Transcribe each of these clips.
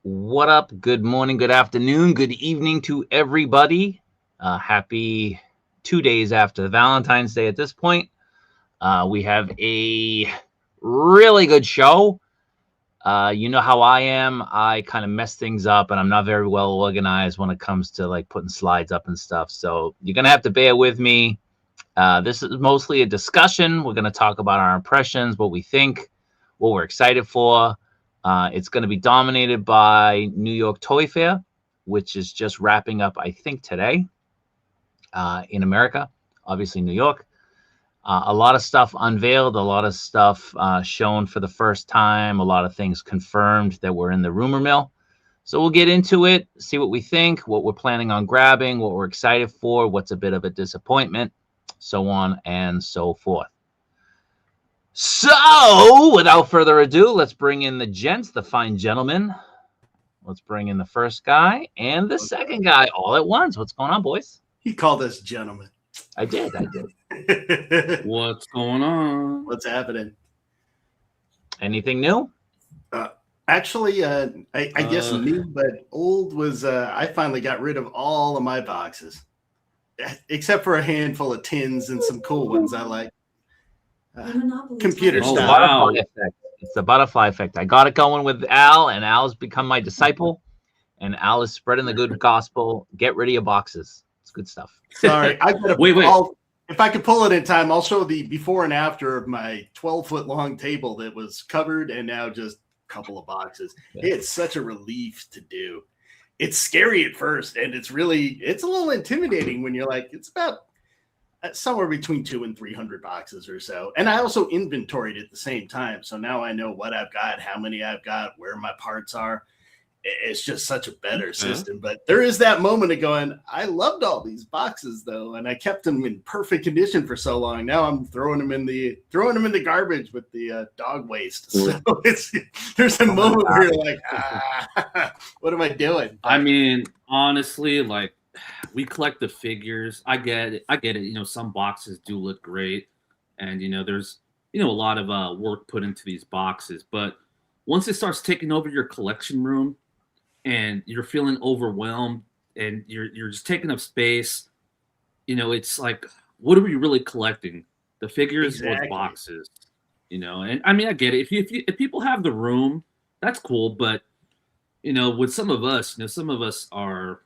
What up? Good morning, good afternoon, good evening to everybody. Happy 2 days after Valentine's Day at this point. We have a really good show. You know how I am. I kind of mess things up and I'm not very well organized when it comes to like putting slides up and stuff. So you're going to have to bear with me. This is mostly a discussion. We're going to talk about our impressions, what we think, what we're excited for. It's going to be dominated by New York Toy Fair, which is just wrapping up, I think, today in America, obviously New York. A lot of stuff unveiled, a lot of stuff shown for the first time, a lot of things confirmed that were in the rumor mill. So we'll get into it, see what we think, what we're planning on grabbing, what we're excited for, what's a bit of a disappointment, so on and so forth. So, without further ado, let's bring in the gents, the fine gentlemen. Let's bring in the first guy and the second guy all at once. What's going on, boys? He called us gentlemen. I did. What's going on? What's happening? Anything new? Actually, I guess new, but old was I finally got rid of all of my boxes, except for a handful of tins and some cool ones I like. Computer stuff. Wow. It's the butterfly effect. I got it going with Al, and Al's become my disciple, and Al is spreading the good gospel. Get rid of your boxes. It's good stuff. Sorry, I gotta wait. If I could pull it in time, I'll show the before and after of my 12-foot long table that was covered and now just a couple of boxes. Yeah. It's such a relief to do. It's scary at first, and it's a little intimidating when you're like, it's about somewhere between 200 and 300 boxes or so. And I also inventoried at the same time. So now I know what I've got, how many I've got, where my parts are. It's just such a better system. But there is that moment of going, I loved all these boxes though, and I kept them in perfect condition for so long. Now I'm throwing them in the garbage with the dog waste. So there's a moment where you're like, what am I doing? I mean, honestly, like, we collect the figures. I get it. You know, some boxes do look great, and there's a lot of work put into these boxes. But once it starts taking over your collection room, and you're feeling overwhelmed, and you're just taking up space, it's like, what are we really collecting? The figures or the boxes? And I mean, I get it. If people have the room, that's cool. But with some of us, some of us are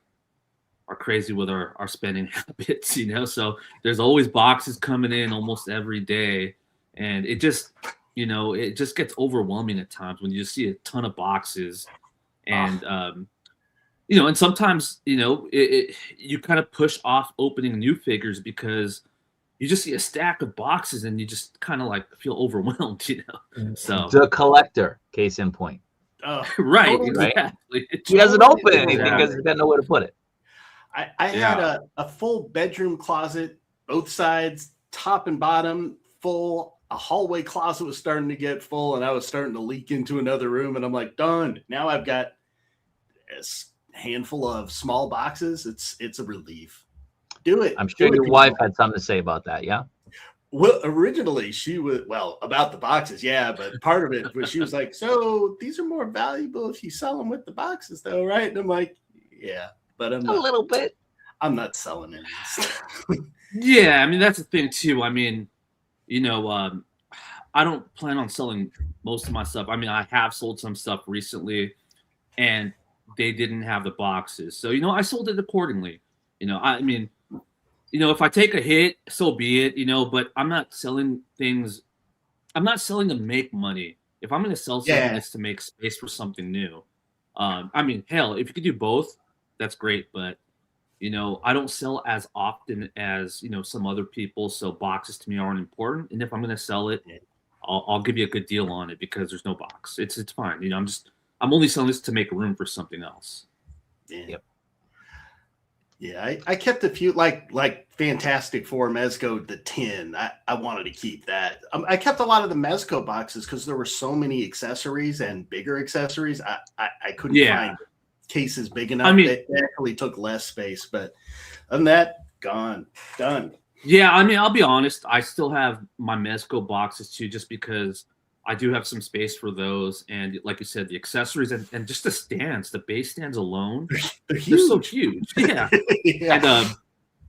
crazy with our spending habits, so there's always boxes coming in almost every day, and it just gets overwhelming at times when you just see a ton of boxes, and and sometimes you kind of push off opening new figures because you just see a stack of boxes and you just kind of like feel overwhelmed, so the collector, case in point. Right, exactly. He doesn't open anything because he's got nowhere to put it. I had a full bedroom closet, both sides, top and bottom, full. A hallway closet was starting to get full, and I was starting to leak into another room. And I'm like, done. Now I've got a handful of small boxes. It's a relief. Do it. I'm sure your wife had something to say about that. Yeah. Well, originally she was about the boxes, yeah, but part of it was she was like, so these are more valuable if you sell them with the boxes, though, right? And I'm like, yeah. But I'm not, a little bit. I'm not selling it. Yeah, I mean, that's the thing too. I mean, I don't plan on selling most of my stuff. I mean, I have sold some stuff recently, and they didn't have the boxes, so I sold it accordingly. I mean, if I take a hit, so be it. But I'm not selling things. I'm not selling to make money. If I'm going to sell something, it's to make space for something new. I mean, hell, if you could do both, that's great, but I don't sell as often as some other people, so boxes to me aren't important. And if I'm going to sell it, I'll give you a good deal on it because there's no box. It's fine. I'm only selling this to make room for something else. Yeah. Yep. Yeah, I kept a few like Fantastic Four Mezco, the tin. I wanted to keep that. I kept a lot of the Mezco boxes because there were so many accessories and bigger accessories. I couldn't find cases big enough. I mean, they actually took less space, but other than that, gone, done. Yeah, I mean, I'll be honest. I still have my Mezco boxes too, just because I do have some space for those, and like you said, the accessories and just the stands, the base stands alone, They're they're so huge. huge. Yeah, Yeah. and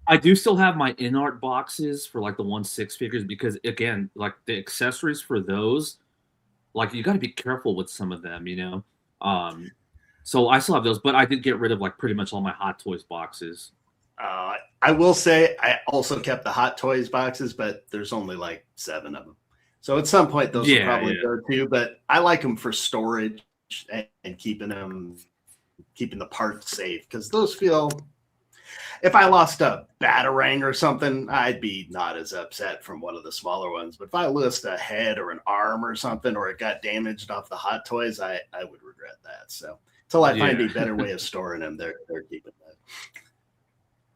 I do still have my in-art boxes for like the 1/6 figures because again, like the accessories for those, like you got to be careful with some of them, you know. So I still have those, but I did get rid of like pretty much all my Hot Toys boxes. I will say I also kept the Hot Toys boxes, but there's only like 7 of them. So at some point, those will probably go too. But I like them for storage and keeping the parts safe because those feel. If I lost a Batarang or something, I'd be not as upset from one of the smaller ones. But if I lost a head or an arm or something, or it got damaged off the Hot Toys, I would regret that. So until I find a better way of storing them, they're keeping that.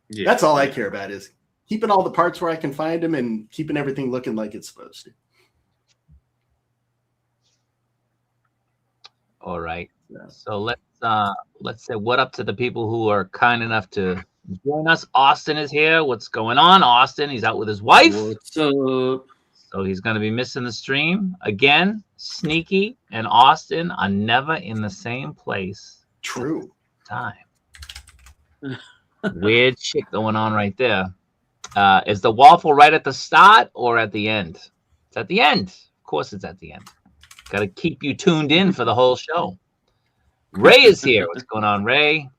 Yeah. That's all I care about is keeping all the parts where I can find them and keeping everything looking like it's supposed to. All right. So let's say what up to the people who are kind enough to join us. Austin is here. What's going on, Austin? He's out with his wife. What's up? So he's going to be missing the stream again. Sneaky and Austin are never in the same place. True. Time. Weird shit going on right there. Is the waffle right at the start or at the end? It's at the end. Of course, it's at the end. Got to keep you tuned in for the whole show. Ray is here. What's going on, Ray?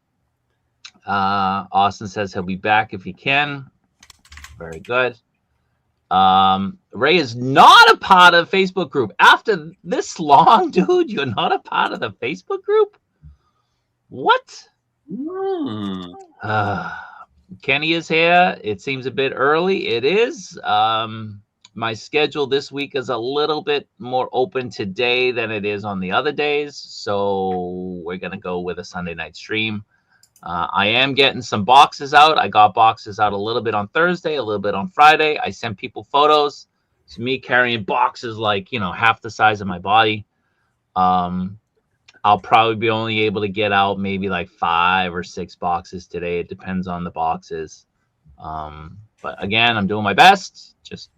Austin says he'll be back if he can. Very good. Ray is not a part of the Facebook group. After this long, dude, you're not a part of the Facebook group? What? Kenny is here. It seems a bit early. It is. My schedule this week is a little bit more open today than it is on the other days. So we're going to go with a Sunday night stream. I am getting some boxes out. I got boxes out a little bit on Thursday, a little bit on Friday. I sent people photos. It's me carrying boxes like, half the size of my body. I'll probably be only able to get out maybe like 5 or 6 boxes today. It depends on the boxes. But again, I'm doing my best. Just,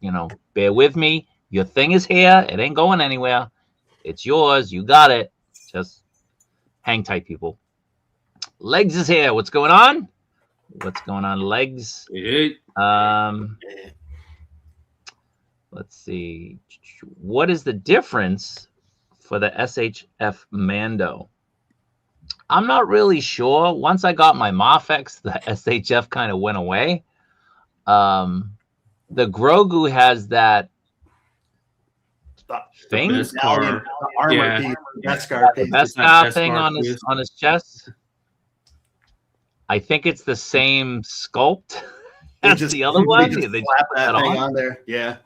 bear with me. Your thing is here. It ain't going anywhere. It's yours. You got it. Just hang tight, people. Legs is here. What's going on? What's going on, Legs? Hey. Let's see. What is the difference for the SHF Mando? I'm not really sure. Once I got my MAFEX, the SHF kind of went away. The Grogu has that thing, the armor piece, the Beskar thing on his chest. I think it's the same sculpt as the other one. They just slap that thing on there. Yeah,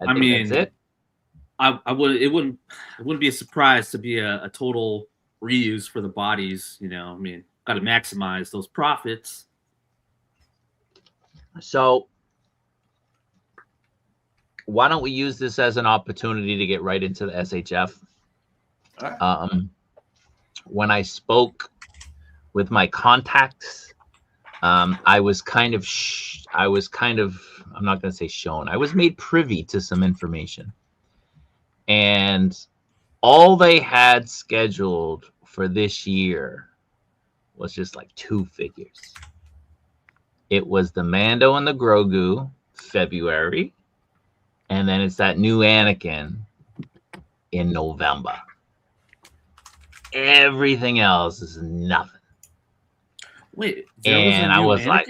I mean, that's it. I would. It wouldn't be a surprise to be a total reuse for the bodies. I mean, got to maximize those profits. So why don't we use this as an opportunity to get right into the SHF? Right. When I spoke with my contacts, I was kind of, I'm not going to say shown. I was made privy to some information. And all they had scheduled for this year was just like 2 figures. It was the Mando and the Grogu, February. And then it's that new Anakin in November. Everything else is nothing. Wait, and I was Anakin? Like,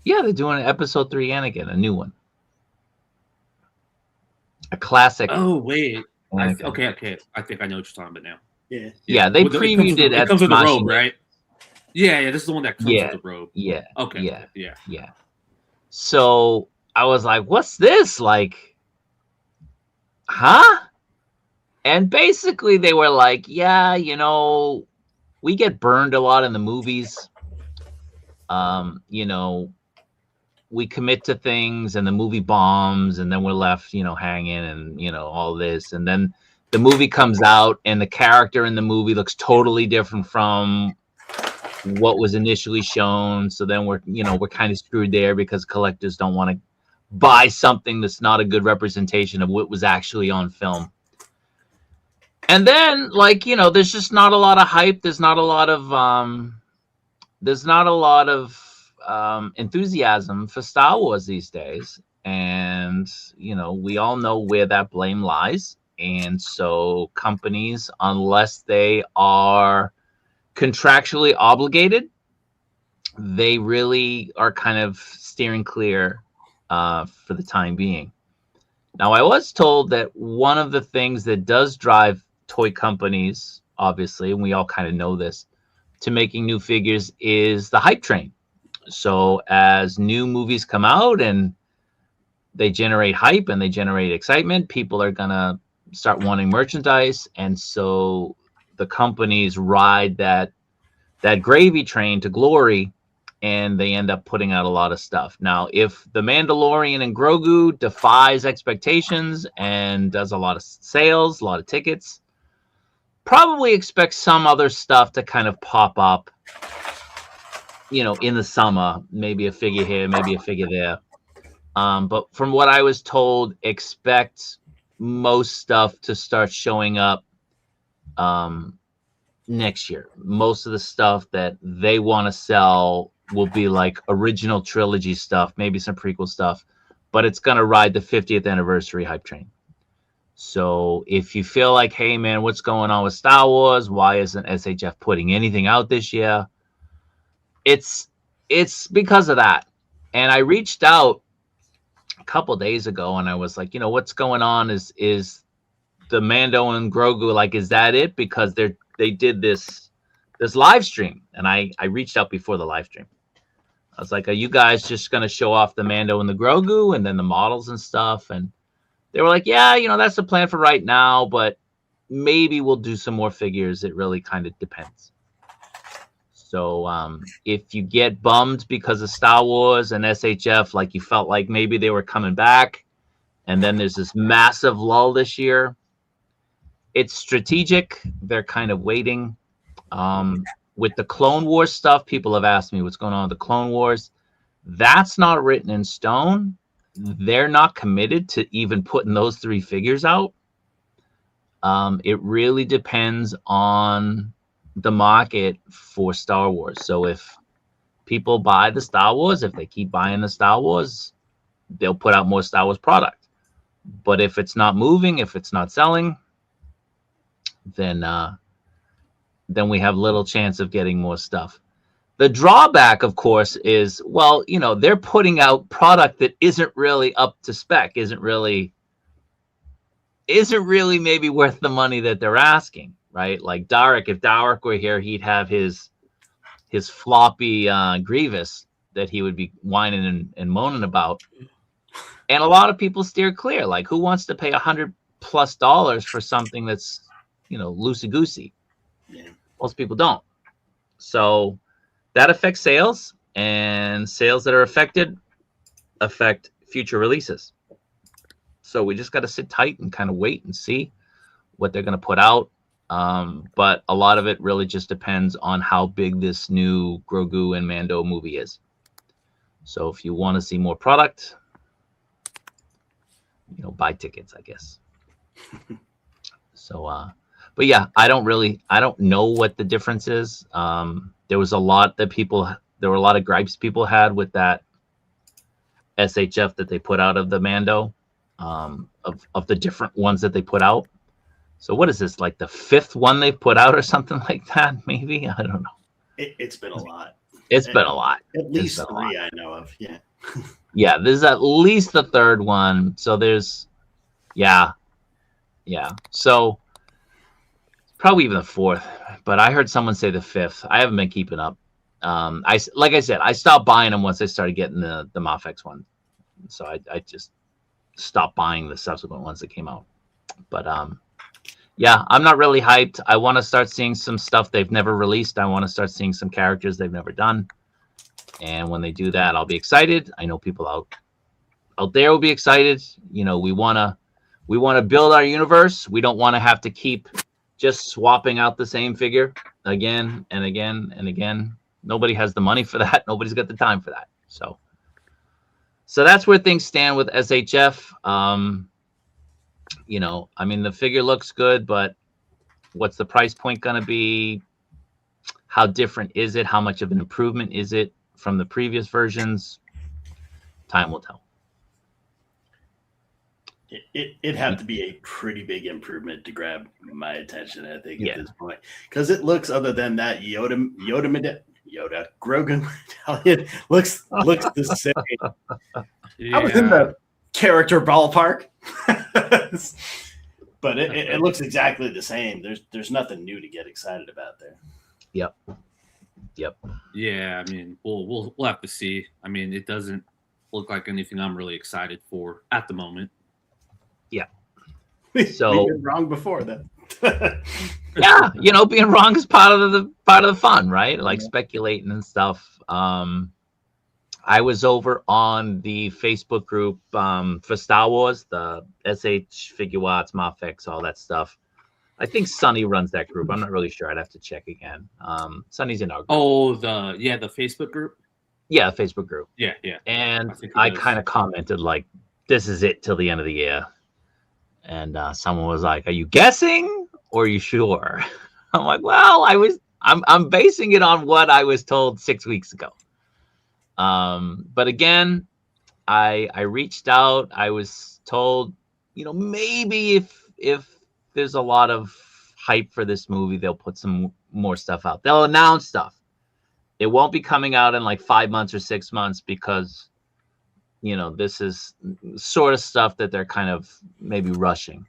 yeah, they're doing an episode 3 Anakin, a new one. A classic. Oh, wait. Okay. I think I know what you're talking about now. Yeah, they previewed it at comes with the robe, right? Yeah, this is the one that comes with the robe. Yeah. Okay. Yeah. So I was like, what's this? Like, huh? And basically they were like, yeah, we get burned a lot in the movies. We commit to things and the movie bombs and then we're left, hanging and, all this. And then the movie comes out and the character in the movie looks totally different from what was initially shown. So then we're kind of screwed there because collectors don't want to buy something that's not a good representation of what was actually on film. And then, like, you know, there's just not a lot of hype. There's not a lot of enthusiasm for Star Wars these days. And, you know, we all know where that blame lies. And so companies, unless they are contractually obligated, they really are kind of steering clear for the time being. Now, I was told that one of the things that does drive toy companies, obviously, and we all kind of know this, to making new figures is the hype train. So as new movies come out and they generate hype and they generate excitement, people are going to start wanting merchandise. And so the companies ride that gravy train to glory, and they end up putting out a lot of stuff. Now, if The Mandalorian and Grogu defies expectations and does a lot of sales, a lot of tickets, probably expect some other stuff to kind of pop up, you know, in the summer. Maybe a figure here, maybe a figure there. But from what I was told, expect most stuff to start showing up next year. Most of the stuff that they want to sell will be like original trilogy stuff, maybe some prequel stuff, but it's going to ride the 50th anniversary hype train. So if you feel like, hey man, what's going on with Star Wars? Why isn't SHF putting anything out this year? It's because of that. And I reached out a couple days ago and I was like, you know, what's going on? Is the Mando and Grogu, like, is that it? Because they did this live stream, and I reached out before the live stream. I was like, are you guys just going to show off the Mando and the Grogu and then the models and stuff? And they were like, yeah, you know, that's the plan for right now, but maybe we'll do some more figures. It really kind of depends. So if you get bummed because of Star Wars and SHF, like you felt like maybe they were coming back, and then there's this massive lull this year, it's strategic. They're kind of waiting. With the Clone Wars stuff, people have asked me what's going on with the Clone Wars. That's not written in stone. They're not committed to even putting those 3 figures out. It really depends on the market for Star Wars. So if people buy the Star Wars, if they keep buying the Star Wars, they'll put out more Star Wars product. But if it's not moving, if it's not selling, then we have little chance of getting more stuff. The drawback, of course, is, well, you know, they're putting out product that isn't really up to spec, isn't really maybe worth the money that they're asking, right? Like Derek, if Derek were here, he'd have his floppy Grievous that he would be whining and moaning about. And a lot of people steer clear. Like, who wants to pay $100+ for something that's, you know, loosey-goosey? Yeah. Most people don't. So that affects sales, and sales that are affected affect future releases. So we just got to sit tight and kind of wait and see what they're going to put out. But a lot of it really just depends on how big this new Grogu and Mando movie is. So if you want to see more product, you know, buy tickets, I guess. So, but yeah, I don't know what the difference is. There were a lot of gripes people had with that SHF that they put out of the Mando, of the different ones that they put out. So what is this, like the 5th one they've put out or something like that? Maybe, I don't know. It's been a lot. It's been a lot. At least 3 I know of. Yeah. Yeah, there's at least the 3rd one. So there's, yeah. So probably even the 4th, but I heard someone say the 5th. I haven't been keeping up. Like I said, I stopped buying them once I started getting the MAFEX one. So I just stopped buying the subsequent ones that came out. But yeah, I'm not really hyped. I want to start seeing some stuff they've never released. I want to start seeing some characters they've never done. And when they do that, I'll be excited. I know people out there will be excited. You know, we want to build our universe. We don't want to have to keep just swapping out the same figure again and again and again. Nobody has the money for that. Nobody's got the time for that. So So that's where things stand with SHF. You know, I mean, the figure looks good, but what's the price point going to be? How different is it? How much of an improvement is it from the previous versions? Time will tell. It'd have to be a pretty big improvement to grab my attention, I think, at this point. Because it looks, other than that Yoda Grogu medallion, looks the same. Yeah. I was in the character ballpark. But it looks exactly the same. There's nothing new to get excited about there. Yep. Yeah, I mean, we'll have to see. I mean, it doesn't look like anything I'm really excited for at the moment. Yeah. So we've been wrong before then. Yeah, you know, being wrong is part of the fun, right? Like speculating and stuff. I was over on the Facebook group for Star Wars, the SH Figuarts, MAFEX, all that stuff. I think Sonny runs that group. I'm not really sure. I'd have to check again. Sonny's in our group. Oh, the Facebook group? Yeah, Facebook group. Yeah. And I kind of commented like, this is it till the end of the year. And someone was like, are you guessing or are you sure? I'm like, well, I'm basing it on what I was told 6 weeks ago. But again, I reached out. I was told, you know, maybe if there's a lot of hype for this movie, they'll put some more stuff out. They'll announce stuff. It won't be coming out in like 5 months or 6 months because, you know, this is sort of stuff that they're kind of maybe rushing.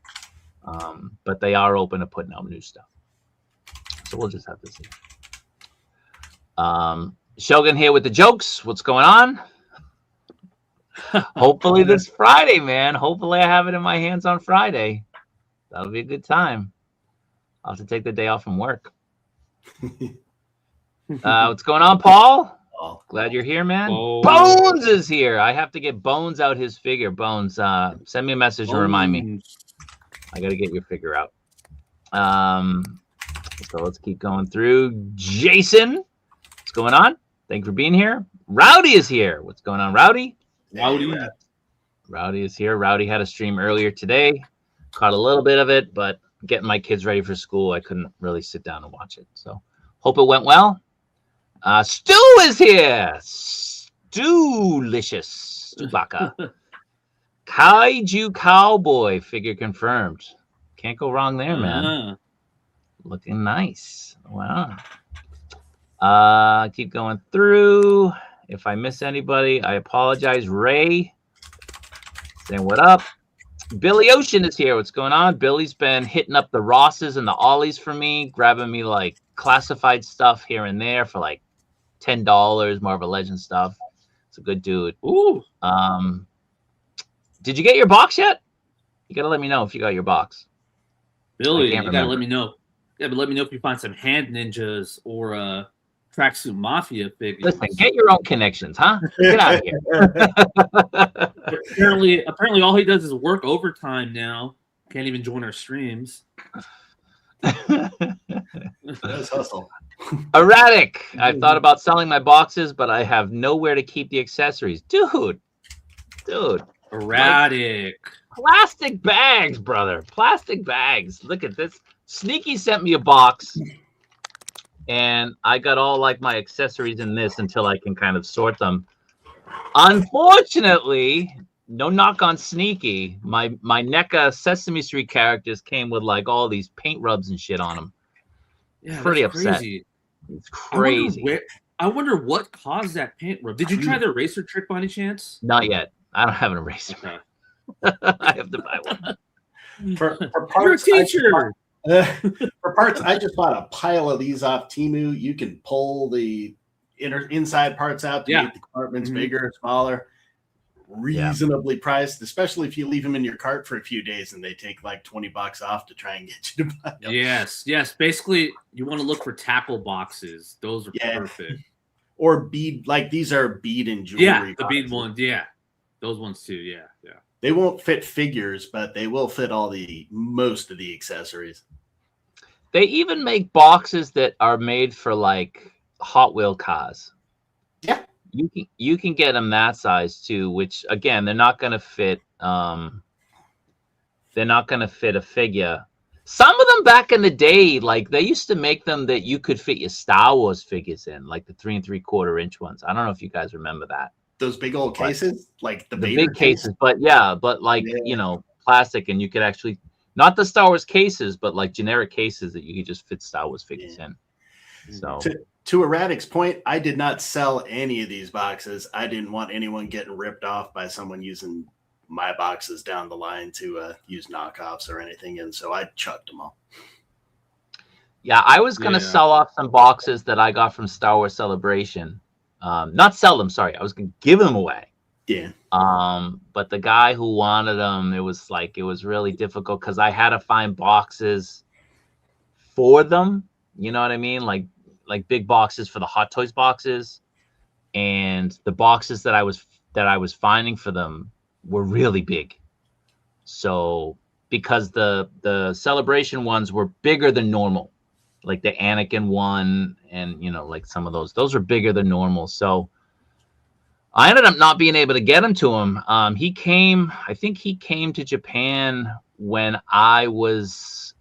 But they are open to putting out new stuff. So we'll just have to see. Shogun here with the jokes. What's going on? Hopefully this Friday, man. Hopefully I have it in my hands on Friday. That'll be a good time. I'll have to take the day off from work. What's going on, Paul? Glad you're here, man. Bones is here. I have to get Bones out his figure. Bones, send me a message and remind me. I got to get your figure out. So let's keep going through. Jason, what's going on? Thank you for being here. Rowdy is here. What's going on, Rowdy? Rowdy is here. Rowdy had a stream earlier today. Caught a little bit of it, but getting my kids ready for school, I couldn't really sit down and watch it. So hope it went well. Stu is here. Stu-licious. Stubaka. Kaiju Cowboy figure confirmed. Can't go wrong there, man. Looking nice. Wow. Keep going through. If I miss anybody, I apologize. Ray saying what up. Billy Ocean is here. What's going on? Billy's been hitting up the Rosses and the Ollies for me, grabbing me like classified stuff here and there for like $10, Marvel Legends stuff. It's a good dude. Ooh. Did you get your box yet? You gotta let me know if you got your box. Billy, you gotta let me know. Yeah, but let me know if you find some Hand Ninjas or Tracksuit Mafia figures. Listen, get your own connections, huh? Get out of here. apparently, all he does is work overtime now. Can't even join our streams. That's hustle. Erratic. I've thought about selling my boxes, but I have nowhere to keep the accessories. Dude. Erratic. Like, plastic bags, brother. Plastic bags. Look at this. Sneaky sent me a box. And I got all like my accessories in this until I can kind of sort them. Unfortunately, no knock on Sneaky. My NECA Sesame Street characters came with like all these paint rubs and shit on them. Yeah, pretty upset. Crazy. It's crazy. I wonder what caused that paint rub. Did you try the eraser trick by any chance? Not yet. I don't have an eraser. Okay. I have to buy one. For You're a parts, teacher. For parts, I just bought a pile of these off Temu. You can pull the inside parts out to make the compartments bigger, smaller, reasonably priced, especially if you leave them in your cart for a few days and they take like $20 off to try and get you to buy them. Yes. Basically, you want to look for tackle boxes. Those are perfect. Or bead, like these are bead and jewelry. Yeah, the boxes. bead ones. Yeah, those ones too. Yeah. They won't fit figures, but they will fit most of the accessories. They even make boxes that are made for like Hot Wheel cars. Yeah. you can get them that size too, which again they're not gonna fit. They're not gonna fit a figure. Some of them back in the day, like they used to make them that you could fit your Star Wars figures in, like the 3 3/4 inch ones. I don't know if you guys remember that. Those big old cases, like the big case? cases, but like you know, plastic, and you could actually not the Star Wars cases, but like generic cases that you could just fit Star Wars figures in. So to Erratic's point, I did not sell any of these boxes. I didn't want anyone getting ripped off by someone using my boxes down the line to use knockoffs or anything, and so I chucked them all. Yeah, I was gonna sell off some boxes that I got from Star Wars Celebration. Not sell them, sorry. I was gonna give them away. Yeah. But the guy who wanted them, it was really difficult because I had to find boxes for them. You know what I mean? Like big boxes for the Hot Toys boxes, and the boxes that I was finding for them were really big. So because the Celebration ones were bigger than normal, like the Anakin one, and you know, like some of those were bigger than normal. So I ended up not being able to get him to him. I think he came to Japan when I was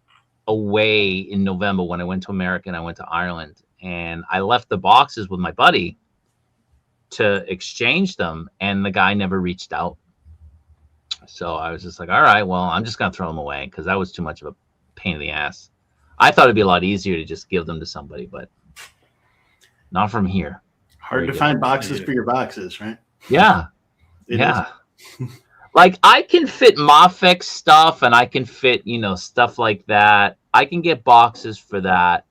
away in November, when I went to America and I went to Ireland, and I left the boxes with my buddy to exchange them, and the guy never reached out. So I was just like, all right, well, I'm just gonna throw them away because that was too much of a pain in the ass. I thought it'd be a lot easier to just give them to somebody, but not from here. Hard to find boxes for your boxes, right? Yeah. Like I can fit MAFEX stuff, and I can fit, you know, stuff like that. I can get boxes for that.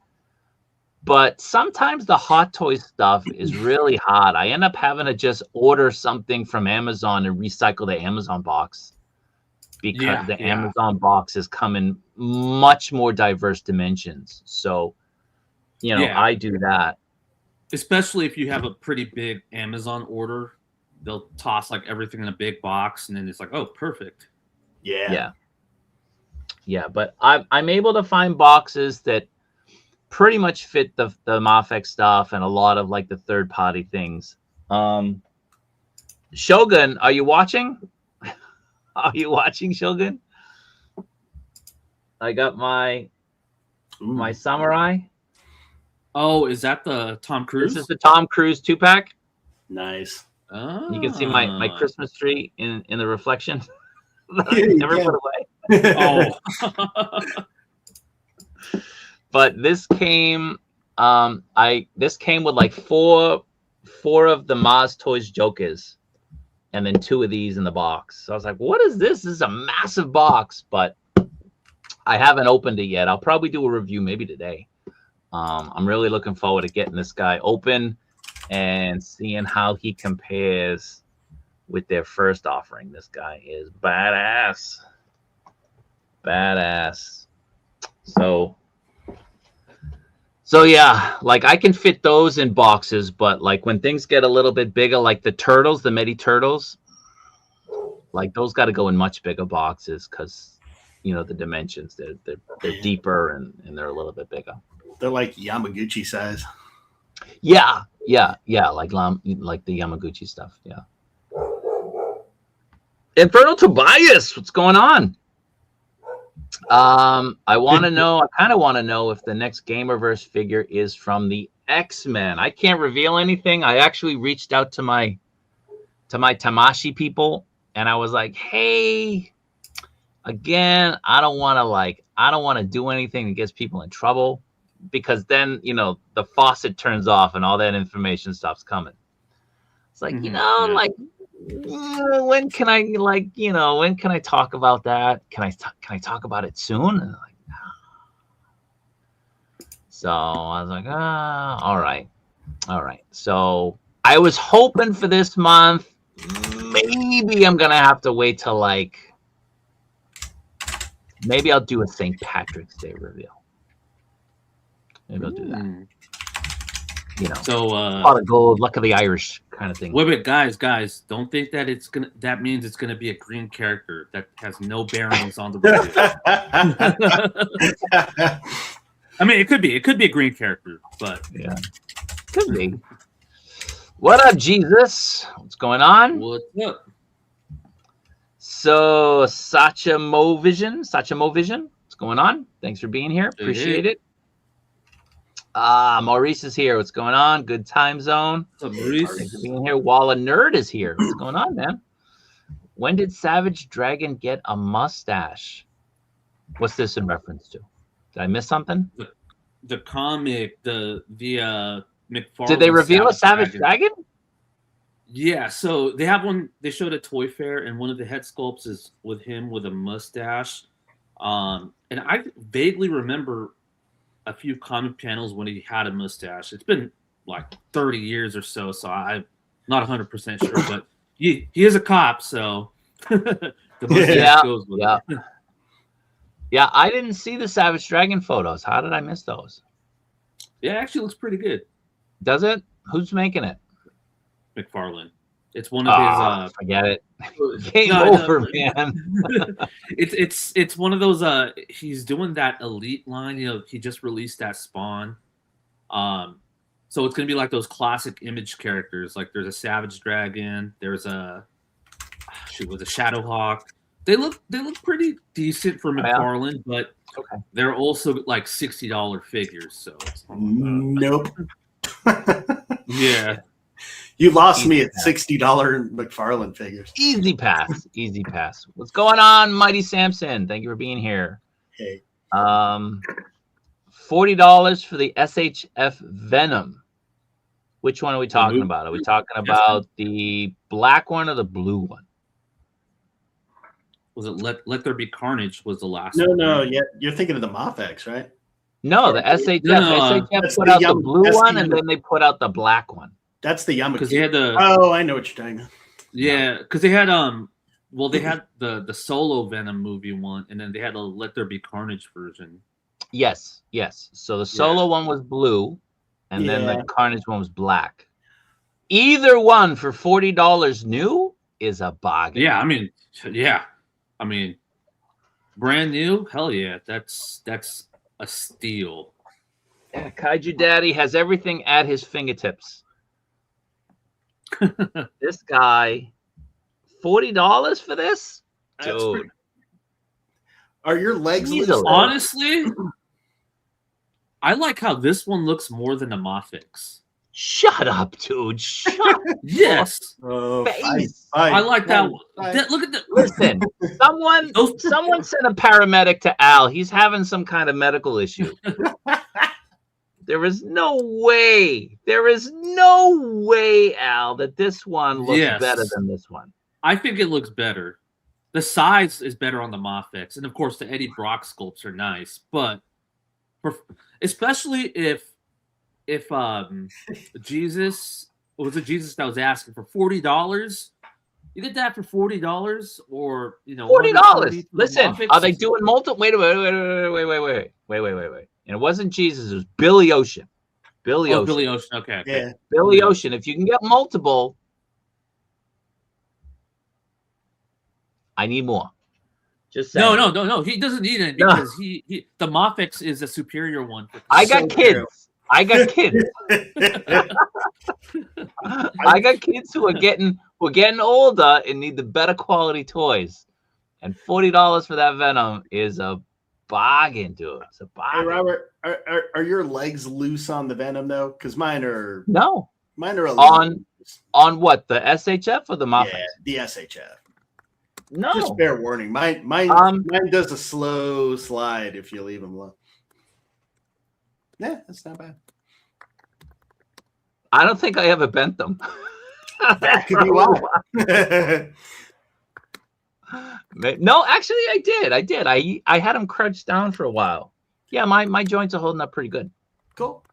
But sometimes the Hot Toys stuff is really hard. I end up having to just order something from Amazon and recycle the Amazon box because the Amazon boxes come in much more diverse dimensions. So, you know, I do that. Especially if you have a pretty big Amazon order, they'll toss like everything in a big box, and then it's like, oh, perfect. Yeah. But I'm able to find boxes that pretty much fit the MAFEX stuff and a lot of like the third party things. Shogun, are you watching? Are you watching, Shogun? I got my samurai. Oh, is that the Tom Cruise? This is the Tom Cruise 2-pack. Nice. Oh. You can see my Christmas tree in the reflection. Never put away. Oh. But this came this came with like four of the Maz Toys Jokers, and then 2 of these in the box. So I was like, what is this? This is a massive box, but I haven't opened it yet. I'll probably do a review maybe today. I'm really looking forward to getting this guy open and seeing how he compares with their first offering. This guy is badass. So yeah, like I can fit those in boxes, but like when things get a little bit bigger, like the turtles, the Medi Turtles, like those got to go in much bigger boxes because, you know, the dimensions, they're deeper and they're a little bit bigger. They're like Yamaguchi size. Yeah, like the Yamaguchi stuff. Yeah. Infernal Tobias, what's going on? I kind of want to know if the next Gamerverse figure is from the X-Men. I can't reveal anything. I actually reached out to my Tamashii people, and I was like, hey, again, I don't want to do anything that gets people in trouble, because then, you know, the faucet turns off and all that information stops coming. It's like, like, when can I talk about that? Can I talk about it soon? And like, no. So I was like, all right. So I was hoping for this month. Maybe I'm gonna have to wait till maybe I'll do a St. Patrick's Day reveal. Maybe I'll do that. You know, so pot of gold, luck of the Irish kind of thing. Wait, but guys, don't think that that means it's gonna be a green character that has no bearings on the review. I mean, it could be a green character, but yeah, could be. What up, Jesus? What's going on? What's up? So, Sachamovision, what's going on? Thanks for being here. Appreciate it. Maurice is here. What's going on? Good time zone. What's up, Maurice? Thanks for being here. Walla Nerd is here. What's going on, man? When did Savage Dragon get a mustache? What's this in reference to? Did I miss something? The comic, the McFarlane. Did they reveal a Savage Dragon? Yeah, so they have one. They showed at Toy Fair, and one of the head sculpts is with him with a mustache. And I vaguely remember a few comic panels when he had a mustache. It's been like 30 years or so, so I'm not 100% sure, but he is a cop, so the mustache goes with it. Yeah, I didn't see the Savage Dragon photos. How did I miss those? Yeah, it actually looks pretty good. Does it? Who's making it? McFarlane. It's one of his. Forget it. Game over, man. It's one of those. He's doing that Elite line. You know, he just released that Spawn. So it's gonna be like those classic Image characters. Like there's a Savage Dragon. There's a with a Shadowhawk. They look pretty decent for McFarlane, but they're also like $60 figures. So nope. Yeah. You lost me at $60 McFarlane figures. Easy pass. Easy pass. What's going on, Mighty Samson? Thank you for being here. Hey. $40 for the SHF Venom. Which one are we talking about? Are we talking about the black one or the blue one? Was it Let There Be Carnage was the last one? No, yeah. You're thinking of the MAFEX, right? No, the SHF. SHF put out the blue one, and then they put out the black one. That's the Yamaku. Because they had the. Oh, I know what you're talking about. Yeah, because they had well, they had the solo Venom movie one, and then they had a Let There Be Carnage version. Yes. So the solo one was blue, and then the Carnage one was black. Either one for $40 new is a bargain. Yeah, I mean, brand new. Hell yeah, that's a steal. Yeah, Kaiju Daddy has everything at his fingertips. This guy, $40 for this? Dude. Are your legs loose? Honestly, I like how this one looks more than the MAFEX. Shut up, dude. Shut up. Yes. I like that one. Look at that. Listen, someone sent a paramedic to Al. He's having some kind of medical issue. There is no way, Al, that this one looks better than this one. I think it looks better. The size is better on the MAFEX, and of course the Eddie Brock sculpts are nice, but especially if Jesus that was asking for $40, you get that for $40, or $40. Listen, are they doing multiple? Wait. And it wasn't Jesus, it was Billy Ocean. Billy Ocean. Okay. Yeah. Billy Ocean. If you can get multiple, I need more. Just saying. No. He doesn't need it because he the MAFEX is a superior one. I got kids. I got kids who are getting older and need the better quality toys. And $40 for that Venom is a bargain, dude. It's a bargain. Hey, Robert, are your legs loose on the Venom though? Because mine are. No. Mine are a little on what, the SHF or the MAFEX? Yeah, the SHF. No. Just fair warning. Mine does a slow slide if you leave them low. Yeah, that's not bad. I don't think I ever bent them. That could be why. No, actually, I did. I had them crouched down for a while. Yeah, my joints are holding up pretty good. Cool.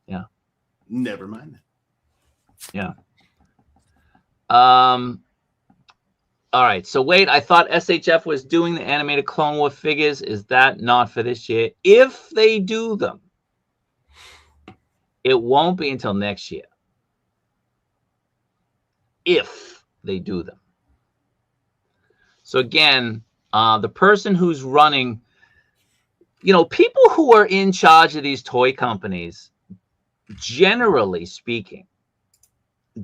Yeah. Never mind that. Yeah. All right. So wait, I thought SHF was doing the animated Clone War figures. Is that not for this year? If they do them, it won't be until next year. If they do them. So again, the person who's running, people who are in charge of these toy companies, generally speaking,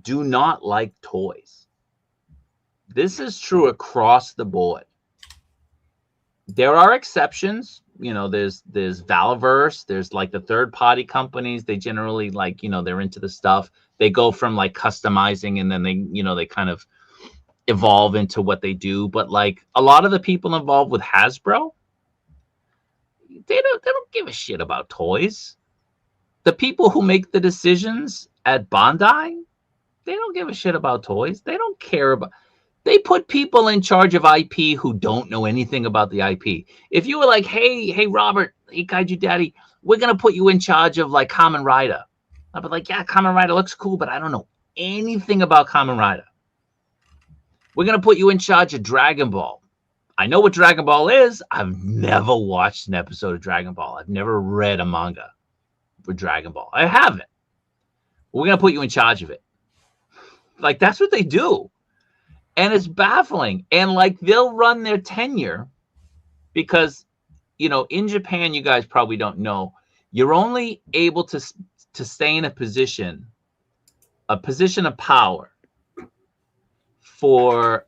do not like toys. This is true across the board. There are exceptions. You know, there's Valveverse, there's like the third party companies. They generally like, you know, they're into the stuff. They go from like customizing and then they, you know, they kind of evolve into what they do. But like a lot of the people involved with Hasbro, they don't give a shit about toys. The people who make the decisions at Bandai, they don't give a shit about toys. They don't care about. They put people in charge of IP who don't know anything about the IP. If you were like, hey, Robert, hey, Kaiju Daddy, we're going to put you in charge of like Kamen Rider. I'd be like, yeah, Kamen Rider looks cool, but I don't know anything about Kamen Rider. We're going to put you in charge of Dragon Ball. I know what Dragon Ball is. I've never watched an episode of Dragon Ball. I've never read a manga for Dragon Ball. I haven't. We're going to put you in charge of it. Like, that's what they do. And it's baffling. And like they'll run their tenure because, you know, in Japan, you guys probably don't know, you're only able to stay in a position of power for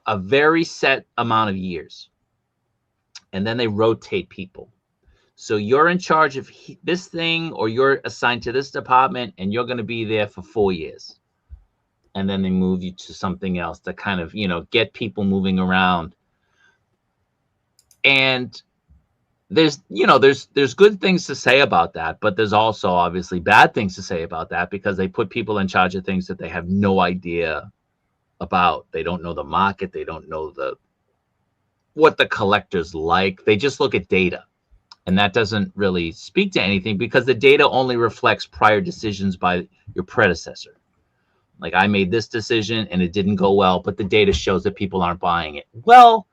a very set amount of years. And then they rotate people. So you're in charge of this thing, or you're assigned to this department, and you're going to be there for 4 years. And then they move you to something else to kind of, you know, get people moving around. And there's, you know, there's good things to say about that, but there's also obviously bad things to say about that because they put people in charge of things that they have no idea about. They don't know the market. They don't know what the collectors like. They just look at data. And that doesn't really speak to anything because the data only reflects prior decisions by your predecessor. Like, I made this decision and it didn't go well, but the data shows that people aren't buying it. Well,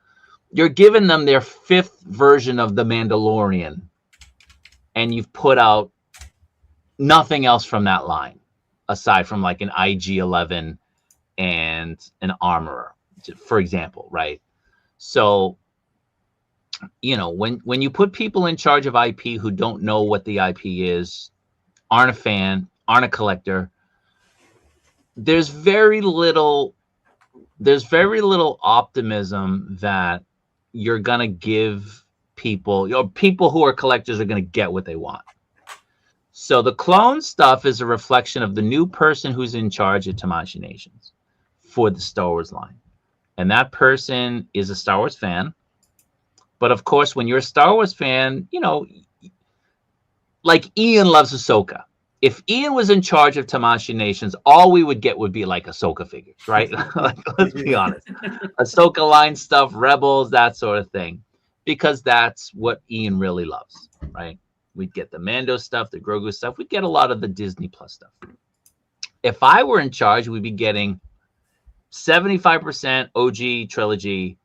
you're giving them their 5th version of The Mandalorian, and you've put out nothing else from that line, aside from like an IG-11 and an Armorer, for example, right? So, you know, when you put people in charge of IP who don't know what the IP is, aren't a fan, aren't a collector, there's very little optimism that you're gonna give people, you know, people who are collectors are gonna get what they want. So the clone stuff is a reflection of the new person who's in charge of Tamashii Nations for the Star Wars line. And that person is a Star Wars fan. But of course, when you're a Star Wars fan, you know, like Ian loves Ahsoka. If Ian was in charge of Tamashii Nations, all we would get would be like Ahsoka figures, right? Like, let's be honest. Ahsoka line stuff, Rebels, that sort of thing. Because that's what Ian really loves, right? We'd get the Mando stuff, the Grogu stuff. We'd get a lot of the Disney Plus stuff. If I were in charge, we'd be getting 75% OG trilogy,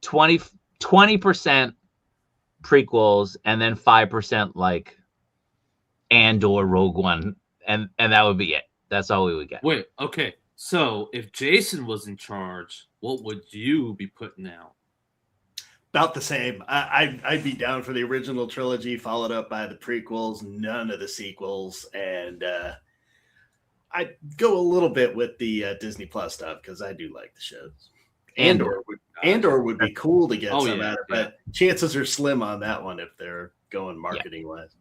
20% prequels, and then 5% like Andor, Rogue One, and that would be it. That's all we would get. Wait, okay. So if Jason was in charge, what would you be putting out? About the same. I'd be down for the original trilogy, followed up by the prequels, none of the sequels, and I'd go a little bit with the Disney Plus stuff because I do like the shows. Andor would be cool to get some out of it, but chances are slim on that one if they're going marketing wise.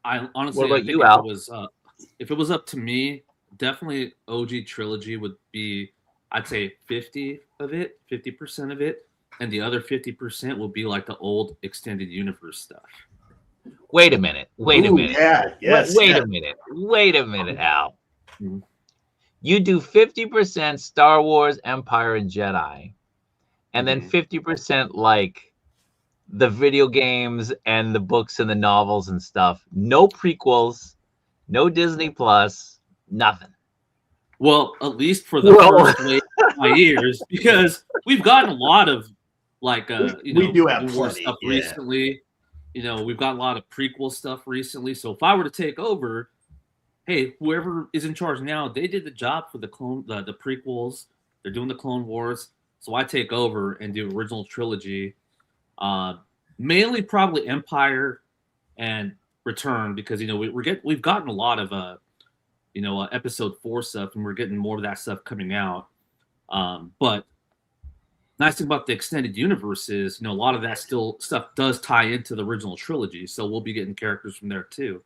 I honestly, what about I think you, Al? If it was up to me, definitely OG trilogy would be, I'd say 50% of it, and the other 50% will be like the old extended universe stuff. Wait a minute. Yeah, yes. Wait a minute, Al. Mm-hmm. You do 50% Star Wars, Empire, and Jedi, and then 50% like the video games and the books and the novels and stuff. No prequels, no Disney Plus, nothing. Well, at least for the first wave of my years, because we've gotten a lot of like we do have more plenty, stuff recently. You know, we've got a lot of prequel stuff recently. So if I were to take over, hey, whoever is in charge now, they did the job for the prequels. They're doing the Clone Wars. So I take over and do original trilogy. Mainly probably Empire and Return, because you know we've gotten a lot of episode 4 stuff, and we're getting more of that stuff coming out. But nice thing about the extended universe is, a lot of that stuff does tie into the original trilogy, so we'll be getting characters from there too.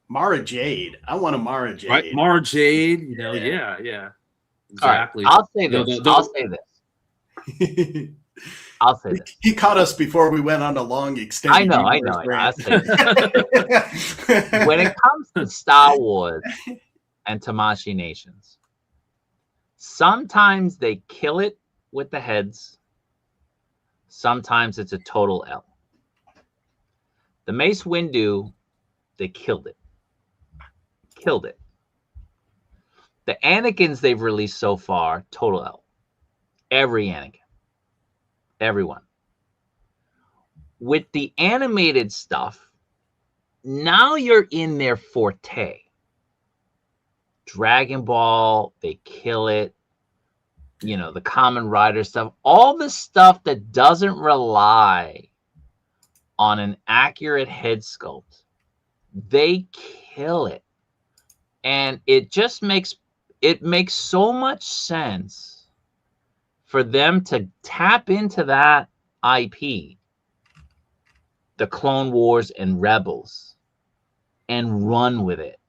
Mara Jade. I want a Mara Jade. Right, Mara Jade. Yeah. Exactly. All right, I'll say this. I'll say this. He caught us before we went on a long extended. I know. I'll say this. When it comes to Star Wars and Tamashii Nations, sometimes they kill it with the heads. Sometimes it's a total L. The Mace Windu, they killed it. The Anakins they've released so far, total L. Every Anakin. Everyone. With the animated stuff, now you're in their forte. Dragon Ball, they kill it. The Kamen Rider stuff. All the stuff that doesn't rely on an accurate head sculpt, they kill it. And it just makes so much sense for them to tap into that IP, the Clone Wars and Rebels, and run with it.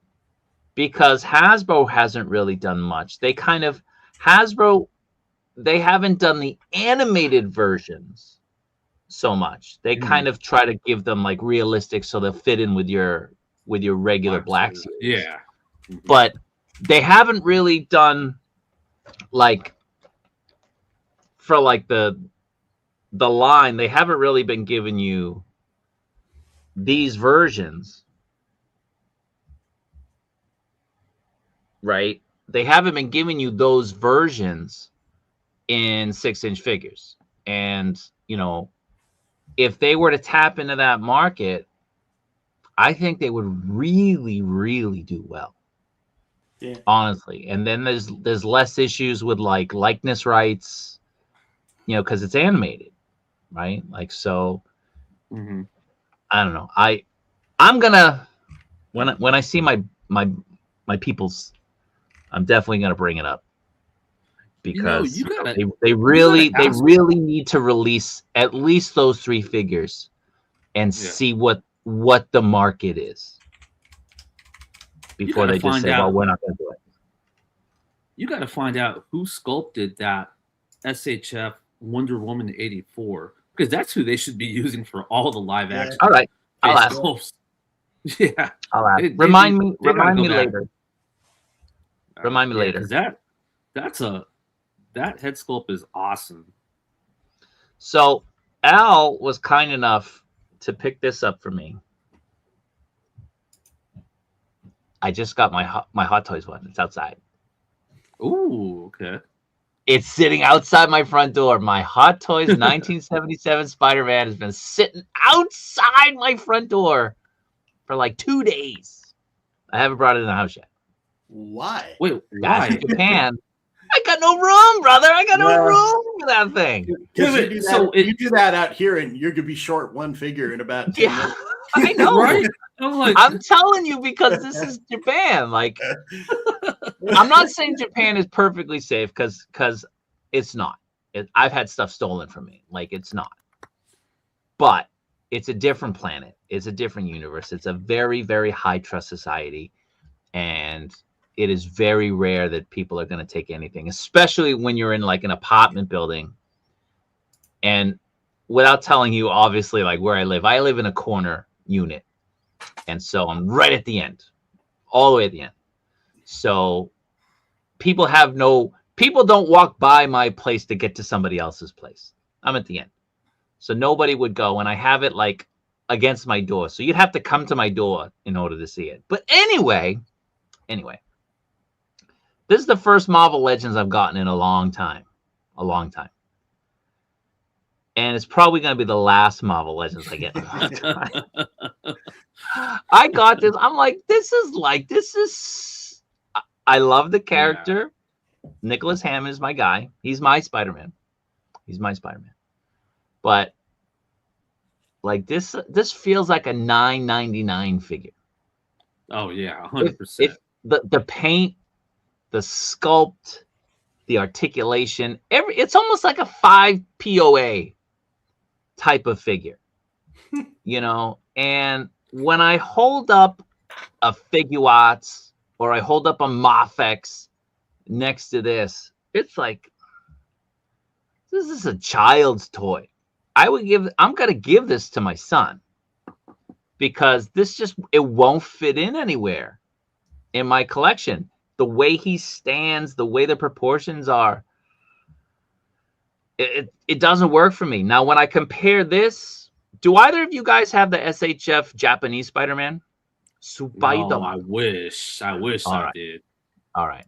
Because Hasbro hasn't really done much. They haven't done the animated versions so much. They kind of try to give them like realistic so they'll fit in with your regular Black Series. Yeah. But they haven't really done like for like the line, they haven't really been giving you these versions, right? They haven't been giving you those versions in 6-inch figures. And if they were to tap into that market, I think they would really, really do well. Yeah. Honestly. And then there's less issues with like likeness rights, because it's animated, right? Like, so I don't know. I'm gonna when I see my peoples, I'm definitely gonna bring it up because they really need to release at least those 3 figures and see what the market is before they just say, well, we're not going to do it. You got to find out who sculpted that SHF Wonder Woman 84, because that's who they should be using for all the live action. All right. I'll ask. Yeah. I'll ask. Remind me later. Remind me later. That head sculpt is awesome. So Al was kind enough to pick this up for me. I just got my Hot Toys one. It's outside. Ooh, okay. It's sitting outside my front door. My Hot Toys 1977 Spider-Man has been sitting outside my front door for like 2 days. I haven't brought it in the house yet. Why? Wait, why? In Japan. I got no room, brother. I got no room for that thing. You do that out here, and you're gonna be short one figure in about 10 minutes. I know. Right? I'm telling you because this is Japan. Like, I'm not saying Japan is perfectly safe because it's not. I've had stuff stolen from me. Like, it's not. But it's a different planet. It's a different universe. It's a very, very high trust society, and it is very rare that people are going to take anything, especially when you're in like an apartment building. And without telling you, obviously, like where I live in a corner unit. And so I'm right at the end, all the way at the end. So people don't walk by my place to get to somebody else's place. I'm at the end. So nobody would go, and I have it like against my door. So you'd have to come to my door in order to see it. But anyway, this is the first Marvel Legends I've gotten in a long time. And it's probably going to be the last Marvel Legends I get in a long time. I got this. I'm like, I love the character. Yeah. Nicholas Hammond is my guy. He's my Spider-Man. But like this feels like a $9.99 figure. Oh yeah, 100%. the paint, the sculpt, the articulation, it's almost like a 5 POA type of figure, you know. And when I hold up a Figuarts or I hold up a MAFEX next to this, it's like, this is a child's toy. I'm gonna give this to my son because it won't fit in anywhere in my collection. The way he stands, the way the proportions are, it doesn't work for me. Now, when I compare this, do either of you guys have the SHF Japanese Spider-Man? No, I wish I did. All right.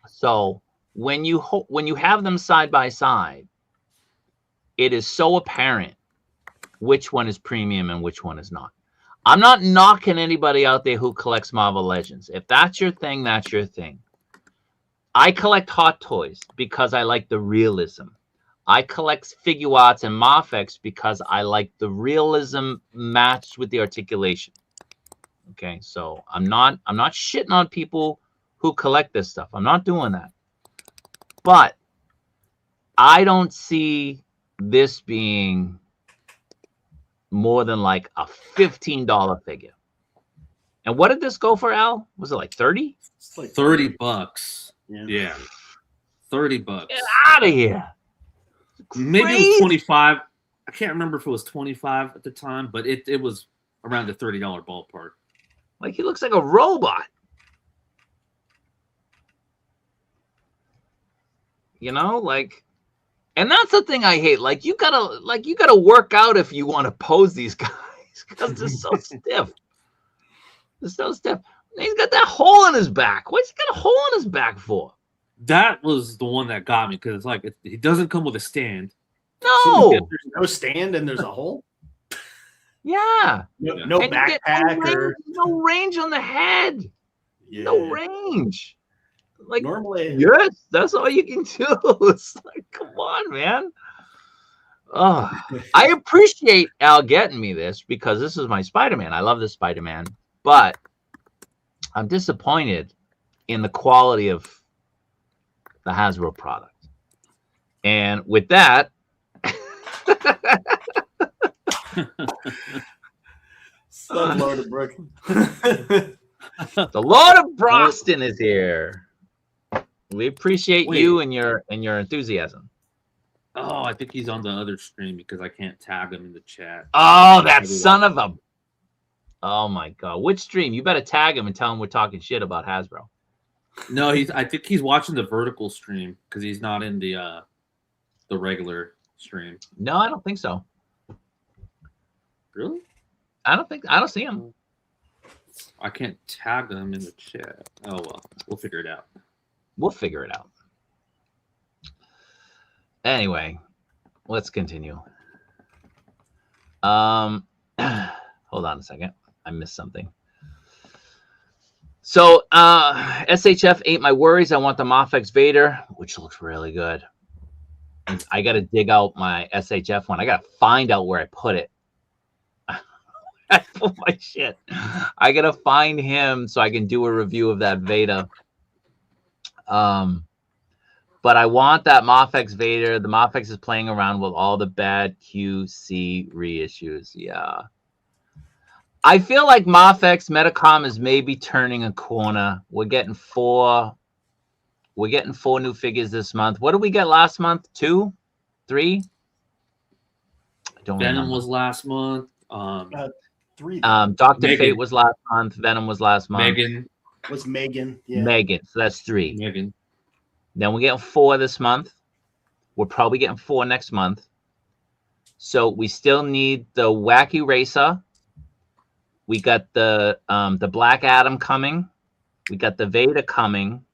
So when you have them side by side, it is so apparent which one is premium and which one is not. I'm not knocking anybody out there who collects Marvel Legends. If that's your thing, that's your thing. I collect Hot Toys because I like the realism. I collect Figuarts and MAFEX because I like the realism matched with the articulation. Okay, so I'm not shitting on people who collect this stuff. I'm not doing that. But I don't see this being more than like a $15 figure. And what did this go for, Al? Was it like 30? It's like $30. Yeah. $30. Get out of here. Maybe it was 25. I can't remember if it was 25 at the time, but it was around the $30 ballpark. Like, he looks like a robot. You know, like, and that's the thing I hate. Like, you gotta work out if you want to pose these guys because they're so stiff. They're so stiff. He's got that hole in his back. What's he got a hole in his back for? That was the one that got me because it's like he doesn't come with a stand. No, there's no stand and there's a hole. Yeah, no backpack or no range on the head. Yeah. No range. Like, normally, yes, that's all you can do. It's like, come on, man. Oh, I appreciate Al getting me this because this is my Spider-Man. I love this Spider-Man, but I'm disappointed in the quality of the Hasbro product. And with that, Lord of Brooklyn. The Lord of Broston is here. We appreciate you and your enthusiasm. Oh, I think he's on the other stream because I can't tag him in the chat. Oh, that son of a... Oh, my God. Which stream? You better tag him and tell him we're talking shit about Hasbro. No, I think he's watching the vertical stream because he's not in the regular stream. No, I don't think so. Really? I don't see him. I can't tag him in the chat. Oh, well. We'll figure it out. We'll figure it out. Anyway, let's continue. Hold on a second. I missed something. So SHF ate my worries. I want the MAFEX Vader, which looks really good. And I got to dig out my SHF one. I got to find out where I put it. I put my shit. I got to find him so I can do a review of that Vader. But I want that MAFEX Vader. The MAFEX is playing around with all the bad QC reissues. Yeah. I feel like MAFEX Metacom is maybe turning a corner. We're getting four new figures this month. What did we get last month? 2? 3? I don't Venom remember. was last month. 3. Dr. Fate was last month. Venom was last month. Megan. Was Megan. Yeah. Megan. So that's 3. Megan. Then we're getting 4 this month. We're probably getting 4 next month. So we still need the Wacky Racer. We got the Black Adam coming. We got the Vader coming.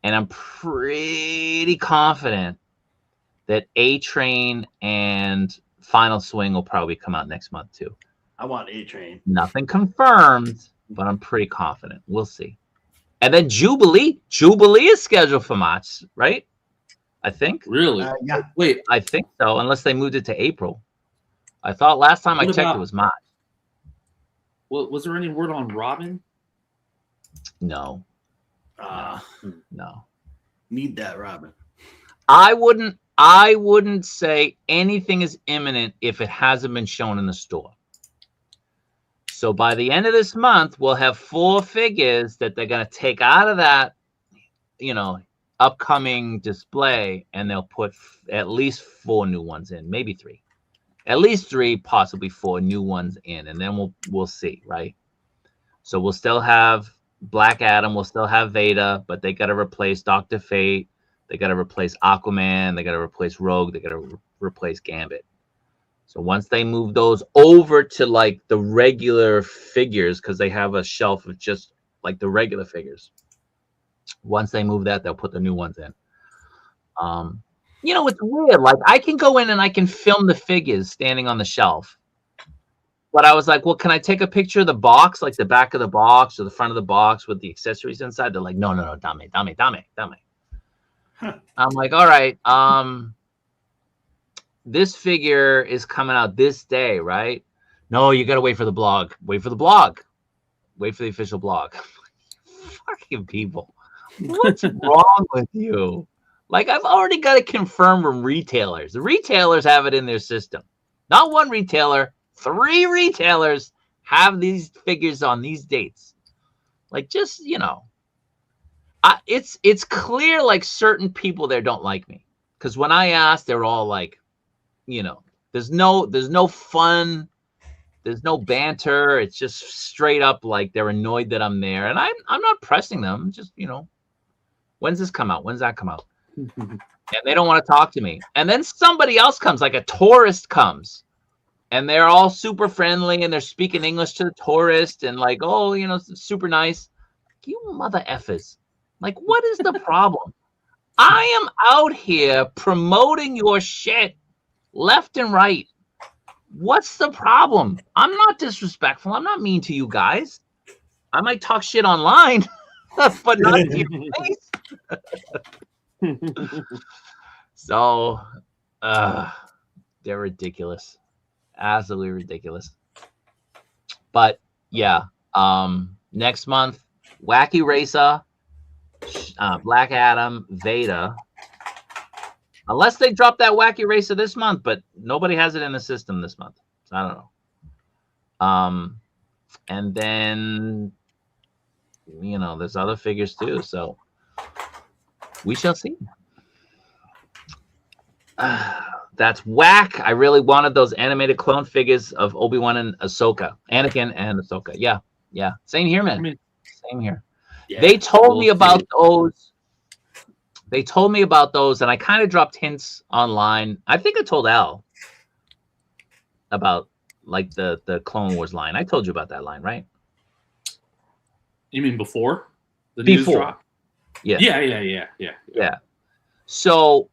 And I'm pretty confident that A-Train and Final Swing will probably come out next month too. I want A-Train. Nothing confirmed, but I'm pretty confident. We'll see. And then Jubilee. Jubilee is scheduled for March, right? I think. Really? Yeah. Wait. I think so, unless they moved it to April. I thought last time I checked it was March. Well, was there any word on Robin? No. Ah, No. need that, Robin. I wouldn't say anything is imminent if it hasn't been shown in the store. So by the end of this month, we'll have 4 figures that they're going to take out of that, upcoming display, and they'll put at least 4 new ones in, maybe 3. At least 3, possibly 4 new ones in, and then we'll see, right? So we'll still have Black Adam, we'll still have Veda, but they got to replace Dr. Fate, they got to replace Aquaman, they got to replace Rogue, they got to replace Gambit. So once they move those over to like the regular figures, because they have a shelf of just like the regular figures. Once they move that, they'll put the new ones in. It's weird. Like I can go in and I can film the figures standing on the shelf. But I was like, well, can I take a picture of the box, like the back of the box or the front of the box with the accessories inside? They're like, no, dame. Huh. I'm like, all right. This figure is coming out this day, right? No, you got to wait for the blog. Wait for the blog. Wait for the official blog. Fucking people. What's wrong with you? Like, I've already got it confirmed from retailers. The retailers have it in their system. Not one retailer, 3 retailers have these figures on these dates. Like, just, it's clear, like, certain people there don't like me. Because when I asked, they're all like, there's no fun, there's no banter. It's just straight up like they're annoyed that I'm there, and I'm not pressing them. Just when's this come out? When's that come out? And they don't want to talk to me. And then somebody else comes, like a tourist comes, and they're all super friendly and they're speaking English to the tourist and like, oh, super nice. You mother effers! Like, what is the problem? I am out here promoting your shit left and right. What's the problem? I'm not disrespectful. I'm not mean to you guys. I might talk shit online, but not to your face. So, they're ridiculous. Absolutely ridiculous. But yeah, next month, Wacky Racer, Black Adam, Veda. Unless they drop that Wacky Racer this month, but nobody has it in the system this month. So I don't know. And then, there's other figures too. So we shall see. That's whack. I really wanted those animated clone figures of Obi-Wan and Ahsoka. Anakin and Ahsoka. Yeah. Same here, man. Same here. Yeah, they told me about those. They told me about those, and I kind of dropped hints online. I think I told Al about like the Clone Wars line. I told you about that line, right? You mean before the news drop? Yeah. So,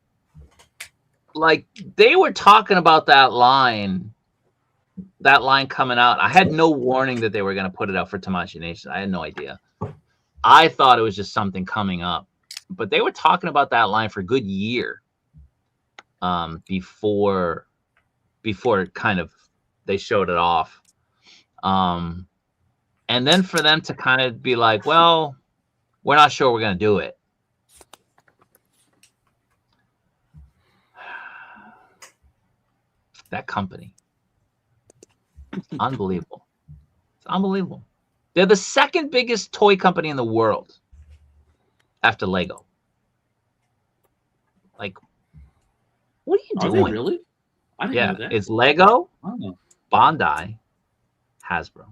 like, they were talking about that line coming out. I had no warning that they were going to put it out for Tamashii Nation. I had no idea. I thought it was just something coming up. But they were talking about that line for a good year before kind of they showed it off. And then for them to kind of be like, well, we're not sure we're going to do it. That company. It's unbelievable. It's unbelievable. They're the second biggest toy company in the world after Lego. Like, what are you doing? They really? I didn't know that. It's Lego, Bandai, Hasbro.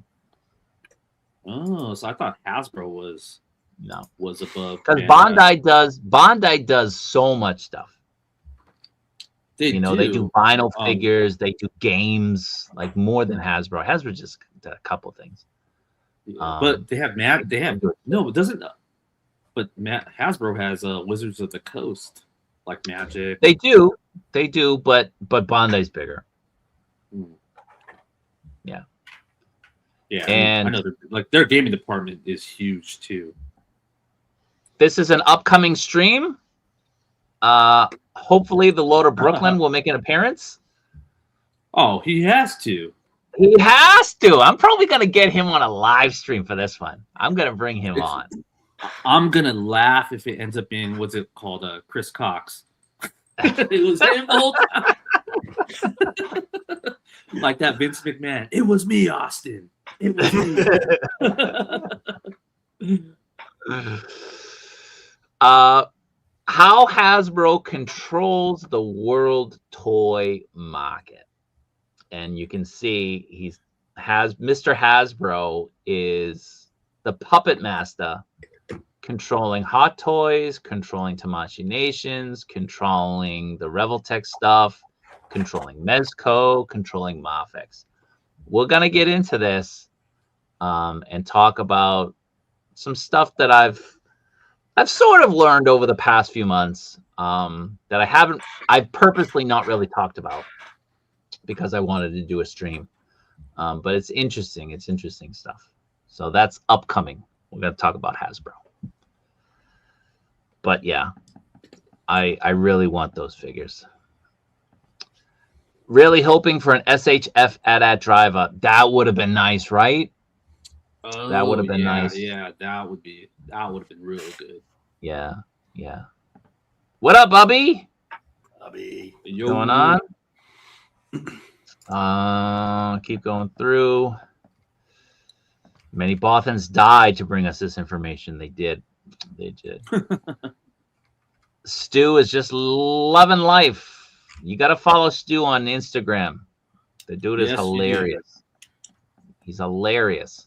Oh, so I thought Hasbro was above. Because Bandai does so much stuff. They do vinyl figures, they do games, like more than Hasbro. Hasbro just did a couple things. But they have But Hasbro has Wizards of the Coast, like Magic. They do, but Bandai's bigger. Yeah. Yeah, and I know their gaming department is huge too. This is an upcoming stream. Hopefully, the Lord of Brooklyn will make an appearance. Oh, he has to. He has to. I'm probably gonna get him on a live stream for this one. I'm gonna bring him on. I'm gonna laugh if it ends up being what's it called, Chris Cox. It was him the whole time. Like that Vince McMahon. It was me, Austin. It was me. How Hasbro controls the world toy market. And you can see Mr. Hasbro is the puppet master, controlling Hot Toys, controlling Tamashii Nations, controlling the Revoltech stuff, controlling Mezco, controlling MAFEX. We're gonna get into this and talk about some stuff that I've sort of learned over the past few months that I've purposely not really talked about because I wanted to do a stream. But it's interesting. It's interesting stuff. So that's upcoming. We're going to talk about Hasbro. But yeah, I really want those figures. Really hoping for an SHF AT-AT driver. That would have been nice, right? Oh, that would have been nice. Yeah, that would have been real good. Yeah, yeah. What up, Bubby? Bubby. What's going on? Keep going through. Many Bothans died to bring us this information. They did. They did. Stu is just loving life. You got to follow Stu on Instagram. The dude is hilarious. He's hilarious.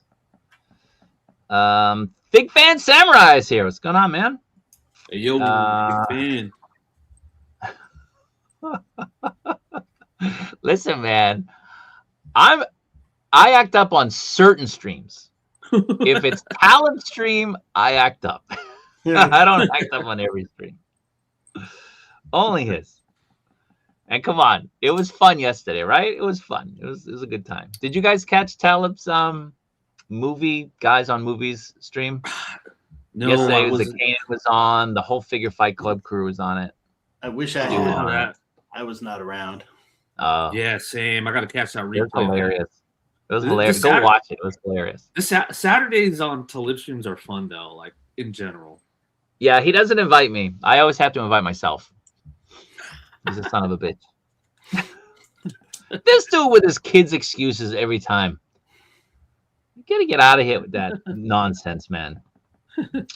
Big Fan Samurai is here. What's going on, man? Hey, yo, big fan. Listen, man. I act up on certain streams. If it's Talib stream, I act up. I don't act up on every stream. Only his. And come on, it was fun yesterday, right? It was fun. It was a good time. Did you guys catch Talib's movie Guys on Movies stream? No, yesterday the Kamen was on. The whole Figure Fight Club crew was on it. I wish I had that. I was not around. Yeah, same. I got to catch that replay. It was hilarious. It was hilarious. Go watch it. It was hilarious. The Saturdays on Talib streams are fun though, like in general. Yeah, he doesn't invite me. I always have to invite myself. He's a son of a bitch. This dude with his kids' excuses every time. You gotta get out of here with that nonsense, man.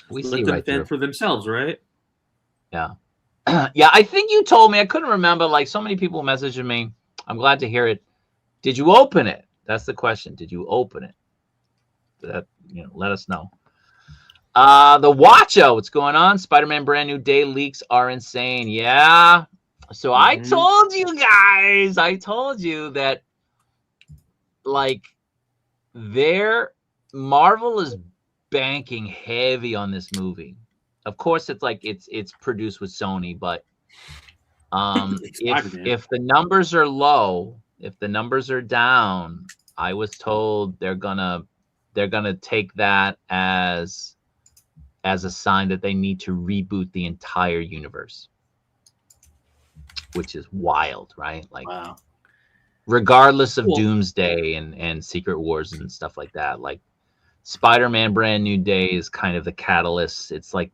We see right through. For themselves, right? Yeah. Yeah, I think you told me. I couldn't remember. Like so many people messaging me. I'm glad to hear it. Did you open it? That's the question. Did you open it? That, let us know. The Watcho, what's going on? Spider-Man brand new day leaks are insane. Yeah. So I told you guys, that like Marvel is banking heavy on this movie. Of course, it's like it's produced with Sony, but if the numbers are low, if the numbers are down, I was told they're gonna take that as a sign that they need to reboot the entire universe, which is wild, right? Like, wow. Regardless of Doomsday and Secret Wars and stuff like that, like Spider-Man Brand New Day is kind of the catalyst. It's like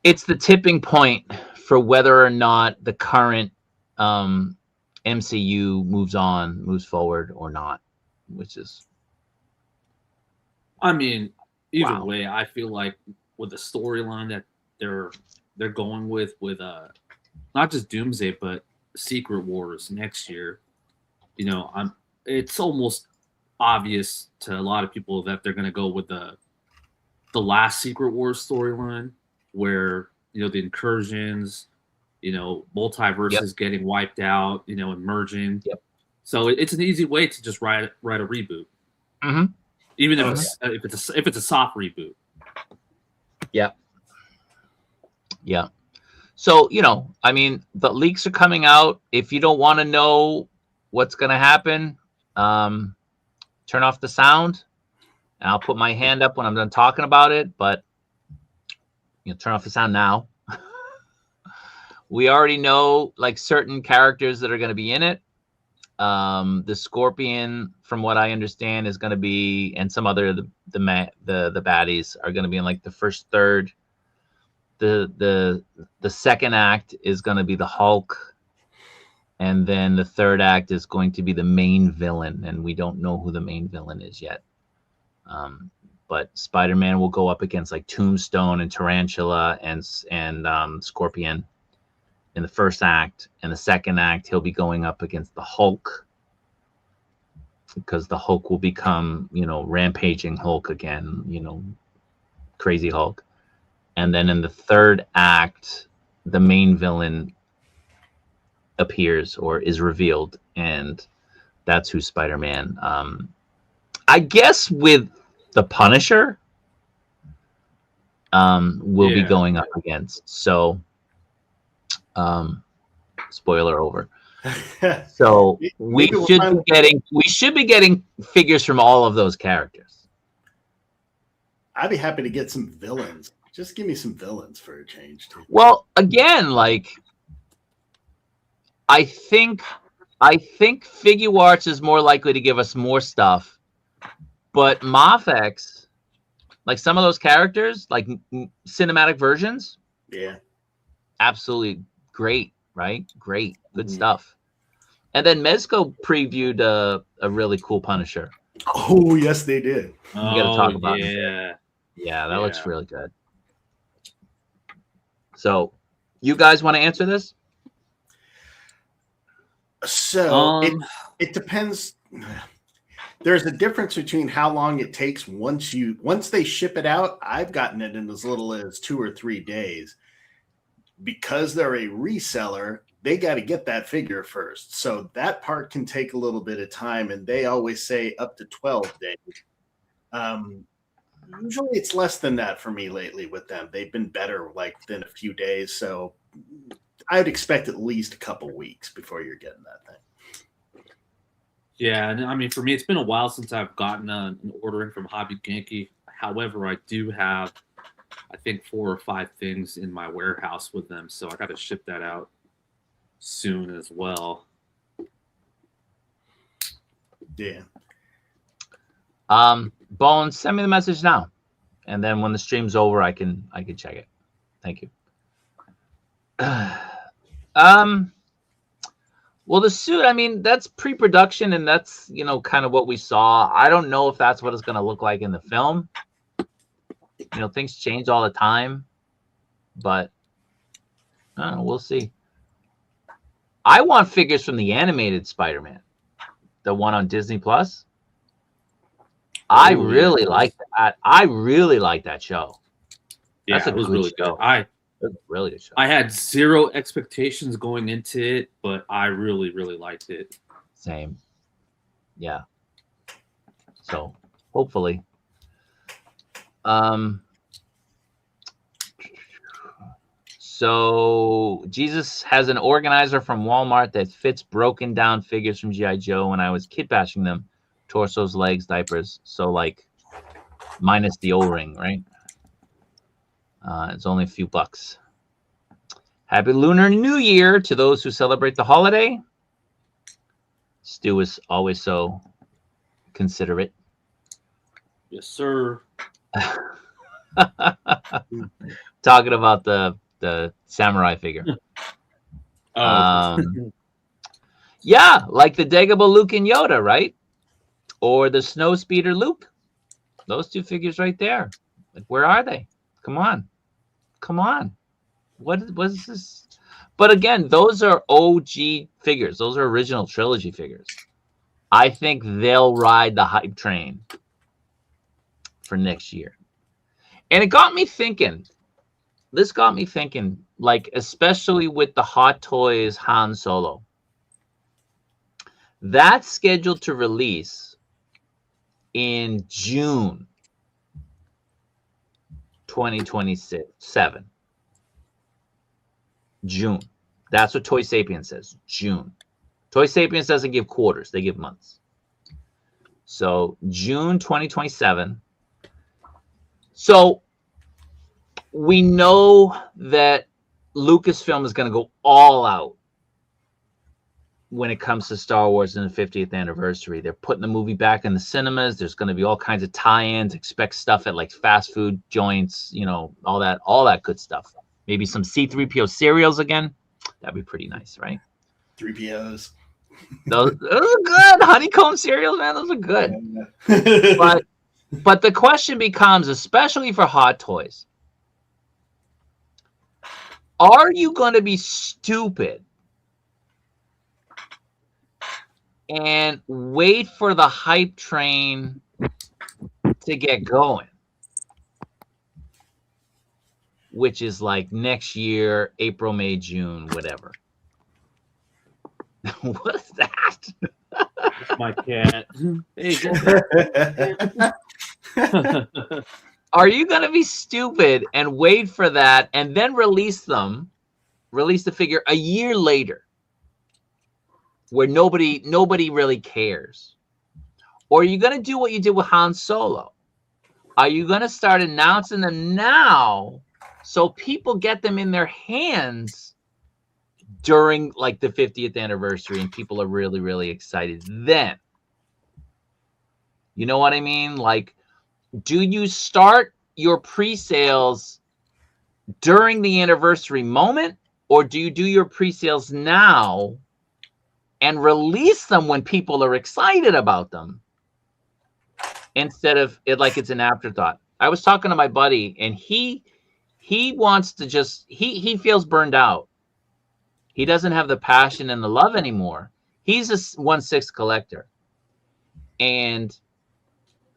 it's the tipping point for whether or not the current MCU moves forward or not, which is, I mean, either way, I feel like with the storyline that they're going with not just Doomsday but Secret Wars next year, it's almost obvious to a lot of people that they're going to go with the last Secret Wars storyline where the incursions, multiverses getting wiped out, and merging. Yep. So it's an easy way to just write a reboot. Mm-hmm. Even if it's a soft reboot. Yeah. Yeah. So, I mean, the leaks are coming out. If you don't want to know what's going to happen, turn off the sound. And I'll put my hand up when I'm done talking about it, but turn off the sound now. We already know like certain characters that are going to be in it. The Scorpion, from what I understand, is going to be, and some other the baddies are going to be in like the first third. The second act is going to be the Hulk, and then the third act is going to be the main villain, and we don't know who the main villain is yet. But Spider-Man will go up against like Tombstone and Tarantula and Scorpion in the first act. In the second act, he'll be going up against the Hulk, because the Hulk will become, rampaging Hulk again, crazy Hulk. And then in the third act, the main villain appears or is revealed, and that's who Spider-Man, I guess, with the Punisher, will be going up against. So, spoiler over. So we should be getting figures from all of those characters. I'd be happy to get some villains. Just give me some villains for a change, too. Well, again, like, I think Figuarts is more likely to give us more stuff, but MAFEX, like some of those characters, like cinematic versions, absolutely great, right? Great, good stuff. And then Mezco previewed a really cool Punisher. Oh, yes, they did. We got to talk about it. Yeah, that looks really good. So, you guys want to answer this? So it depends. There's a difference between how long it takes once they ship it out. I've gotten it in as little as 2 or 3 days. Because they're a reseller, they got to get that figure first. So that part can take a little bit of time, and they always say up to 12 days. Usually it's less than that for me lately with them. They've been better within a few days. So I'd expect at least a couple weeks before you're getting that thing. Yeah, and I mean, for me, it's been a while since I've gotten an order in from Hobby Genki. However, I do have, I think, 4 or 5 things in my warehouse with them, so I got to ship that out soon as well. Yeah. Bones, send me the message now, and then when the stream's over, I can check it. Thank you. Well, the suit, I mean, that's pre-production, and that's, kind of what we saw. I don't know if that's what it's going to look like in the film. Things change all the time, but I don't know, we'll see. I want figures from the animated Spider-Man, the one on Disney Plus. I really like that. I really like that show. Yeah, That's a it was good really show. good. It's a really good show. I had 0 expectations going into it, but I really, really liked it. Same. Yeah. So hopefully. So Jesus has an organizer from Walmart that fits broken down figures from G.I. Joe when I was kid bashing them. Torsos, legs, diapers. So like minus the O-ring, right? It's only a few bucks. Happy Lunar New Year to those who celebrate the holiday. Stu is always so considerate. Yes, sir. Talking about the samurai figure. Yeah, like the Dagobah Luke and Yoda, right? Or the Snow Speeder Luke. Those 2 figures right there. Like, where are they? Come on. What is this? But again, those are OG figures. Those are original trilogy figures. I think they'll ride the hype train for next year. And it got me thinking. This got me thinking, like, especially with the Hot Toys Han Solo. That's scheduled to release in June 2027. June. That's what Toy Sapiens says. June. Toy Sapiens doesn't give quarters. They give months. So June 2027. So we know that Lucasfilm is going to go all out when it comes to Star Wars and the 50th anniversary. They're putting the movie back in the cinemas. There's going to be all kinds of tie-ins. Expect stuff at like fast food joints, you know, all that good stuff. Maybe some C-3PO cereals again. That'd be pretty nice, right? 3POs. Those are good. Honeycomb cereals, man. Those are good. But the question becomes, especially for Hot Toys, are you going to be stupid and wait for the hype train to get going, which is like next year, April, May, June, whatever? What is that? It's my cat. Hey, Are you going to be stupid and wait for that and then release the figure a year later where nobody really cares? Or are you going to do what you did with Han Solo? Are you going to start announcing them now so people get them in their hands during like the 50th anniversary and people are really, really excited then? You know what I mean? Like, do you start your pre-sales during the anniversary moment, or do you do your pre-sales now and release them when people are excited about them instead of it like it's an afterthought? I was talking to my buddy, and he wants to just he feels burned out. He doesn't have the passion and the love anymore. He's a 1/6 collector, and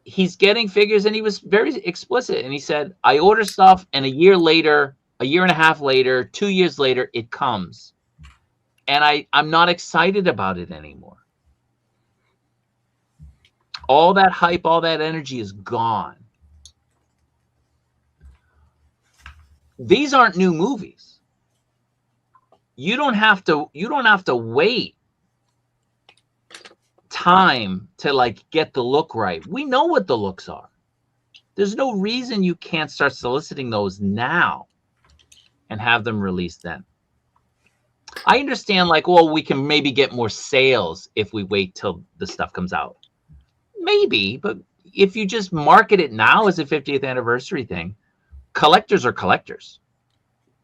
he's getting figures, and he was very explicit, and he said, I order stuff, and a year later, a year and a half later, 2 years later, it comes, and I'm not excited about it anymore. All that hype, all that energy is gone. These aren't new movies. You don't have to wait time to like get the look right. We know what the looks are. There's no reason you can't start soliciting those now and have them released then. I understand, like, well, we can maybe get more sales if we wait till the stuff comes out. Maybe, but if you just market it now as a 50th anniversary thing, collectors are collectors,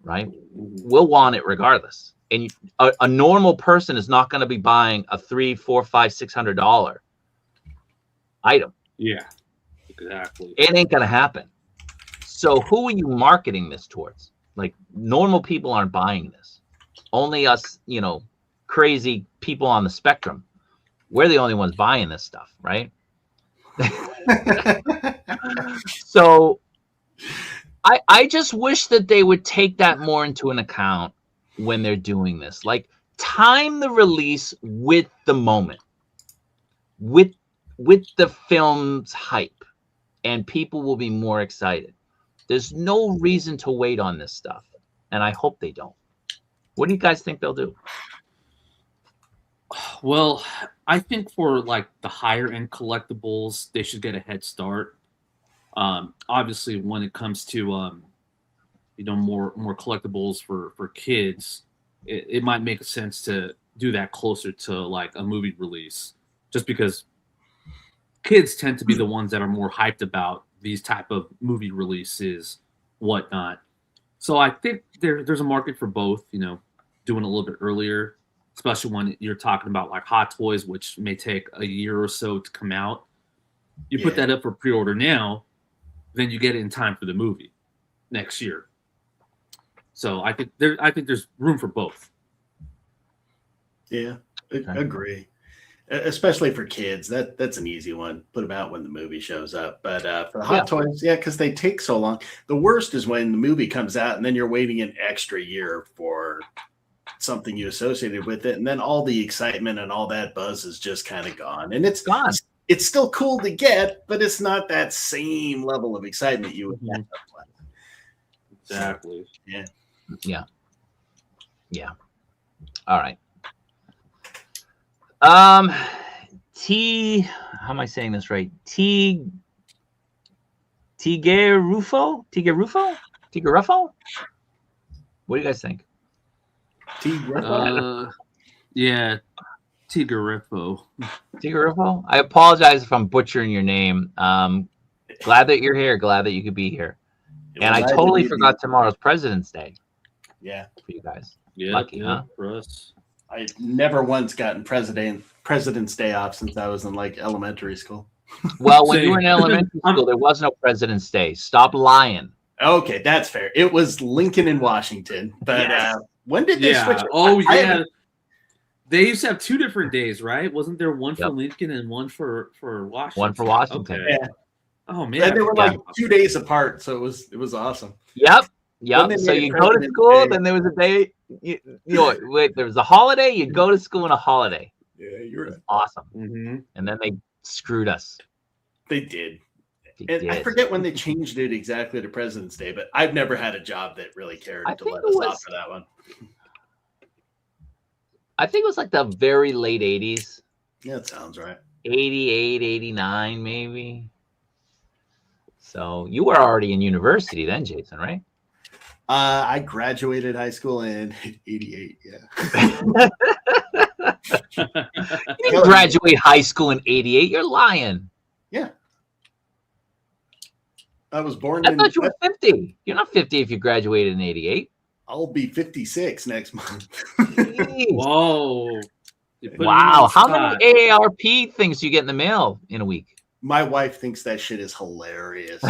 right? We'll want it regardless. And a normal person is not going to be buying a $300, $400, $500, $600 item. Yeah, exactly. It ain't going to happen. So who are you marketing this towards? Like, normal people aren't buying this. Only us, you know, crazy people on the spectrum. We're the only ones buying this stuff, right? So I just wish that they would take that more into an account when they're doing this. Like, time the release with the moment, with the film's hype, and people will be more excited. There's no reason to wait on this stuff, and I hope they don't. What do you guys think they'll do? Well, I think for like the higher end collectibles, they should get a head start. Obviously, when it comes to more collectibles for kids, it might make sense to do that closer to like a movie release, just because kids tend to be the ones that are more hyped about these type of movie releases, whatnot. So I think there's a market for both, you know, doing a little bit earlier, especially when you're talking about like Hot Toys, which may take a year or so to come out. You put that up for pre-order now, then you get it in time for the movie next year. So I think there's room for both. Yeah, agree. Especially for kids, that's an easy one. Put them out when the movie shows up. But for the Hot Toys, because they take so long. The worst is when the movie comes out and then you're waiting an extra year for something you associated with it, and then all the excitement and all that buzz is just kind of gone. And it's gone. It's still cool to get, but it's not that same level of excitement you would have. Exactly. Yeah. All right. How am I saying this right? Tigerufo? What do you guys think? Yeah, Tigariffo. Tigariffo? I apologize if I'm butchering your name. Glad that you're here. Glad that you could be here. And I totally forgot tomorrow's President's Day. Yeah. For you guys. Yeah, Lucky, huh? For us. I've never once gotten President's Day off since I was in like elementary school. Well, when you were in elementary school, there was no President's Day. Stop lying. Okay, that's fair. It was Lincoln in Washington. But when did they switch? Oh, yeah. They used to have 2 different days, right? Wasn't there one for Lincoln and one for Washington? One for Washington. Okay. Yeah. Oh man, and they were like 2 days apart, so it was awesome. Yep. So you go to school, then there was a day. There was a holiday. You'd go to school on a holiday. Yeah, you're right. Awesome. Mm-hmm. And then they screwed us. They did. I forget when they changed it exactly to President's Day, but I've never had a job that really cared to let us off for that one. I think it was like the very late 80s. Yeah, that sounds right. 88, 89, maybe. So you were already in university then, Jason, right? I graduated high school in 88, yeah. You didn't graduate high school in 88. You're lying. Yeah. I was born I thought you were 50. You're not 50 if you graduated in 88. I'll be 56 next month. Whoa. Wow. How many AARP things do you get in the mail in a week? My wife thinks that shit is hilarious.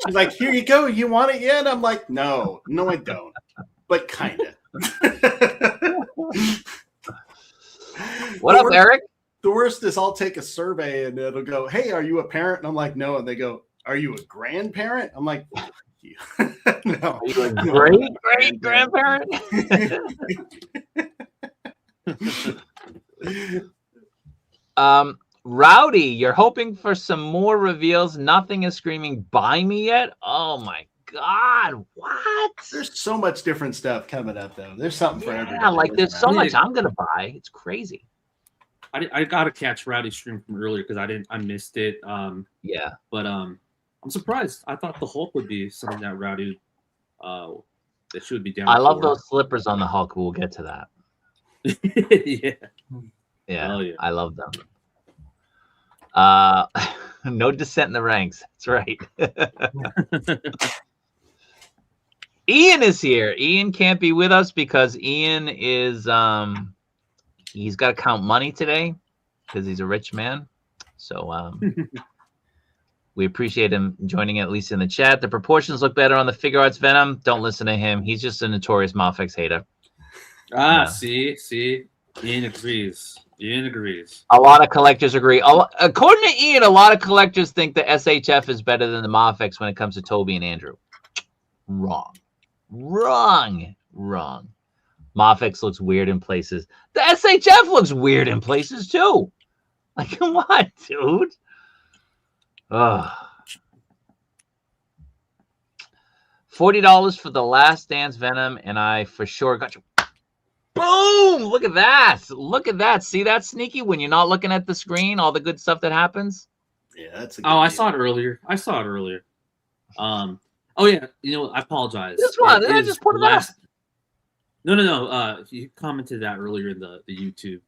She's like, here you go. You want it yet? I'm like, no, I don't. But kind of. What up, Eric? The worst is I'll take a survey and it'll go, hey, are you a parent? And I'm like, no. And they go, are you a grandparent? I'm like, you. No. Are you a great grandparent? Rowdy, you're hoping for some more reveals. Nothing is screaming buy me yet. Oh my God, what? There's so much different stuff coming up though. There's something for everybody. Yeah, like there's so much I'm gonna buy. It's crazy. I gotta catch Rowdy's stream from earlier because I missed it. Yeah, but I'm surprised. I thought the Hulk would be something that Rowdy that should be down. I love those slippers on the Hulk. We'll get to that. Yeah, I love them. No dissent in the ranks. That's right. Ian is here. Ian can't be with us because Ian is he's got to count money today because he's a rich man. So we appreciate him joining at least in the chat. The proportions look better on the Figuarts Venom. Don't listen to him. He's just a notorious MAFEX hater. See, Ian agrees. A lot of collectors agree. According to Ian, a lot of collectors think the SHF is better than the MAFEX when it comes to Toby and Andrew. Wrong. MAFEX looks weird in places. The SHF looks weird in places too. Like, come on, dude. Ugh. $40 for the Last Dance Venom, and I for sure got you. Boom! Look at that. See that, Sneaky? When you're not looking at the screen, all the good stuff that happens. Yeah, that's a good I saw it earlier. Oh yeah, I apologize. This one, I just put it up. No. You commented that earlier in the YouTube.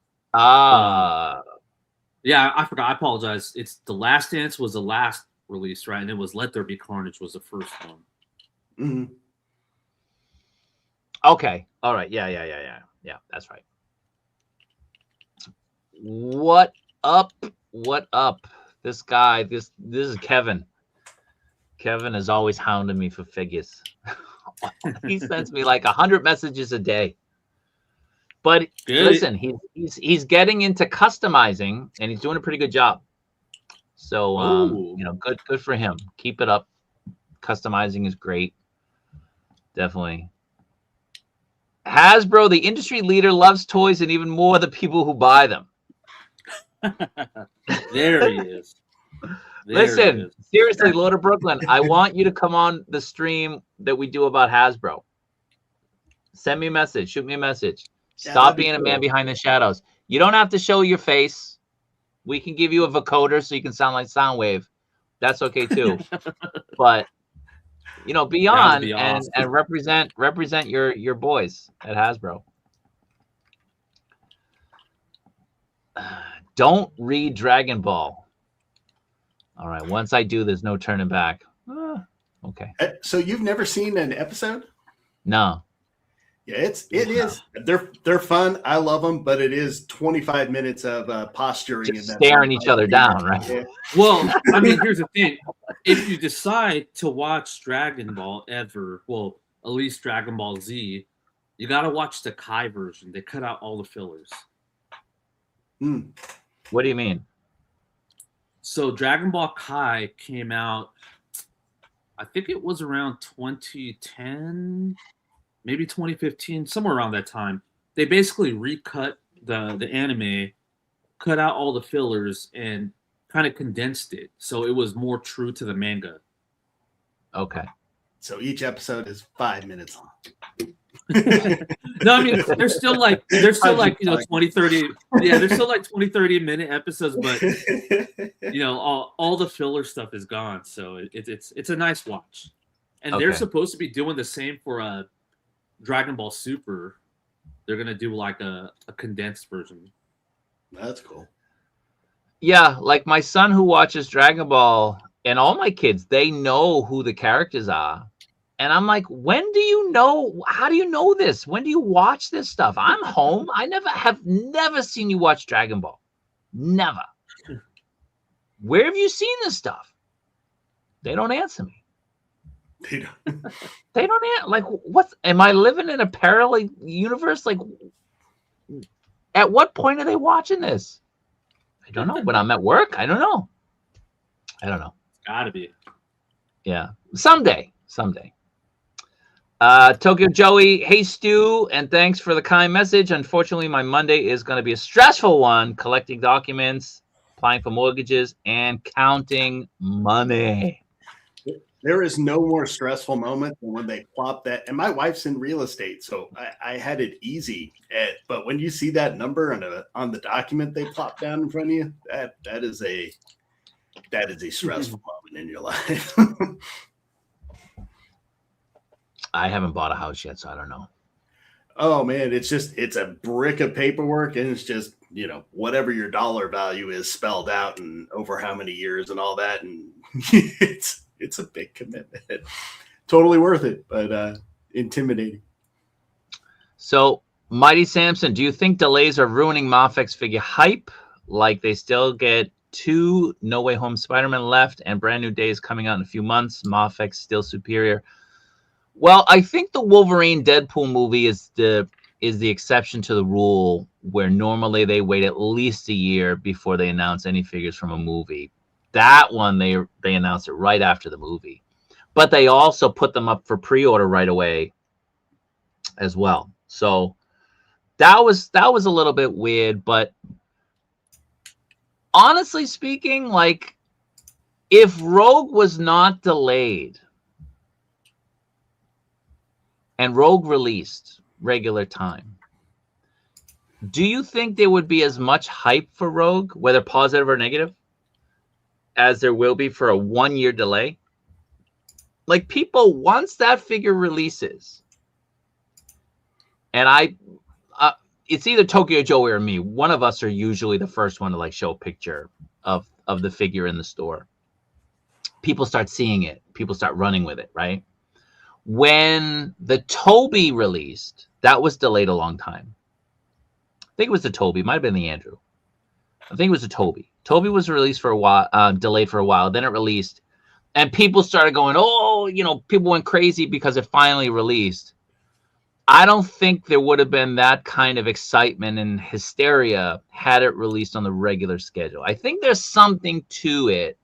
Yeah, I forgot. I apologize. It's The Last Dance was the last release, right? And it was Let There Be Carnage was the first one. Mm-hmm. Okay. All right. Yeah. That's right. What up? This guy, this is Kevin. Kevin is always hounding me for figures. He sends me like 100 messages a day. But listen, he's getting into customizing and he's doing a pretty good job. So good for him. Keep it up. Customizing is great. Definitely. Hasbro, the industry leader, loves toys and even more the people who buy them. There he is. Listen, seriously, Lord of Brooklyn, I want you to come on the stream that we do about Hasbro. Send me a message. Shoot me a message. Stop being a man behind the shadows. You don't have to show your face. We can give you a vocoder so you can sound like Soundwave. That's okay too. But be on awesome. and represent your boys at Hasbro. Don't read Dragon Ball. All right. Once I do, there's no turning back. Okay. So you've never seen an episode? No. Yeah, it is. They're fun. I love them, but it is 25 minutes of posturing Just and staring each other down, right? Yeah. Well, I mean, here's the thing: if you decide to watch Dragon Ball ever, well, at least Dragon Ball Z, you got to watch the Kai version. They cut out all the fillers. What do you mean? So Dragon Ball Kai came out, I think it was around 2010, maybe 2015, somewhere around that time. They basically recut the anime, cut out all the fillers, and kind of condensed it so it was more true to the manga. Okay. So each episode is 5 minutes long. No, I mean they're still like 20, 30. Yeah, they're still like 20, 30-minute episodes, but all the filler stuff is gone. So it's a nice watch. And they're supposed to be doing the same for Dragon Ball Super. They're gonna do like a condensed version. That's cool. Yeah, like my son who watches Dragon Ball and all my kids, they know who the characters are. And I'm like, when do you know? How do you know this? When do you watch this stuff? I'm home. I have never seen you watch Dragon Ball. Never. Where have you seen this stuff? They don't answer me. They don't answer. Like, what? Am I living in a parallel universe? Like, at what point are they watching this? I don't know. When I'm at work, I don't know. Gotta be. Yeah. Someday. Tokyo Joey, hey Stu, and thanks for the kind message. Unfortunately, my Monday is going to be a stressful one, collecting documents, applying for mortgages, and counting money. There is no more stressful moment than when they plop that. And my wife's in real estate, so I had it easy. But when you see that number on the document they plop down in front of you, that is a stressful moment in your life. I haven't bought a house yet, so I don't know. Oh man, it's a brick of paperwork, and it's just, whatever your dollar value is spelled out and over how many years and all that. And it's a big commitment. Totally worth it, but intimidating. So, Mighty Samson, do you think delays are ruining MAFEX figure hype? Like they still get 2 No Way Home Spider-Man left and Brand New Days coming out in a few months. MAFEX still superior. Well, I think the Wolverine Deadpool movie is the exception to the rule, where normally they wait at least a year before they announce any figures from a movie. That one they announced it right after the movie, but they also put them up for pre-order right away as well. So that was a little bit weird, but honestly speaking, like if Rogue was not delayed and Rogue released regular time, do you think there would be as much hype for Rogue, whether positive or negative, as there will be for a 1-year delay? Like, people, once that figure releases, and it's either Tokyo Joey or me, one of us are usually the first one to like show a picture of the figure in the store. People start seeing it. People start running with it, right? When the Toby released, that was delayed a long time. I think it was the Toby. It might have been the Andrew. I think it was the Toby. Toby was released for a while, delayed for a while. Then it released. And people started going, people went crazy because it finally released. I don't think there would have been that kind of excitement and hysteria had it released on the regular schedule. I think there's something to it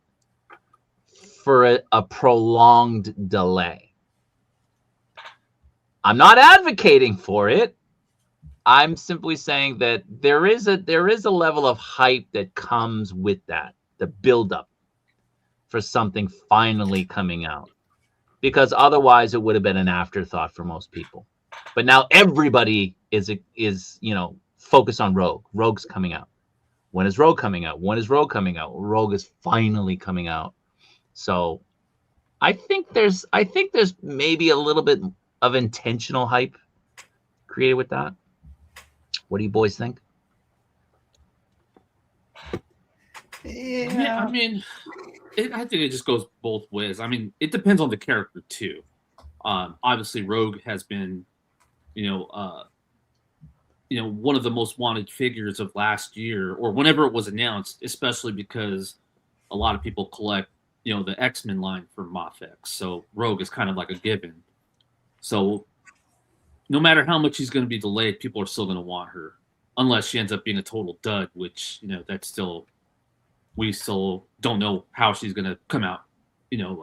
for a prolonged delay. I'm not advocating for it. I'm simply saying that there is a level of hype that comes with that, the buildup for something finally coming out, because otherwise it would have been an afterthought for most people. But now everybody is focused on Rogue. Rogue's coming out. When is Rogue coming out? When is Rogue coming out? Rogue is finally coming out. So I think there's maybe a little bit of intentional hype created with that. What do you boys think? Yeah, I mean, I think it just goes both ways. I mean, it depends on the character too. Obviously, Rogue has been, one of the most wanted figures of last year or whenever it was announced, especially because a lot of people collect, the X-Men line from MAFEX. So Rogue is kind of like a given. So no matter how much she's going to be delayed, people are still going to want her, unless she ends up being a total dud, which we still don't know how she's going to come out,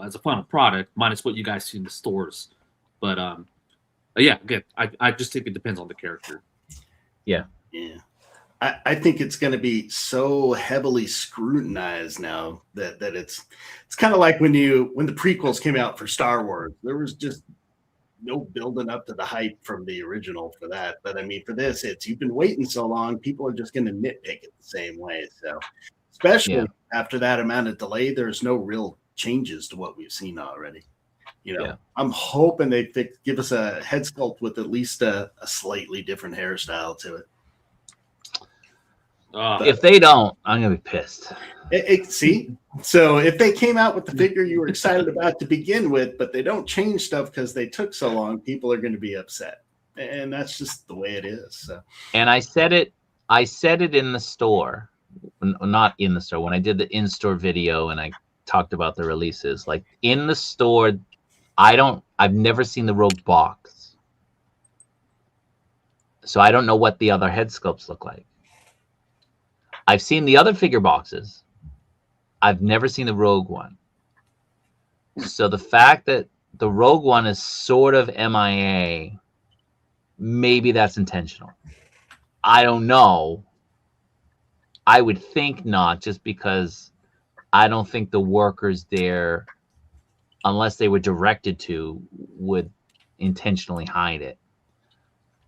as a final product, minus what you guys see in the stores. But yeah, again, I just think it depends on the character. Yeah. I think it's going to be so heavily scrutinized now that it's kind of like when the prequels came out for Star Wars. There was just no building up to the hype from the original for that. But I mean, for this, you've been waiting so long, people are just going to nitpick it the same way. So, especially after that amount of delay, there's no real changes to what we've seen already. I'm hoping they give us a head sculpt with at least a slightly different hairstyle to it. If they don't, I'm gonna be pissed. See, so if they came out with the figure you were excited about to begin with, but they don't change stuff because they took so long, people are going to be upset, and that's just the way it is. So. And I said it in the store, not in the store, when I did the in-store video and I talked about the releases. Like in the store, I've never seen the Rogue box, so I don't know what the other head sculpts look like. I've seen the other figure boxes. I've never seen the Rogue one. So the fact that the Rogue one is sort of MIA, maybe that's intentional. I don't know. I would think not, just because I don't think the workers there, unless they were directed to, would intentionally hide it.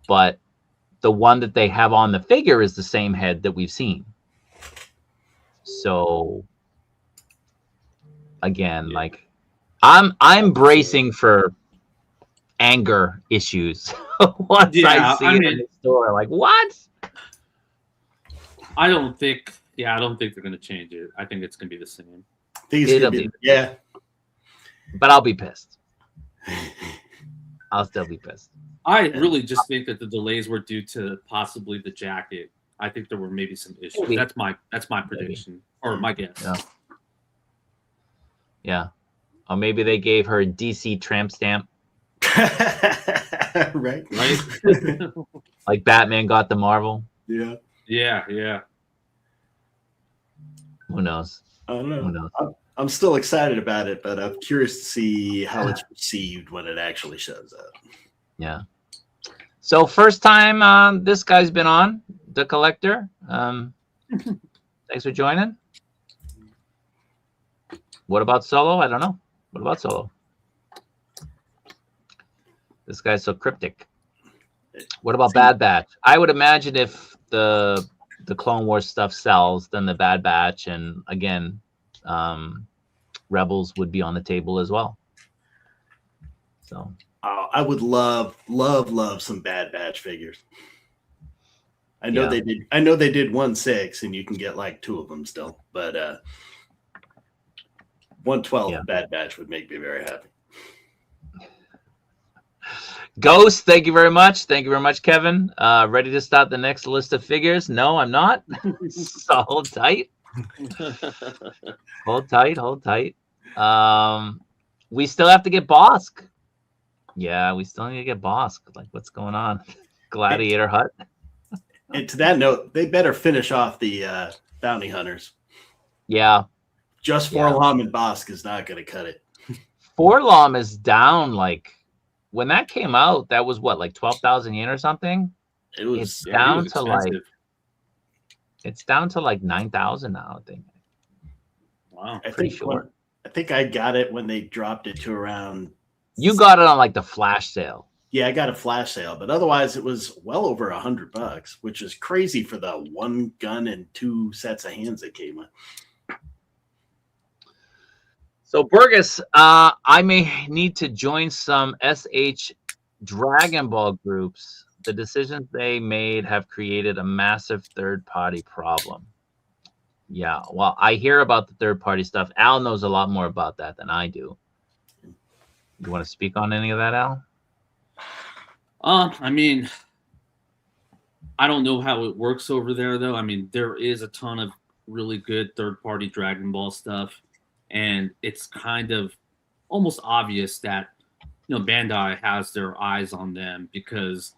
But the one that they have on the figure is the same head that we've seen. So again, like I'm bracing for anger issues once I see it in the store. Like, what? I don't think they're going to change it. I think it's going to be the same. Yeah. But I'll be pissed. I'll still be pissed. I really just think that the delays were due to possibly the jacket. I think there were maybe some issues. Maybe. That's my prediction or my guess. Yeah. Or maybe they gave her a DC tramp stamp. Right. Like Batman got the Marvel. Yeah. Who knows? I don't know. Who knows? I'm still excited about it, but I'm curious to see how it's received when it actually shows up. Yeah. So first time this guy's been on, the Collector. Thanks for joining. What about Solo? I don't know. What about Solo? This guy's so cryptic. What about Bad Batch? I would imagine if the Clone Wars stuff sells, then the Bad Batch and again, Rebels would be on the table as well. So I would love some Bad Batch figures. I know they did 1/6, and you can get like 2 of them still, but 1/12 Bad Batch would make me very happy. Ghost, thank you very much. Thank you very much, Kevin. Ready to start the next list of figures? No, I'm not. So hold tight. Hold tight. We still have to get Bosk. Yeah, we still need to get Bosk. Like, what's going on? Gladiator Hut. And to that note, they better finish off the bounty hunters. Yeah. Just Forlom and Bosk is not going to cut it. Forlom is down. Like, when that came out, that was what, like 12,000 yen or something? It's down to like 9,000 now, I think. Wow. I think I got it when they dropped it to around. You got it on like the flash sale. Yeah, I got a flash sale, but otherwise it was well over $100, which is crazy for the 1 gun and 2 sets of hands that came with. So Burgess, I may need to join some SH Dragon Ball groups. The decisions they made have created a massive third-party problem. Yeah, well, I hear about the third-party stuff. Al knows a lot more about that than I do. You want to speak on any of that, Al? I mean, I don't know how it works over there, though. I mean, there is a ton of really good third-party Dragon Ball stuff, and it's kind of almost obvious that Bandai has their eyes on them because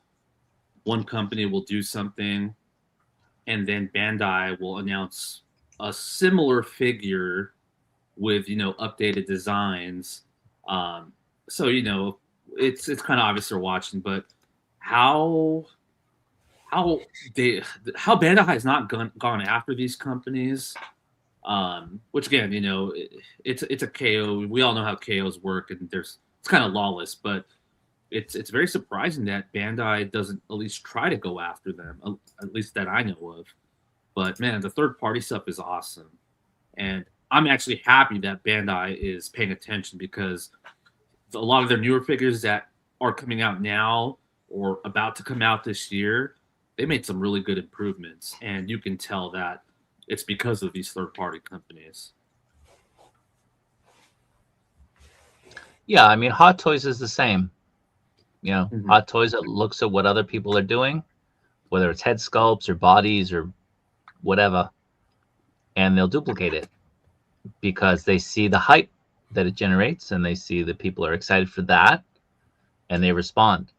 one company will do something, and then Bandai will announce a similar figure with updated designs. So it's kind of obvious they're watching, but how Bandai has not gone after these companies, which again, it's a KO. We all know how KOs work, and it's kind of lawless, but it's very surprising that Bandai doesn't at least try to go after them, at least that I know of. But man, the third party stuff is awesome, and I'm actually happy that Bandai is paying attention because a lot of their newer figures that are coming out now or about to come out this year, they made some really good improvements, and you can tell that it's because of these third-party companies. Yeah, I mean, Hot Toys is the same. Hot Toys that looks at what other people are doing, whether it's head sculpts or bodies or whatever, and they'll duplicate it because they see the hype that it generates, and they see that people are excited for that, and they respond.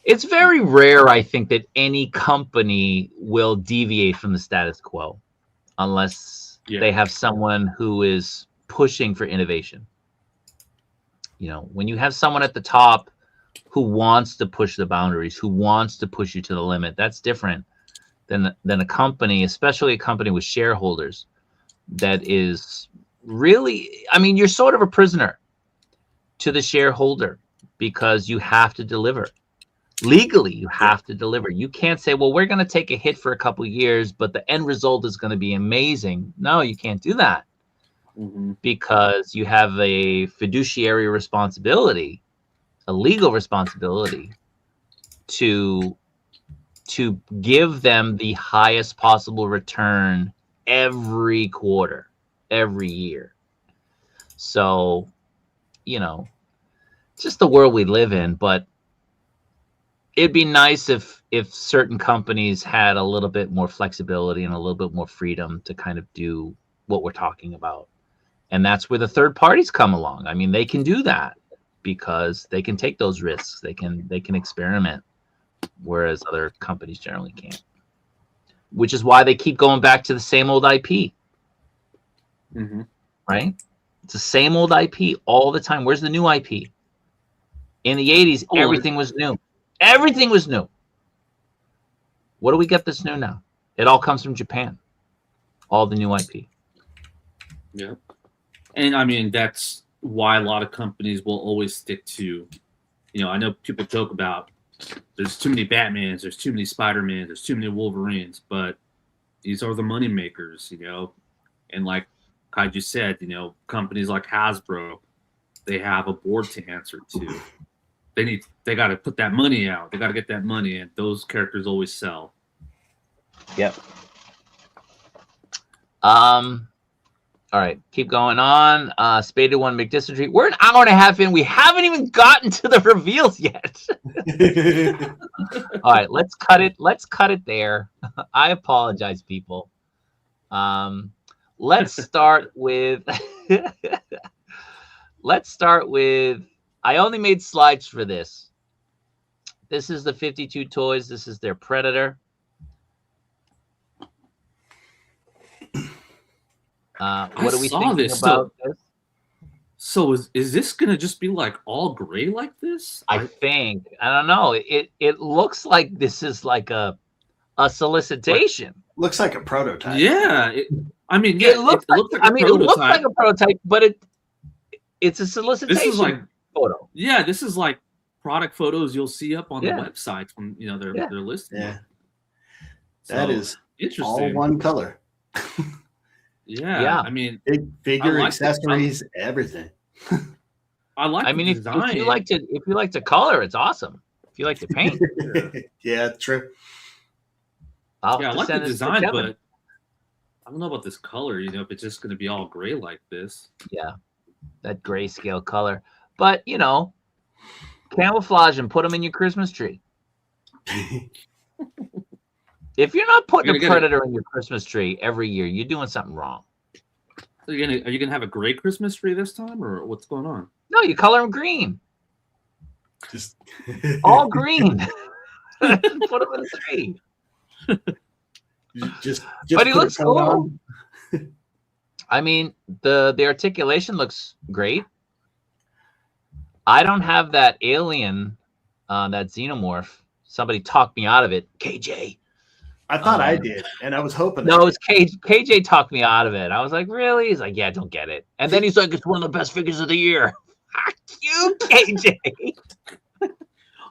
It's very rare, I think, that any company will deviate from the status quo unless they have someone who is pushing for innovation. When you have someone at the top who wants to push the boundaries, who wants to push you to the limit, that's different than a company, especially a company with shareholders that is really, I mean, you're sort of a prisoner to the shareholder because you have to deliver. Legally, you have to deliver. You can't say, well, we're going to take a hit for a couple of years, but the end result is going to be amazing. No, you can't do that because you have a fiduciary responsibility, a legal responsibility to give them the highest possible return every quarter, every year. So, just the world we live in, but it'd be nice if certain companies had a little bit more flexibility and a little bit more freedom to kind of do what we're talking about. And that's where the third parties come along. I mean, they can do that because they can take those risks. They can experiment, whereas other companies generally can't. Which is why they keep going back to the same old IP. Right? It's the same old IP all the time. Where's the new IP? In the 80s, everything was new. Everything was new. What do we get that's new now? It all comes from Japan. All the new IP. Yeah. And I mean, that's why a lot of companies will always stick to, I know people joke about there's too many Batmans, there's too many Spider-Mans, there's too many Wolverines, but these are the money makers, and like Kaiju said, companies like Hasbro, they have a board to answer to. They got to put that money out. They got to get that money, and those characters always sell. Yep. All right, keep going on. Spaded One McDistrict. We're an hour and a half in. We haven't even gotten to the reveals yet. All right, let's cut it. Let's cut it there. I apologize, people. Let's start with. Let's start with. I only made slides for this. This is the 52 Toys. This is their Predator. What are we thinking about this? So is this gonna just be like all gray like this? I think. I don't know. It looks like this is like a solicitation. Looks like a prototype. Yeah. It looks like a prototype, but it's a solicitation. This is like photo. Yeah, this is like product photos you'll see up on the websites when they're listed. Yeah. So, that is interesting. All one color. Yeah. I mean, big figure, accessories, everything. I like. I mean, if you like to color, it's awesome. If you like to paint, yeah, true. I like the design, but I don't know about this color. You know, if it's just going to be all gray like this. Yeah, that grayscale color. But you know, camouflage and put them in your Christmas tree. If you're not putting a Predator in your Christmas tree every year, you're doing something wrong. Are you gonna have a gray Christmas tree this time, or what's going on? No, you color them green. Just all green. Put them in the tree. Just but he looks cool. I mean, the articulation looks great. I don't have that alien, that xenomorph. Somebody talked me out of it. KJ. I thought I did, and I was hoping. No, it was KJ talked me out of it. I was like, really? He's like, yeah, don't get it. And then he's like, it's one of the best figures of the year. Fuck you, KJ.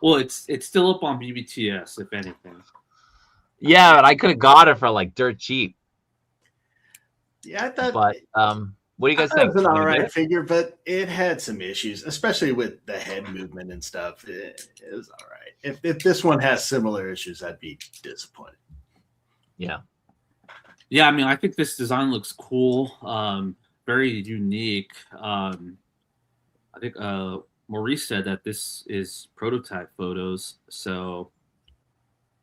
Well, it's still up on BBTS, if anything. Yeah, but I could have got it for like dirt cheap. Yeah, I thought. But what do you guys think? It was an all right figure, but it had some issues, especially with the head movement and stuff. It was all right. If this one has similar issues, I'd be disappointed. Yeah. Yeah, I mean, I think this design looks cool. Very unique. I think Maurice said that this is prototype photos, so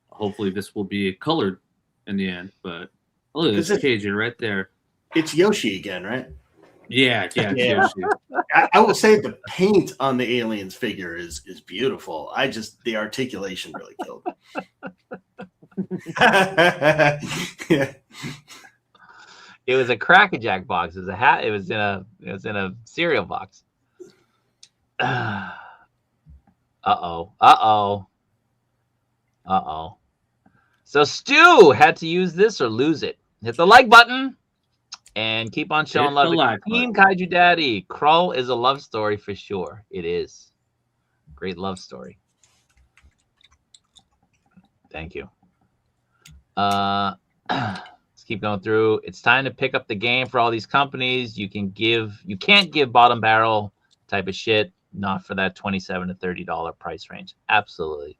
hopefully this will be colored in the end. But look at this KJ right there. It's Yoshi again, right? Yeah. Yoshi. I will say the paint on the aliens figure is beautiful. The articulation really killed me. Yeah. It was a Cracker Jack box. It was a hat. It was in a cereal box. Uh-oh. So Stu had to use this or lose it. Hit the like button and keep on showing love to Team Kaiju Daddy. Krull is a love story for sure. It is. Great love story. Thank you. Let's keep going through. It's time to pick up the game for all these companies. You can't give bottom barrel type of shit, not for that $27 to $30 price range. Absolutely.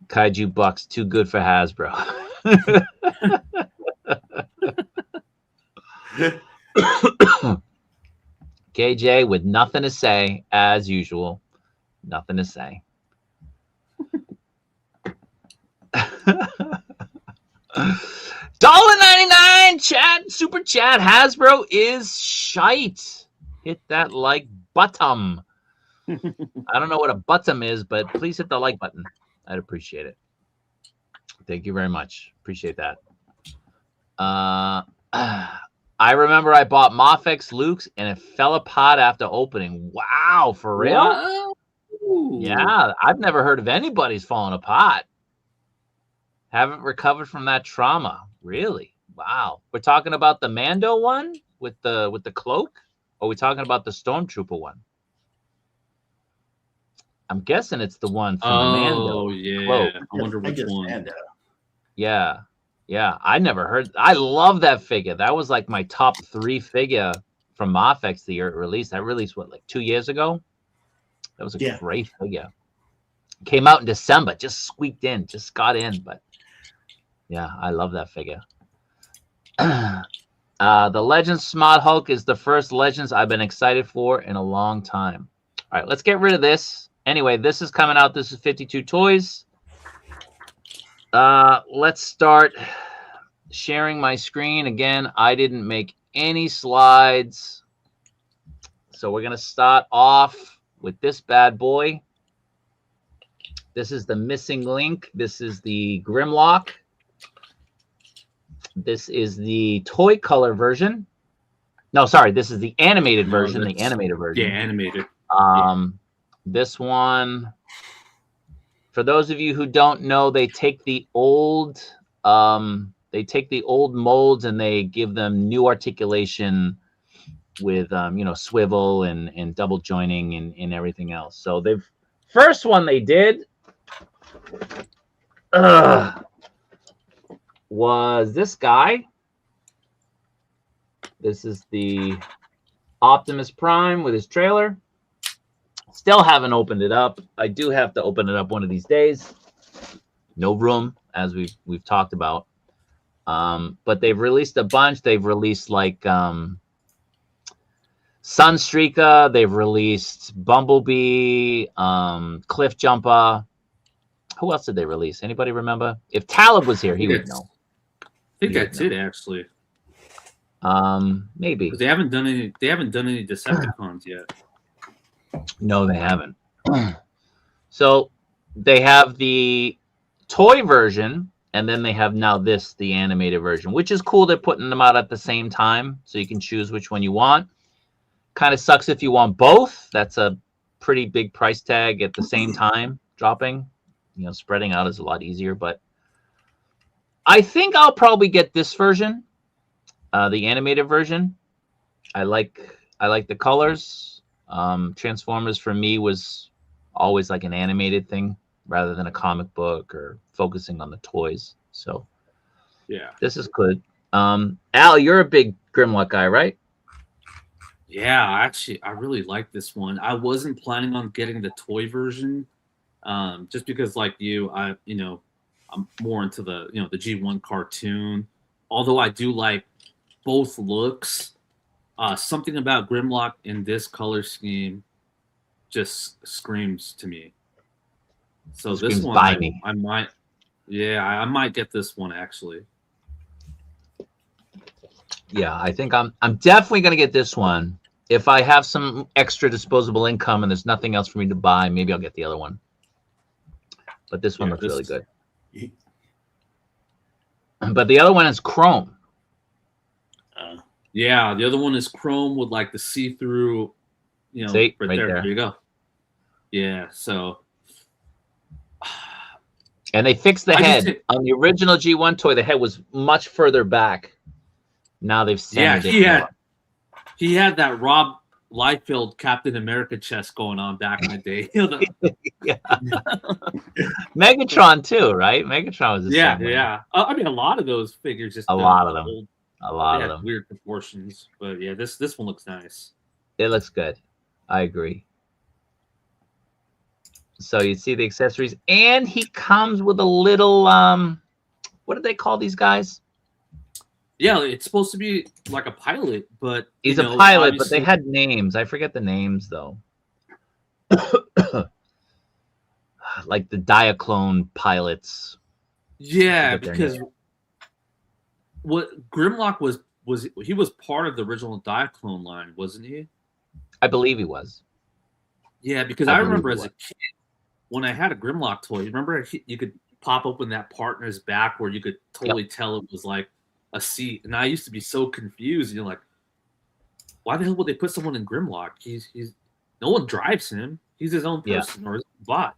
Kaiju bucks too good for Hasbro. KJ with nothing to say as usual. Nothing to say. $1.99 chat, super chat. Hasbro is shite. Hit that like button. I don't know what a button is, but please hit the like button. I'd appreciate it. Thank you very much. Appreciate that. I remember I bought MAFEX Luke's and it fell apart after opening. Wow, for real? Wow. Yeah, I've never heard of anybody's falling apart. Haven't recovered from that trauma. Really? Wow. We're talking about the Mondo one with the cloak? Or are we talking about the Stormtrooper one? I'm guessing it's the one from the Mando. Oh, yeah. Cloak. I wonder which one. Mando. Yeah. I never heard. I love that figure. That was like my top 3 figure from MAFEX the year it released. That released, what, like 2 years ago? That was a great figure. Came out in December. Just squeaked in. Just got in. But, yeah, I love that figure. The Legends Smart Hulk is the first Legends I've been excited for in a long time. All right, let's get rid of this. Anyway, this is coming out. This is 52 Toys. Let's start sharing my screen. Again, I didn't make any slides. So we're going to start off with this bad boy. This is the Missing Link. This is the Grimlock. This is the toy color version. No, sorry. This is the animated version. The animated version. Yeah, animated. This one, for those of you who don't know, they take the old molds and they give them new articulation with swivel and double joining and everything else. So the first one they did was this guy. This is the Optimus Prime with his trailer. Still haven't opened it up. I do have to open it up one of these days. no room, as we've talked about. But they've released a bunch. They've released like Sunstreaker. They've released Bumblebee, Cliff Jumper. Who else did they release? Anybody remember? If Talib was here, he would know. I think that's it, actually. Maybe. But they haven't done any. They haven't done any Decepticons yet. No, they haven't. So they have the toy version, and then they have now the animated version, which is cool. They're putting them out at the same time, so you can choose which one you want. Kind of sucks if you want both. That's a pretty big price tag at the same time dropping. You know, spreading out is a lot easier, but I think I'll probably get this version, the animated version. I like the colors. Transformers for me was always like an animated thing rather than a comic book or focusing on the toys. So yeah, this is good. Al, you're a big Grimlock guy, right? Yeah, actually, I really like this one. I wasn't planning on getting the toy version, just because, like you, I'm more into the the G1 cartoon. Although I do like both looks, something about Grimlock in this color scheme just screams to me. So this one, I might get this one actually. Yeah, I think I'm definitely gonna get this one. If I have some extra disposable income and there's nothing else for me to buy, maybe I'll get the other one. But this one looks really good. But the other one is chrome. Yeah, the other one is chrome with like the see-through, See, right there. There you go. Yeah, so. And they fixed the head. On the original G1 toy, the head was much further back. Now they've centered it. He had that Rob Liefeld Captain America chest going on back in the day. Yeah. Megatron too, right? Megatron was the same way. Yeah. I mean, a lot of those figures just a lot of them. Weird proportions, but yeah, this one looks nice. It looks good. I agree. So you see the accessories, and he comes with a little what do they call these guys? Yeah, it's supposed to be like a pilot, but he's a pilot, but they had names. I forget the names though. Like the Diaclone pilots. Yeah, because what Grimlock was he was part of the original Diaclone line, wasn't he? I believe he was. Yeah, because I remember as a kid when I had a Grimlock toy. Remember you could pop open that part in his back where you could totally tell it was like a seat, and I used to be so confused. You're like, why the hell would they put someone in Grimlock? He's no one drives him. He's his own person or his bot.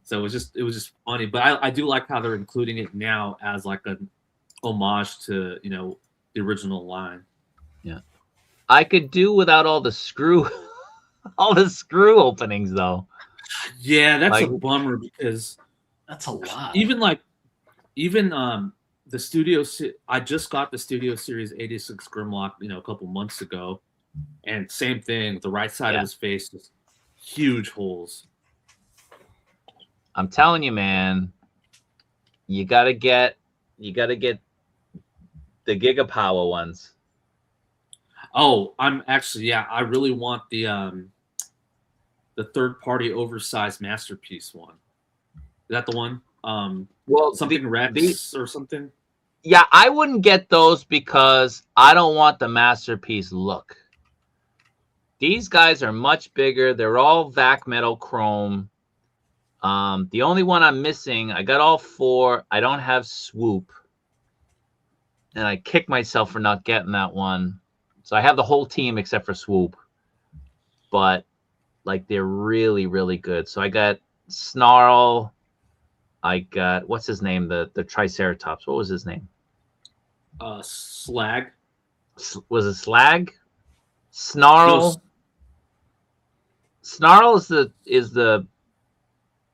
So it was just funny. But I do like how they're including it now as like an homage to the original line. Yeah, I could do without all the screw openings though. Yeah, that's a bummer because that's a lot. Even the studio. I just got the Studio Series 86 Grimlock, a couple months ago, and same thing. The right side of his face is huge holes. I'm telling you, man. You gotta get the Gigapower ones. Oh, I'm actually I really want the third-party oversized masterpiece one. Is that the one? Well, something Rex or something. Yeah, I wouldn't get those because I don't want the masterpiece look. These guys are much bigger. They're all vac metal chrome. The only one I'm missing, I got all 4. I don't have Swoop. And I kick myself for not getting that one. So I have the whole team except for Swoop. But like they're really, really good. So I got Snarl. I got, what's his name? The Triceratops. What was his name? Slag. Was it Slag? Snarl. No. Snarl is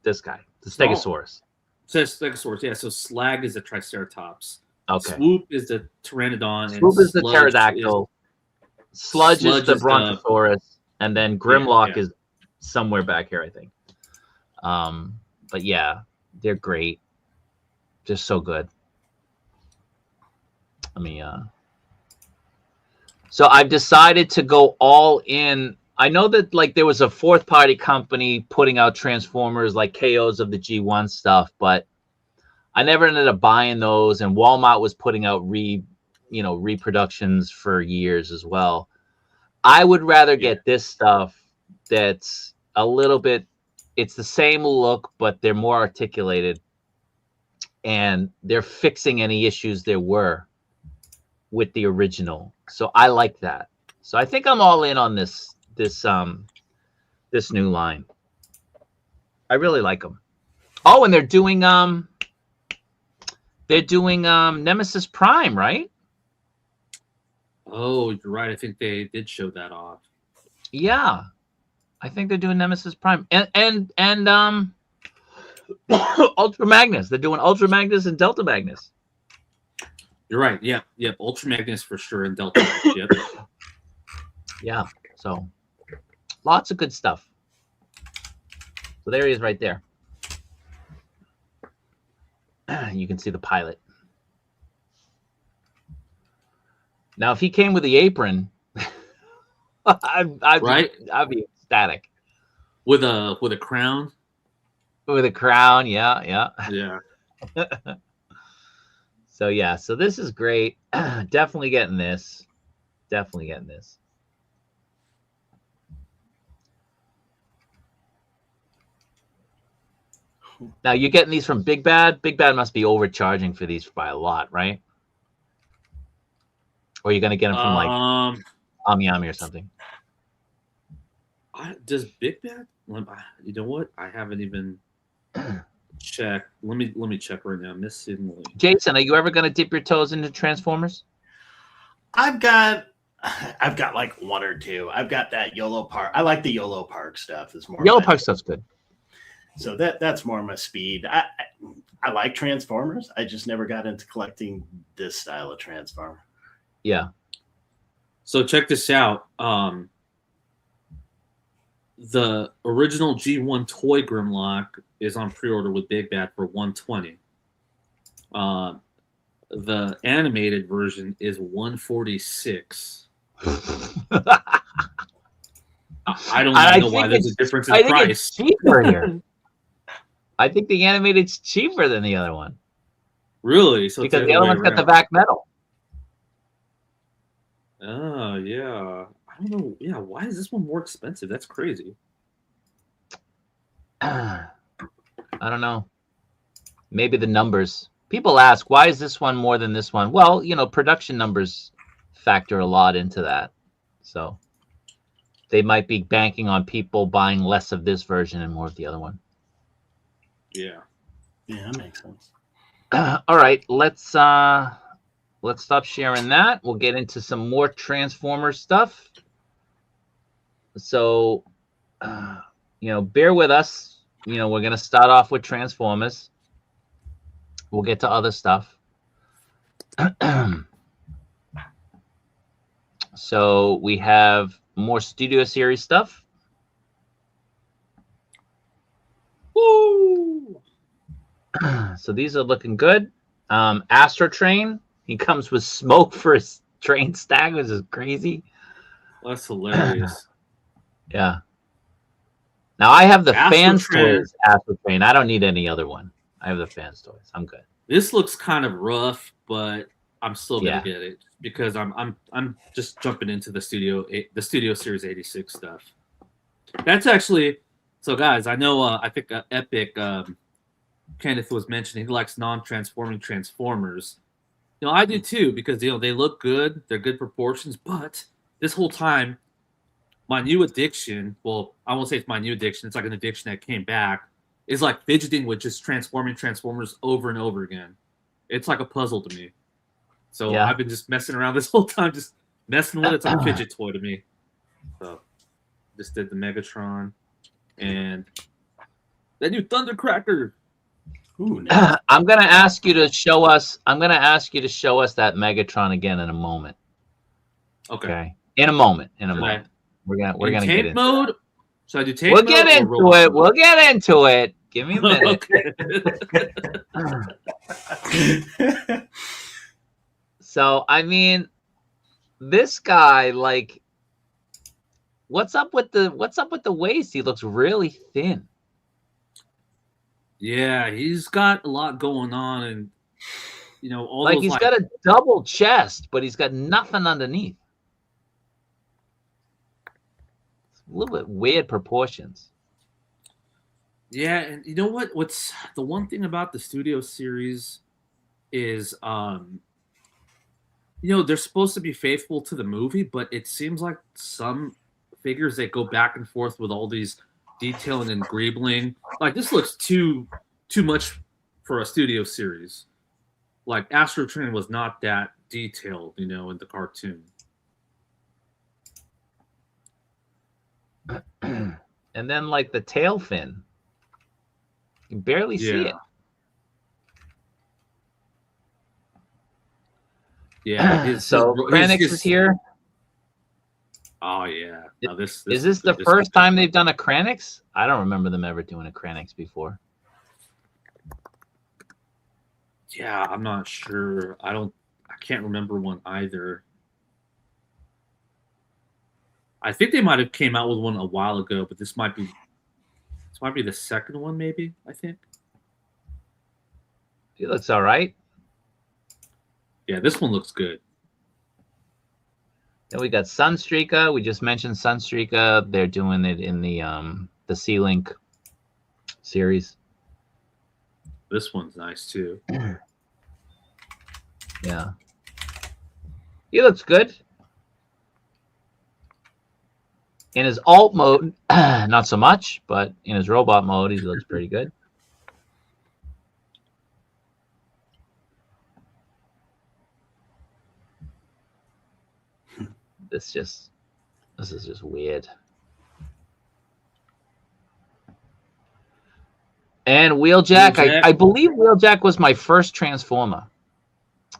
this guy, the Stegosaurus. Says Stegosaurus, yeah. So Slag is the Triceratops. Okay. Swoop is the Pteranodon. Swoop is the pterodactyl. Sludge is the Brontosaurus, and then Grimlock is somewhere back here, I think. But yeah, they're great. Just so good. Let me so I've decided to go all in. I know that like there was a fourth party company putting out Transformers like KOs of the G1 stuff, but I never ended up buying those, and Walmart was putting out reproductions for years as well. I would rather get this stuff that's a little bit, it's the same look, but they're more articulated and they're fixing any issues there were with the original. So I like that. So I think I'm all in on this new line. I really like them. Oh, and they're doing Nemesis Prime, right? Oh, you're right. I think they did show that off. Yeah. I think they're doing Nemesis Prime and Ultra Magnus. They're doing Ultra Magnus and Delta Magnus. You're right. Yep. Ultra Magnus for sure and Delta Magnus. Yep. Yeah. So lots of good stuff. So there he is right there. You can see the pilot. Now, if he came with the apron, I'd be ecstatic. With a crown. With a crown, yeah. So yeah, so this is great. Definitely getting this. Now you're getting these from Big Bad. Big Bad must be overcharging for these by a lot, right? Or you're gonna get them from like Ami or something. Does Big Bad? You know what? I haven't even checked. Let me check right now. Missing link. Jason, are you ever gonna dip your toes into Transformers? I've got like one or two. I've got that YOLO Park. I like the YOLO Park stuff. Is more YOLO Park stuff's good. So that's more my speed. I like Transformers. I just never got into collecting this style of Transformer. Yeah. So check this out. The original G1 toy Grimlock is on pre-order with Big Bad for $120. The animated version is $146. I don't know why there's a difference in price. It's cheaper here. I think the animated's cheaper than the other one. Really? So because the other one's got the back metal. Oh yeah. I don't know. Yeah, why is this one more expensive? That's crazy. I don't know. Maybe the numbers. People ask, why is this one more than this one? Well, production numbers factor a lot into that. So they might be banking on people buying less of this version and more of the other one. Yeah. Yeah, that makes sense. All right, let's stop sharing that. We'll get into some more Transformers stuff. So, bear with us. We're going to start off with Transformers. We'll get to other stuff. So we have more Studio Series stuff. Woo! So these are looking good. Astro Train. He comes with smoke for his train stack, which is crazy. That's hilarious. Yeah. Now I have the Fans Train. Toys Astro Train. I don't need any other one. I have the Fans Toys. I'm good. This looks kind of rough, but I'm still gonna get it because I'm just jumping into the Studio Series 86 stuff. That's actually so, guys. I know. I think Epic. Kenneth was mentioning he likes non-transforming Transformers. I do too because they look good. They're good proportions, but this whole time, my new addiction. Well, I won't say it's my new addiction. It's like an addiction that came back. Is like fidgeting with just transforming Transformers over and over again. It's like a puzzle to me. So I've been just messing around this whole time, just messing with it. It's like a fidget toy to me. So just did the Megatron and that new Thundercracker. Ooh, nice. I'm gonna ask you to show us that Megatron again in a moment. Okay. In a moment. We're gonna get into mode. it. Should I do tape We'll mode? get into it. We'll get into it. Give me a minute. So, I mean, this guy, like, what's up with the waist? He looks really thin. Yeah, he's got a lot going on, and all Like those he's got a double chest, but he's got nothing underneath. A little bit weird proportions. Yeah, and you know what? What's the one thing about the studio series is, they're supposed to be faithful to the movie, but it seems like some figures that go back and forth with all these detailing and greebling. Like this looks too much for a studio series. Like Astro Train was not that detailed, in the cartoon. And then like the tail fin. You can barely see it. Yeah. So Krennic is here. Oh yeah. Now Is this the first time they've done a Krennic? I don't remember them ever doing a Krennic before. Yeah, I'm not sure. I can't remember one either. I think they might have came out with one a while ago, but this might be the second one, maybe, I think. He looks all right. Yeah, this one looks good. Then we got Sunstreaker. We just mentioned Sunstreaker. They're doing it in the C-Link series. This one's nice too. Yeah. He looks good. In his alt mode, not so much, but in his robot mode, he looks pretty good. This is just weird. And Wheeljack, I believe Wheeljack was my first Transformer.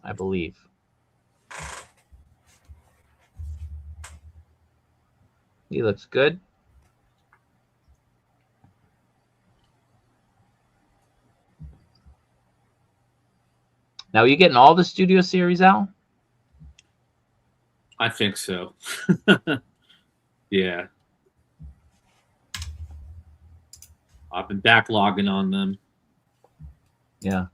I believe. He looks good. Now, are you getting all the studio series, Al? I think so. Yeah. I've been backlogging on them. Yeah.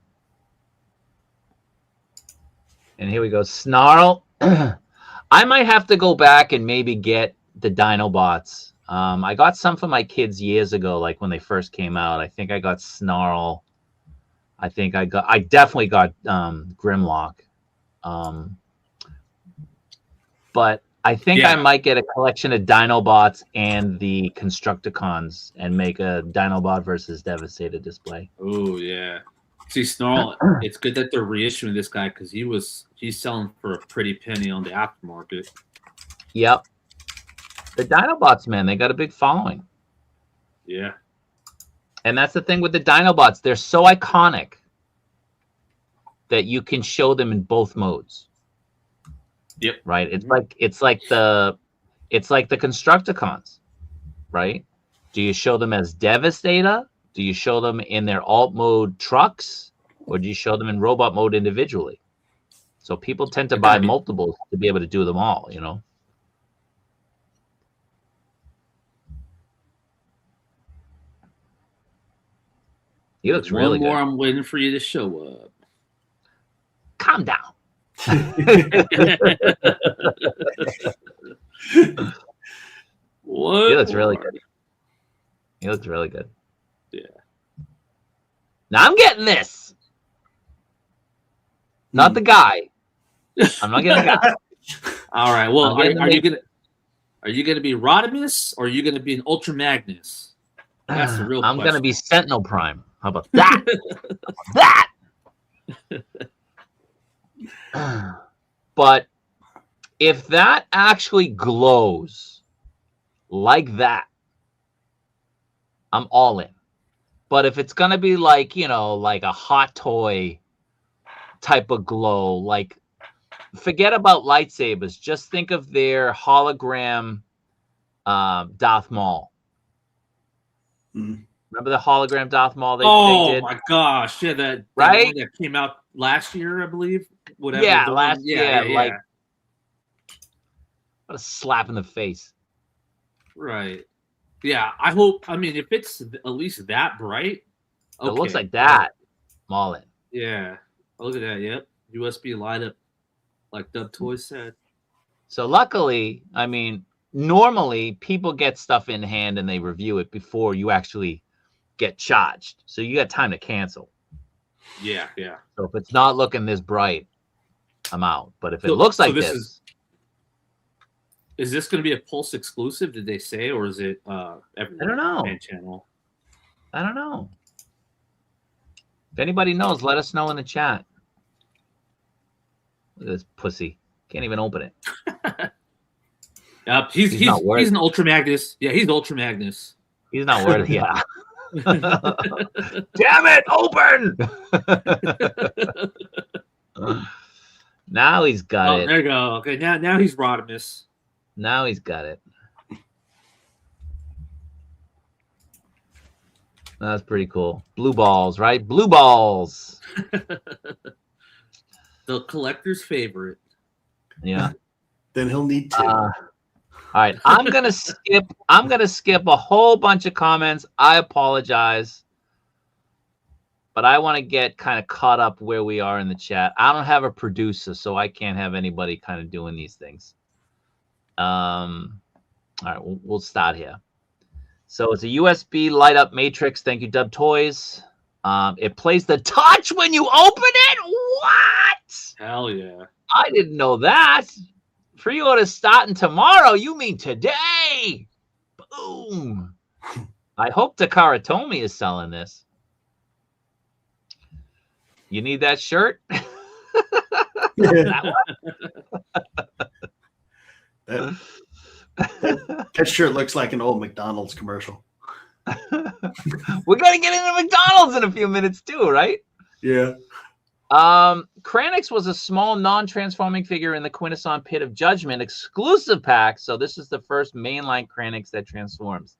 And here we go. Snarl. I might have to go back and maybe get the Dinobots. I got some for my kids years ago, like when they first came out. I think I got Snarl. I definitely got Grimlock. But I think I might get a collection of Dinobots and the Constructicons and make a Dinobot versus Devastator display. Oh yeah. See, Snarl, it's good that they're reissuing this guy because he's selling for a pretty penny on the aftermarket. Yep. The Dinobots, man, they got a big following. Yeah. And that's the thing with the Dinobots. They're so iconic that you can show them in both modes. Yep. Right. It's like the Constructicons, right? Do you show them as Devastator? Do you show them in their alt mode trucks, or do you show them in robot mode individually? So people tend to buy multiples to be able to do them all, He looks really good. One more, I'm waiting for you to show up. Calm down. He looks really good. He looks really good. Yeah. Now I'm getting this. Not the guy. I'm not getting the guy. All right. Well, are you gonna be Rodimus or are you gonna be an Ultra Magnus? That's the real question. I'm gonna be Sentinel Prime. How about that? That. But if that actually glows like that, I'm all in. But if it's gonna be like, like a hot toy type of glow, like forget about lightsabers. Just think of their hologram Darth Maul. Mm-hmm. Remember the hologram Darth Maul they did? My gosh, yeah, that Right? one that came out last year, I believe. Whatever. Yeah, the last one, yeah, like what a slap in the face. Right. Yeah, I hope. I mean, if it's at least that bright, okay. It looks like that. Maulin. Yeah. Oh, look at that. Yep. USB light up, like Dub Toys said. So luckily, I mean, normally people get stuff in hand and they review it before you actually get charged. So you got time to cancel. Yeah, yeah. So if it's not looking this bright, I'm out. But if it looks like this is this going to be a Pulse exclusive? Did they say, or is it everywhere? I don't know. Fan channel. I don't know. If anybody knows, let us know in the chat. Look at this pussy. Can't even open it. Yep, he's an Ultra Magnus. Yeah, he's Ultra Magnus. He's not worthy. Yeah. Damn it! Open. Now he's got it. There you go. Okay, now he's Rodimus. Now he's got it. That's pretty cool. Blue balls, right? Blue balls. The collector's favorite. Yeah. Then he'll need two. All right. I'm gonna skip a whole bunch of comments. I apologize. But I want to get kind of caught up where we are in the chat. I don't have a producer, so I can't have anybody kind of doing these things. All right, we'll start here. So it's a USB light up matrix. Thank you, Dub Toys. It plays the touch when you open it. What? Hell yeah! I didn't know that. Pre-order starting tomorrow. You mean today? Boom. I hope Takara Tomy is selling this. You need that shirt? That shirt looks like an old McDonald's commercial. We're gonna get into McDonald's in a few minutes too, right? Yeah. Kranix was a small non-transforming figure in the Quintesson Pit of Judgment exclusive pack. So this is the first mainline Kranix that transforms.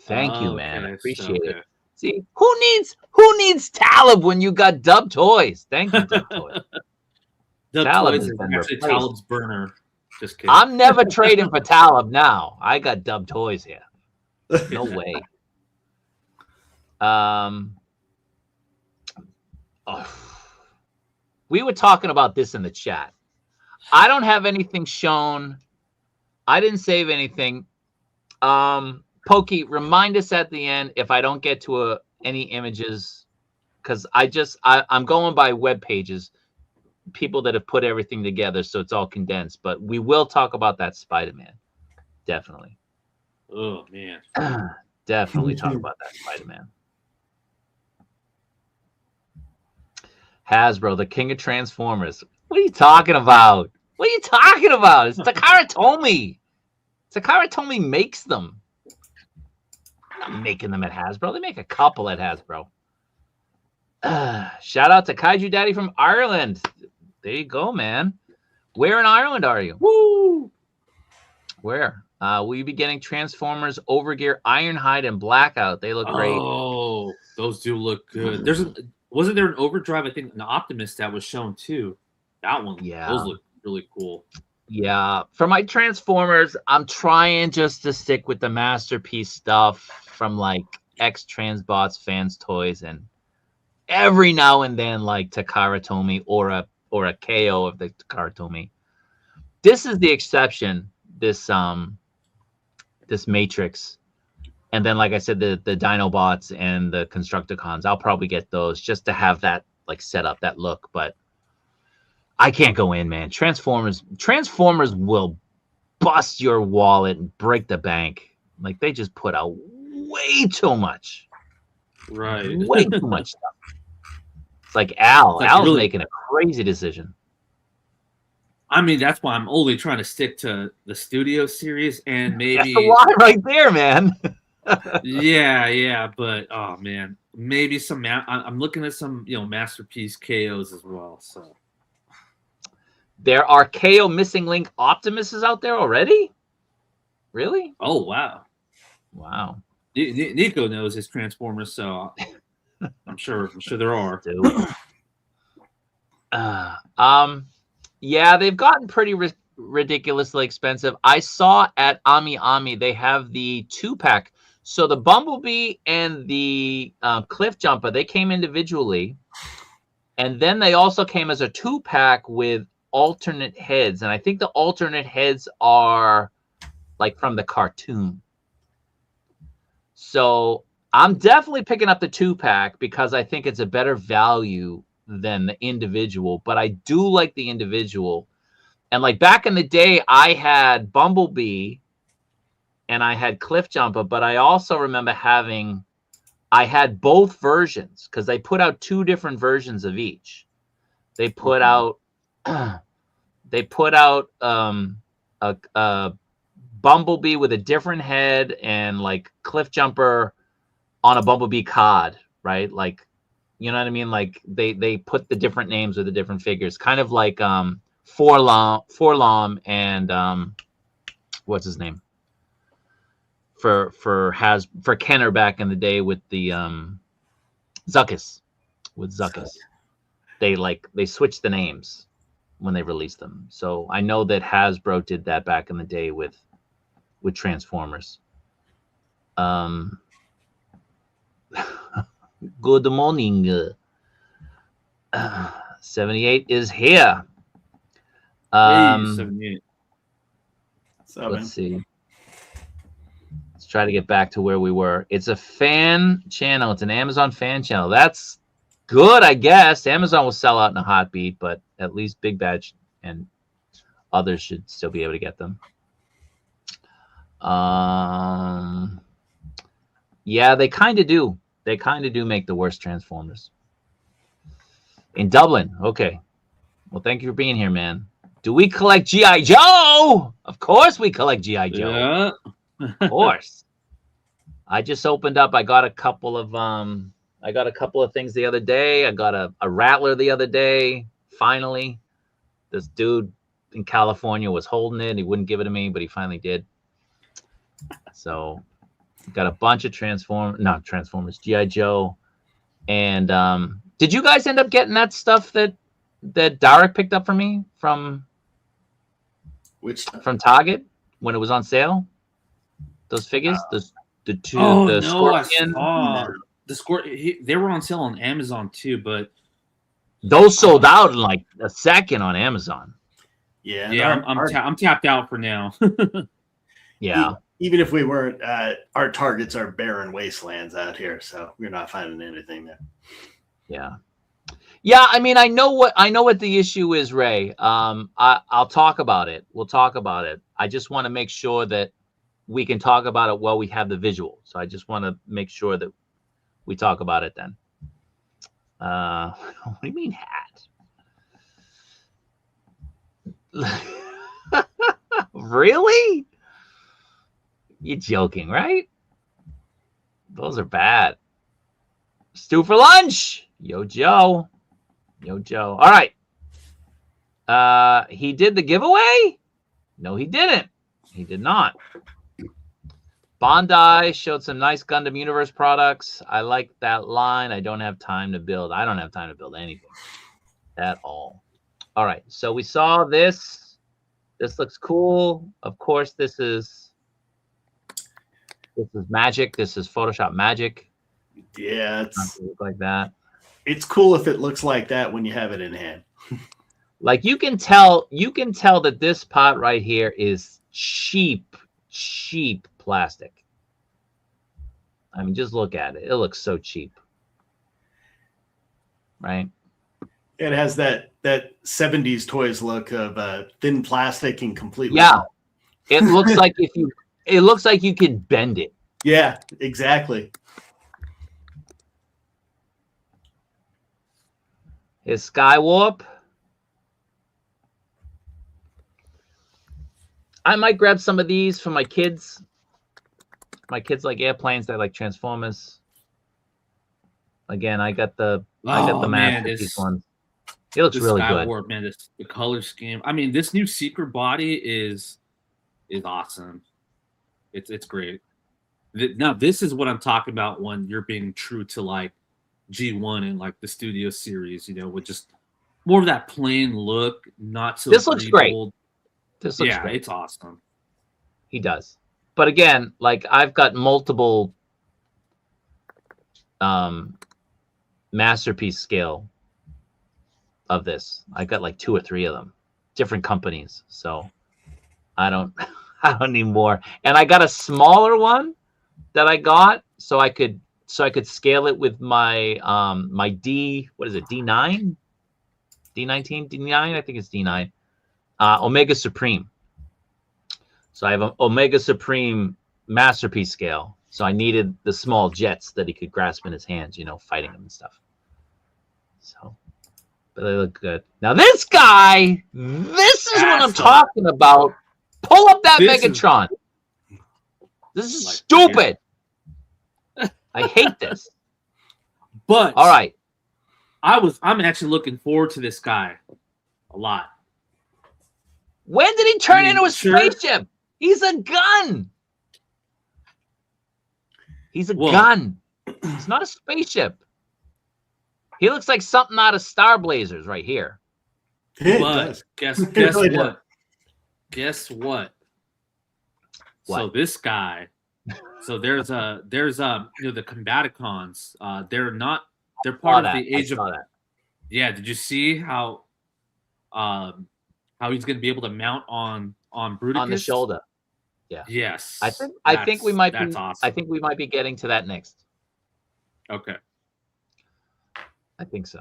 Thank you, man. I appreciate it. See, who needs Talib when you got Dub Toys? Thank you, Dub Toys. Dub Toys is actually Talib's burner. Just kidding. I'm never trading for Talib now. I got Dub Toys here. No way. We were talking about this in the chat. I don't have anything shown. I didn't save anything. Pokey, remind us at the end if I don't get to any images, because I'm going by web pages, people that have put everything together, so it's all condensed. But we will talk about that Spider-Man, definitely. Oh man, definitely talk about that Spider-Man. Hasbro, the king of Transformers. What are you talking about? What are you talking about? It's Takara Tomy. Takara Tomy makes them. Not making them at Hasbro. They make a couple at Hasbro. Shout out to Kaiju Daddy from Ireland. There you go, man. Where in Ireland are you? Woo! Where? Will you be getting Transformers Overgear Ironhide and Blackout? They look great. Oh, those do look good. Wasn't there an Overdrive? I think an Optimus that was shown too. That one. Yeah. Those look really cool. Yeah. For my Transformers, I'm trying just to stick with the masterpiece stuff from like X-Transbots Fans Toys, and every now and then like Takara Tomy or a KO of the Takara Tomy. This is the exception. This Matrix. And then, like I said, the Dinobots and the Constructicons, I'll probably get those just to have that like set up, that look. But I can't go in, man. Transformers will bust your wallet and break the bank. Like they just put out way too much. Right. Way too much stuff. It's like Al's really making a crazy decision. I mean, that's why I'm only trying to stick to the Studio series and maybe That's the line right there, man. yeah, but oh man, maybe some. I'm looking at some, masterpiece KOs as well. So there are KO Missing Link Optimuses out there already. Really? Oh wow. Wow. Nico knows his Transformers, so I'm sure there are. Yeah, they've gotten pretty ridiculously expensive. I saw at Ami Ami they have the 2-pack. So the Bumblebee and the Cliff Jumper, they came individually, and then they also came as a 2-pack with alternate heads. And I think the alternate heads are like from the cartoon. So I'm definitely picking up the 2-pack because I think it's a better value than the individual. But I do like the individual. And like back in the day, I had Bumblebee and I had Cliff Jumper, but I also remember I had both versions because they put out 2 different versions of each. They put out a Bumblebee with a different head and like Cliff Jumper on a Bumblebee card, right? Like, you know what I mean? Like they put the different names with the different figures, kind of like Forlom and what's his name? For Kenner back in the day with the Zuckuss. With Zuckuss. They switched the names when they released them. So I know that Hasbro did that back in the day with Transformers. Good morning. 78 is here. 78. Let's see. Let's try to get back to where we were. It's a fan channel. It's an Amazon fan channel. That's good, I guess. Amazon will sell out in a heartbeat, but at least Big Badge and others should still be able to get them. Yeah, they kind of do. They kind of do make the worst Transformers. In Dublin. Okay. Well, thank you for being here, man. Do we collect G.I. Joe? Of course we collect G.I. Joe. Yeah. Of course. I just opened up. I got a couple of things the other day. I got a Rattler the other day. Finally. This dude in California was holding it. He wouldn't give it to me, but he finally did. So got a bunch of Transformers, G.I. Joe. And did you guys end up getting that stuff that Derek picked up for me from Target when it was on sale? Those figures? The Scorpion. They were on sale on Amazon too, but those sold out in like a second on Amazon. Yeah, I'm tapped out for now. Yeah. Even if we weren't, our targets are barren wastelands out here, so we're not finding anything there. Yeah. Yeah, I mean, I know what the issue is, Ray. I'll talk about it. We'll talk about it. I just want to make sure that we can talk about it while we have the visual. So I just want to make sure that we talk about it then. What do you mean hat? Really? You're joking, right? Those are bad. Stew for lunch. Yo, Joe. All right. He did the giveaway? No, he didn't. He did not. Bandai showed some nice Gundam Universe products. I like that line. I don't have time to build. I don't have time to build anything at all. All right. So we saw this. This looks cool. Of course, this is magic. This is Photoshop magic. Yeah, it's look like that. It's cool if it looks like that when you have it in hand. Like you can tell that this pot right here is cheap plastic. I mean, just look at it. It looks so cheap. Right? It has that 70s toys look of thin plastic and completely. Yeah. It looks like you could bend it. Yeah, exactly. His Skywarp. I might grab some of these for my kids. My kids like airplanes. They like Transformers. Again, I got the masterpiece ones. It looks really good. Man, the color scheme. I mean, this new Secret body is awesome. It's great. Now this is what I'm talking about when you're being true to like G1 and like the studio series, you know, with just more of that plain look, not so This looks great. breathable. This looks Yeah, great. it's awesome. He does. But again, like I've got multiple masterpiece scale of this. I got like 2 or 3 of them, different companies. So I don't need more. And I got a smaller one that I got so I could scale it with my my what is it, D9? D19, D9, I think it's D9. Omega Supreme. So I have an Omega Supreme masterpiece scale. So I needed the small jets that he could grasp in his hands, you know, fighting them and stuff. So, but they look good. Now this guy, this is what I'm talking about. Pull up that Megatron. This is like, stupid. I hate this. But all right, I'm actually looking forward to this guy a lot. When did he turn into a spaceship? He's a gun. He's a gun. He's not a spaceship. He looks like something out of Star Blazers right here. But guess what? Guess what? So this guy. So there's you know, the Combaticons. They're part of the age of. Yeah, did you see how he's going to be able to mount on Bruticus? On the shoulder. Yeah. Yes. I think we might be. Awesome. I think we might be getting to that next. Okay. I think so.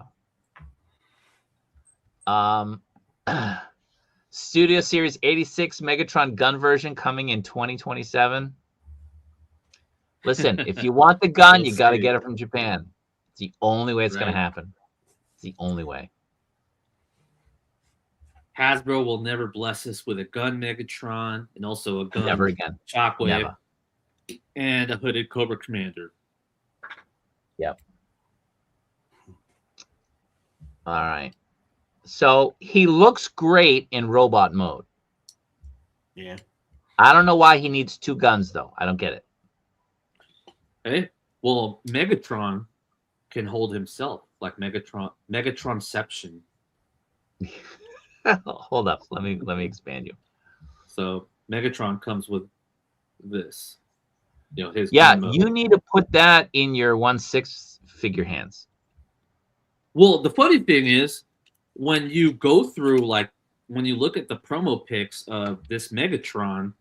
Studio Series 86 Megatron gun version coming in 2027. Listen, if you want the gun, you got to get it from Japan. It's the only way it's going to happen. It's the only way. Hasbro will never bless us with a gun Megatron and also a gun never again. Shockwave Never. And a hooded Cobra Commander. Yep. All right. So he looks great in robot mode. Yeah. I don't know why he needs 2 guns though. I don't get it. Hey, well, Megatron can hold himself like Megatronception. Hold up. Let me expand you. So Megatron comes with this. You know, his you need to put that in your 1/6 figure hands. Well, the funny thing is, when you go through, like, when you look at the promo pics of this Megatron,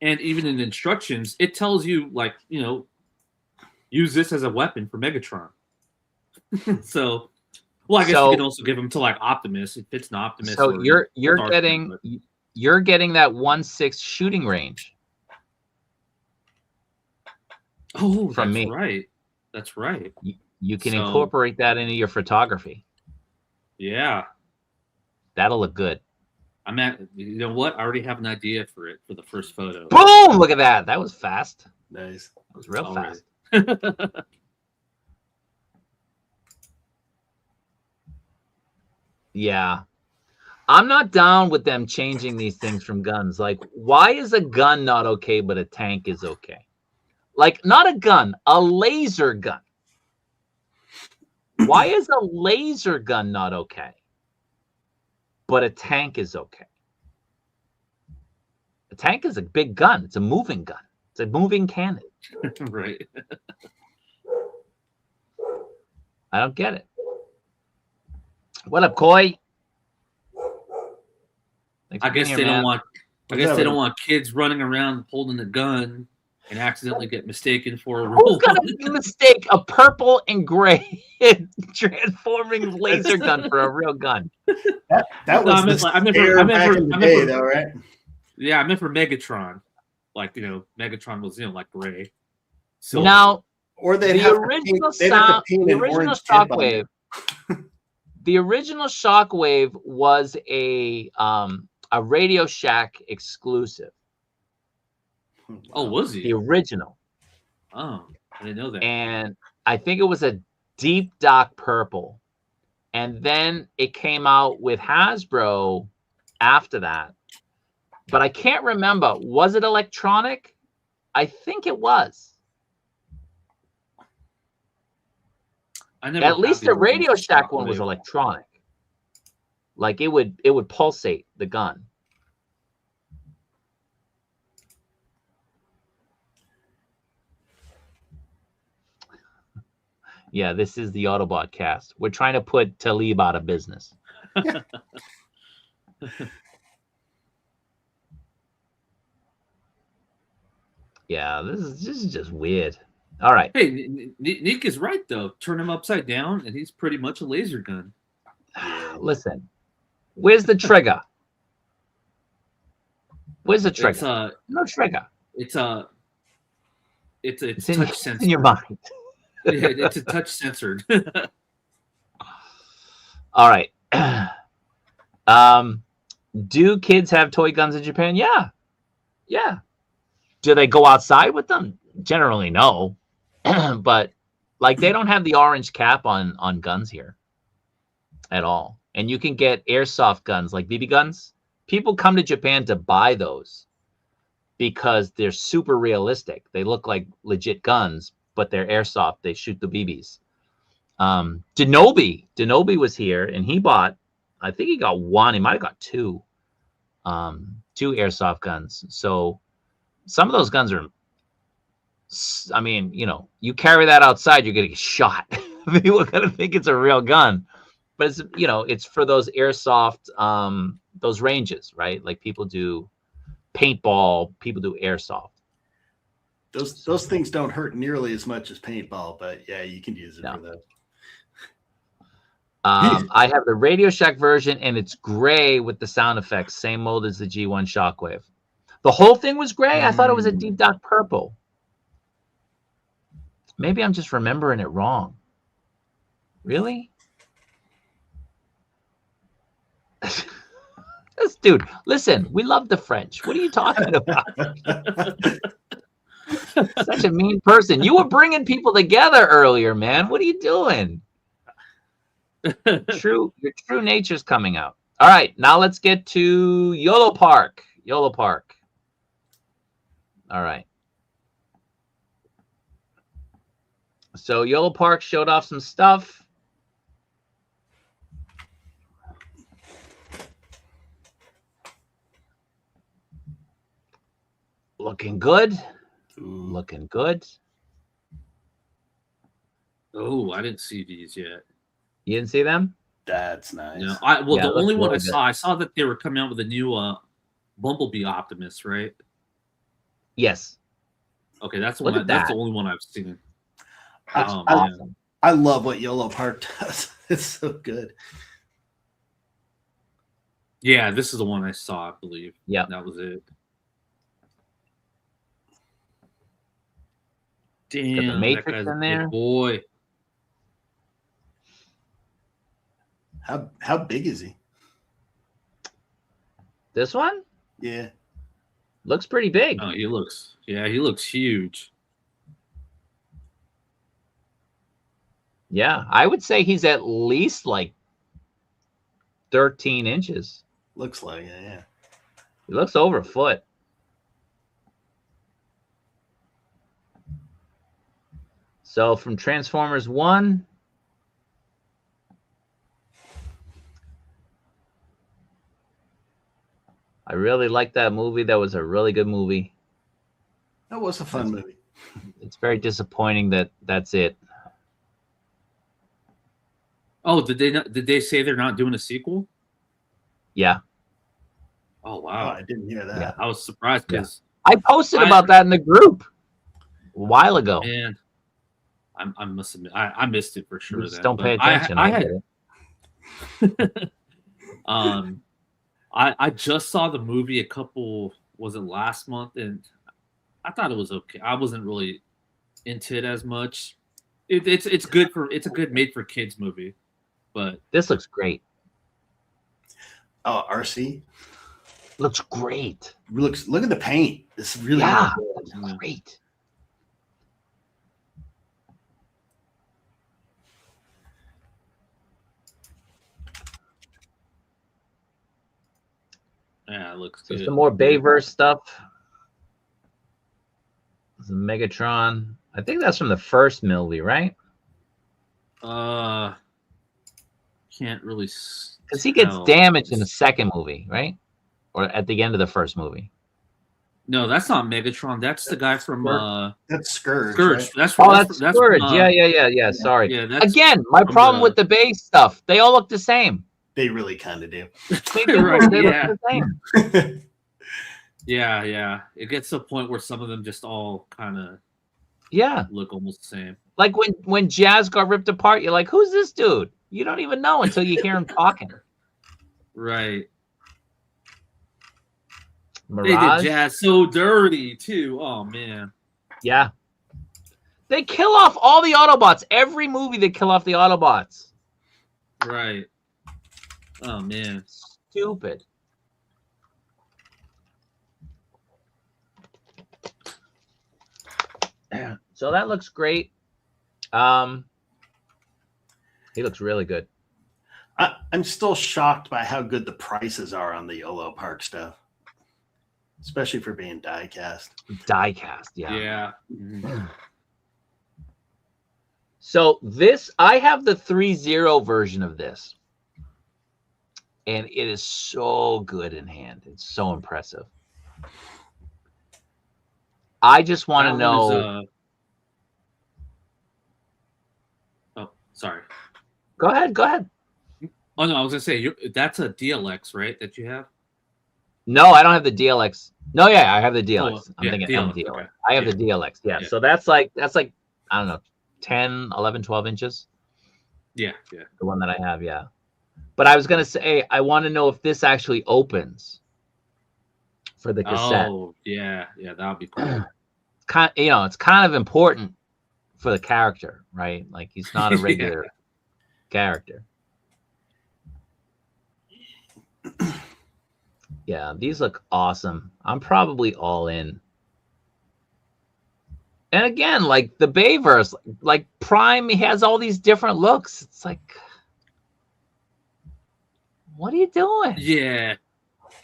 and even in the instructions, it tells you, like, you know, use this as a weapon for Megatron. So, well, I guess you can also give him to like Optimus. It fits an Optimus. So you're getting that 1/6 shooting range. Oh, from that's me. Right. That's right. You can incorporate that into your photography. Yeah. That'll look good. You know what? I already have an idea for it for the first photo. Boom! Look at that. That was fast. Nice. That was real fast. Yeah. I'm not down with them changing these things from guns. Like, why is a gun not okay, but a tank is okay? Like, not a gun, a laser gun. Why is a laser gun not okay, but a tank is okay? A tank is a big gun. It's a moving gun. It's a moving cannon. Right. I don't get it. What up, Koi? I guess they don't want kids running around holding a gun and accidentally get mistaken for a role. Who's gonna mistake a purple and gray transforming laser gun for a real gun? That was I meant for though, right? Yeah, I meant for Megatron. Like, you know, Megatron was, you know, like gray. So now, or the original Shockwave. The original Shockwave was a Radio Shack exclusive. Oh, was he? The original. Oh, I didn't know that. And I think it was a deep dark purple. And then it came out with Hasbro after that. But I can't remember. Was it electronic? I think it was. I never. At had least the original Radio Shack one was Shockwave. electronic. Like it would pulsate the gun. Yeah, this is the Autobot cast. We're trying to put Talib out of business. Yeah, this is just weird. All right. Hey, Nick is right though. Turn him upside down, and he's pretty much a laser gun. Yeah. Listen, where's the trigger? Where's the trigger? It's no trigger. It's It's touch censored. in your mind. Yeah, it's a touch censored. All right. Do kids have toy guns in Japan? Yeah. Yeah. Do they go outside with them? Generally, no. But like they don't have the orange cap on guns here at all. And you can get airsoft guns like BB guns. People come to Japan to buy those because they're super realistic. They look like legit guns, but they're airsoft. They shoot the BBs. Denobi was here, and he bought, I think he got one. He might have got two airsoft guns. So some of those guns are, I mean, you know, you carry that outside, you're going to get shot. People are going to think it's a real gun. But it's, you know, it's for those airsoft, those ranges, right? Like people do paintball, people do airsoft. Those things don't hurt nearly as much as paintball, but yeah, you can use it for that. I have the Radio Shack version, and it's gray with the sound effects, same mold as the G1 Shockwave. The whole thing was gray. I thought it was a deep dark purple. Maybe I'm just remembering it wrong. Really? This dude, listen, we love the French. What are you talking about? Such a mean person. You were bringing people together earlier, man. What are you doing? Your true nature's coming out. All right, now let's get to YOLO Park. YOLO Park. All right. So YOLO Park showed off some stuff. Looking good. Looking good. Oh, I didn't see these yet. You didn't see them? That's nice. No, Yeah, the only one really I saw that they were coming out with a new Bumblebee Optimus, right? Yes. Okay, that's the Look one. at That's that. the only one I've seen. That's Oh, awesome. I love what YOLO Park does. It's so good. Yeah, this is the one I saw, I believe. Yeah. That was it. Got the Damn, that Matrix guy's a in big there. boy. How big is he? This one Yeah. looks pretty big. Oh, he looks huge. Yeah, I would say he's at least like 13 inches. Looks like it, yeah. He looks over a foot. So from Transformers 1, I really liked that movie. That was a really good movie. That was a fun movie. It's very disappointing that that's it. Oh, did they say they're not doing a sequel? Yeah. Oh Oh, wow. I didn't hear that. Yeah. I was surprised because I posted about that in the group a while ago. man, I must admit I missed it for sure. You just then, don't pay but attention. I get had it. I just saw the movie was it last month, and I thought it was okay. I wasn't really into it as much. It's a good made for kids movie, but This looks great. Oh, RC Looks great. look at the paint. It's really Yeah, good. looks great. yeah, it looks So good. some more Bayverse stuff. Some Megatron. I think that's from the first movie, right? Can't really Because he gets tell. damaged in the second movie, right? Or at the end of the first movie. No, that's not Megatron. That's the guy from That's Scourge. Scourge. Right? That's That's from, Scourge. Yeah. Sorry. yeah, that's Again, my from problem the with the base stuff, they all look the same. They really kind of do. They do. right. They Yeah, look the same. yeah. It gets to a point where some of them just all kind of Yeah. look almost the same. Like when Jazz got ripped apart, you're like, who's this dude? You don't even know until you hear him talking. Right. Mirage. They did Jazz so dirty too. Oh man. Yeah. They kill off all the Autobots. Every movie they kill off the Autobots. Right. Oh man. Stupid. So that looks great. He looks really good. I'm still shocked by how good the prices are on the YOLO Park stuff, especially for being die cast. Die cast, yeah. Yeah. Mhm. So this, I have the 3.0 version of this, and it is so good in hand. It's so impressive. I just want to That know. one is, oh, sorry. Go ahead. Oh no, I was gonna say that's a DLX, right? That you have. No, I don't have the DLX. No, yeah, I have the DLX. Oh, I'm yeah, thinking DLX, MDLX. okay. I have Yeah. the DLX. Yeah. Yeah. So that's like I don't know, 10, 11, 12 inches. Yeah. The one that I have, yeah. But I was gonna say I want to know if this actually opens for the cassette. Oh, yeah, that would be cool. It's kind of important for the character, right? Like he's not a Yeah. regular character. Yeah, these look awesome. I'm probably all in. And again, like the Bayverse, like Prime, he has all these different looks. It's like, what are you doing? Yeah,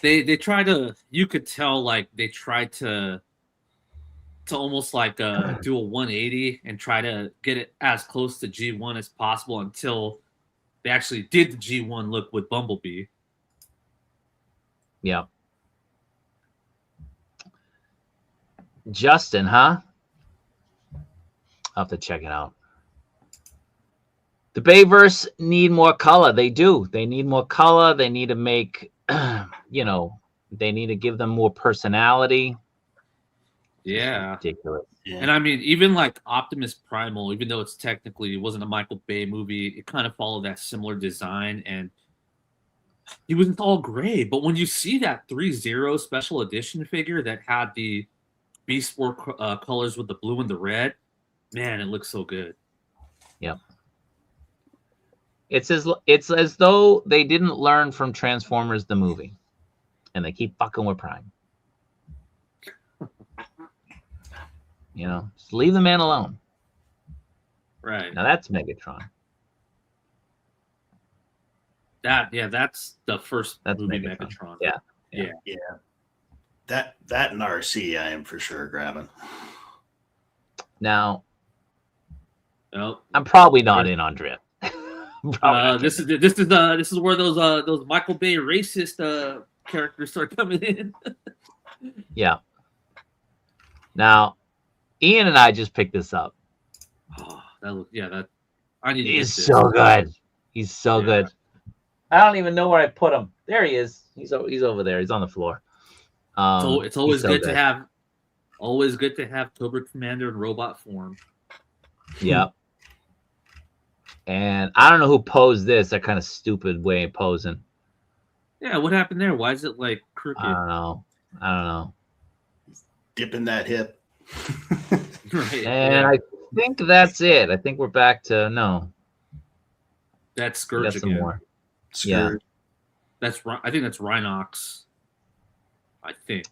they try to. You could tell like they tried to almost like do a 180 and try to get it as close to G1 as possible until they actually did the G1 look with Bumblebee. Yeah. Justin, huh? I'll have to check it out. The Bayverse need more color. They do. They need more color. They need to make, they need to give them more personality. Yeah. Ridiculous. Yeah. And I mean, even like Optimus Primal, even though it wasn't a Michael Bay movie, it kind of followed that similar design, and he wasn't all gray. But when you see that 3.0 special edition figure that had the Beast War colors with the blue and the red, man, it looks so good. Yep. It's as though they didn't learn from Transformers the movie, and they keep fucking with Prime. Just leave the man alone. Right. Now that's Megatron. That's the first That's movie Megatron. Megatron. Yeah. That and RC I am for sure grabbing. Now, Oh, I'm probably not in on Drift. this is where those Michael Bay racist characters start coming in. Yeah. Now, Ian and I just picked this up. Oh, that I need to get He's this. so good. He's so Yeah. good. I don't even know where I put him. There he is. He's over there. He's on the floor. So it's always he's so good to have Cobra Commander in robot form. Yeah. And I don't know who posed this. That kind of stupid way of posing. Yeah, what happened there? Why is it like crooked? I don't know. Dipping that hip. Right. And I think that's it. I think we're back to no. That's We got Scourge some again. more. Yeah. I think that's Rhinox. I think.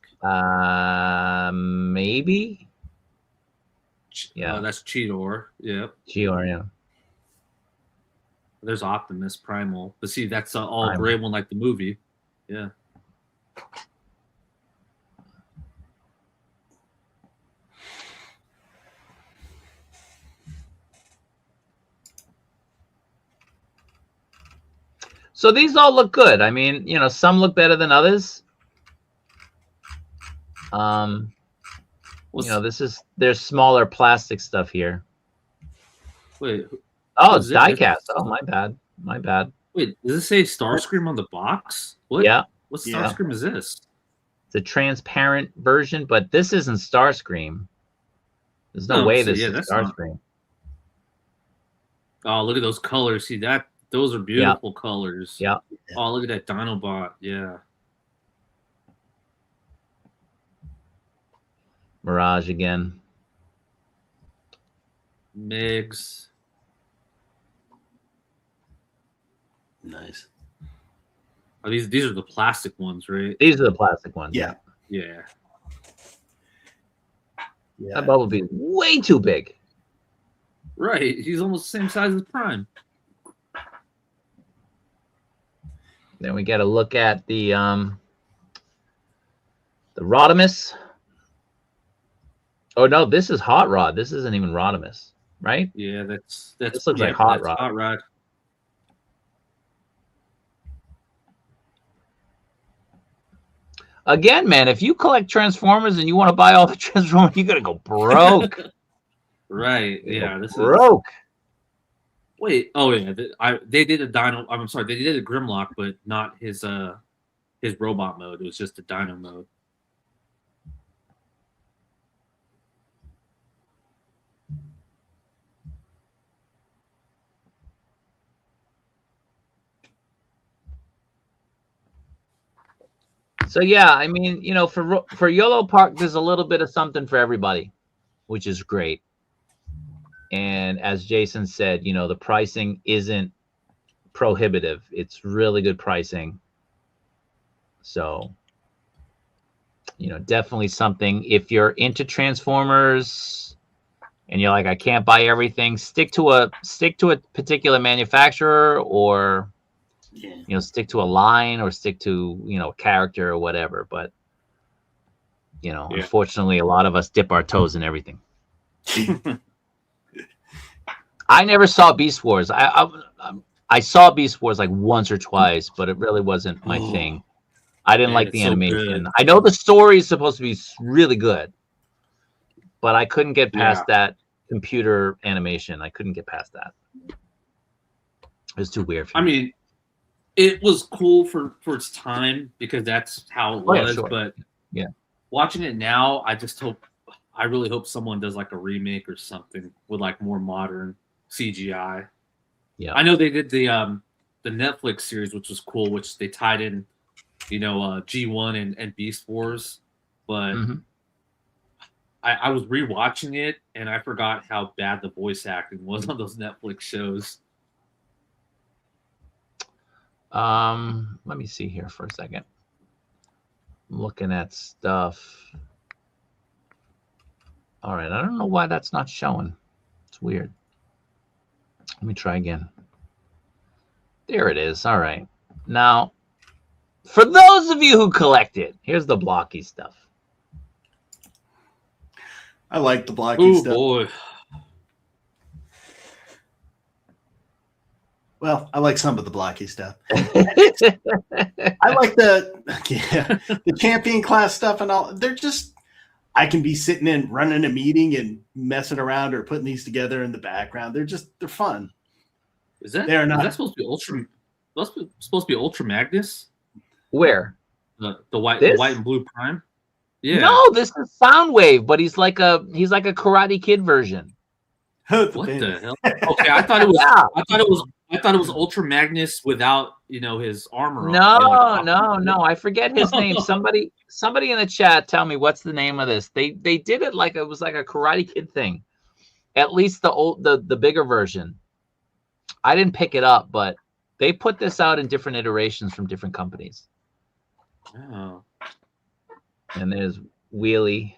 Maybe. Yeah. That's Cheetor. Yep. Gior, yeah. There's Optimus Primal. But see, that's all Primal. gray one like the movie. Yeah. So these all look good. I mean, you know, some look better than others. You know, there's smaller plastic stuff here. Wait. Oh, it's die cast. Oh, my bad. My bad. Wait, does it say Starscream on the box? What? Yeah. What Starscream is this? It's a transparent version, but this isn't Starscream. There's no way this is Starscream. Oh, look at those colors. See that? Those are beautiful colors. Yeah. Oh, look at that Dinobot. Yeah. Mirage again. Migs. Nice. Oh, these are the plastic ones, right? These are the plastic ones. Yeah. Yeah. That Bumblebee is way too big. Right. He's almost the same size as Prime. Then we get a look at the Rodimus. Oh no, this is Hot Rod. This isn't even Rodimus, right? Yeah, this looks like Hot Rod. Hot Rod. Again, man, if you collect Transformers and you want to buy all the Transformers, you're gonna go broke. Right. Yeah. This broke. Wait. Oh yeah. They did a Dino. I'm sorry. They did a Grimlock, but not his robot mode. It was just a Dino mode. So yeah, I mean, you know, for YOLO Park, there's a little bit of something for everybody, which is great. And as Jason said, you know, the pricing isn't prohibitive. It's really good pricing. So, you know, definitely something. If you're into Transformers and you're like, I can't buy everything, stick to a particular manufacturer, or you know, stick to a line, or stick to, you know, a character or whatever. But, you know, unfortunately, a lot of us dip our toes in everything. I never saw Beast Wars. I saw Beast Wars like once or twice, but it really wasn't my thing. I didn't like the animation. I know the story is supposed to be really good, but I couldn't get past that computer animation. I couldn't get past that. It was too weird for me. I mean, it was cool for its time because that's how it was. But watching it now, I really hope someone does like a remake or something with like more modern CGI. Yeah, I know they did the Netflix series, which was cool, which they tied in, you know, G1 and Beast Wars. But I was rewatching it and I forgot how bad the voice acting was on those Netflix shows. Let me see here for a second. I'm looking at stuff. All right, I don't know why that's not showing. It's weird. Let me try again. There it is. All right. Now, for those of you who collect it, here's the blocky stuff. I like the blocky stuff. Boy. Well, I like some of the blocky stuff. I like the champion class stuff and all. They're just, I can be sitting and running a meeting and messing around or putting these together in the background. They're fun. Is that supposed to be Ultra? That's supposed to be Ultra Magnus? Where? The white and blue Prime? Yeah. No, this is Soundwave, but he's like a Karate Kid version. What the hell? Okay, I thought it was. I thought it was Ultra Magnus without, you know, his armor. No. I forget his name. Somebody in the chat, tell me what's the name of this. They did it like it was like a Karate Kid thing. At least the bigger version. I didn't pick it up, but they put this out in different iterations from different companies. Oh. And there's Wheelie.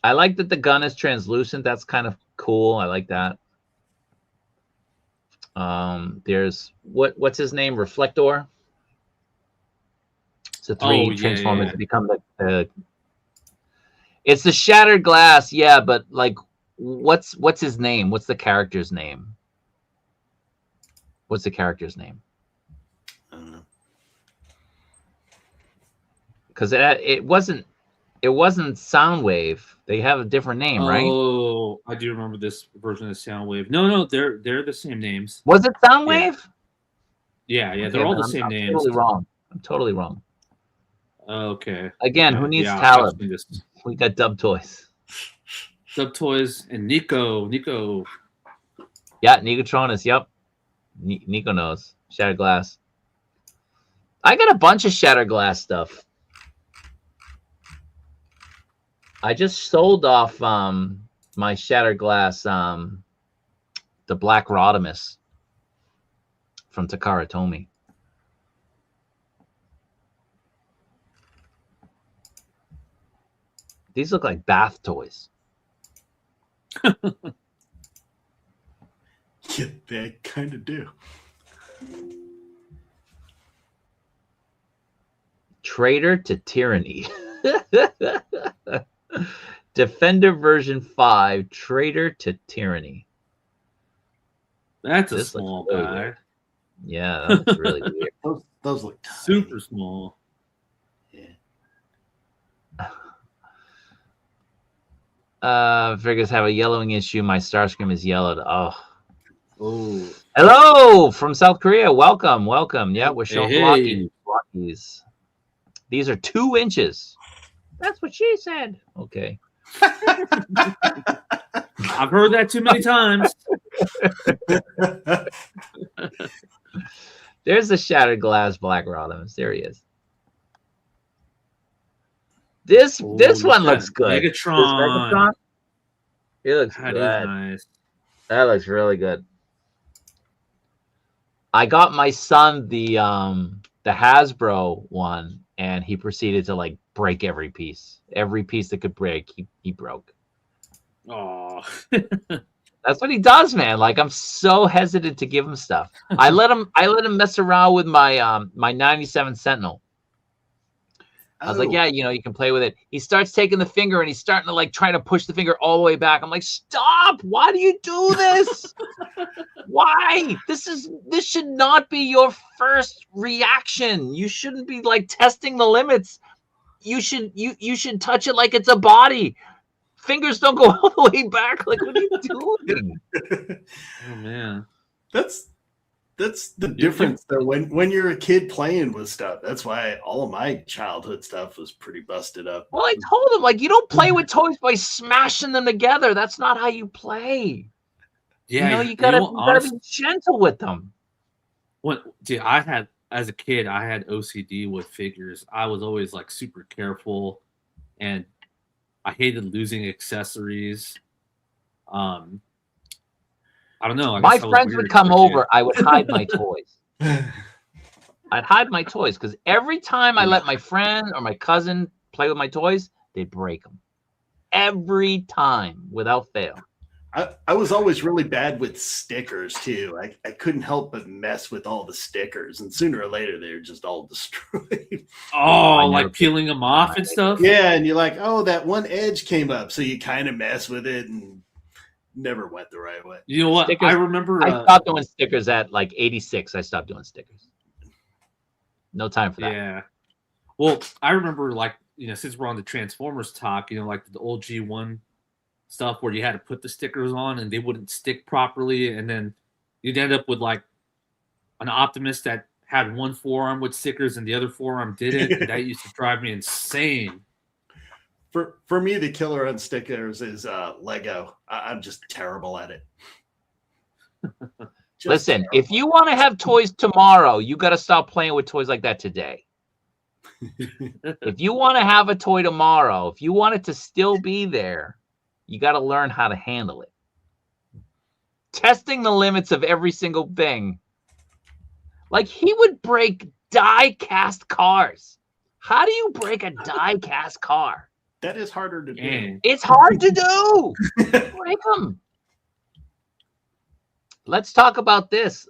I like that the gun is translucent. That's kind of cool. I like that. There's what's his name? Reflector. It's a three Transformers to become the. It's the Shattered Glass, yeah, but like, what's his name? What's the character's name? What's the character's name? because it wasn't Soundwave. They have a different name, right? Oh, I do remember this version of Soundwave. No, they're the same names. Was it Soundwave? Yeah, Okay, they're all the I'm same names. Totally wrong. I'm totally wrong. Okay. Again, okay. who needs yeah, Talib? We got Dub Toys. Dub Toys and Nico. Yeah, Negatronus. Yep. Nico knows. Shattered Glass. I got a bunch of Shattered Glass stuff. I just sold off my Shattered Glass, the Black Rodimus from Takara Tomy. These look like bath toys. Yeah, they kind of do. Traitor to Tyranny. Defender version 5, Traitor to Tyranny. That's a small really guy. Weird. Yeah, that looks really weird. Those look super small. Figures have a yellowing issue. My Starscream is yellowed. Oh. Hello from South Korea. Welcome. Yeah, we're showing blockies. These are 2 inches. That's what she said. Okay. I've heard that too many times. There's the Shattered Glass Black Rodimus. There he is. This one looks good. Megatron. It looks that good. Is nice. That looks really good. I got my son the Hasbro one, and he proceeded to like break every piece that could break. He broke. Oh, that's what he does, man. Like, I'm so hesitant to give him stuff. I let him mess around with my my 97 Sentinel. I was like, yeah, you can play with it. He starts taking the finger and he's starting to like trying to push the finger all the way back. I'm like, stop! Why do you do this? Why? This should not be your first reaction. You shouldn't be like testing the limits. You should touch it like it's a body. Fingers don't go all the way back. Like, what are you doing? Oh man, that's the difference though. When you're a kid playing with stuff, that's why all of my childhood stuff was pretty busted up. Well, I told him, like, you don't play with toys by smashing them together. That's not how you play. Yeah, you gotta be gentle with them. As a kid, I had OCD with figures. I was always like super careful, and I hated losing accessories. I don't know. My friends would come over. I would hide my toys. I'd hide my toys because every time I let my friend or my cousin play with my toys, they'd break them. Every time, without fail. I was always really bad with stickers too. I couldn't help but mess with all the stickers, and sooner or later they're just all destroyed. Oh, like peeling them off and stuff? Yeah, and you're like, oh, that one edge came up, so you kind of mess with it and never went the right way. You know what? Stickers, I remember I stopped doing stickers at like 86. I stopped doing stickers. No time for that. Yeah. Well, I remember, like, since we're on the Transformers talk, like the old G1 stuff where you had to put the stickers on and they wouldn't stick properly, and then you'd end up with like an Optimus that had one forearm with stickers and the other forearm didn't. And that used to drive me insane. For me, the killer on stickers is Lego. I'm just terrible at it. Listen, terrible. If you want to have toys tomorrow, you got to stop playing with toys like that today. If you want to have a toy tomorrow, if you want it to still be there, you got to learn how to handle it. Testing the limits of every single thing. Like, he would break die-cast cars. How do you break a die-cast car? That is harder to do. It's hard to do. Break them. Let's talk about this.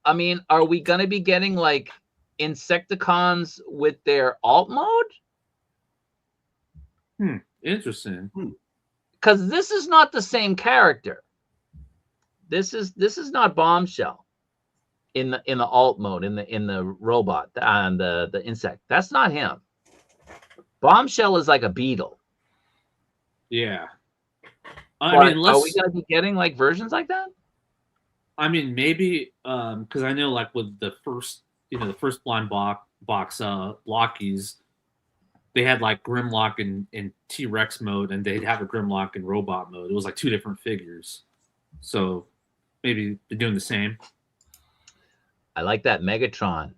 I mean, are we going to be getting like Insecticons with their alt mode? Interesting. Because this is not the same character. This is not Bombshell in the alt mode in the robot and the insect. That's not him. Bombshell is like a beetle. Yeah. But I mean, are we gonna be getting like versions like that? I mean, maybe because I know like with the first, the first blind box Lockies, they had like Grimlock in T-Rex mode, and they'd have a Grimlock in robot mode. It was like two different figures. So maybe they're doing the same. I like that Megatron.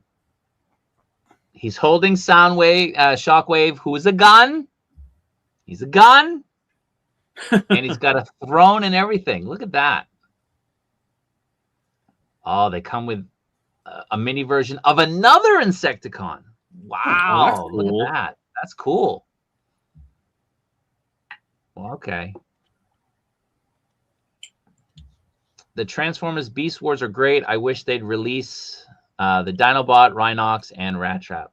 He's holding Shockwave, who is a gun. He's a gun. And he's got a throne and everything. Look at that. Oh, they come with a mini version of another Insecticon. Wow, Oh, look cool. at that. That's cool. Well, okay. The Transformers Beast Wars are great. I wish they'd release the Dinobot, Rhinox, and Rat Trap.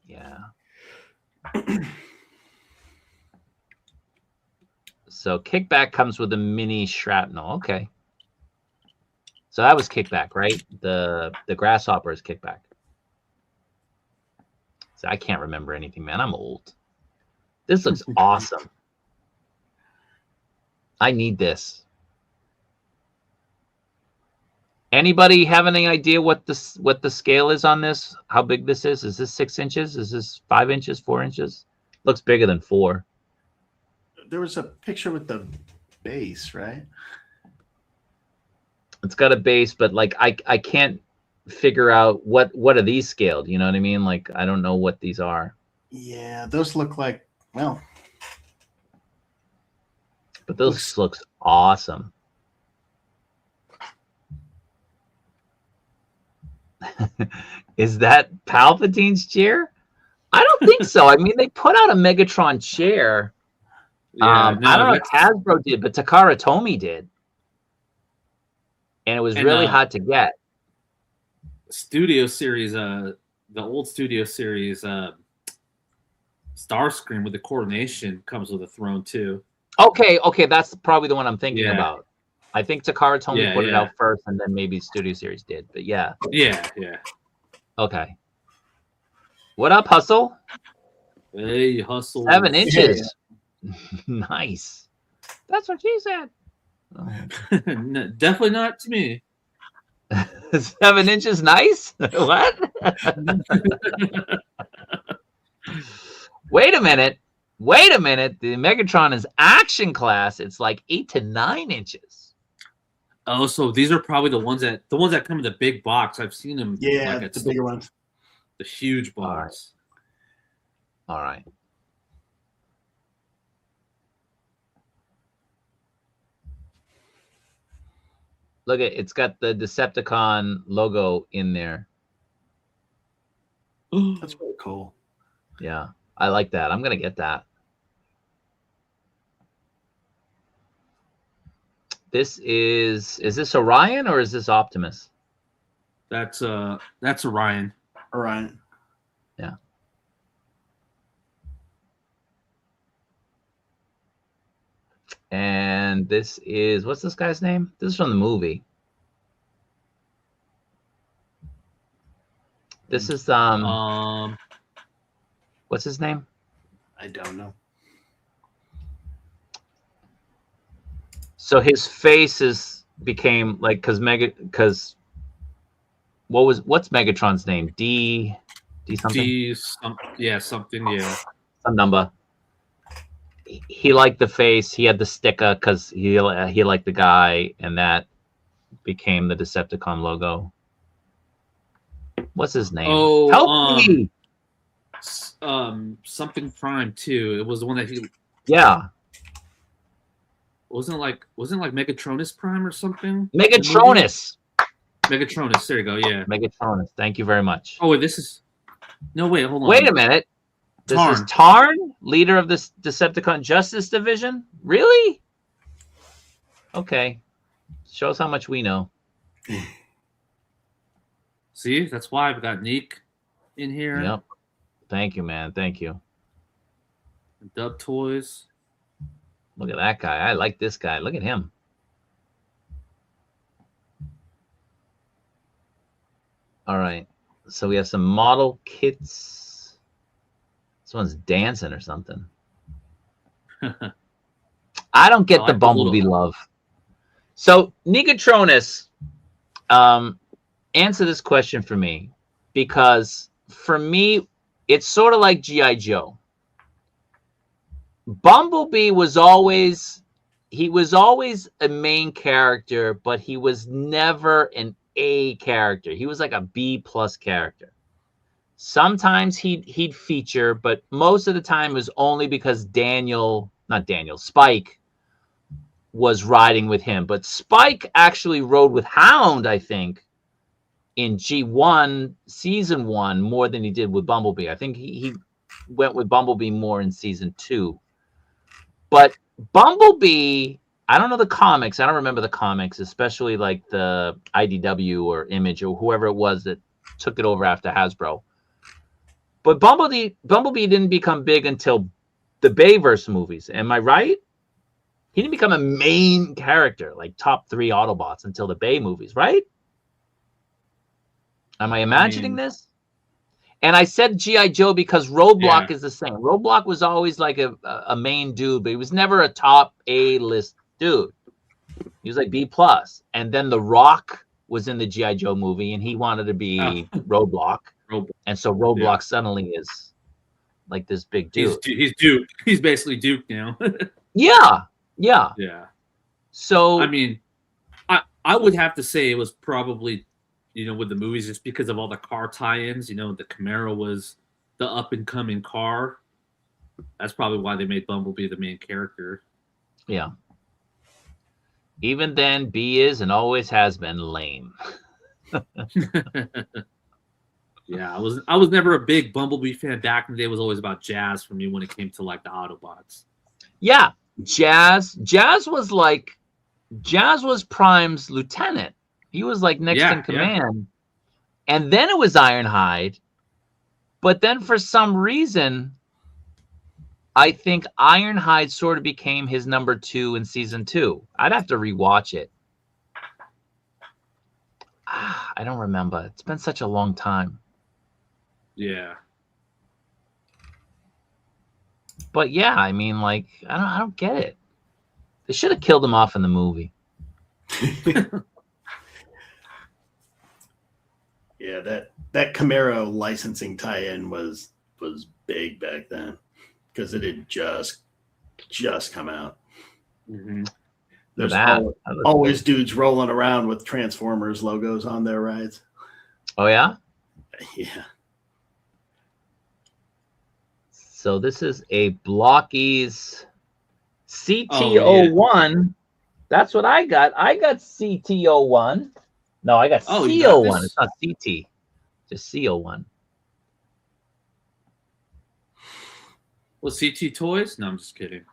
Yeah. So Kickback comes with a mini shrapnel. Okay. So that was Kickback, right? The Grasshopper is Kickback. So I can't remember anything, man. I'm old. This looks awesome. I need this. Anybody have any idea what the scale is on this? How big this is? Is this 6 inches? Is this 5 inches? 4 inches? Looks bigger than 4. There was a picture with the base, right? It's got a base, but like I can't figure out what are these scaled. You know what I mean? Like I don't know what these are. Yeah, those look like, well, but those looks awesome. Is that Palpatine's chair? I don't think so. I mean, they put out a Megatron chair. Yeah, no, I don't know if Hasbro did, but Takara Tomy did. And it was really hard to get. Studio Series, the old Studio Series Starscream with the coordination comes with a throne too. Okay, that's probably the one I'm thinking about. I think Takara Tomy put it out first, and then maybe Studio Series did. But yeah. Yeah. Okay. What up, Hustle? Hey, Hustle. 7 inches. Yeah. Nice. That's what she said. No, definitely not to me. 7 inches, nice. What? Wait a minute. The Megatron is action class. It's like 8 to 9 inches. Oh, so these are probably the ones that come in the big box. I've seen them. Yeah, like the bigger ones. The huge box. All right. Look at it's got the Decepticon logo in there. That's really cool. Yeah, I like that. I'm gonna get that. This is this Orion or is this Optimus? That's Orion. Orion. Yeah. And this is, what's this guy's name? This is from the movie. This is what's his name? I don't know. So his face became like what's Megatron's name? D something? Something. Some number. He liked the face. He had the sticker because he liked the guy, and that became the Decepticon logo. What's his name? Oh, help me! Something Prime too. It was the one that he. Yeah. Wasn't it like Megatronus Prime or something? Megatronus. Megatronus. There you go. Yeah. Megatronus. Thank you very much. Oh, wait, this is. No, wait, hold on. Wait a minute. This is Tarn, leader of the Decepticon Justice Division? Really? Okay. Shows how much we know. See, that's why I've got Neek in here. Yep. Thank you, man. Thank you. Dub Toys. Look at that guy. I like this guy. Look at him. All right. So we have some model kits. Someone's dancing or something. I don't get I the like Bumblebee love. So, Negatronus, answer this question for me, because for me, it's sort of like G.I. Joe. Bumblebee was always a main character, but he was never an A character. He was like a B plus character. Sometimes he'd feature, but most of the time it was only because Spike was riding with him. But Spike actually rode with Hound, I think, in G1 season 1 more than he did with Bumblebee. I think he went with Bumblebee more in season 2. But Bumblebee, I don't know the comics. I don't remember the comics, especially like the IDW or Image or whoever it was that took it over after Hasbro. But Bumblebee didn't become big until the Bayverse movies. Am I right? He didn't become a main character, like top 3 Autobots, until the Bay movies, right? Am I imagining this? And I said G.I. Joe because Roadblock is the same. Roadblock was always like a main dude, but he was never a top A-list dude. He was like B+. And then The Rock was in the G.I. Joe movie, and he wanted to be Roadblock. And so Roadblock suddenly is like this big dude. He's Duke. He's basically Duke now. Yeah. So I mean, I would have to say it was probably, with the movies, just because of all the car tie-ins. The Camaro was the up-and-coming car. That's probably why they made Bumblebee the main character. Yeah. Even then, B is and always has been lame. Yeah, I was never a big Bumblebee fan. Back in the day, it was always about Jazz for me when it came to like the Autobots. Yeah, Jazz was Prime's lieutenant. He was like next in command. And then it was Ironhide. But then for some reason, I think Ironhide sort of became his number 2 in season 2. I'd have to rewatch it. I don't remember. It's been such a long time. Yeah. But yeah, I mean, like, I don't get it. They should have killed him off in the movie. Yeah, that Camaro licensing tie-in was big back then because it had just come out. Mm-hmm. There's always dudes rolling around with Transformers logos on their rides. Oh yeah? Yeah. So this is a Blockies CT01. Oh, yeah. That's what I got. I got CT01. No, I got CO1. It's not CT. Just CO1. Well, CT Toys? No, I'm just kidding.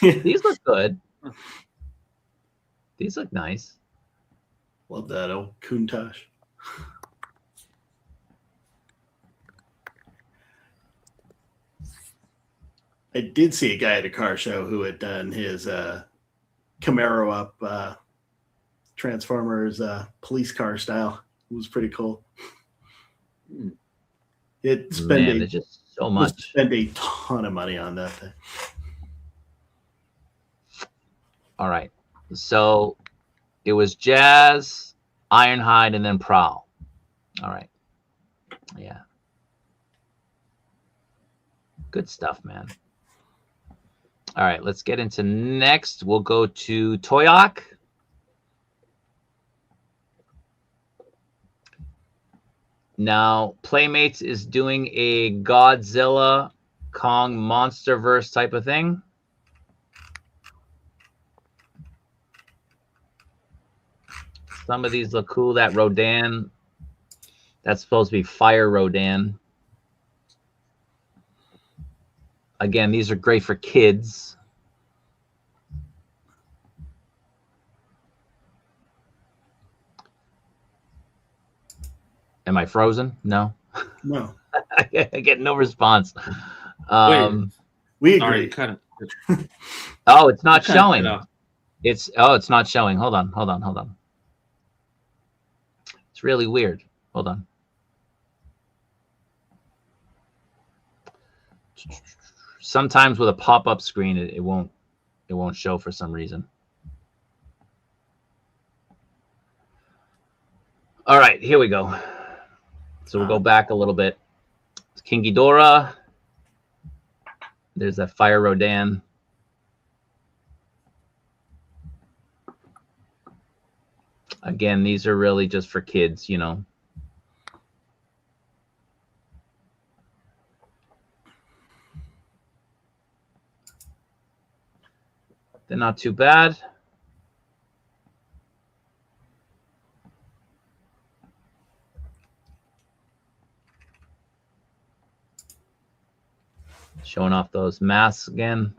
These look good. These look nice. Love that old Countach. I did see a guy at a car show who had done his Camaro up Transformers police car style. It was pretty cool. It spent just so much. Spend a ton of money on that thing. All right. So it was Jazz, Ironhide, and then Prowl. All right. Yeah. Good stuff, man. All right, let's get into next. We'll go to Toyak. Now, Playmates is doing a Godzilla Kong Monsterverse type of thing. Some of these look cool. That Rodan, that's supposed to be Fire Rodan. Again, these are great for kids. Am I frozen? No. No. I get no response. We agree. Sorry, kind of. Oh, it's not showing. It's not showing. Hold on. It's really weird. Hold on. Sometimes with a pop-up screen, it won't show for some reason. All right, here we go. So we'll go back a little bit. It's King Ghidorah. There's that Fire Rodan. Again, these are really just for kids, you know. They're not too bad. Showing off those masks again.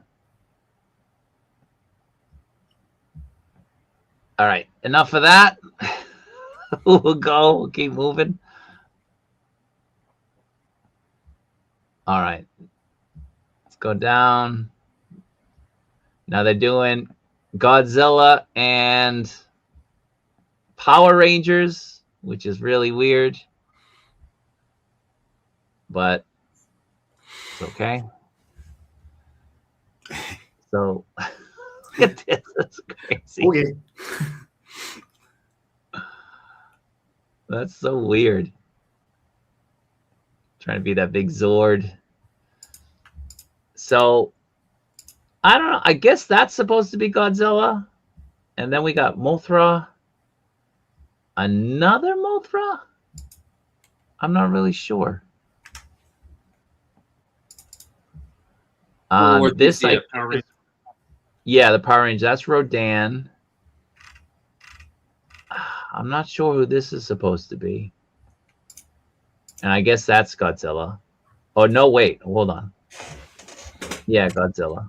All right, enough of that. We'll go. We'll keep moving. All right. Let's go down. Now they're doing Godzilla and Power Rangers, which is really weird. But it's okay. So look at this. That's crazy. Okay. That's so weird. Trying to be that big Zord. So I don't know. I guess that's supposed to be Godzilla. And then we got Mothra. Another Mothra? I'm not really sure. This like yeah, the Power Rangers. That's Rodan. I'm not sure who this is supposed to be. And I guess that's Godzilla. Oh no, wait, hold on. Yeah, Godzilla.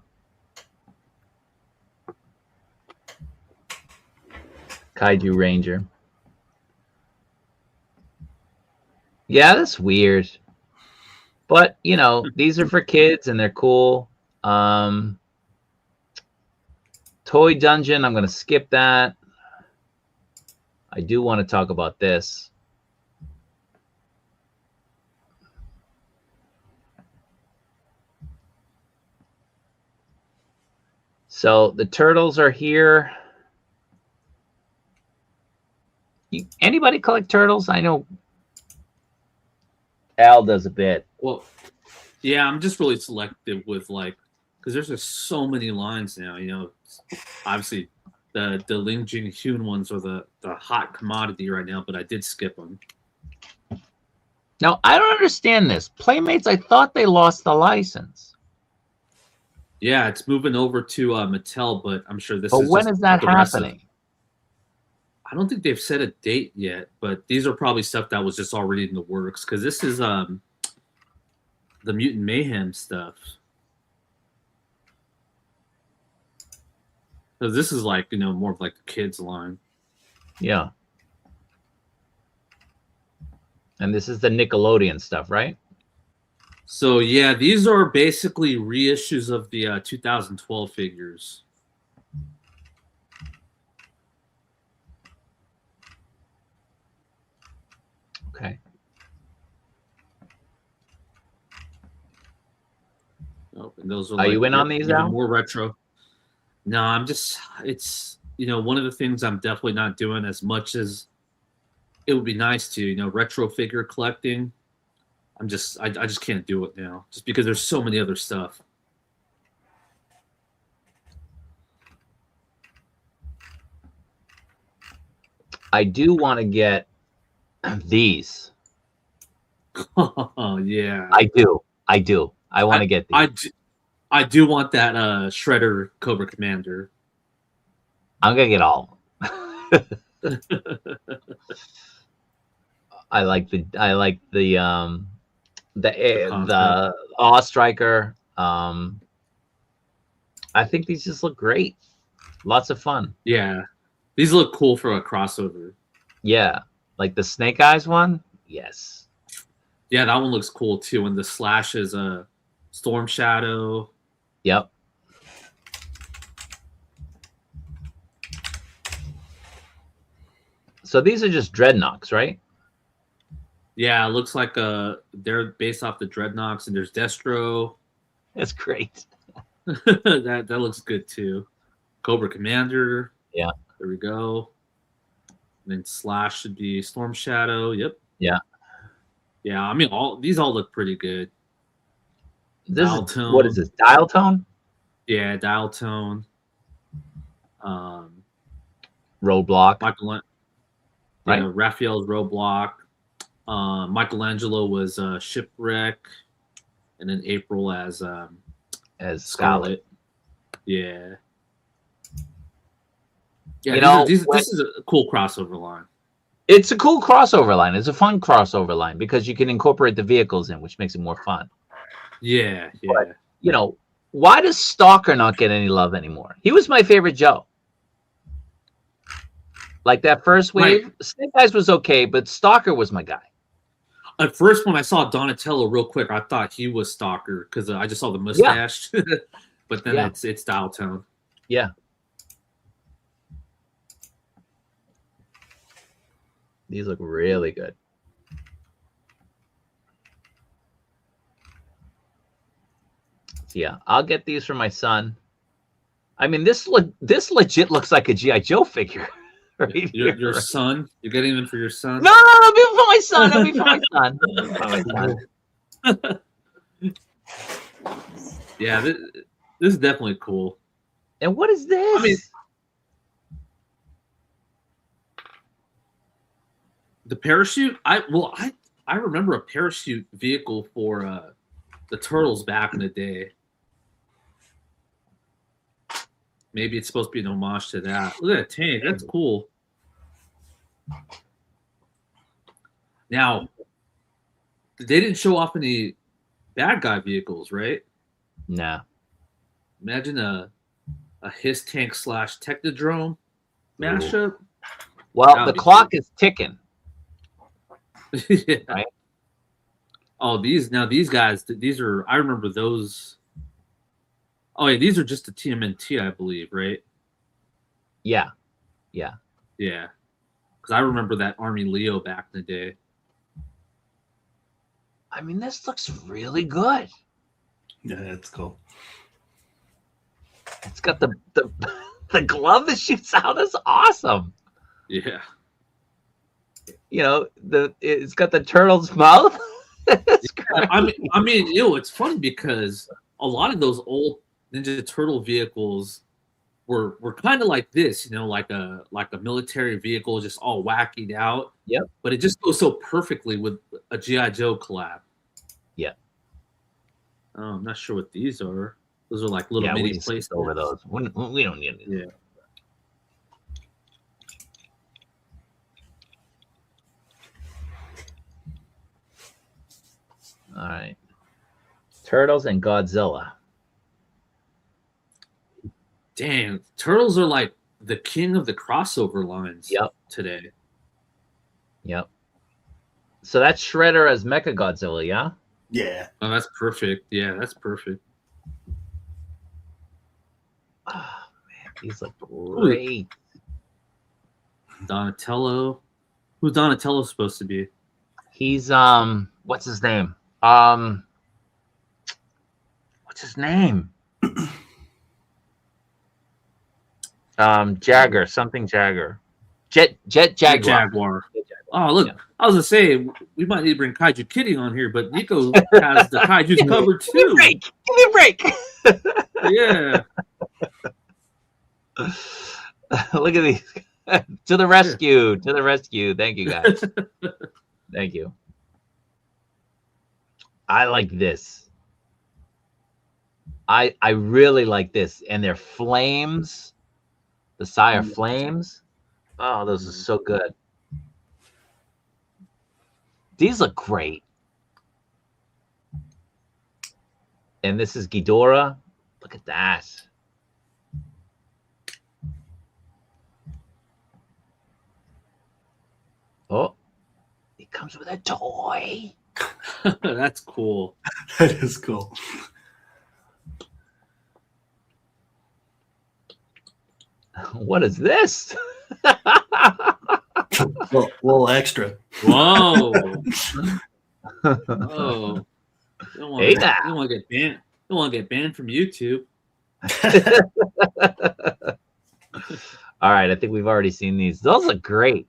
Kaiju Ranger. Yeah, that's weird. But, you know, these are for kids and they're cool. Toy Dungeon, I'm going to skip that. I do want to talk about this. So the turtles are here. Anybody collect turtles? I know Al does a bit. Well, yeah, I'm just really selective with like, because there's just so many lines now. You know, obviously the Ling Jing Hyun ones are the hot commodity right now, but I did skip them. Now I don't understand this. Playmates, I thought they lost the license. Yeah, it's moving over to Mattel, but I'm sure this. But is when just is that happening? I don't think they've set a date yet, but these are probably stuff that was just already in the works because this is the Mutant Mayhem stuff. So this is like, you know, more of like the kids line. Yeah. And this is the Nickelodeon stuff, right? So yeah, these are basically reissues of the 2012 figures. Okay. Oh, and those are Are you in on these now? More retro. No, I'm just, it's, you know, one of the things I'm definitely not doing as much as it would be nice to, you know, retro figure collecting. I just can't do it now just because there's so many other stuff. I do want to get these. Oh, yeah. I do. I want to get these. I do want that Shredder Cobra Commander. I'm gonna get all. I like the Awe Striker. I think these just look great. Lots of fun. Yeah, these look cool for a crossover. Yeah, like the Snake Eyes one. Yes. Yeah, that one looks cool too. And the Slash is a Storm Shadow. Yep. So these are just Dreadnoks, right? Yeah, it looks like they're based off the Dreadnoks, and there's Destro. That's great. that looks good too. Cobra Commander. Yeah. There we go. And then Slash should be Storm Shadow. Yep. Yeah. Yeah, I mean, these all look pretty good. This Dial is, Tone. what is this? Dial Tone? Yeah, Dial Tone. Roadblock. Yeah, Raphael's Roadblock. Michelangelo was Shipwreck, and then April as Scarlet. Yeah. Yeah, this is a cool crossover line. It's a cool crossover line. It's a fun crossover line because you can incorporate the vehicles in, which makes it more fun. Yeah, yeah. But, you know, why does Stalker not get any love anymore? He was my favorite Joe. Like that first wave, Right. Snake Eyes was okay, but Stalker was my guy. At first, when I saw Donatello real quick, I thought he was Stalker because I just saw the mustache. But then it's Dial Tone. Yeah. These look really good. Yeah, I'll get these for my son. I mean, this legit looks like a G.I. Joe figure. Right Your son? You're getting them for your son? No, it'll be for my son. It'll be for my son. It'll be for my son. Yeah, this is definitely cool. And what is this? I mean, the parachute. I remember a parachute vehicle for the Turtles back in the day. Maybe it's supposed to be an homage to that. Look at that tank. That's cool. Now, they didn't show off any bad guy vehicles, right? Nah. Imagine a Hiss tank / Technodrome mashup. Well, the clock is ticking. Yeah. Right? Oh, these guys. These are. I remember those. Oh yeah, these are just the TMNT, I believe, right? Yeah. Because I remember that Army Leo back in the day. I mean, this looks really good. Yeah, that's cool. It's got the glove that shoots out. That's awesome. Yeah. You know, it's got the turtle's mouth. I mean, it's funny because a lot of those old Ninja Turtle vehicles were kind of like this, you know, like a military vehicle, just all wackied out. Yep. But it just goes so perfectly with a G.I. Joe collab. Yeah. Oh, I'm not sure what these are. Those are like little mini places. Over those. We don't need any. Yeah. All right. Turtles and Godzilla. Damn, Turtles are like the king of the crossover lines today. Yep. So that's Shredder as Mecha Godzilla, yeah? Yeah. Oh, that's perfect. Yeah, that's perfect. Oh, man, these look great. Donatello. Who's Donatello supposed to be? He's what's his name? What's his name? Jagger, something Jagger. Jet Jaguar. Oh, look, I was gonna say we might need to bring Kaiju Kitty on here, but Nico has the Kaiju's covered too. Give me a break. Yeah. Look at these. To the rescue. To the rescue. Thank you, guys. Thank you. I like this. I really like this. And their flames, the Sire flames. Oh, those are so good. These look great. And this is Ghidorah. Look at that. Oh, it comes with a toy. That's cool. That is cool. What is this? little extra. Whoa. Oh. You don't want to get banned. don't want to get banned from YouTube. All right, I think we've already seen these. Those look great.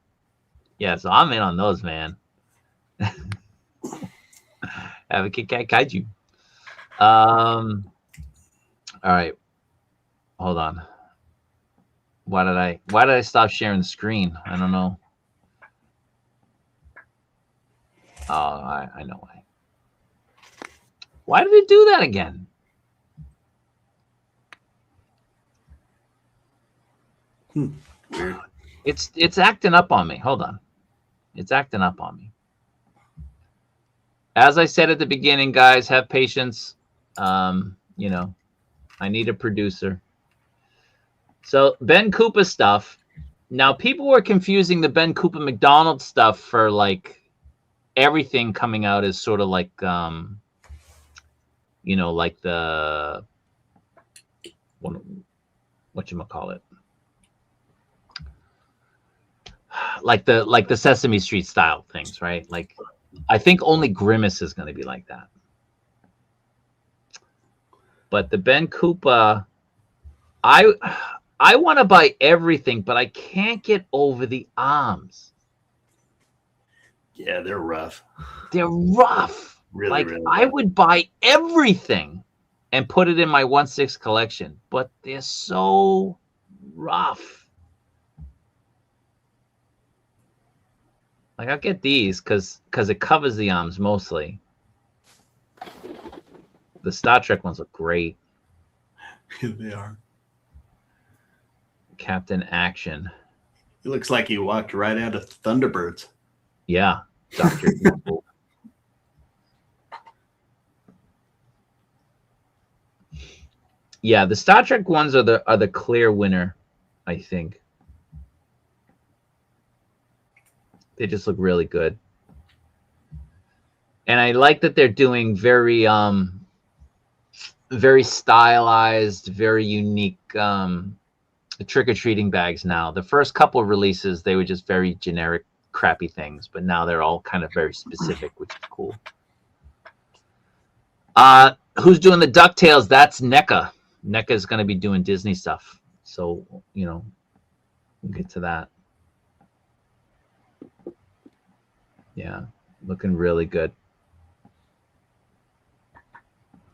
Yeah, so I'm in on those, man. Have a Kit Kat Kaiju. All right. Hold on. Why did I stop sharing the screen? I don't know. Oh, I know why. Why did it do that again? Weird. It's acting up on me. Hold on. It's acting up on me. As I said at the beginning, guys, have patience. You know, I need a producer. So Ben Koopa stuff. Now people were confusing the Ben Koopa McDonald's stuff for like everything coming out as sort of like you know, like the whatchamacallit? Like the Sesame Street style things, right? Like I think only Grimace is going to be like that. But the Ben Koopa, I want to buy everything, but I can't get over the arms. Yeah, they're rough. They're rough. Really, like really I rough. would buy everything and put it in my 1/6 collection, but they're so rough. Like I'll get these because it covers the arms mostly. The Star Trek ones look great. They are. Captain Action. It looks like he walked right out of Thunderbirds. Yeah. Dr. Evil. Yeah, the Star Trek ones are the clear winner, I think. They just look really good. And I like that they're doing very very stylized, very unique trick-or-treating bags now. The first couple of releases, they were just very generic, crappy things, but now they're all kind of very specific, which is cool. Who's doing the DuckTales? That's NECA. NECA is going to be doing Disney stuff. So, you know, we'll get to that. Yeah, looking really good.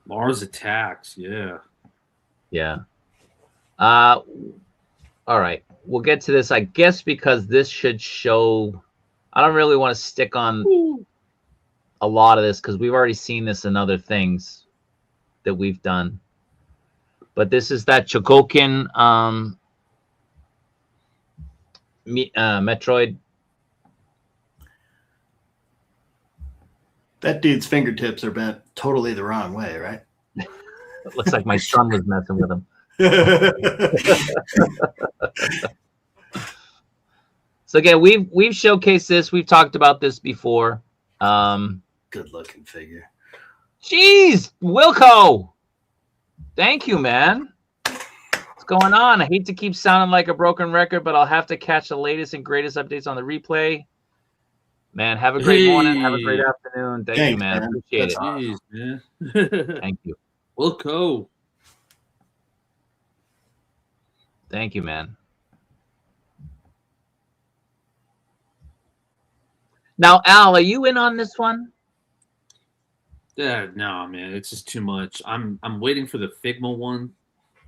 Mars Attacks, yeah. Yeah. All right. We'll get to this, I guess, because this should show. I don't really want to stick on a lot of this because we've already seen this in other things that we've done. But this is that Chogokin Metroid. That dude's fingertips are bent totally the wrong way, right? It looks like my son was messing with him. So again, we've showcased this. We've talked about this before. Good looking figure. Jeez, Wilco. Thank you, man. What's going on? I hate to keep sounding like a broken record, but I'll have to catch the latest and greatest updates on the replay. Man, have a great morning. Have a great afternoon. Thank you, man. Appreciate it. Jeez, man. Thank you. Wilco. Thank you, man. Now, Al, are you in on this one? Yeah, no, man, it's just too much. I'm waiting for the Figma one.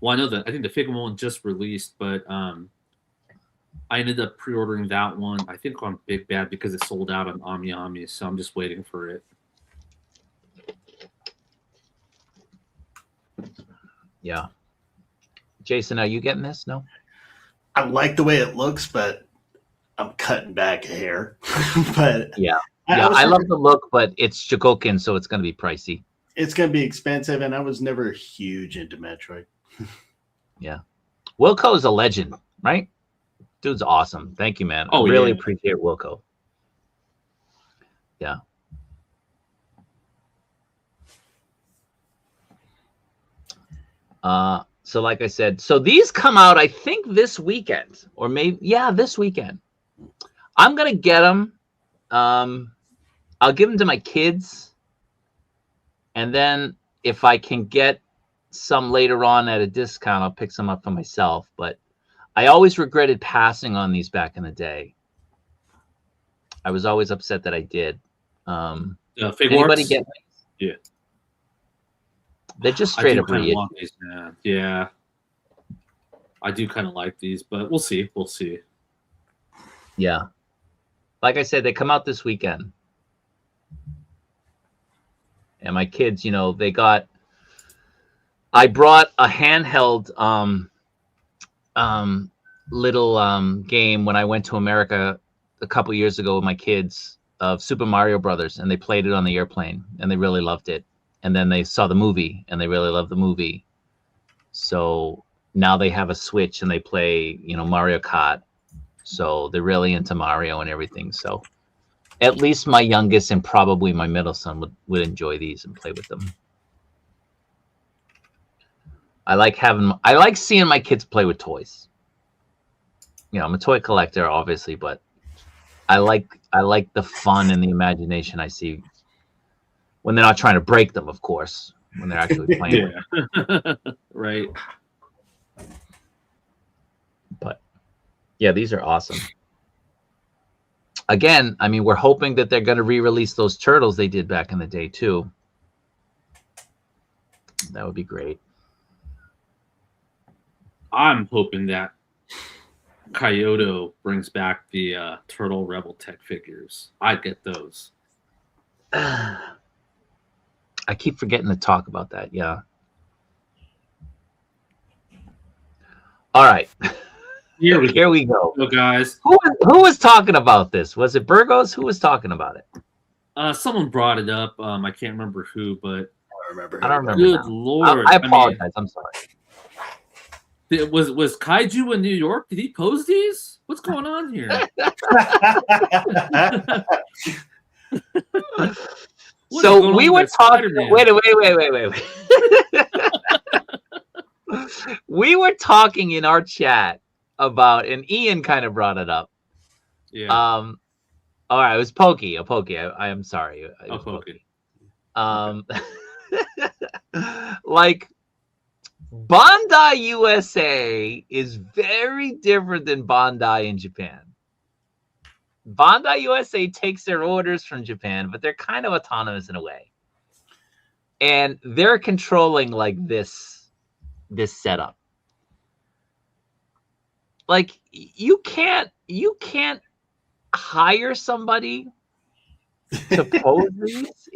Well, I think the Figma one just released, but I ended up pre-ordering that one. I think on Big Bad because it sold out on Ami, so I'm just waiting for it. Yeah. Jason, are you getting this? No? I like the way it looks, but I'm cutting back a hair. But yeah. I love the look, but it's Chogokin, so it's going to be pricey. It's going to be expensive, and I was never huge into Metroid. Yeah. Wilco is a legend, right? Dude's awesome. Thank you, man. Oh, I really yeah. appreciate Wilco. Yeah. So like I said, so these come out, I think this weekend, or maybe, yeah, this weekend. I'm going to get them. I'll give them to my kids. And then if I can get some later on at a discount. I'll pick some up for myself, but I always regretted passing on these back in the day. I was always upset that I did. Anybody Figuarts? get these? Yeah. They're just straight up kind of read. want these, man. Yeah. I do kind of like these, but we'll see. We'll see. Yeah. Like I said, they come out this weekend. And my kids, you know, I brought a handheld little game when I went to America a couple years ago with my kids of Super Mario Brothers, and they played it on the airplane and they really loved it. And then they saw the movie and they really loved the movie. So now they have a Switch and they play, you know, Mario Kart. So they're really into Mario and everything. So at least my youngest and probably my middle son would enjoy these and play with them. I like seeing my kids play with toys. You know, I'm a toy collector, obviously, but I like the fun and the imagination I see when they're not trying to break them, of course, when they're actually playing. Yeah. Right. But yeah, these are awesome. Again, I mean, we're hoping that they're going to re-release those turtles they did back in the day too. That would be great. I'm hoping that Kyoto brings back the Turtle Rebel Tech figures. I'd get those. I keep forgetting to talk about that. Yeah. All right. Here we go. So guys. Who was talking about this? Was it Burgos? Who was talking about it? Someone brought it up. I can't remember who, but I don't remember. Good Lord. I apologize. I'm sorry. Was Kaiju in New York? Did he pose these? What's going on here? So we were talking. Wait. We were talking in our chat about, and Ian kind of brought it up. Yeah. All right, it was Pokey. I am sorry. It was Pokey. Like Bandai USA is very different than Bandai in Japan. Bandai USA takes their orders from Japan, but they're kind of autonomous in a way. And they're controlling like this setup. Like you can't hire somebody to pose these.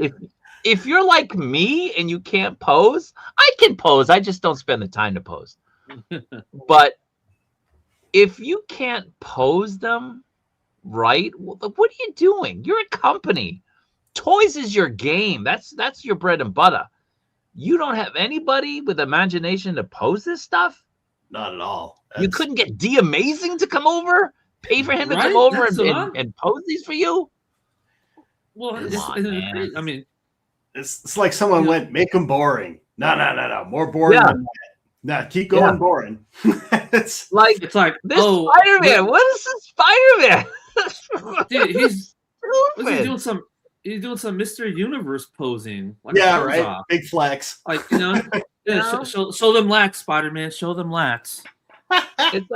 If you're like me and you can't pose, I can pose. I just don't spend the time to pose. But if you can't pose them right, what are you doing? You're a company. Toys is your game. That's your bread and butter. You don't have anybody with imagination to pose this stuff? Not at all. You couldn't get D Amazing to come over, pay for him to come over and pose these for you? Well, I mean, it's like someone went, make them boring. No. More boring than that. No, keep going boring. it's like this Spider-Man. What is this Spider-Man? Dude, he's doing some Mr. Universe posing. Like right. Off. Big flex. Like, you know, show them lats, Spider-Man. Show them lats. It's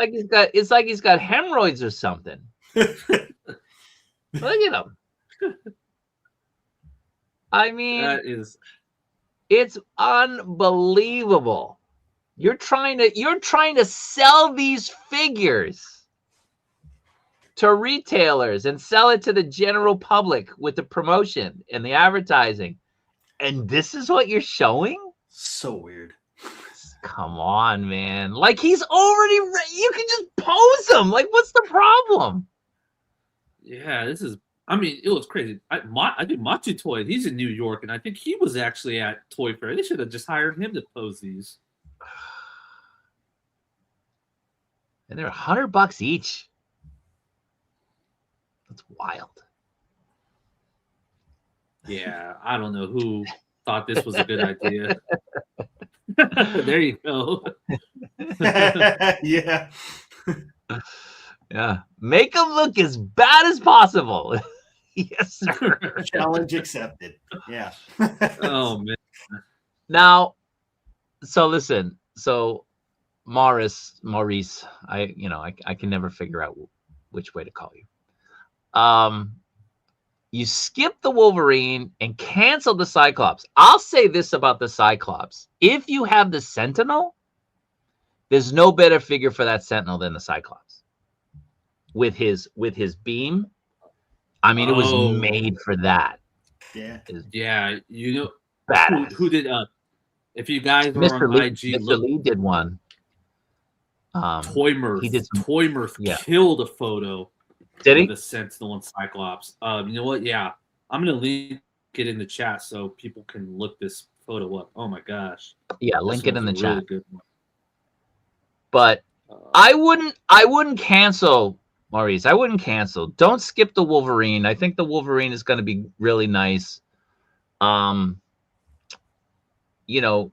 like he's got hemorrhoids or something. Look at him. I mean, it's unbelievable. You're trying to sell these figures to retailers and sell it to the general public with the promotion and the advertising. And this is what you're showing? So weird. Come on, man. Like he's already you can just pose him. Like what's the problem? Yeah, it was crazy. I did MOTU Toy. He's in New York, and I think he was actually at Toy Fair. They should have just hired him to pose these. And they're $100 each. That's wild. Yeah, I don't know who thought this was a good idea. There you go. Yeah. Yeah. Make them look as bad as possible. Yes, sir. Challenge accepted. Yeah. Oh man. Now, So listen, so Maurice, I can never figure out which way to call you. You skip the Wolverine and cancel the Cyclops. I'll say this about the Cyclops. If you have the Sentinel, there's no better figure for that Sentinel than the Cyclops. With his beam. I mean, it was made for that. Yeah. Yeah, you know Badass. who did if you guys are Mr. on Lee, IG, Mr. Lee did one. Toymirth. He did some, Toymirth killed a photo. Did he? The Sentinel and Cyclops. You know what? Yeah, I'm gonna link it in the chat so people can look this photo up. Oh my gosh. Yeah, link it in the chat. Really good one. But I wouldn't cancel, Maurice. I wouldn't cancel. Don't skip the Wolverine. I think the Wolverine is going to be really nice. You know,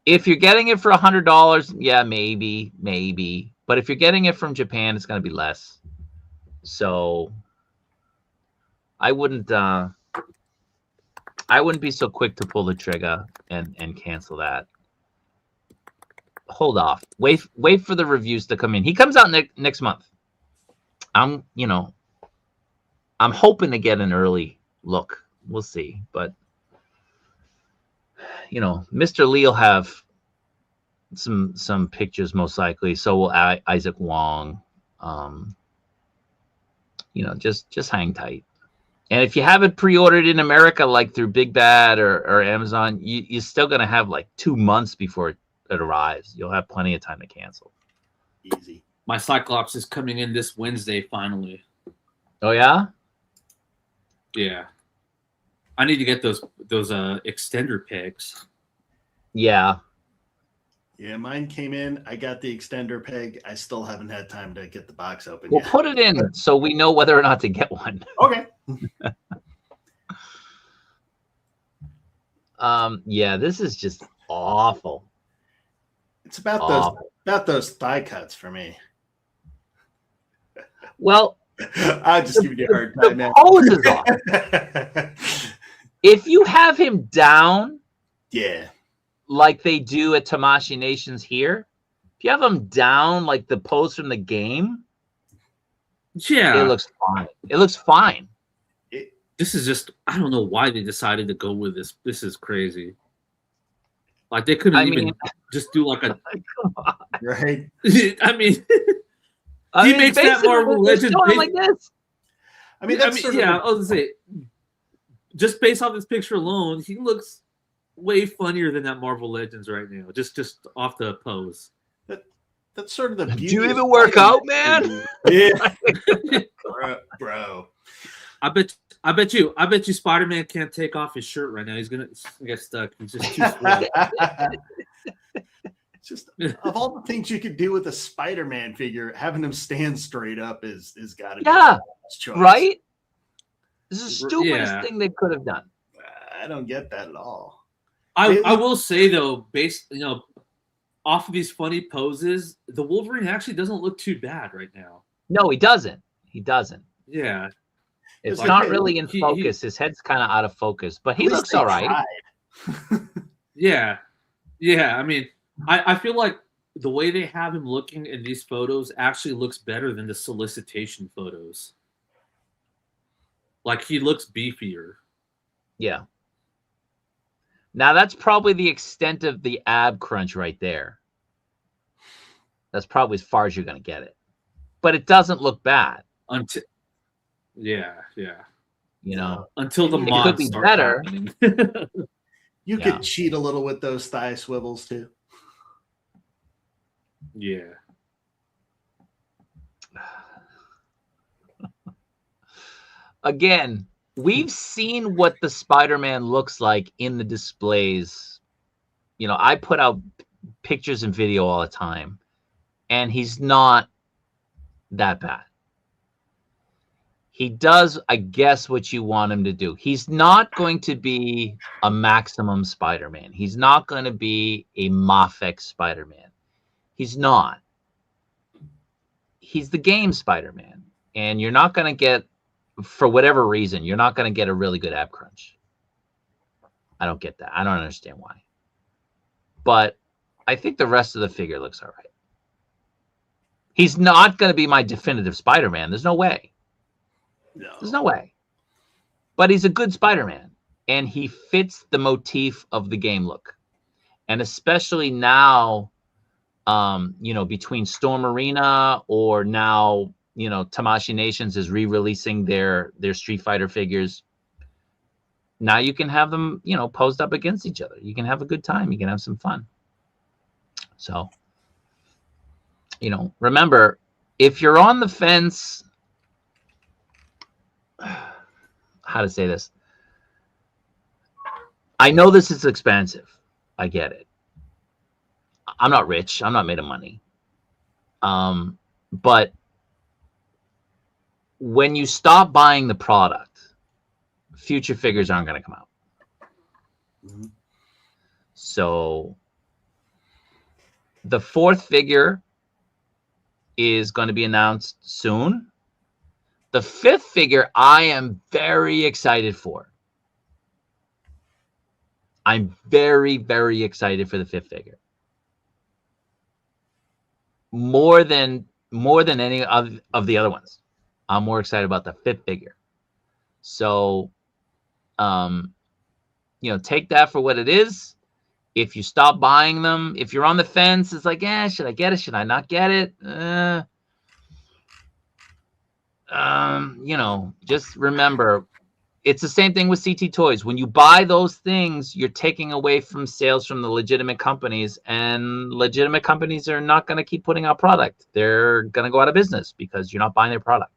if you're getting it for $100, yeah, maybe. But if you're getting it from Japan, it's going to be less. So I wouldn't be so quick to pull the trigger and cancel that. Hold off. Wait for the reviews to come in. He comes out next month. I'm hoping to get an early look. We'll see. But Mr. Lee will have some pictures most likely. So will Isaac Wong. Just hang tight. And if you have it pre-ordered in America, like through Big Bad or Amazon, you're still gonna have like 2 months before it arrives. You'll have plenty of time to cancel. Easy. My Cyclops is coming in this Wednesday finally. Oh yeah? Yeah. I need to get those extender pegs. Yeah. Yeah, mine came in. I got the extender peg. I still haven't had time to get the box open We'll yet. put it in so we know whether or not to get one. Okay. Yeah, this is just awful. It's about those thigh cuts for me. Well, I'll just give you a hard time, man. The pose is off. If you have him down, yeah, like they do at Tamashii Nations here, if you have him down like the pose from the game, yeah, it looks fine. It looks fine. This is just, I don't know why they decided to go with this. This is crazy. Like they couldn't even just do like a right. I mean, he makes that Marvel Legend like this. I mean, that's yeah. I was gonna say, just based off this picture alone, he looks way funnier than that Marvel Legends right now. Just off the pose. That's sort of the beauty. Do you even work out, man? Yeah, bro. I bet you Spider-Man can't take off his shirt right now. He's gonna get stuck. He's just too sweaty. Just of all the things you could do with a Spider-Man figure, having him stand straight up is got to be the choice. Right. This is the stupidest thing they could have done. I don't get that at all. I will say though, based off of these funny poses, the Wolverine actually doesn't look too bad right now. No, he doesn't. He doesn't. Yeah. It's not really in focus. His head's kind of out of focus, but he looks all right. Yeah. I mean, I feel like the way they have him looking in these photos actually looks better than the solicitation photos. Like he looks beefier. Yeah. Now that's probably the extent of the ab crunch right there. That's probably as far as you're going to get it. But it doesn't look bad. Yeah. Until the mods could be better. You could cheat a little with those thigh swivels too. Yeah. Again, we've seen what the Spider-Man looks like in the displays. I put out pictures and video all the time, and he's not that bad. He does, I guess, what you want him to do. He's not going to be a maximum Spider-Man. He's not going to be a MAFEX Spider-Man. He's not. He's the game Spider-Man. And you're not going to get, for whatever reason, you're not going to get a really good ab crunch. I don't get that. I don't understand why. but I think the rest of the figure looks all right. He's not going to be my definitive Spider-Man. There's no way. No. There's no way. But he's a good Spider-Man, and he fits the motif of the game look. And especially now, you know, between Storm Arena or now, you know, Tamashii Nations is re-releasing their Street Fighter figures. Now you can have them, you know, posed up against each other. You can have a good time. You can have some fun. So, you know, remember, if you're on the fence, how to say this? I know this is expensive. I get it. I'm not rich. I'm not made of money. But when you stop buying the product, future figures aren't going to come out. Mm-hmm. So the fourth figure is going to be announced soon. The fifth figure I am very excited for. I'm very, very excited for the fifth figure. More than any of the other ones. I'm more excited about the fifth figure. So, you know, take that for what it is. If you stop buying them, if you're on the fence, it's like, should I get it? Should I not get it? You know, just remember, it's the same thing with CT Toys. When you buy those things, you're taking away from sales from the legitimate companies, and legitimate companies are not going to keep putting out product. They're going to go out of business because you're not buying their product.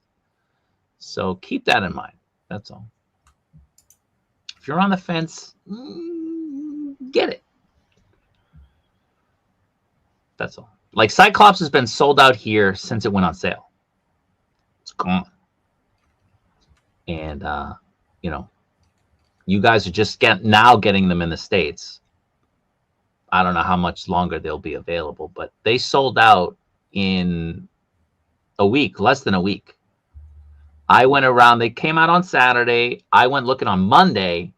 So keep that in mind. That's all. If you're on the fence, get it. That's all. Like Cyclops has been sold out here since it went on sale. It's gone. And, you know, you guys are just getting them in the States. I don't know how much longer they'll be available, but they sold out in a week, less than a week. I went around, they came out on Saturday. I went looking on Monday,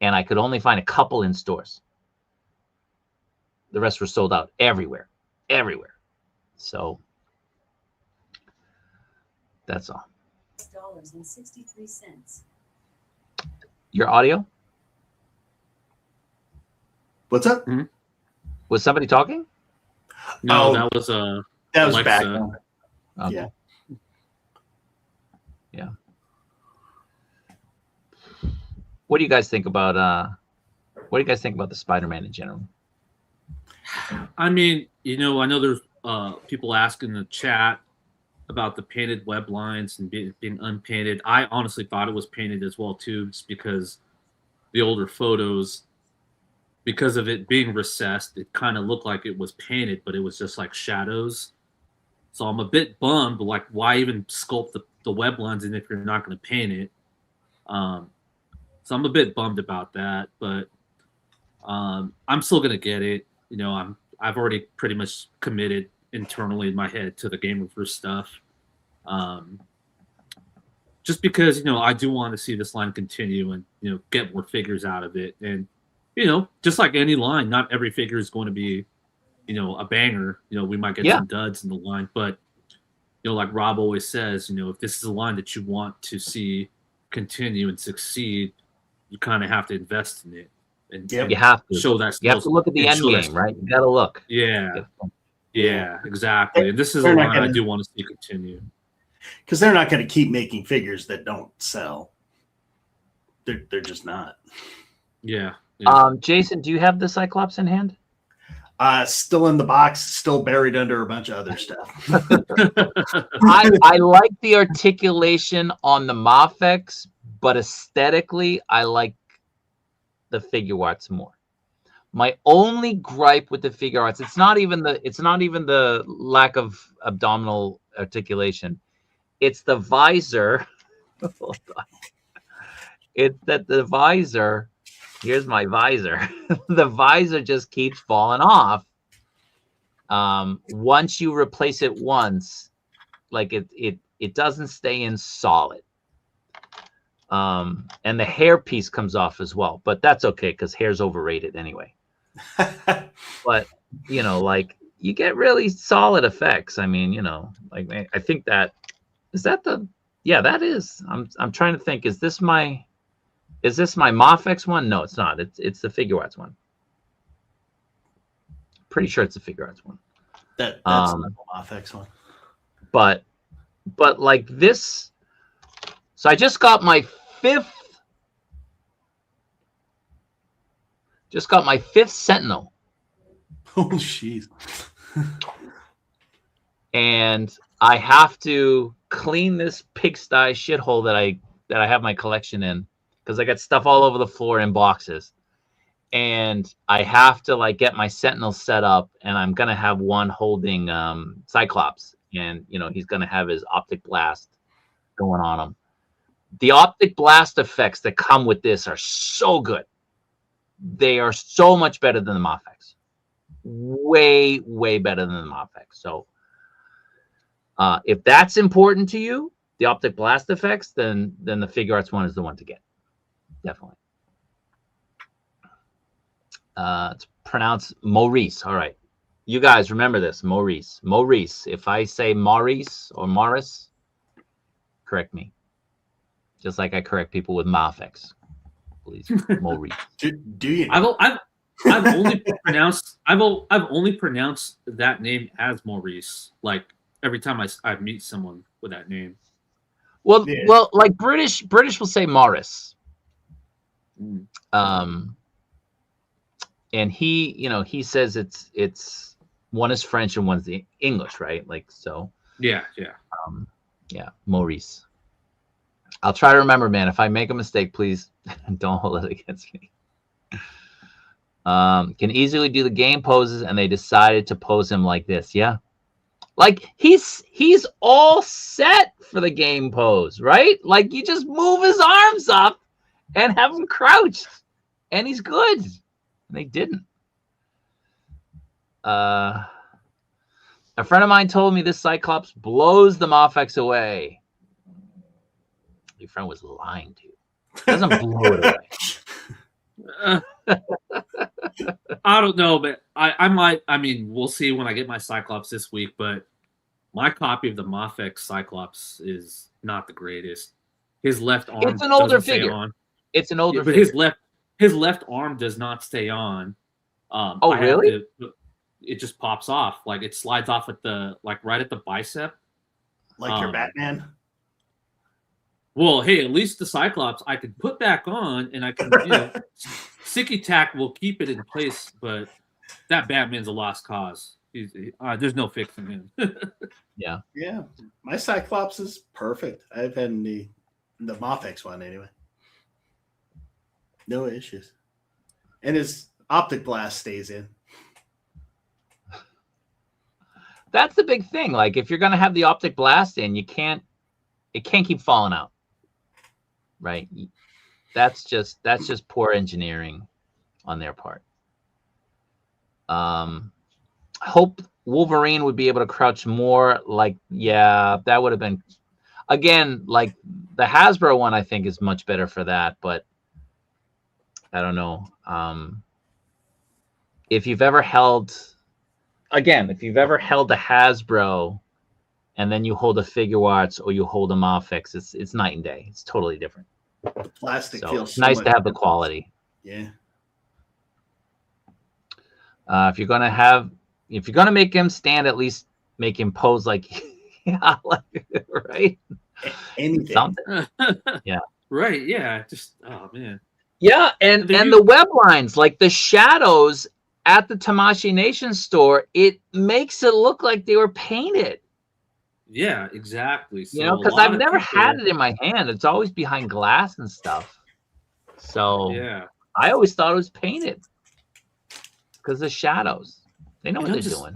and I could only find a couple in stores. The rest were sold out everywhere. So that's all. $6.63. Your audio? What's up? Mm-hmm. Was somebody talking? No, Oh, that was Alexa. Back. Okay. Yeah. Yeah. What do you guys think about the Spider-Man in general? I mean, you know, I know there's people asking in the chat about the painted web lines and being unpainted. I honestly thought it was painted as well too, just because the older photos, because of it being recessed, it kind of looked like it was painted, but it was just like shadows. So I'm a bit bummed, like, why even sculpt the web lines in if you're not going to paint it? So I'm a bit bummed about that, but I'm still going to get it. You know, I've already pretty much committed internally in my head to the Gamerverse stuff. Just because, you know, I do want to see this line continue and, you know, get more figures out of it. And, you know, just like any line, not every figure is going to be, you know, a banger. You know, we might get some duds in the line, but, you know, like Rob always says, you know, if this is a line that you want to see continue and succeed, you kind of have to invest in it. And you have to show that. You have to look at the end game, right? You got to look. Yeah, exactly. And this is a line I do want to see continue. Because they're not going to keep making figures that don't sell. They're just not. Yeah. Jason, do you have the Cyclops in hand? Still in the box, still buried under a bunch of other stuff. I like the articulation on the MAFEX, but aesthetically, I like the Figuarts more. My only gripe with the Figuarts, it's not even the lack of abdominal articulation. It's the visor. Hold on. It's that the visor. Here's my visor. The visor just keeps falling off. Once you replace it once, like it doesn't stay in solid. And the hair piece comes off as well, but that's okay because hair's overrated anyway. But like you get really solid effects. I mean, like I think that that that is. I'm trying to think. Is this my MAFEX one? No, it's not. It's the Figuarts one. Pretty sure it's the Figuarts one. That's not the MAFEX one. But like this. So I just got my fifth Sentinel. Oh, jeez. And I have to clean this pigsty shithole that I have my collection in, because I got stuff all over the floor in boxes. And I have to like get my Sentinel set up, and I'm gonna have one holding Cyclops, and he's gonna have his optic blast going on him. The optic blast effects that come with this are so good. They are so much better than the MAFEX. Way, way better than the MAFEX. So if that's important to you, the optic blast effects, then the Figuarts one is the one to get. Definitely. It's pronounced Maurice. All right. You guys remember this. Maurice. Maurice. If I say Maurice or Morris, correct me. Just like I correct people with MAFEX. Please. Maurice. Do you? I've only pronounced that name as Maurice. Like every time I meet someone with that name. Well, like British will say Morris. And he says it's one is French and one's the English, right? Like so. Yeah. Maurice. I'll try to remember, man. If I make a mistake, please don't hold it against me. Can easily do the game poses, and they decided to pose him like this. Yeah. Like he's all set for the game pose, right? Like you just move his arms up and have him crouched, and he's good. And they didn't. A friend of mine told me this Cyclops blows the MAFEX away. Your friend was lying to you. It doesn't blow it away. I don't know, but I might. I mean, we'll see when I get my Cyclops this week. But my copy of the MAFEX Cyclops is not the greatest. His left arm. It's an older figure. On. It's an older. But figure. his left arm does not stay on. Oh, really? It just pops off. Like it slides off at right at the bicep. Like your Batman. Well, hey, at least the Cyclops I can put back on, and I can, Sticky Tack will keep it in place, but that Batman's a lost cause. There's no fixing him. Yeah. My Cyclops is perfect. I've had the MAFEX one anyway. No issues, and his optic blast stays in. That's the big thing. Like if you're gonna have the optic blast in, it can't keep falling out. Right. That's just poor engineering on their part. Hope Wolverine would be able to crouch more. Like, yeah, that would have been, again, like the Hasbro one, I think is much better for that, but I don't know. If you've ever held the Hasbro and then you hold a Figuarts or you hold a MAFEX, it's night and day. It's totally different. The plastic feels so nice to have the quality. Yeah. If you're gonna make him stand, at least make him pose like, right? Anything. Something. Yeah. Right. Yeah. Just man. Yeah, and the web lines, like the shadows at the Tamashii Nation store, it makes it look like they were painted. Yeah, exactly. So because I've never had it in my hand. It's always behind glass and stuff. So yeah, I always thought it was painted because the shadows. They know what they're doing.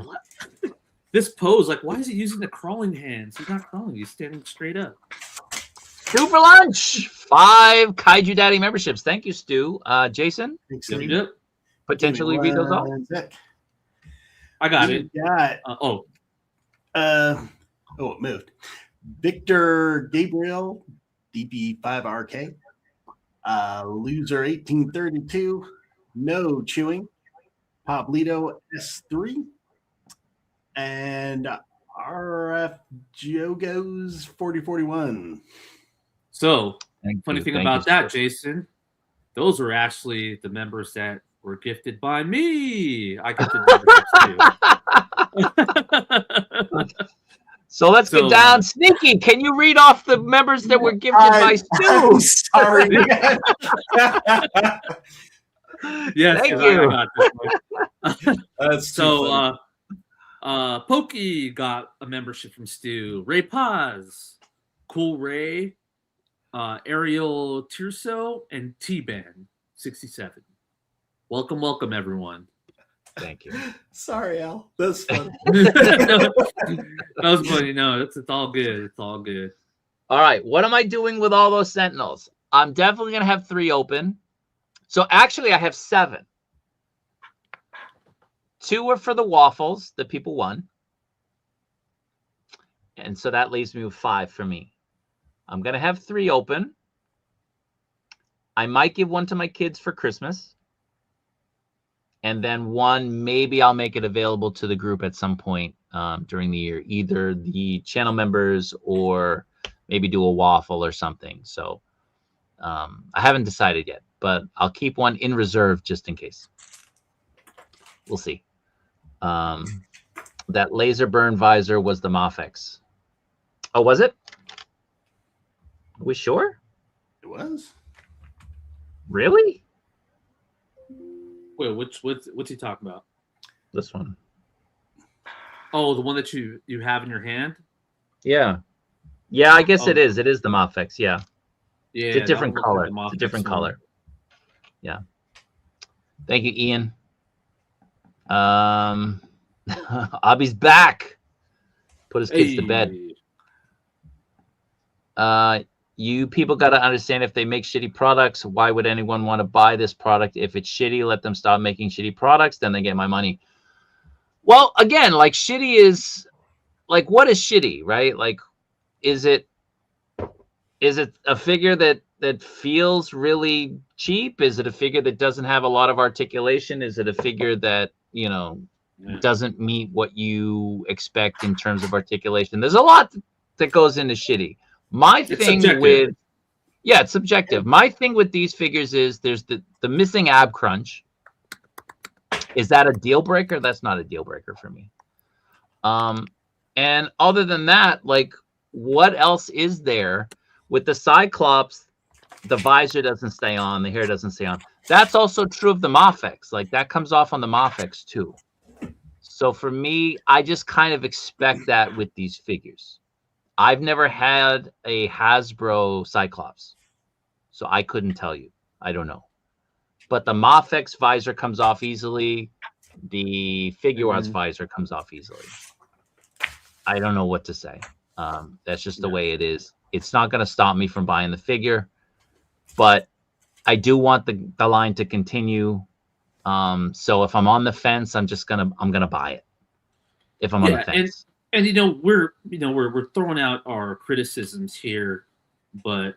This pose, like, why is he using the crawling hands? He's not crawling. He's standing straight up. Stu for lunch. 5 Kaiju Daddy memberships. Thank you, Stu. Jason, Yep. Potentially read those off. I got it. It moved. Victor Gabriel, DP5RK, Loser 1832, No Chewing, Pablito S3, and RF Jogos 4041. So, Thank funny you, thing thank about you, that, sir. Jason, those were actually the members that were gifted by me. I gifted memberships too. So let's get So, down. Sneaky, can you read off the members that were gifted by I'm Stu? sorry. yes, Thank I you. got this one. That's too funny. Pokey got a membership from Stu. Ray Paz, Cool Ray, Ariel Tirso, and T-Ban 67. Welcome, everyone. Thank you. Sorry, Al. That's funny. That was funny. No, it's all good. It's all good. All right. What am I doing with all those Sentinels? I'm definitely going to have 3 open. So actually, I have 7. 2 are for the waffles that people won. And so that leaves me with 5 for me. I'm going to have 3 open. I might give 1 to my kids for Christmas. And then 1, maybe I'll make it available to the group at some point during the year, either the channel members or maybe do a waffle or something. So I haven't decided yet, but I'll keep 1 in reserve just in case. We'll see. That laser burn visor was the MAFEX. Oh, was it? Are we sure? It was. Really? Wait, what's he talking about? This one. Oh, the one that you have in your hand? Yeah. Yeah, I guess it is. It is the MAFEX. Yeah. Yeah, It's a different that one color. looks like the It's a different MAFEX color. one. Yeah. Thank you, Ian. Abby's back. Put his kids to bed. You people got to understand, if they make shitty products, why would anyone want to buy this product? If it's shitty, let them stop making shitty products, then they get my money. Well, again, like, shitty is like, what is shitty, right? Like, is it a figure that feels really cheap? Is it a figure that doesn't have a lot of articulation? Is it a figure that, you know, doesn't meet what you expect in terms of articulation? There's a lot that goes into shitty. My thing with, yeah, it's subjective. My thing with these figures is there's the missing ab crunch. Is that a deal breaker? That's not a deal breaker for me. And other than that, like, what else is there? With the Cyclops, the visor doesn't stay on, the hair doesn't stay on. That's also true of the MAFEX. Like, that comes off on the MAFEX too. So for me, I just kind of expect that with these figures. I've never had a Hasbro Cyclops, so I couldn't tell you. I don't know. But the MAFEX visor comes off easily. The Figuarts visor comes off easily. I don't know what to say. That's just the way it is. It's not going to stop me from buying the figure, but I do want the line to continue. So if I'm on the fence, I'm gonna buy it. If I'm on the fence. And we're throwing out our criticisms here, but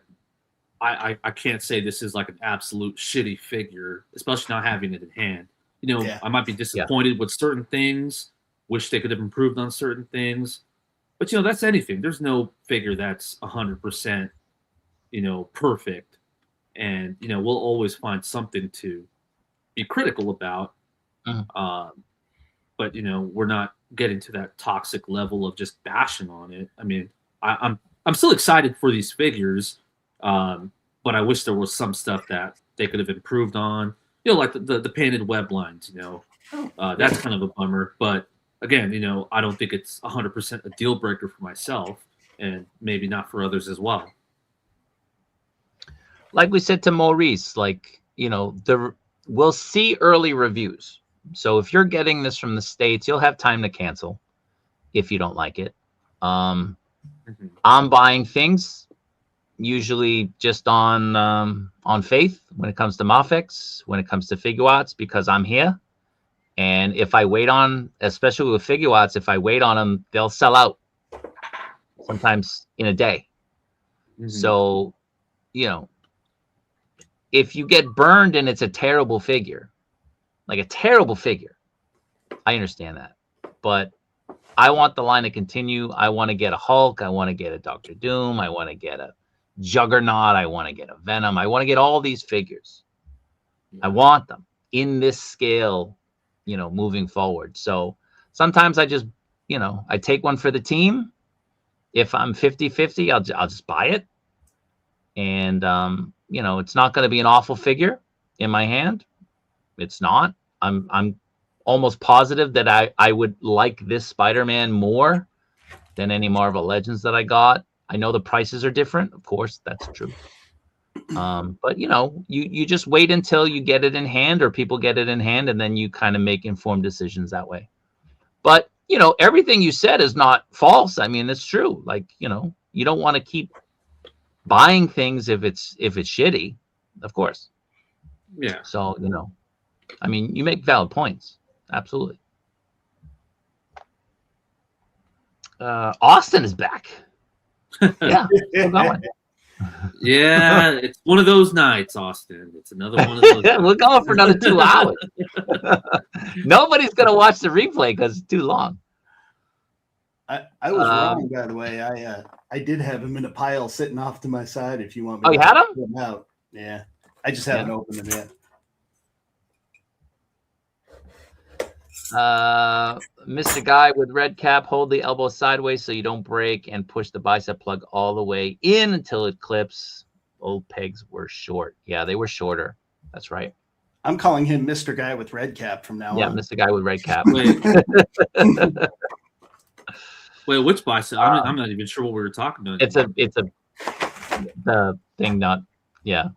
I can't say this is like an absolute shitty figure, especially not having it in hand. I might be disappointed with certain things, wish they could have improved on certain things, but that's anything. There's no figure that's 100%, perfect, and we'll always find something to be critical about. But we're not getting to that toxic level of just bashing on it. I mean, I'm still excited for these figures, but I wish there was some stuff that they could have improved on. Like the painted web lines. That's kind of a bummer. But again, I don't think it's 100% a deal breaker for myself, and maybe not for others as well. Like we said to Maurice, like, we'll see early reviews. So if you're getting this from the States, you'll have time to cancel if you don't like it. I'm buying things usually just on faith when it comes to MAFEX, when it comes to Figuarts, because I'm here. And if I wait on, especially with Figuarts, if I wait on them, they'll sell out sometimes in a day. So, if you get burned and it's a terrible figure, like a terrible figure, I understand that. But I want the line to continue. I want to get a Hulk. I want to get a Doctor Doom. I want to get a Juggernaut. I want to get a Venom. I want to get all these figures. I want them in this scale, moving forward. So sometimes I just, I take one for the team. If I'm 50-50, I'll just buy it. And, it's not going to be an awful figure in my hand. It's not. I'm almost positive that I would like this Spider-Man more than any Marvel Legends that I got. I know the prices are different. Of course, that's true. But you just wait until you get it in hand or people get it in hand, and then you kind of make informed decisions that way. But, everything you said is not false. I mean, it's true. Like, you don't want to keep buying things if it's shitty, of course. Yeah. So, I mean, you make valid points. Absolutely. Austin is back. Yeah. We're going. Yeah, it's one of those nights, Austin. It's another one of those nights. We're going for another 2 hours. Nobody's going to watch the replay because it's too long. I was wrong, by the way. I did have him in a pile sitting off to my side. If you want me, you had him? Put him out. Yeah, I just haven't opened them yet. Mr. Guy with red cap, hold the elbow sideways so you don't break, and push the bicep plug all the way in until it clips. Old pegs were short. Yeah, they were shorter. That's right. I'm calling him Mr. Guy with red cap from now on. Yeah, Mr. Guy with red cap. Wait, which bicep? I'm not even sure what we were talking about. It's the thing, not yeah.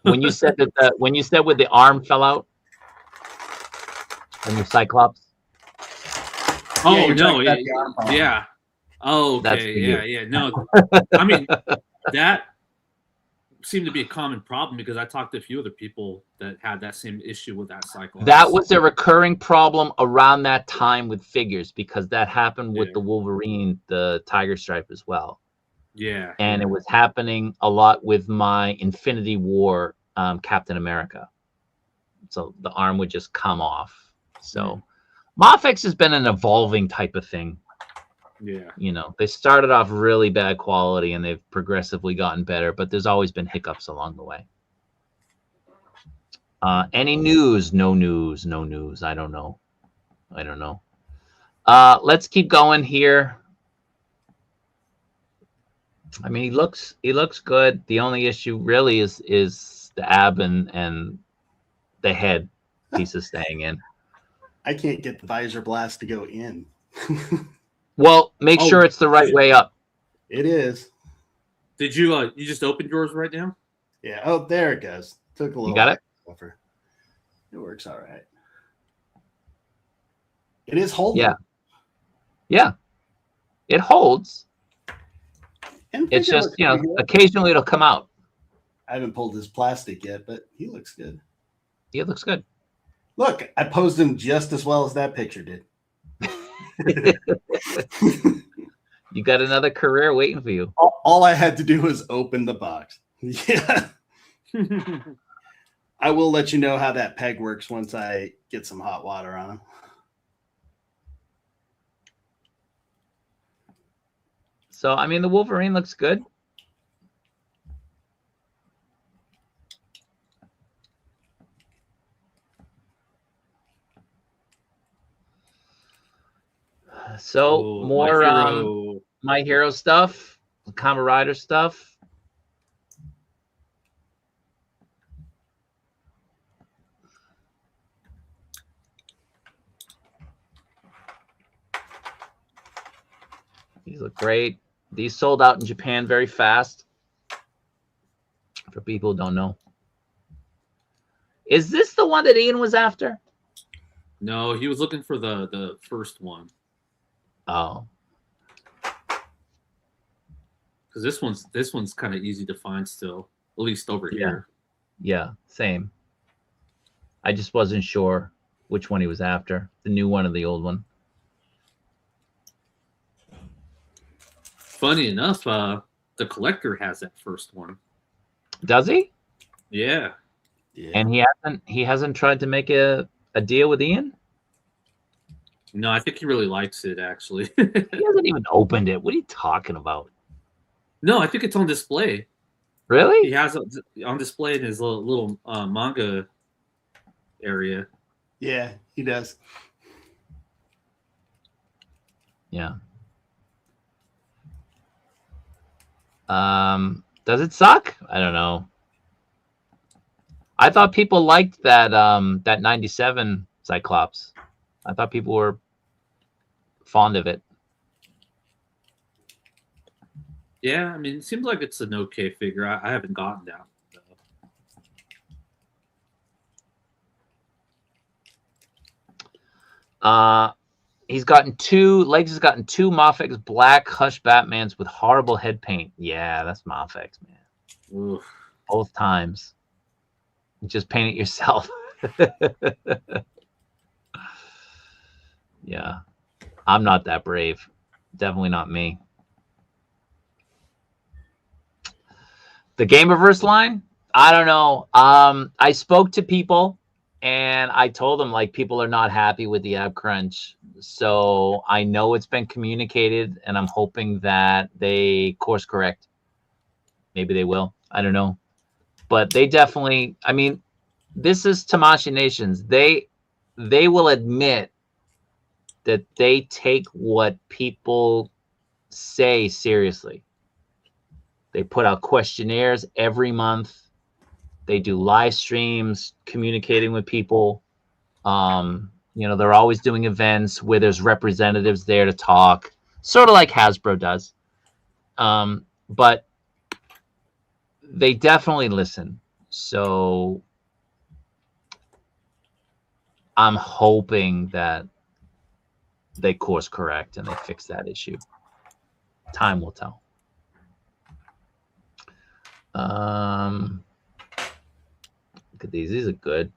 When you said that when you said with the arm fell out, and the Cyclops. Oh no! Yeah. Oh, okay. Yeah. No, I mean that seemed to be a common problem because I talked to a few other people that had that same issue with that Cyclops. That was a recurring problem around that time with figures because that happened with the Wolverine, the Tiger Stripe as well. Yeah. And it was happening a lot with my Infinity War Captain America. So the arm would just come off. So MAFEX has been an evolving type of thing. Yeah. They started off really bad quality and they've progressively gotten better, but there's always been hiccups along the way. Any news? No news. No news. I don't know. Let's keep going here. I mean, he looks good. The only issue really is the ab and the head pieces staying in. I can't get the visor blast to go in. Well, make sure it's the right way up. It is. Did you you just opened yours right now? Yeah. Oh, there it goes. Took a little. You got it? Buffer. It works all right. It is holding. Yeah. It holds. And it's just, occasionally it'll come out. I haven't pulled his plastic yet, but he looks good. He looks good. Look, I posed him just as well as that picture did. You got another career waiting for you. All I had to do was open the box. Yeah. I will let you know how that peg works once I get some hot water on him. So, I mean, the Wolverine looks good. So more My Hero stuff, Kamen Rider stuff. These look great. These sold out in Japan very fast. For people who don't know. Is this the one that Ian was after? No, he was looking for the first one. Oh. Because this one's kind of easy to find still, at least over here. Yeah, same. I just wasn't sure which one he was after, the new one or the old one. Funny enough, the collector has that first one. Does he? Yeah. And he hasn't tried to make a deal with Ian? No, I think he really likes it, actually. He hasn't even opened it. What are you talking about? No, I think it's on display. Really? He has it on display in his little manga area. Yeah, he does. Yeah. Does it suck? I don't know. I thought people liked that that 97 Cyclops. I thought people were fond of it. Yeah, I mean, it seems like it's an okay figure. I haven't gotten that. He's gotten two. Legs has gotten two MAFEX black Hush Batmans with horrible head paint. Yeah, that's MAFEX, man. Oof. Both times. Just paint it yourself. Yeah. I'm not that brave. Definitely not me. The Gamerverse line? I don't know. I spoke to people and I told them like people are not happy with the ab crunch. So I know it's been communicated and I'm hoping that they course correct. Maybe they will. I don't know. But they definitely, I mean, this is Tamashii Nations. They will admit that they take what people say seriously. They put out questionnaires every month. They do live streams communicating with people. You know, they're always doing events where there's representatives there to talk, sort of like Hasbro does. But they definitely listen. So I'm hoping that they course correct and they fix that issue. Time will tell. Look at these. These are good.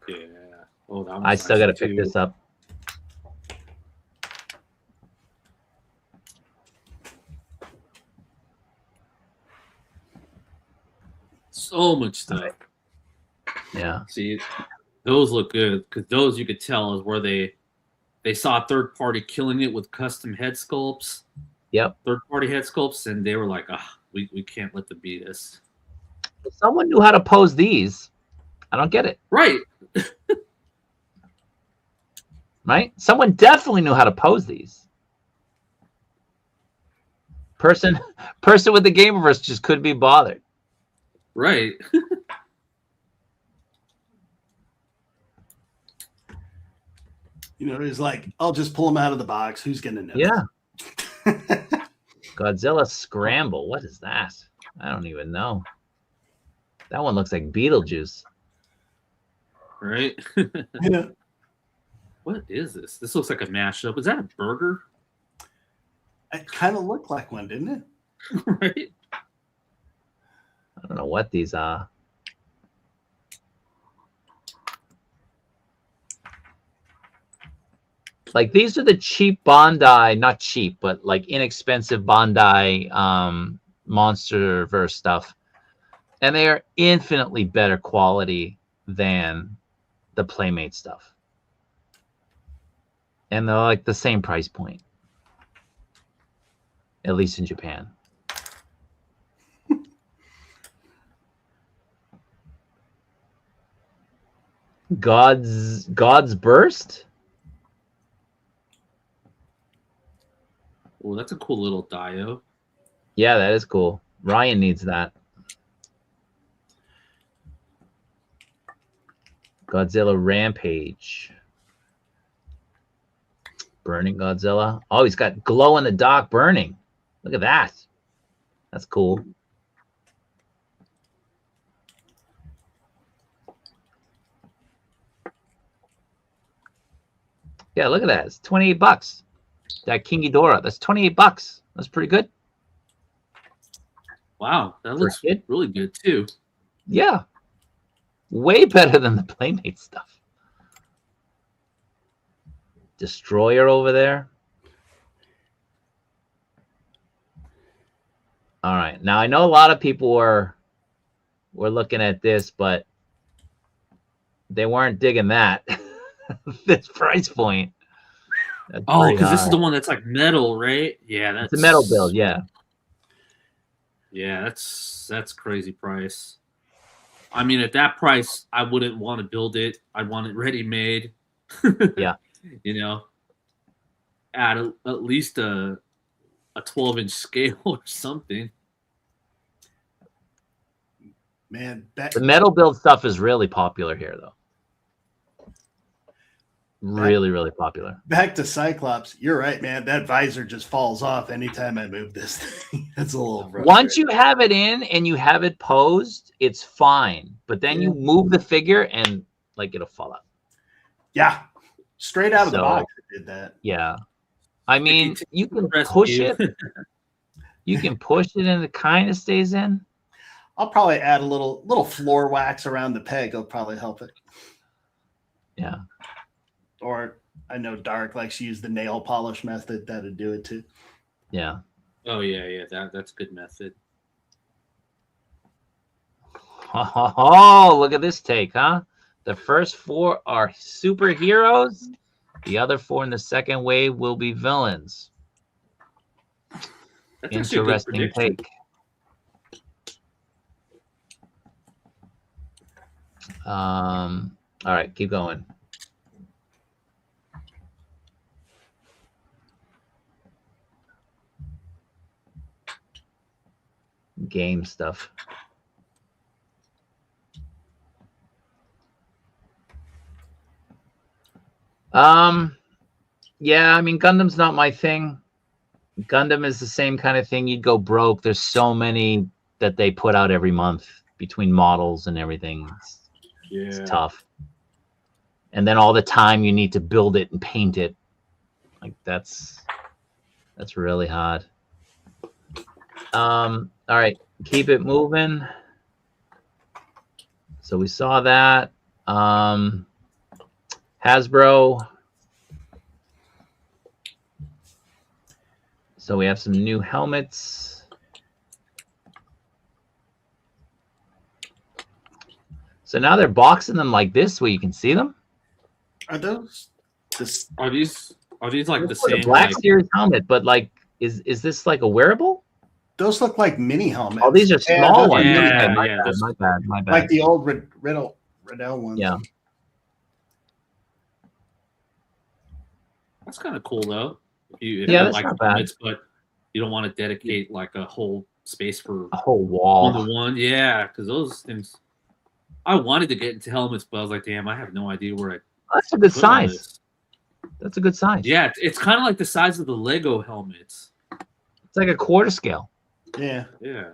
Yeah. Oh, that I still got to pick this up. So much stuff. Yeah. See, those look good because those you could tell is where they saw a third party killing it with custom head sculpts. Yep. Third party head sculpts, and they were like, we can't let them beat us. If someone knew how to pose these. I don't get it. Right. Right? Someone definitely knew how to pose these. Person with the Gamerverse just couldn't be bothered. Right. You know, it's like, I'll just pull them out of the box. Who's going to know? Yeah. Godzilla Scramble. What is that? I don't even know. That one looks like Beetlejuice. Right. Yeah. What is this? This looks like a mashup. Is that a burger? It kind of looked like one, didn't it? Right. I don't know what these are. Like these are the cheap Bandai, not cheap, but like inexpensive Bandai Monsterverse stuff. And they are infinitely better quality than the Playmate stuff. And they're like the same price point. At least in Japan. God's Burst? Oh, that's a cool little dio. Yeah, that is cool. Ryan needs that. Godzilla Rampage. Burning Godzilla. Oh, he's got glow in the dark burning. Look at that. That's cool. Yeah, look at that. It's 28 bucks. That King Ghidorah. That's 28 bucks. That's pretty good. Wow, that looks good. Really good too. Yeah. Way better than the Playmate stuff. Destroyer over there. All right. Now I know a lot of people were looking at this, but they weren't digging that. this price point. That's Oh, pretty because this is high. the one that's like metal, right? Yeah, that's It's a metal build, yeah. Yeah, that's crazy price. I mean, at that price, I wouldn't want to build it. I'd want it ready made. Yeah. You know, at least a 12-inch scale or something. Man, The metal build stuff is really popular here, though. Really, really popular. back to Cyclops. You're right, man. That visor just falls off anytime I move this thing. That's a little rough. Once you have it in and you have it posed, it's fine. But then you move the figure and like it'll fall out. Yeah, straight out of the box, it did that. Yeah, I mean, you can push it. You can push it and it kind of stays in. I'll probably add a little floor wax around the peg. It'll probably help it. Yeah. Or I know Dark likes to use the nail polish method. That'd do it too. Yeah. Oh yeah. That's a good method. Oh, look at this take, huh? The first 4 are superheroes. The other 4 in the second wave will be villains. That's interesting take. All right, keep going. Game stuff. Yeah, I mean, Gundam's not my thing. Gundam is the same kind of thing. You'd go broke. There's so many that they put out every month between models and everything. It's tough. And then all the time you need to build it and paint it. Like that's really hard. All right, keep it moving. So we saw that. Hasbro. So we have some new helmets. So now they're boxing them like this where you can see them. Are those Are these like the same same Black Series helmet, but like is this like a wearable? Those look like mini helmets. Oh, these are small ones. Yeah, My bad. Like the old Riddle ones. Yeah. That's kind of cool though. If you that's like not bad. helmets, but you don't want to dedicate like a whole space for a whole wall. One. Yeah, because those things. I wanted to get into helmets, but I was like, damn, I have no idea where I. That's a good size. That's a good size. Yeah, it's kind of like the size of the Lego helmets. It's like a quarter scale. Yeah. Yeah.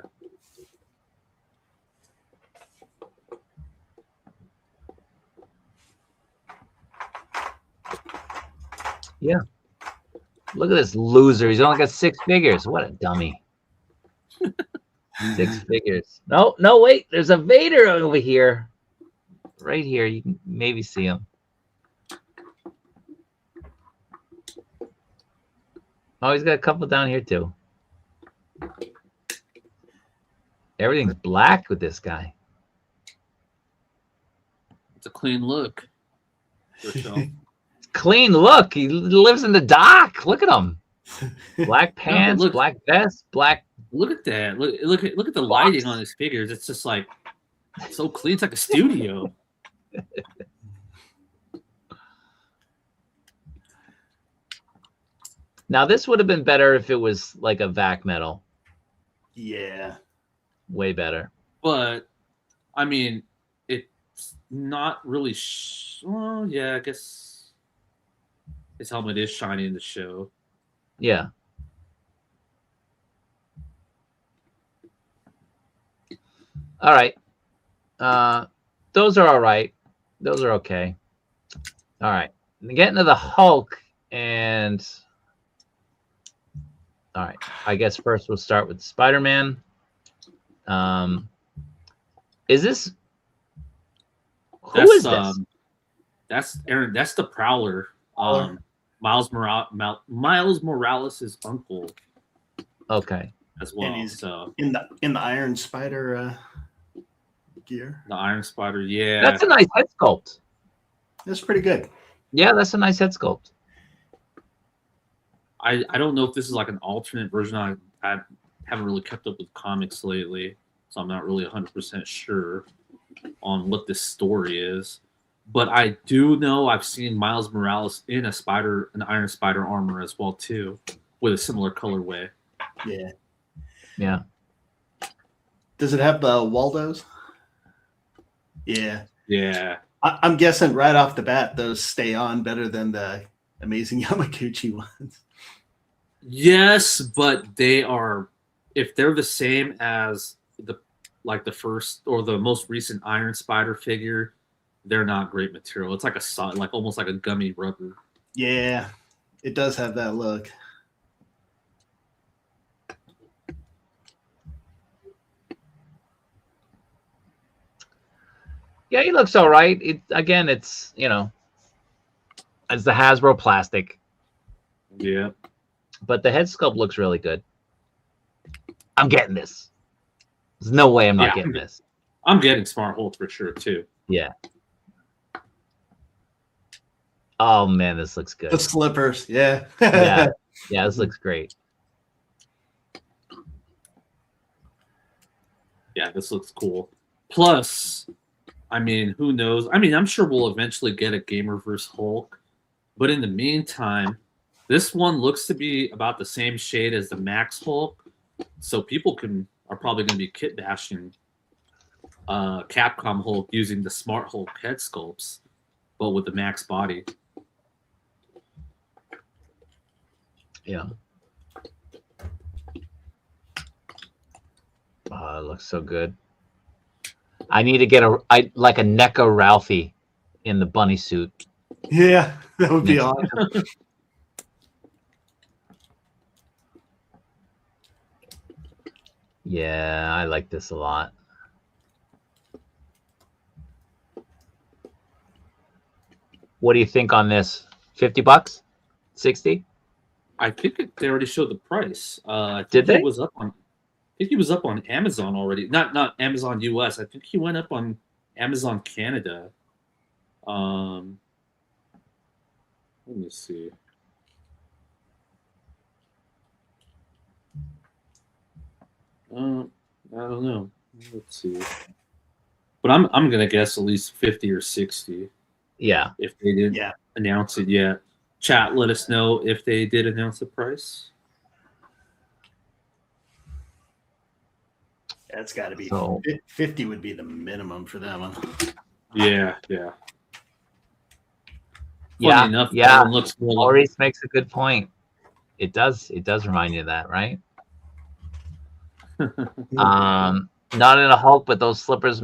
Yeah. Look at this loser. He's only got 6 figures. What a dummy. 6 figures. No, wait. There's a Vader over here. Right here. You can maybe see him. Oh, he's got a couple down here too. Everything's black with this guy. It's a clean look. Clean look. He lives in the dock. Look at him. Black pants, look, black vest, black. Look at that. Look at the lighting on his figures. It's just like so clean. It's like a studio. Now this would have been better if it was like a vac metal. Yeah. Way better. But I mean, it's not really. Well, yeah, I guess his helmet is shiny in the show. Yeah. All right. Those are all right. Those are okay. All right. Getting to the Hulk and. All right. I guess first we'll start with Spider-Man. Is this? Who is this? That's Aaron. That's the Prowler. Miles Morales' uncle. Okay. As well. And he's so in the Iron Spider gear. The Iron Spider, yeah. That's a nice head sculpt. That's pretty good. Yeah, that's a nice head sculpt. I don't know if this is like an alternate version. I haven't really kept up with comics lately, so I'm not really 100% sure on what this story is. But I do know I've seen Miles Morales in an Iron Spider armor as well too, with a similar colorway. Yeah. Yeah. Does it have the Waldos? Yeah. Yeah. I'm guessing right off the bat, those stay on better than the Amazing Yamaguchi ones. Yes, but they are, if they're the same as the first or the most recent Iron Spider figure, they're not great material. It's like almost like a gummy rubber. Yeah, it does have that look. Yeah, he looks all right. It's it's the Hasbro plastic. Yeah. But the head sculpt looks really good. I'm getting this. There's no way I'm not getting this. I'm getting Smart Hulk for sure too. Yeah. Oh man, this looks good. The slippers, yeah. Yeah, this looks great. Yeah, this looks cool. Plus, I mean, who knows? I mean, I'm sure we'll eventually get a Gamerverse Hulk, but in the meantime, this one looks to be about the same shade as the Max Hulk, so people are probably going to be kit bashing Capcom Hulk using the Smart Hulk head sculpts, but with the Max body. Yeah. Oh, it looks so good. I need to get a NECA Ralphie in the bunny suit. Yeah, that would be awesome. Yeah, I like this a lot. What do you think on this? $50? 60? I think they already showed the price. Did they? I think he was up on Amazon already. Not Amazon US. I think he went up on Amazon Canada. Let me see. I don't know. Let's see. But I'm gonna guess at least 50 or 60. Yeah. If they didn't announce it yet. Chat, let us know if they did announce the price. That's got to be 50 would be the minimum for that one. Yeah. Yeah, enough, yeah. Looks more Maurice makes a good point. It does remind you of that, right? Not in a Hulk, but those slippers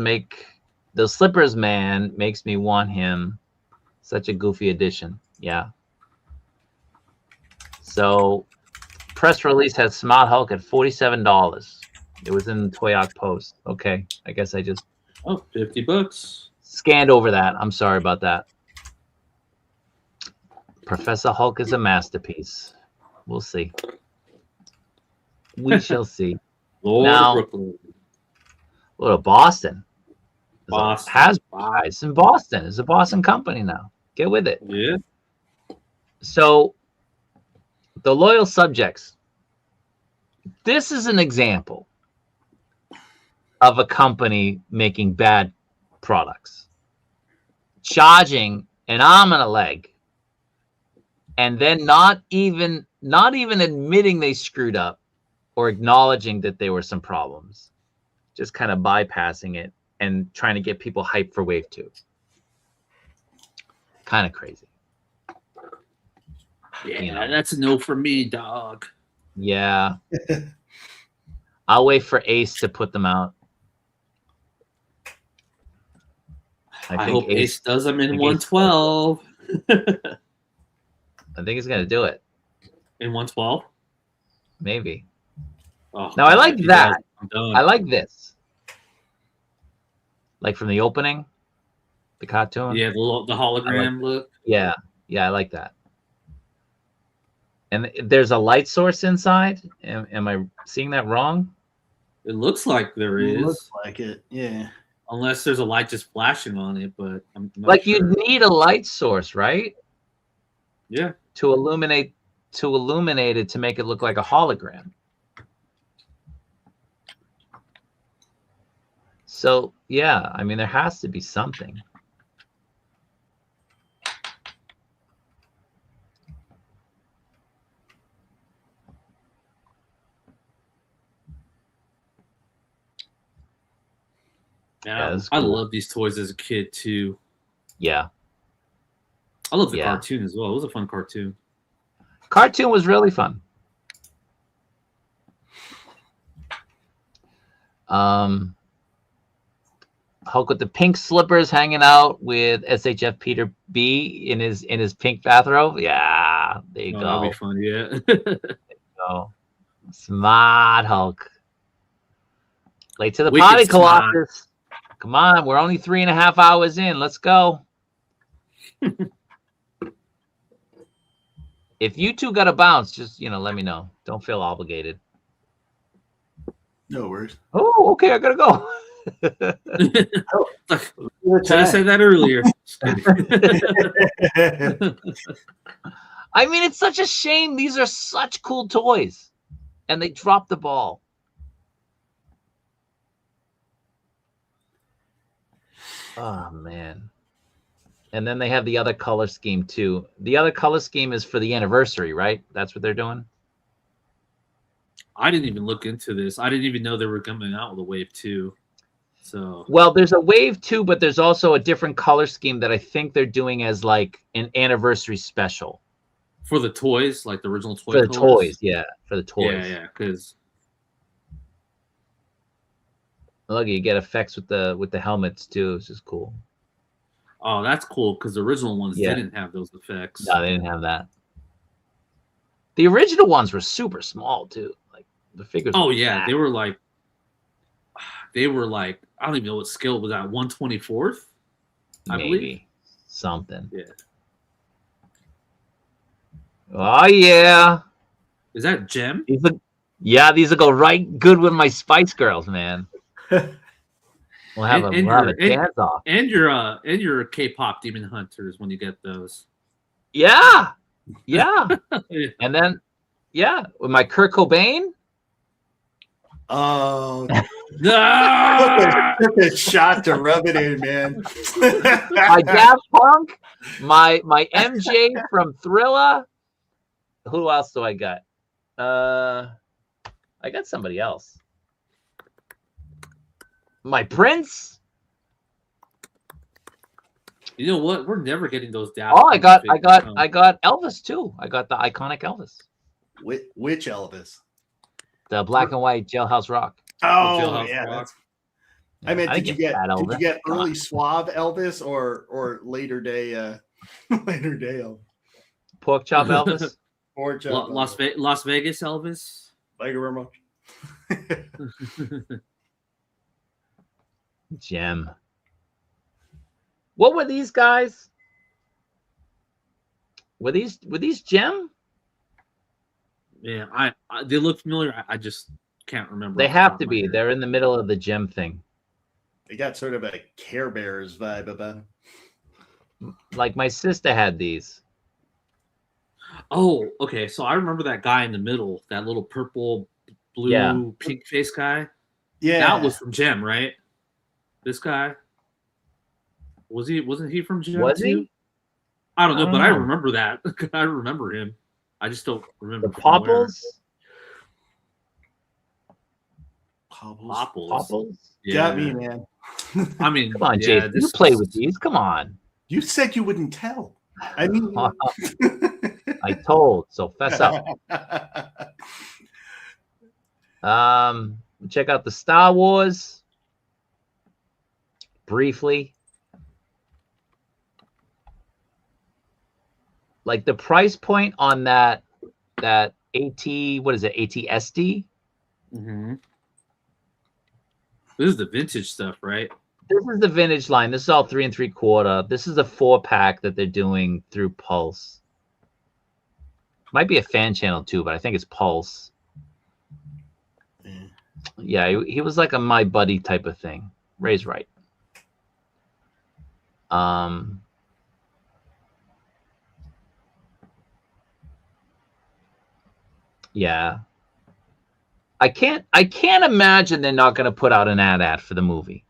man makes me want him. Such a goofy addition. Yeah. So press release has Smart Hulk at $47. It was in the Toyak post. Okay. I guess I just $50 scanned over that. I'm sorry about that. Professor Hulk is a masterpiece. We'll see. We shall see. Now, go to Boston. It's in Boston. It's a Boston company now. Get with it. Yeah. So, the loyal subjects. This is an example of a company making bad products, charging an arm and a leg, and then not even admitting they screwed up or acknowledging that there were some problems, just kind of bypassing it and trying to get people hyped for Wave 2. Kind of crazy. Yeah, that's a no for me, dog. Yeah. I'll wait for Ace to put them out. I hope Ace does them in 112. I think he's going to do it. In 112? Maybe. Oh, now, I like that. I like this. Like from the opening, the cartoon. Yeah, the hologram look. Yeah, I like that. And there's a light source inside. Am I seeing that wrong? It looks like there is. It looks like it, yeah. Unless there's a light just flashing on it, but I'm not like sure. You'd need a light source, right? Yeah. to illuminate it to make it look like a hologram. So yeah, I mean there has to be something. Yeah, That's I cool. love these toys as a kid too. Yeah. I love the Yeah. cartoon as well. It was a fun cartoon. Cartoon was really fun. Hulk with the pink slippers hanging out with SHF Peter B in his pink bathrobe. Yeah, there you Oh, go. that'll be fun. Yeah. Go. Smart Hulk. Late to the Wicked party, smart. Colossus. Come on, we're only 3.5 hours in. Let's go. If you two got to bounce, just let me know. Don't feel obligated. No worries. Oh, okay, I gotta go. Should have said that earlier. I mean, it's such a shame. These are such cool toys, and they dropped the ball. Oh man. And then they have the other color scheme too. The other color scheme is for the anniversary, right? That's what they're doing. I didn't even look into this. I didn't even know they were coming out with a Wave 2. So Well, there's a Wave 2, but there's also a different color scheme that I think they're doing as like an anniversary special. For the toys, like the original toy For the colors? toys, yeah. For the toys. Yeah, because look, you get effects with the helmets too. It's just cool. oh, that's cool because the original ones didn't have those effects. No, they didn't have that. The original ones were super small too. Like the figures. Oh yeah, fat. They were like I don't even know what scale was that, 1/24th? I believe something. Yeah. Oh yeah. Is that Gem? These will go right good with my Spice Girls, man. We'll have a dance off. And your K-pop Demon Hunters when you get those. Yeah. Yeah. And then with my Kurt Cobain. Oh, took a shot to rub it in, man. My Daft Punk, my MJ from Thriller. Who else do I got? I got somebody else. My Prince. You know what? We're never getting those Daft. Oh, I got Elvis too. I got the iconic Elvis. Which Elvis? The black and white Jailhouse Rock. Oh, Jailhouse yeah. Rock. I mean, did you get early Suave Elvis or later day Elvis? Pork chop Elvis? Pork chop Las Vegas Elvis? Thank you very much. Gem. What were these guys? Were these Gem? Yeah, I they look familiar. I just can't remember. They have to be. They're in the middle of the Gem thing. They got sort of a Care Bears vibe about them. Like my sister had these. Oh, okay. So I remember that guy in the middle, that little purple, blue, pink face guy. Yeah, that was from Gem, right? This guy wasn't he from Gem? Was too? he? I don't know, but I remember that. I remember him. I just don't remember the Popples. Popples. Yeah. Got me, man. I mean, come on, Jason. You play with these. Come on. You said you wouldn't tell. I mean, I told. So fess up. Check out the Star Wars. Briefly. Like the price point on that AT, what is it? ATSD? Mm-hmm. This is the vintage stuff, right? This is the vintage line. This is all 3 3/4. This is a 4-pack that they're doing through Pulse. Might be a fan channel too, but I think it's Pulse. Yeah, he was like a my buddy type of thing. Ray's right. Yeah. I can't imagine they're not going to put out an ad for the movie.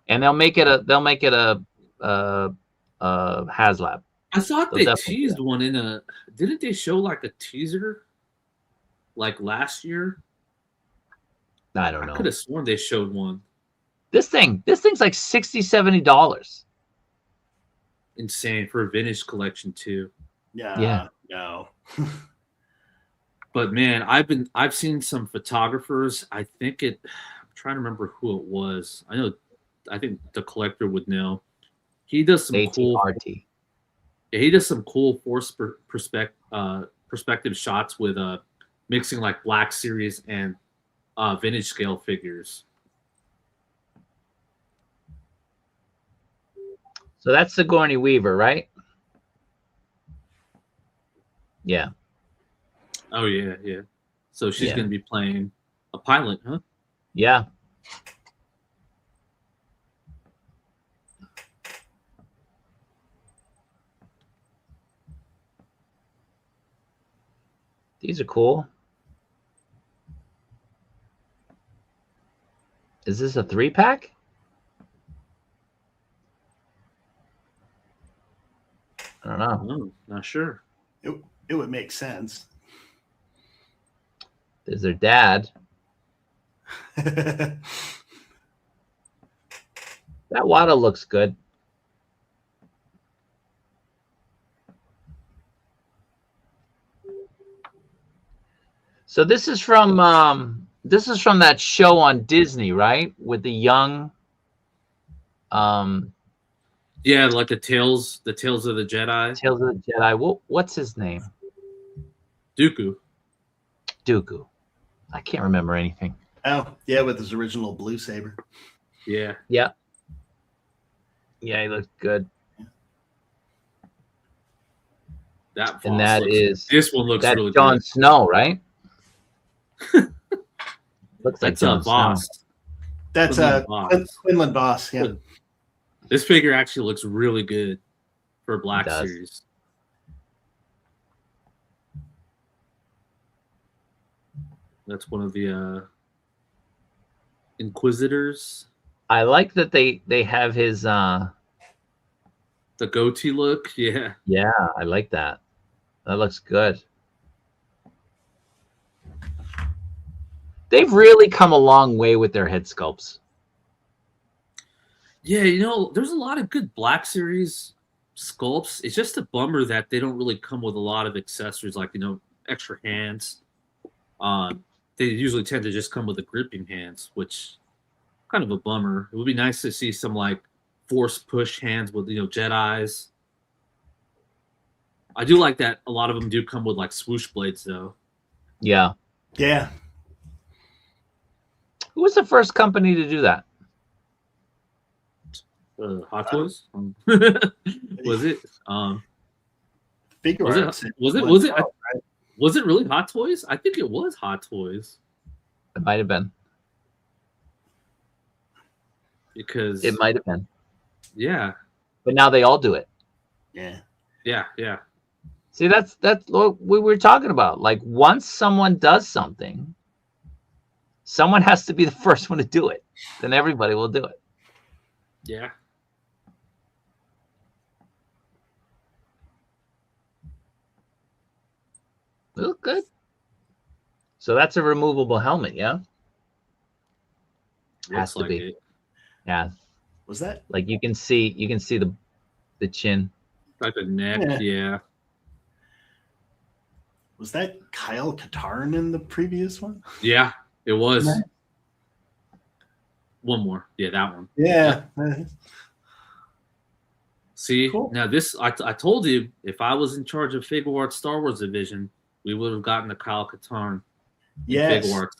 And they'll make it a HasLab. I thought They'll they definitely do teased that. one in a. Didn't they show like a teaser, like last year? I don't I know. could have sworn they showed one. This thing's like $60-$70. Insane for a vintage collection too. Yeah. No. But man, I've seen some photographers. I'm trying to remember who it was. I think the collector would know. He does some cool. ATRT. Yeah, he does some cool perspective shots with mixing like Black Series and vintage scale figures. So that's Sigourney Weaver, right? Yeah. Oh yeah, yeah. So she's Yeah. going to be playing a pilot, huh? Yeah. These are cool. Is this a 3-pack? I don't know. Oh, not sure. It would make sense. There's their dad. Yeah. That water looks good. So this is from that show on Disney, right? With the young Yeah, like the Tales of the Jedi. Tales of the Jedi. What's his name? Dooku. Dooku. I can't remember anything. Oh, yeah, with his original blue saber. Yeah. Yeah. Yeah, he looks good. That And that is this one looks that's really Jon good. Snow, right? Looks like That's Jon a boss. Snow. That's Quinlan Voss. Quinlan Boss. Yeah. This figure actually looks really good for a Black does. Series. That's one of the Inquisitors. I like that they have his The goatee look. Yeah. yeah, I like that. That looks good. They've really come a long way with their head sculpts. Yeah, there's a lot of good Black Series sculpts. It's just a bummer that they don't really come with a lot of accessories like, extra hands. They usually tend to just come with the gripping hands, which kind of a bummer. It would be nice to see some like force push hands with, Jedis. I do like that a lot of them do come with like swoosh blades though. Yeah. Yeah. Who was the first company to do that? Hot Toys? Was it? Figuarts. Was it really Hot Toys? I think it was Hot Toys. It might have been. Because It might have been. yeah. But now they all do it. Yeah. Yeah, yeah. See, that's what we were talking about. Like once someone does something, someone has to be the first one to do it. Then everybody will do it. Yeah. They look good. So that's a removable helmet, yeah? Has to Looks like be. it. Yeah. Was that? Like you can see the chin. Like the neck, yeah. Was that Kyle Katarn in the previous one? Yeah, it was. Nice. One more. Yeah, that one. Yeah. See, Cool. now this, I told you, if I was in charge of Figuarts Star Wars division, we would have gotten a Kyle Katarn. Yes. Figuarts.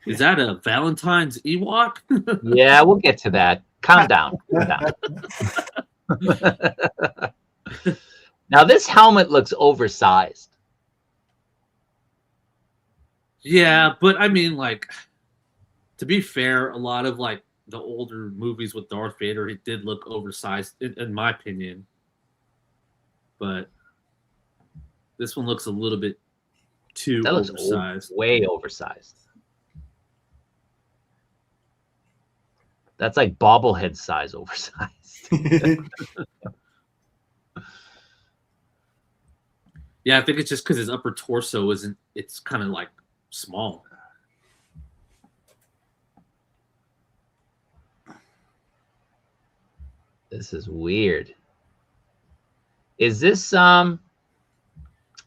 Is that a Valentine's Ewok? Yeah, we'll get to that. Calm down. Calm down. Now this helmet looks oversized. Yeah, but I mean, like, to be fair, a lot of like the older movies with Darth Vader, it did look oversized, in my opinion. But this one looks a little bit too That looks oversized. way oversized. That's like bobblehead size oversized. Yeah, I think it's just because his upper torso isn't. It's kind of like small. This is weird. Is this a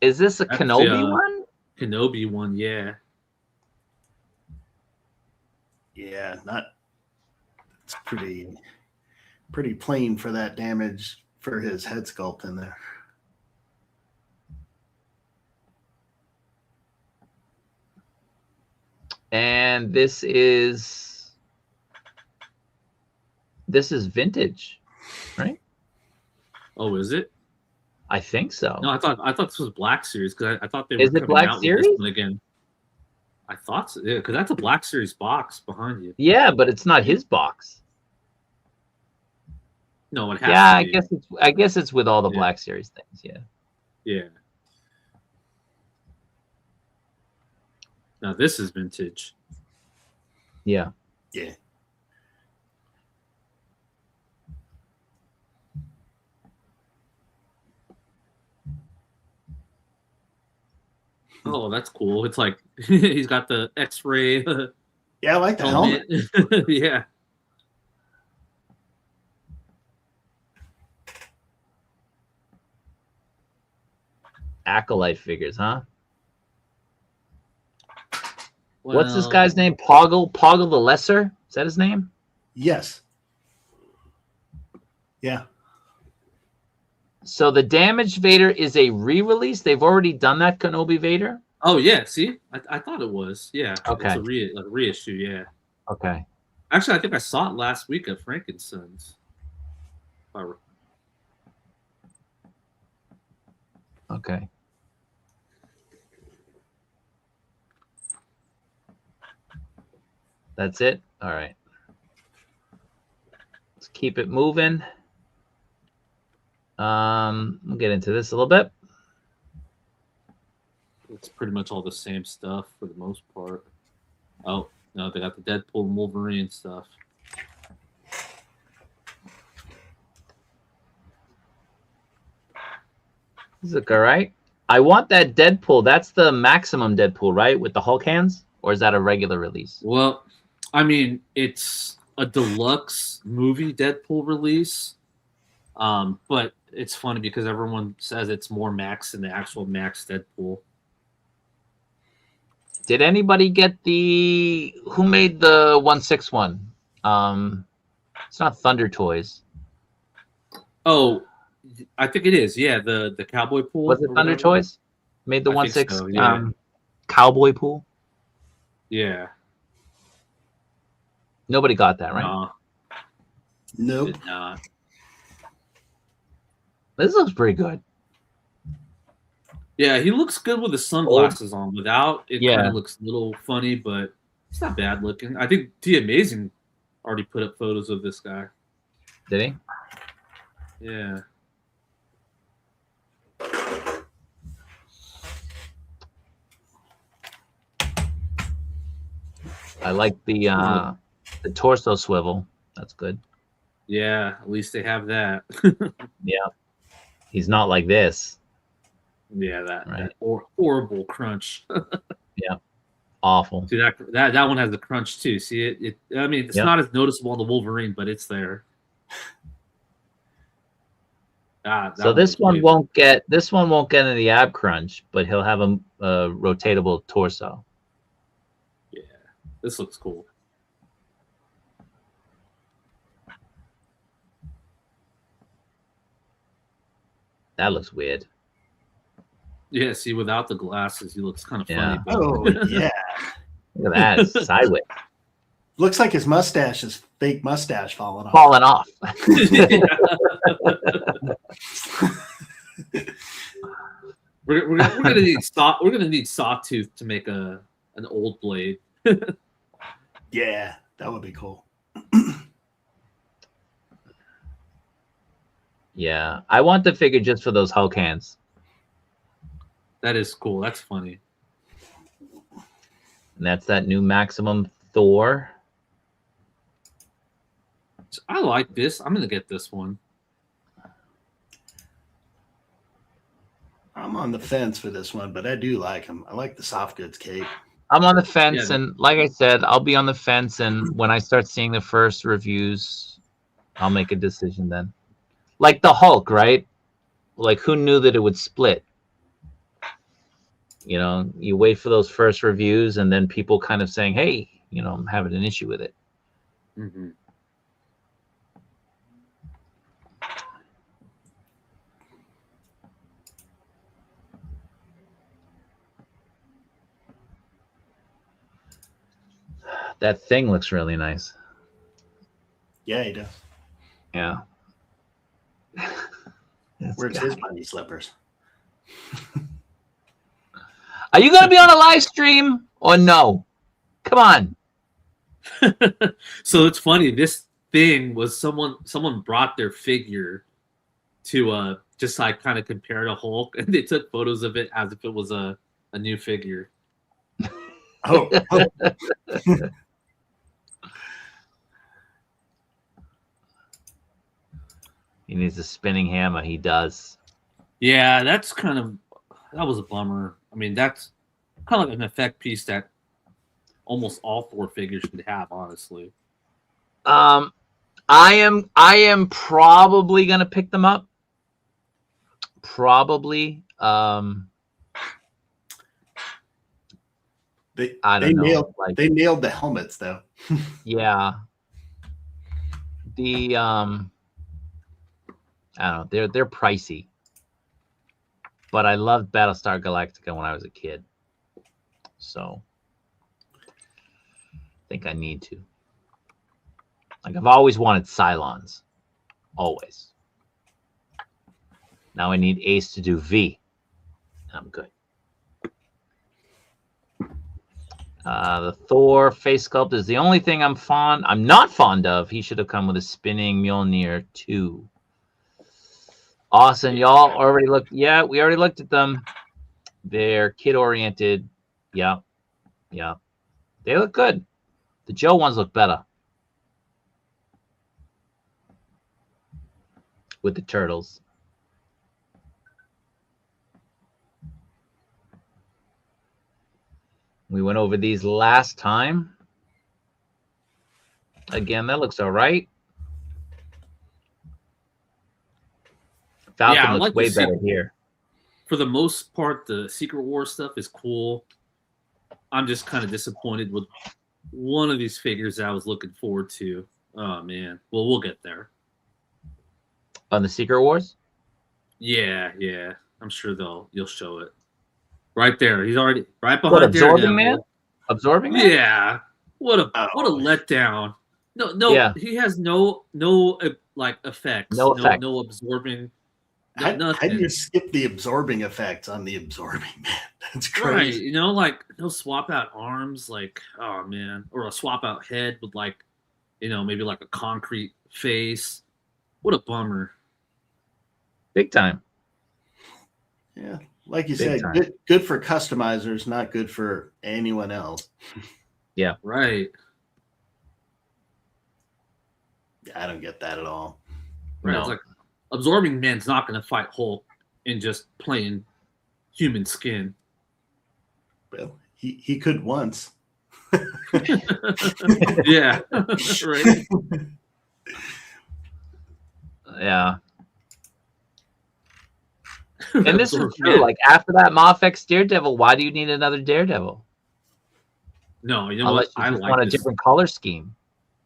That's Kenobi one? Kenobi one, yeah. Yeah, not. It's pretty plain for that damage for his head sculpt in there. And this is vintage, right? Oh, is it? I think so. No, I thought this was Black Series because I thought they Is were it coming Black out Series? with this one again. I thought so, yeah, because that's a Black Series box behind you. Yeah, but it's not his box. No, it has Yeah, to be. I guess it's with all the Yeah. Black Series things. Yeah. Yeah. Now this is vintage. Yeah. Yeah. Oh, that's cool. It's like he's got the X-ray Yeah, I like the helmet. Yeah. Acolyte figures, huh? Well, What's this guy's name? Poggle the Lesser? Is that his name? Yes. Yeah. So the Damaged Vader is a re-release. They've already done that Kenobi Vader. Oh yeah, see, I thought it was. Yeah. Okay. It's a reissue. Yeah. Okay. Actually, I think I saw it last week at Frankenstein's. Okay. That's it. All right. Let's keep it moving. We'll get into this a little bit. It's pretty much all the same stuff for the most part. Oh no, they got the Deadpool and Wolverine stuff. This look all right. I want that Deadpool. That's the maximum Deadpool, right? With the Hulk hands? Or is that a regular release? Well, I mean, it's a deluxe movie Deadpool release. But it's funny because everyone says it's more max than the actual max Deadpool. Did anybody get who made the 1/6 it's not Thunder Toys. Oh, I think it is. Yeah, the Cowboy Pool. Was it Thunder Toys? Made the I 1/6 think so, yeah. Cowboy Pool? Yeah. Nobody got that, right? No, Nope. did not. This looks pretty good. Yeah, he looks good with the sunglasses on. Without, it Yeah. kind of looks a little funny, but it's not bad looking. I think T Amazing already put up photos of this guy. Did he? Yeah. I like the torso swivel. That's good. Yeah, at least they have that. Yeah. He's not like this. Yeah, that Right. horrible crunch. Yeah. Awful. See that one has the crunch too. See it? I mean, it's Yep. not as noticeable on the Wolverine, but it's there. So this one won't get any ab crunch, but he'll have a rotatable torso. Yeah, this looks cool. That looks weird. Yeah, see, without the glasses, he looks kind of Yeah. funny. But Oh yeah. Look at that. It's sideways. Looks like his mustache is fake mustache falling off. Falling off. we're gonna need we're gonna need Sawtooth to make an old blade. Yeah, that would be cool. Yeah, I want the figure just for those Hulk hands. That is cool. That's funny. And that's that new Maximum Thor. I like this. I'm gonna get this one. I'm on the fence for this one, but I do like him. I like the soft goods cape. I'm on the fence, Yeah. and like I said, I'll be on the fence, and when I start seeing the first reviews, I'll make a decision then. Like the Hulk, right? Like, who knew that it would split? You know, you wait for those first reviews, and then people kind of saying, hey, you know, I'm having an issue with it. Mm-hmm. That thing looks really nice. Yeah, he does. Yeah. Where's his bunny slippers? Are you going to be on a live stream or no? Come on. So it's funny. This thing was someone brought their figure to just like kind of compare to Hulk, and they took photos of it as if it was a new figure. Oh. He needs a spinning hammer. He does. Yeah, that was a bummer. I mean, that's kind of like an effect piece that almost all Thor figures should have, honestly. I am probably gonna pick them up. Probably. They know. They nailed the helmets though. Yeah. The I don't know. They're pricey. But I loved Battlestar Galactica when I was a kid. So I think I need to. Like, I've always wanted Cylons. Always. Now I need Ace to do V. I'm good. The Thor face sculpt is the only thing I'm not fond of. He should have come with a spinning Mjolnir too. Awesome. Y'all already looked. Yeah, we already looked at them. They're kid oriented. Yeah. Yeah. They look good. The Joe ones look better. With the turtles. We went over these last time. Again, that looks all right. Falcon looks like way better here. For the most part, the Secret War stuff is cool. I'm just kind of disappointed with one of these figures that I was looking forward to. Oh man. Well, we'll get there. On the Secret Wars? Yeah. I'm sure you'll show it. Right there. He's already right behind what, Absorbing Daredevil. Man? Absorbing Man? Yeah. What a letdown. No, yeah. He has no like effects. No effect. No absorbing. How do you skip the absorbing effects on the Absorbing Man? That's crazy. Right. You know, like no swap out arms, like, oh man. Or a swap out head with like, you know, maybe like a concrete face. What a bummer. Big time. Yeah. Like you said, good for customizers, not good for anyone else. Yeah. Right. I don't get that at all. Right. No. It's like Absorbing Man's not going to fight Hulk in just plain human skin. Well, he could once. Yeah. Right. Yeah. And this is true. Like, after that MAFEX Daredevil, why do you need another Daredevil? No, you know Unless what? you just want a different color scheme.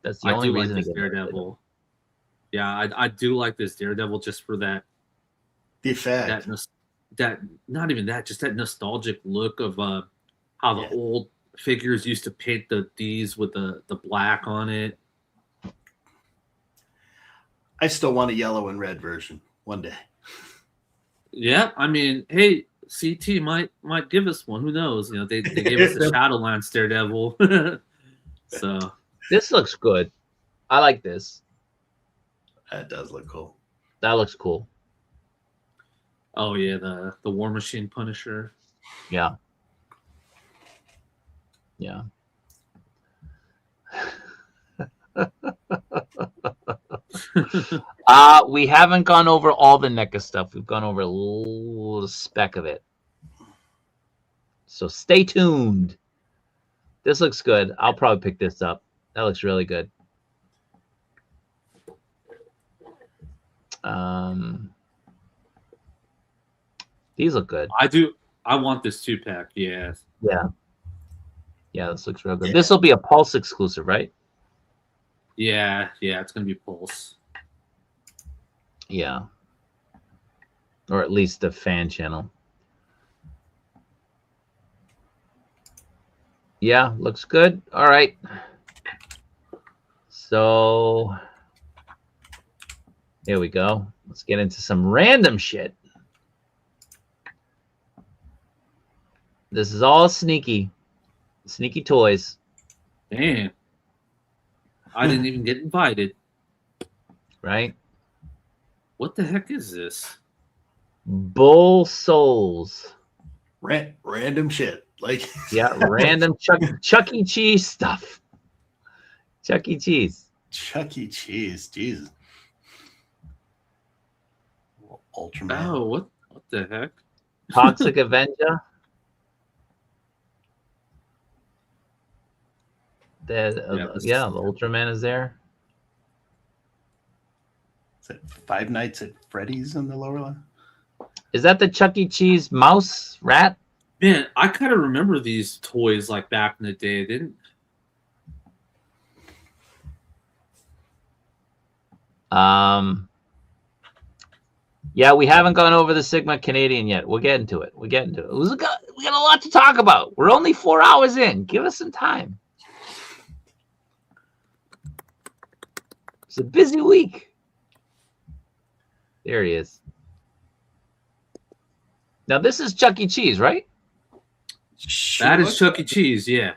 That's the only reason like this Daredevil. Yeah, I do like this Daredevil just for that. The effect. That not even that, just that nostalgic look of how the old figures used to paint the D's with the black on it. I still want a yellow and red version one day. Yeah, I mean, hey, CT might give us one. Who knows? You know, they gave us a Shadowlands Daredevil. So this looks good. I like this. That does look cool. That looks cool. Oh yeah, the War Machine Punisher. Yeah. Yeah. We haven't gone over all the NECA stuff. We've gone over a little speck of it. So stay tuned. This looks good. I'll probably pick this up. That looks really good. These look good. I want this 2-pack. Yeah. Yeah. Yeah, this looks real good. Yeah. This will be a Pulse exclusive, right? Yeah, it's gonna be Pulse. Yeah. Or at least the fan channel. Yeah, looks good. All right. So here we go. Let's get into some random shit. This is all sneaky. Sneaky toys. Damn. I didn't even get invited. Right? What the heck is this? Bull Souls. Random shit. Like yeah, random Chuck E. Cheese stuff. Chuck E. Cheese. Chuck E. Cheese. Jesus. Ultraman. Oh, what the heck? Toxic Avenger. Yeah, the Ultraman is there. Is it Five Nights at Freddy's in the lower line? Is that the Chuck E. Cheese mouse rat? Man, I kind of remember these toys like back in the day. Didn't? Yeah, we haven't gone over the Sigma Canadian yet. We'll get into it. We got a lot to talk about. We're only 4 hours in. Give us some time. It's a busy week. There he is. Now this is Chuck E. Cheese, right? That is Chuck E. Cheese. Yeah.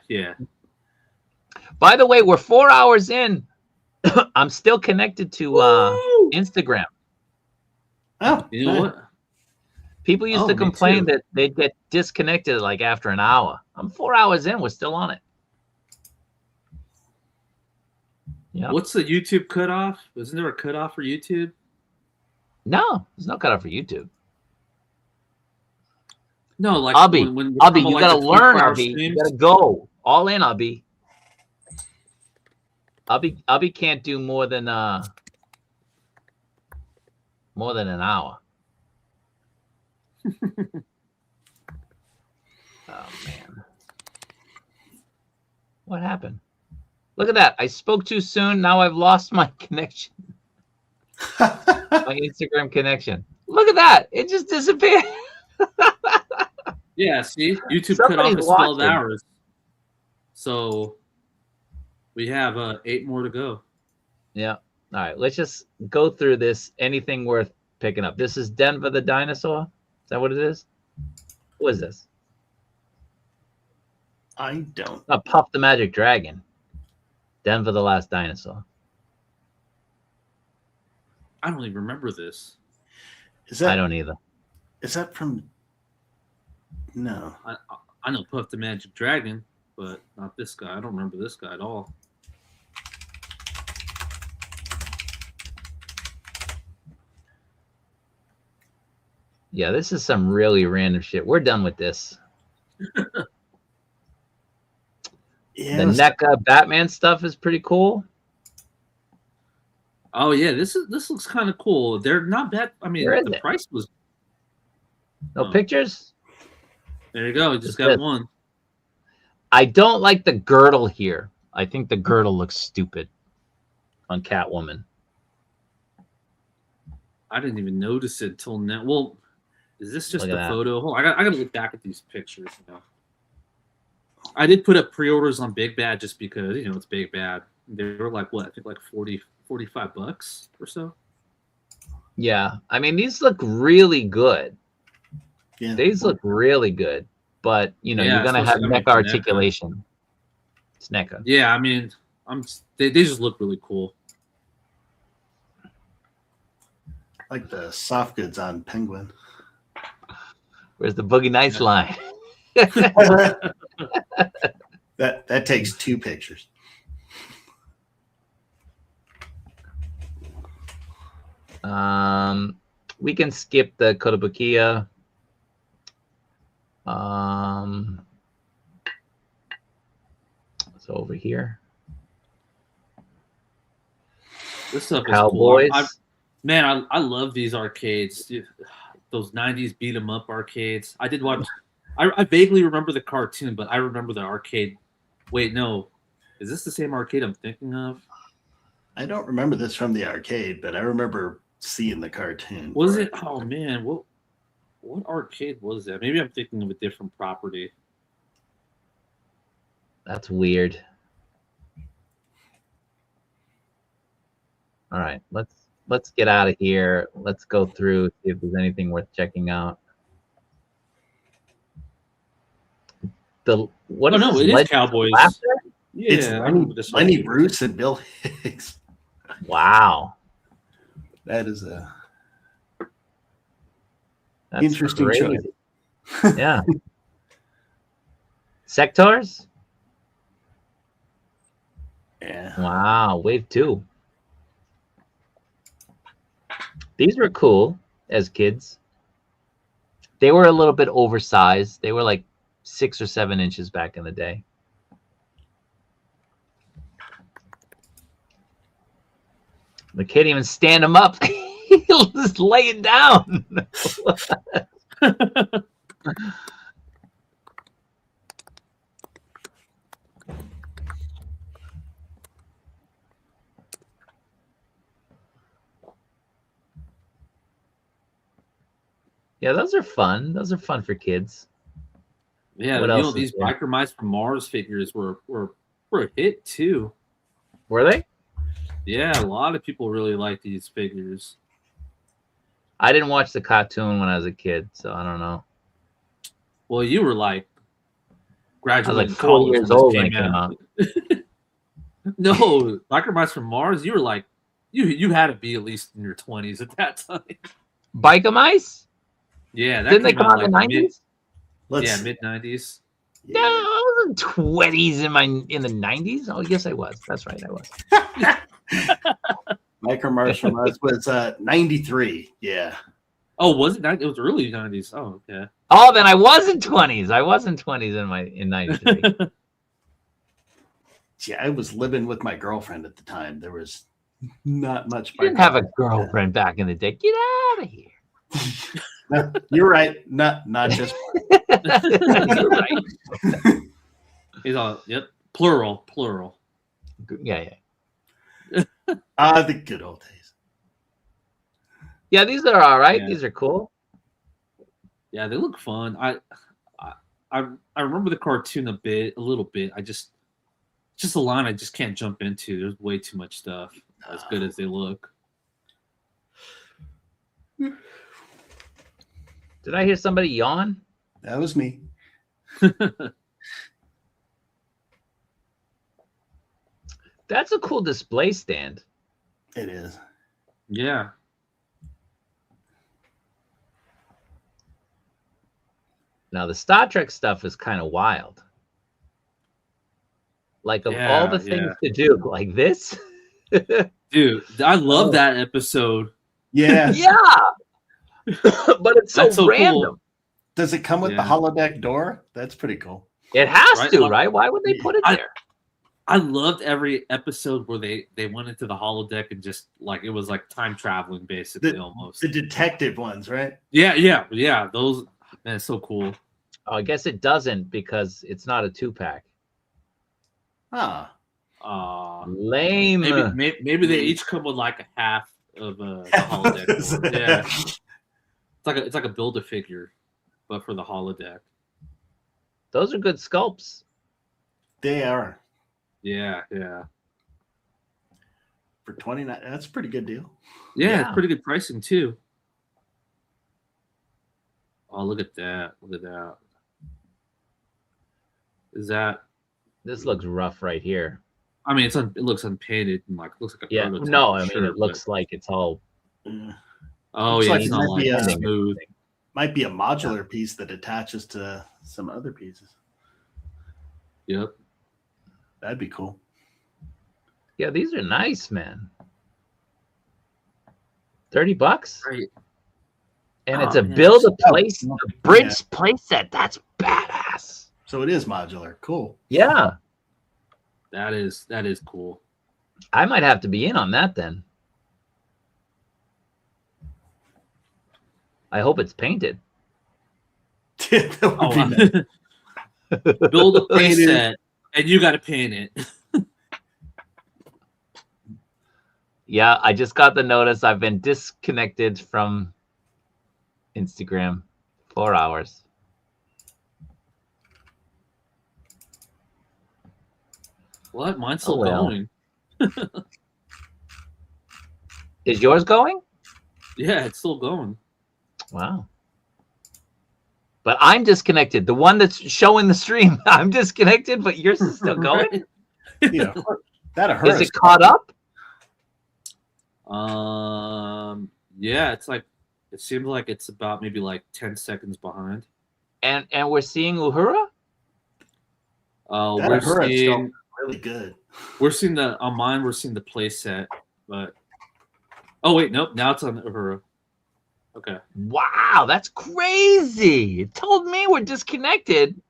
By the way, we're 4 hours in. I'm still connected to Instagram. Oh, you know what? People used to complain that they'd get disconnected like after an hour. I'm 4 hours in. We're still on it. Yeah. What's the YouTube cutoff? Isn't there a cutoff for YouTube? No, there's no cutoff for YouTube. No, like Abby, when you gotta learn, Abby. You gotta go all in, Abby. Abby can't do more than an hour. Oh man, what happened? Look at that! I spoke too soon. Now I've lost my connection. My Instagram connection. Look at that! It just disappeared. Yeah, see, YouTube cut off at 12 hours. So we have 8 more to go. Yeah. All right. Let's just go through this. Anything worth picking up? This is Denver the Dinosaur. Is that what it is? What is this? I don't. Puff the Magic Dragon. Denver the Last Dinosaur. I don't even remember this. I don't either. Is that from? No. I know Puff the Magic Dragon, but not this guy. I don't remember this guy at all. Yeah, this is some really random shit. We're done with this. Yeah, the NECA Batman stuff is pretty cool. Oh yeah, this looks kind of cool. They're not bad. I mean, the price was no pictures. There you go. Just got one. I don't like the girdle here. I think the girdle looks stupid on Catwoman. I didn't even notice it till now. Well, is this just a photo? Hold on, I gotta look back at these pictures. You know, I did put up pre-orders on Big Bad just because it's Big Bad. They were like what? I think like $45 or so. Yeah, I mean these look really good. Yeah. These look really good, but you're gonna have NECA articulation. It's NECA. Yeah, I mean, they just look really cool. like the soft goods on Penguin. Where's the Boogie Nights line? That takes 2 pictures. We can skip the Kotobukiya. So over here. This stuff Cowboys. is cool. Man, I love these arcades. Dude, those 90s beat 'em up arcades. I did watch. I vaguely remember the cartoon, but I remember the arcade. Wait, no. Is this the same arcade I'm thinking of? I don't remember this from the arcade, but I remember seeing the cartoon. Was it? Oh man, what arcade was that? Maybe I'm thinking of a different property. That's weird. All right, let's get out of here. Let's go through, see if there's anything worth checking out. What is no, this? it is Cowboys. Laughter? Yeah, It's I remember this Lenny arcade. Bruce and Bill Hicks. Wow. That is a That's interesting crazy. choice. Yeah. Sectors? Yeah. Wow, Wave 2. These were cool as kids. They were a little bit oversized. They were like 6 or 7 inches back in the day. The kid even stand him up. He'll just lay it down. Yeah, those are fun. Those are fun for kids. Yeah, What else is these there? Biker Mice from Mars figures were a hit too. Were they? Yeah, a lot of people really like these figures. I didn't watch the cartoon when I was a kid, so I don't know. Well, you were like I was graduating like 4 college years when this old when it came out. No, Biker Mice from Mars. You were like, you had to be at least in your 20s at that time. Biker Mice? Yeah, that Didn't they came come out in the like '90s? mid 90s. No, I wasn't 20s in the 90s. Oh, yes, I was. That's right, I was. Micro Mars from us was 93. Yeah. Oh, was it? It was early 90s. Oh, okay. Oh, then I was in 20s. I was in 20s in '93. Yeah, I was living with my girlfriend at the time. There was not much. You didn't have a girlfriend back in the day. Get out of here. No, you're right. Not just You're right. He's all, yep, plural. Yeah. the good old days. Yeah, these are all right. Yeah. These are cool. Yeah, they look fun. I remember the cartoon a little bit. Just a line I just can't jump into. There's way too much stuff as good as they look. Did I hear somebody yawn? That was me. That's a cool display stand. It is. Yeah. Now the Star Trek stuff is kind of wild. Like of all the things to do, like this. Dude, I love that episode. Yeah. Yeah. But it's so random. Cool. Does it come with the holodeck door? That's pretty cool. It has to, right? Why would they put it there? I loved every episode where they went into the holodeck and just like it was like time traveling basically almost. The detective ones, right? Yeah. Those, man, it's so cool. Oh, I guess it doesn't because it's not a 2-pack. Lame. Maybe they each come with like a half of a holodeck. Yeah. It's like a Build-A-Figure, but for the holodeck. Those are good sculpts. They are. Yeah. For $29, that's a pretty good deal. Yeah, it's pretty good pricing too. Oh, look at that. This looks rough right here. I mean, it looks unpainted and like looks like a prototype. No, I mean it looks like it's all Oh Looks yeah, like it's it not might like be a- smooth. Might be a modular piece that attaches to some other pieces. Yep. That'd be cool. Yeah, these are nice, man. $30, Right. and Oh, it's a man. build a place, Oh, a bridge playset. That's badass. So it is modular. Cool. Yeah, That is cool. I might have to be in on that then. I hope it's painted. That would Oh, be nice. build a Paint it. playset, and you got to paint it. Yeah, I just got the notice. I've been disconnected from Instagram 4 hours. What? Mine's still well. going. Is yours going? Yeah, it's still going. Wow. But I'm disconnected. The one that's showing the stream, I'm disconnected, but yours is still going. Right? Yeah, that hurts. Is it caught up? Yeah, it's like it seems like it's about maybe like 10 seconds behind. And we're seeing Uhura? That We're hurts seeing really good. we're seeing the on mine. We're seeing the playset, but oh wait, nope. Now it's on the Uhura. Okay. Wow, that's crazy. It told me we're disconnected,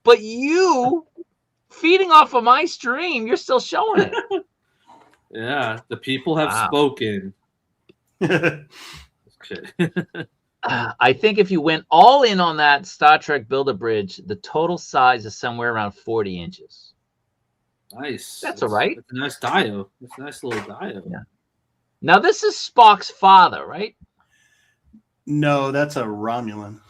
but you feeding off of my stream, you're still showing it. Yeah, the people have Wow. spoken. Okay. I think if you went all in on that Star Trek Build-A-Bridge, the total size is somewhere around 40 inches. Nice. That's all right. It's a nice dio. It's a nice little dio. Yeah. Now, this is Spock's father, right? No, that's a Romulan.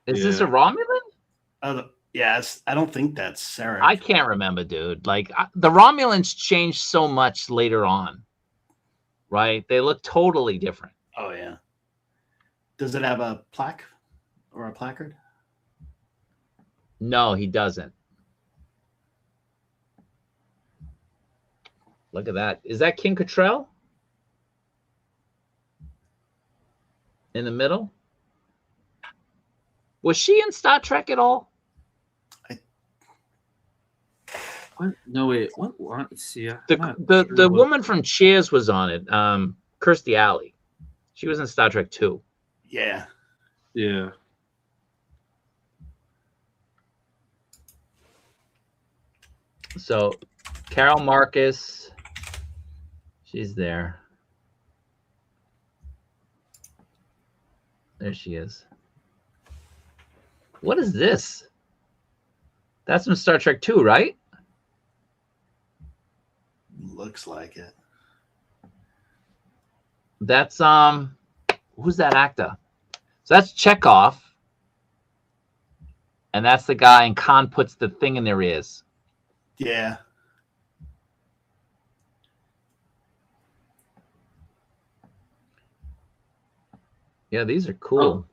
Is this a Romulan? Yes, I don't think that's Sarah. I can't remember, dude. Like, the Romulans changed so much later on, right? They look totally different. Oh yeah. Does it have a plaque or a placard? No, he doesn't. Look at that. Is that King Cottrell? In the middle? Was she in Star Trek at all? What? No wait. What? Let's see. The woman from Cheers was on it. Kirstie Alley. She was in Star Trek 2. Yeah. Yeah. So, Carol Marcus, she's there. There she is. What is this? That's from Star Trek 2, right? Looks like it. That's who's that actor? So that's Chekhov. And that's the guy, and Khan puts the thing in their ears. Yeah. Yeah, these are cool. Oh,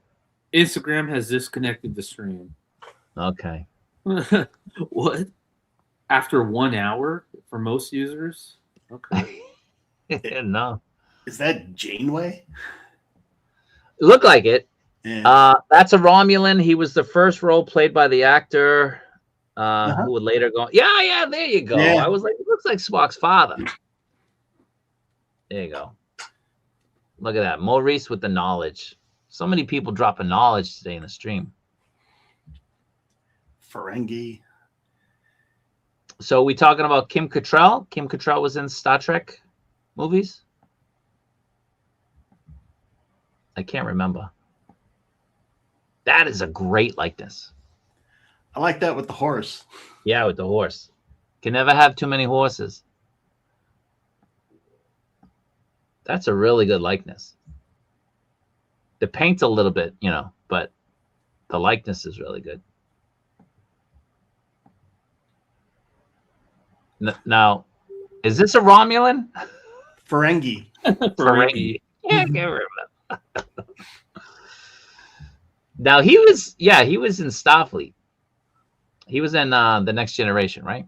Instagram has disconnected the stream. Okay. What? After 1 hour for most users? Okay. No. Is that Janeway? It looked like it. Yeah. That's a Romulan. He was the first role played by the actor who would later go. Yeah, there you go. Yeah. I was like, it looks like Spock's father. There you go. Look at that. Maurice with the knowledge. So many people dropping knowledge today in the stream. Ferengi. So we talking about Kim Cattrall? Kim Cattrall was in Star Trek movies? I can't remember. That is a great likeness. I like that with the horse. Yeah, with the horse. Can never have too many horses. That's a really good likeness. The paint's a little bit, but the likeness is really good. Now, is this a Romulan? Ferengi. Ferengi. Yeah, I can't remember. Now he was in Starfleet. He was in the Next Generation, right?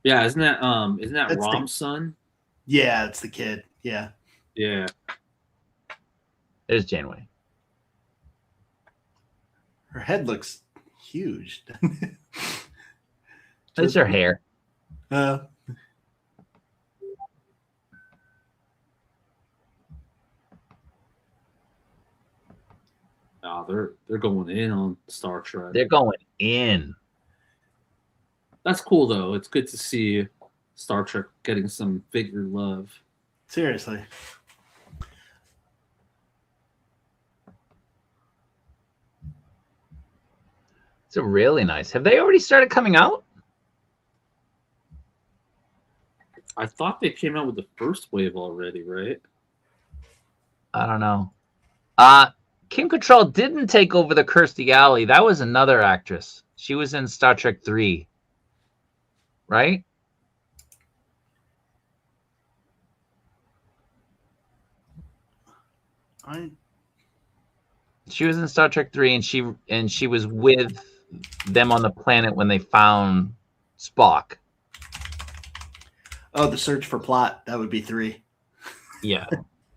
Yeah, isn't that That's Rom's son? Yeah, it's the kid. Yeah. Yeah. There's Janeway. Her head looks huge. There's her hair. They're going in on Star Trek. They're going in. That's cool though. It's good to see Star Trek getting some figure love. Seriously. It's really nice. Have they already started coming out? I thought they came out with the first wave already, right? I don't know. Kim Cattrall didn't take over the Kirstie Alley. That was another actress. She was in Star Trek 3. Right? She was in Star Trek 3, and she was with them on the planet when they found Spock. Oh, the search for plot. That would be 3. Yeah.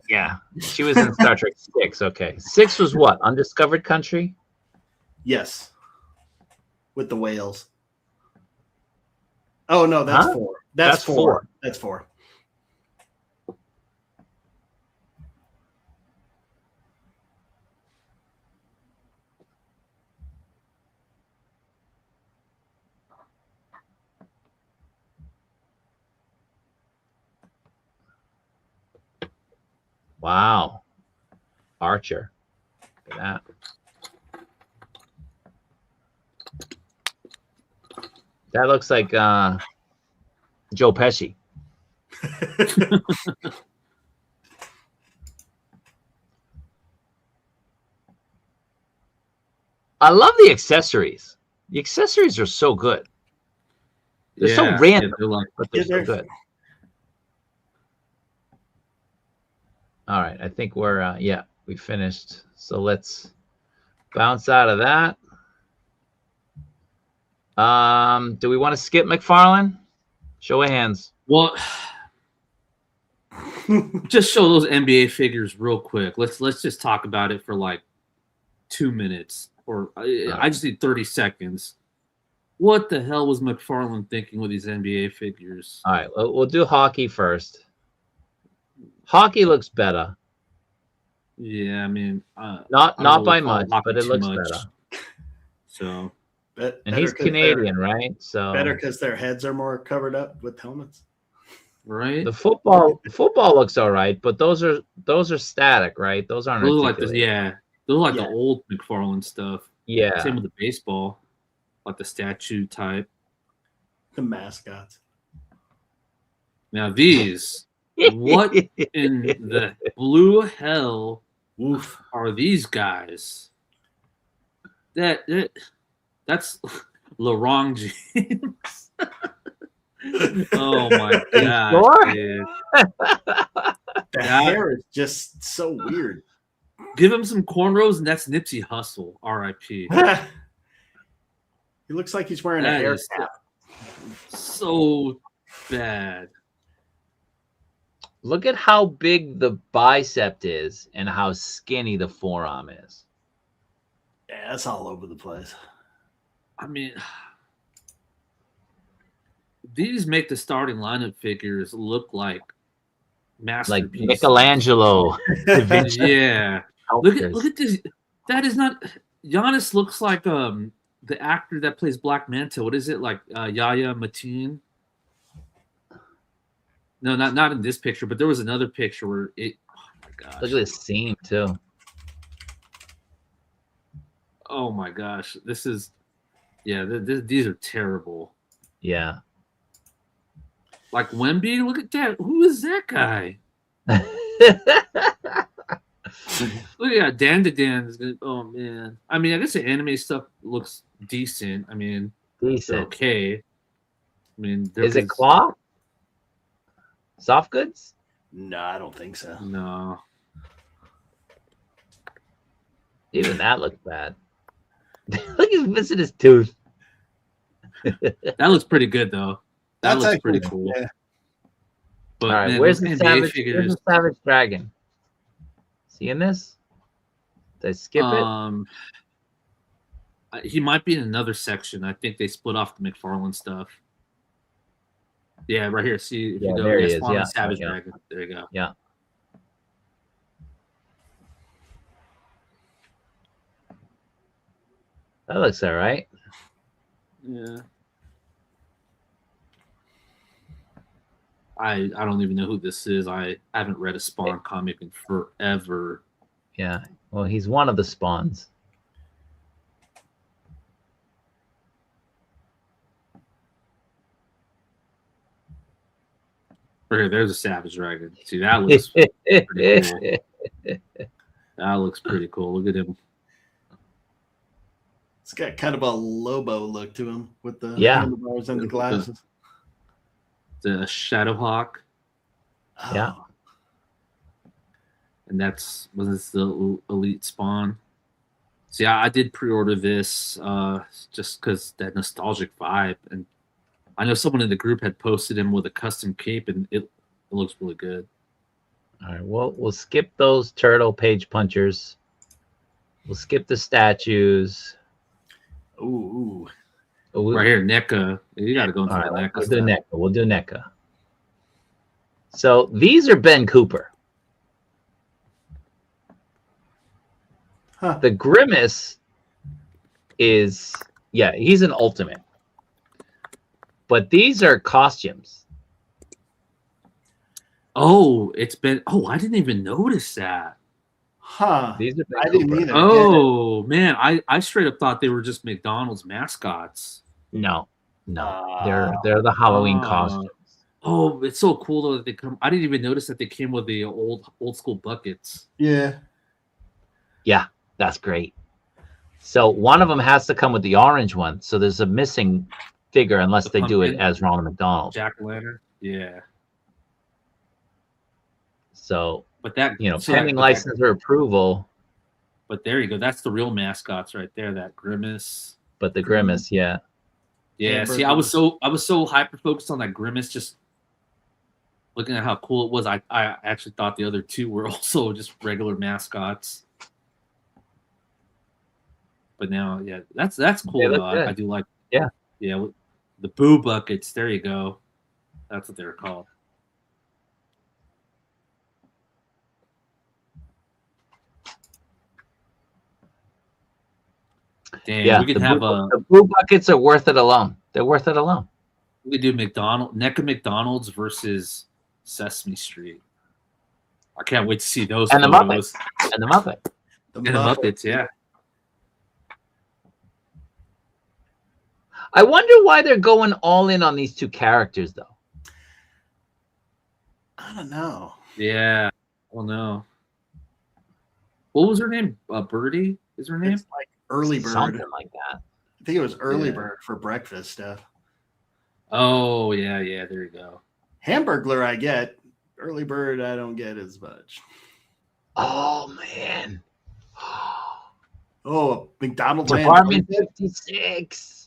Yeah. She was in Star Trek 6. Okay. 6 was what? Undiscovered Country? Yes. With the whales. Oh, no, that's 4. That's 4. That's 4. Wow. Archer. Look at that. That looks like Joe Pesci. I love the accessories. The accessories are so good. They're so random, but they're so good. All right, I think we're we finished. So let's bounce out of that. Do we want to skip McFarlane? Show of hands. Well, just show those NBA figures real quick. Let's just talk about it for like 2 minutes, or I just need 30 seconds. What the hell was McFarlane thinking with these NBA figures? All right, we'll do hockey first. Hockey looks better. Yeah, I mean, not by much, but it looks better. So, and he's Canadian, right? So better because their heads are more covered up with helmets. Right. The football looks all right, but those are static, right? Those aren't. Those like those are like the old McFarlane stuff. Yeah. Same with the baseball, like the statue type. The mascots. Now these. What in the blue hell are these guys? That's LeBron James. Oh my god, dude. The hair is just so weird. Give him some cornrows, and that's Nipsey Hussle. R.I.P. He looks like he's wearing a hair cap. So bad. Look at how big the bicep is and how skinny the forearm is. Yeah, that's all over the place. I mean, these make the starting lineup figures look like masterpieces. Like Michelangelo. Yeah. Look at this. That is not. Giannis looks like the actor that plays Black Manta. What is it, like Yahya Mateen? No, not in this picture, but there was another picture where it. Oh my gosh! Look at this seam too. Oh my gosh! This is, yeah. These are terrible. Yeah. Like Wemby, look at that. Who is that guy? Look at Dan to Dan. Oh man. I mean, I guess the anime stuff looks decent. I mean, decent. Okay. I mean, is it cloth? Soft goods? No, I don't think so. No. Even that looks bad. Look, he's missing his tooth. That looks pretty good, though. That looks pretty cool. Yeah. All But right, man, where's those the NBA savage? Where's figures. the savage dragon? Seeing this? Did I skip it? He might be in another section. I think they split off the McFarlane stuff. Yeah, right here. See if Yeah, you go. there he is. Spawn Yeah, and Savage yeah. Dragon. There you go. Yeah. That looks all right. Yeah. I don't even know who this is. I haven't read a Spawn comic in forever. Yeah. Well, he's one of the spawns. Right here, there's a Savage Dragon. See, that looks pretty cool. That looks pretty cool. Look at him. It's got kind of a Lobo look to him with the handlebars and the glasses. The Shadowhawk. Oh. Yeah. And was this the Elite Spawn? See, I did pre-order this just because that nostalgic vibe, and I know someone in the group had posted him with a custom cape, and it looks really good. All right. Well, we'll skip those turtle page punchers. We'll skip the statues. Ooh. Right here, NECA. You got to go into All the right, NECA. we'll do NECA. We'll do NECA. So these are Ben Cooper. Huh. The Grimace is, he's an ultimate. But these are costumes. Oh, I didn't even notice that. Huh. These are Ben I Cooper. didn't either. Oh, man. I straight up thought they were just McDonald's mascots. No. They're the Halloween costumes. Oh, it's so cool though that they come. I didn't even notice that they came with the old school buckets. Yeah. Yeah, that's great. So one of them has to come with the orange one. So there's a missing figure unless they do it as Ronald McDonald. Jack-o'-lantern. Yeah. So, but that pending license or approval. But there you go. That's the real mascots right there. That Grimace. But the Grimace, yeah. Yeah. See, I was so hyper focused on that Grimace, just looking at how cool it was. I actually thought the other two were also just regular mascots. But now, yeah, that's cool. Though. I do like. Yeah. Yeah. The Boo Buckets. There you go. That's what they're called. Damn, yeah, we could have the Boo Buckets are worth it alone. They're worth it alone. We could do NECA McDonald's versus Sesame Street. I can't wait to see those. And photos. The Muppet. The Muppets, yeah. I wonder why they're going all in on these two characters, though. I don't know. Yeah, I don't know. What was her name? Birdie is her name? It's like Early Bird. Something like that. I think it was Early Bird for breakfast stuff. Oh, yeah, there you go. Hamburglar I get. Early Bird I don't get as much. Oh, man. Oh, McDonald's Department 56.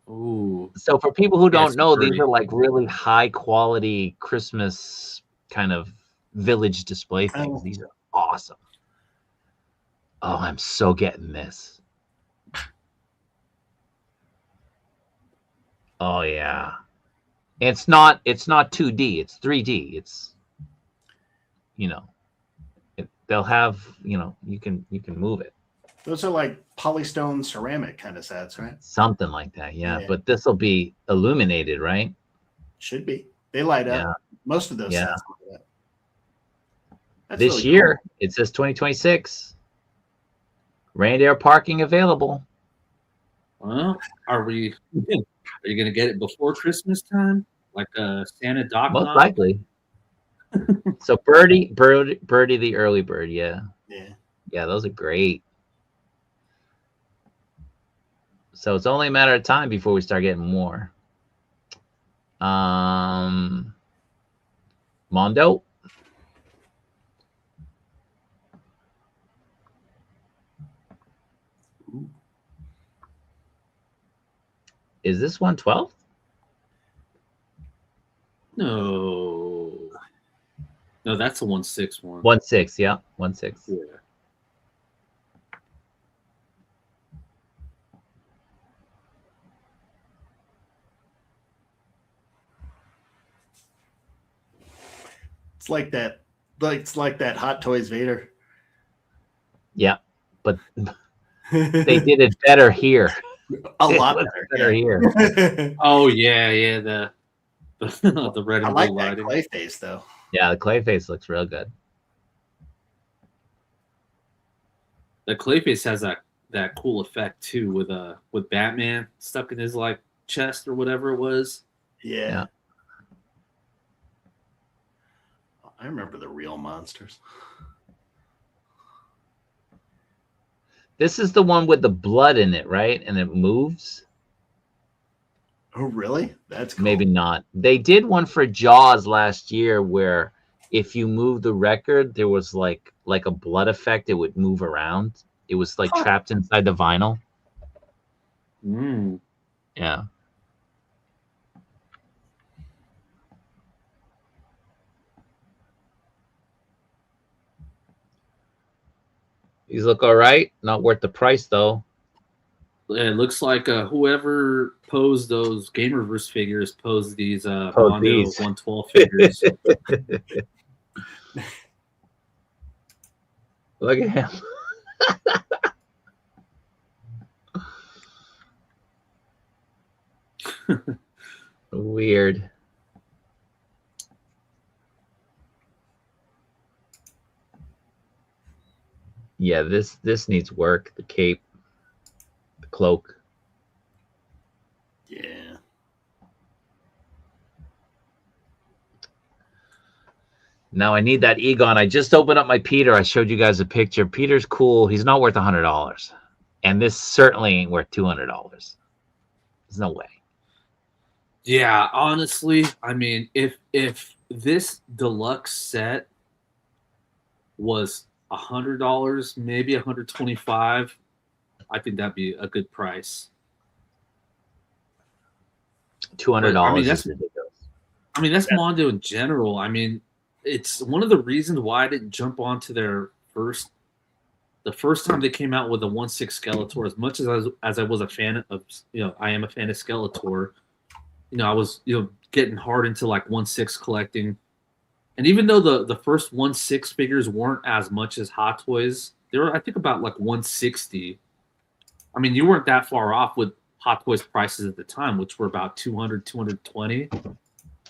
Ooh. So for people who don't know, these are like really high quality Christmas kind of village display things. These are awesome. Oh, I'm so getting this. Oh yeah. It's not 2D, it's 3D. It's they'll have, you can move it. Those are like polystone ceramic kind of sets, right? Something like that, yeah. But this will be illuminated, right? Should be. They light up. Yeah. Most of those sets. That's this really year, cool. It says 2026. Reindeer parking available. Well, are you going to get it before Christmas time? Like Santa Doc? Most likely. So Birdie the early bird, yeah. Yeah, those are great. So it's only a matter of time before we start getting more. Mondo. Is this 1/12? No. that's a 1/6 one. 1/6, yeah, 1/6. Yeah. It's like that. It's like that Hot Toys Vader. Yeah, but they did it better here. A lot better here. Oh yeah, the the red and I blue like that lighting. clay face though. Yeah, the clay face looks real good. The Clayface has that cool effect too with Batman stuck in his like chest or whatever it was. Yeah. I remember the real monsters. This is the one with the blood in it, right? And it moves. Oh, really? That's cool. Maybe not. They did one for Jaws last year where if you move the record, there was like a blood effect. It would move around. It was like trapped inside the vinyl. Mm. Yeah. These look all right. Not worth the price though. It looks like whoever posed those Gamerverse figures posed these Posed Mondo these. 112 figures. Look at him. Weird. Yeah, this needs work. The cape, the cloak. Yeah. Now I need that Egon. I just opened up my Peter. I showed you guys a picture. Peter's cool. He's not worth $100, and this certainly ain't worth $200. There's no way. Yeah, honestly, I mean, if this deluxe set was $100, maybe $125, I think that'd be a good price. $200. I mean, is ridiculous. I mean, that's Mondo in general. I mean, it's one of the reasons why I didn't jump onto the first time they came out with a 1/6 Skeletor. As much as I was a fan of, I am a fan of Skeletor. I was, getting hard into like 1/6 collecting. And even though the first 1/6 figures weren't as much as Hot Toys, they were, I think, about like 160. I mean, you weren't that far off with Hot Toys prices at the time, which were about 200, 220.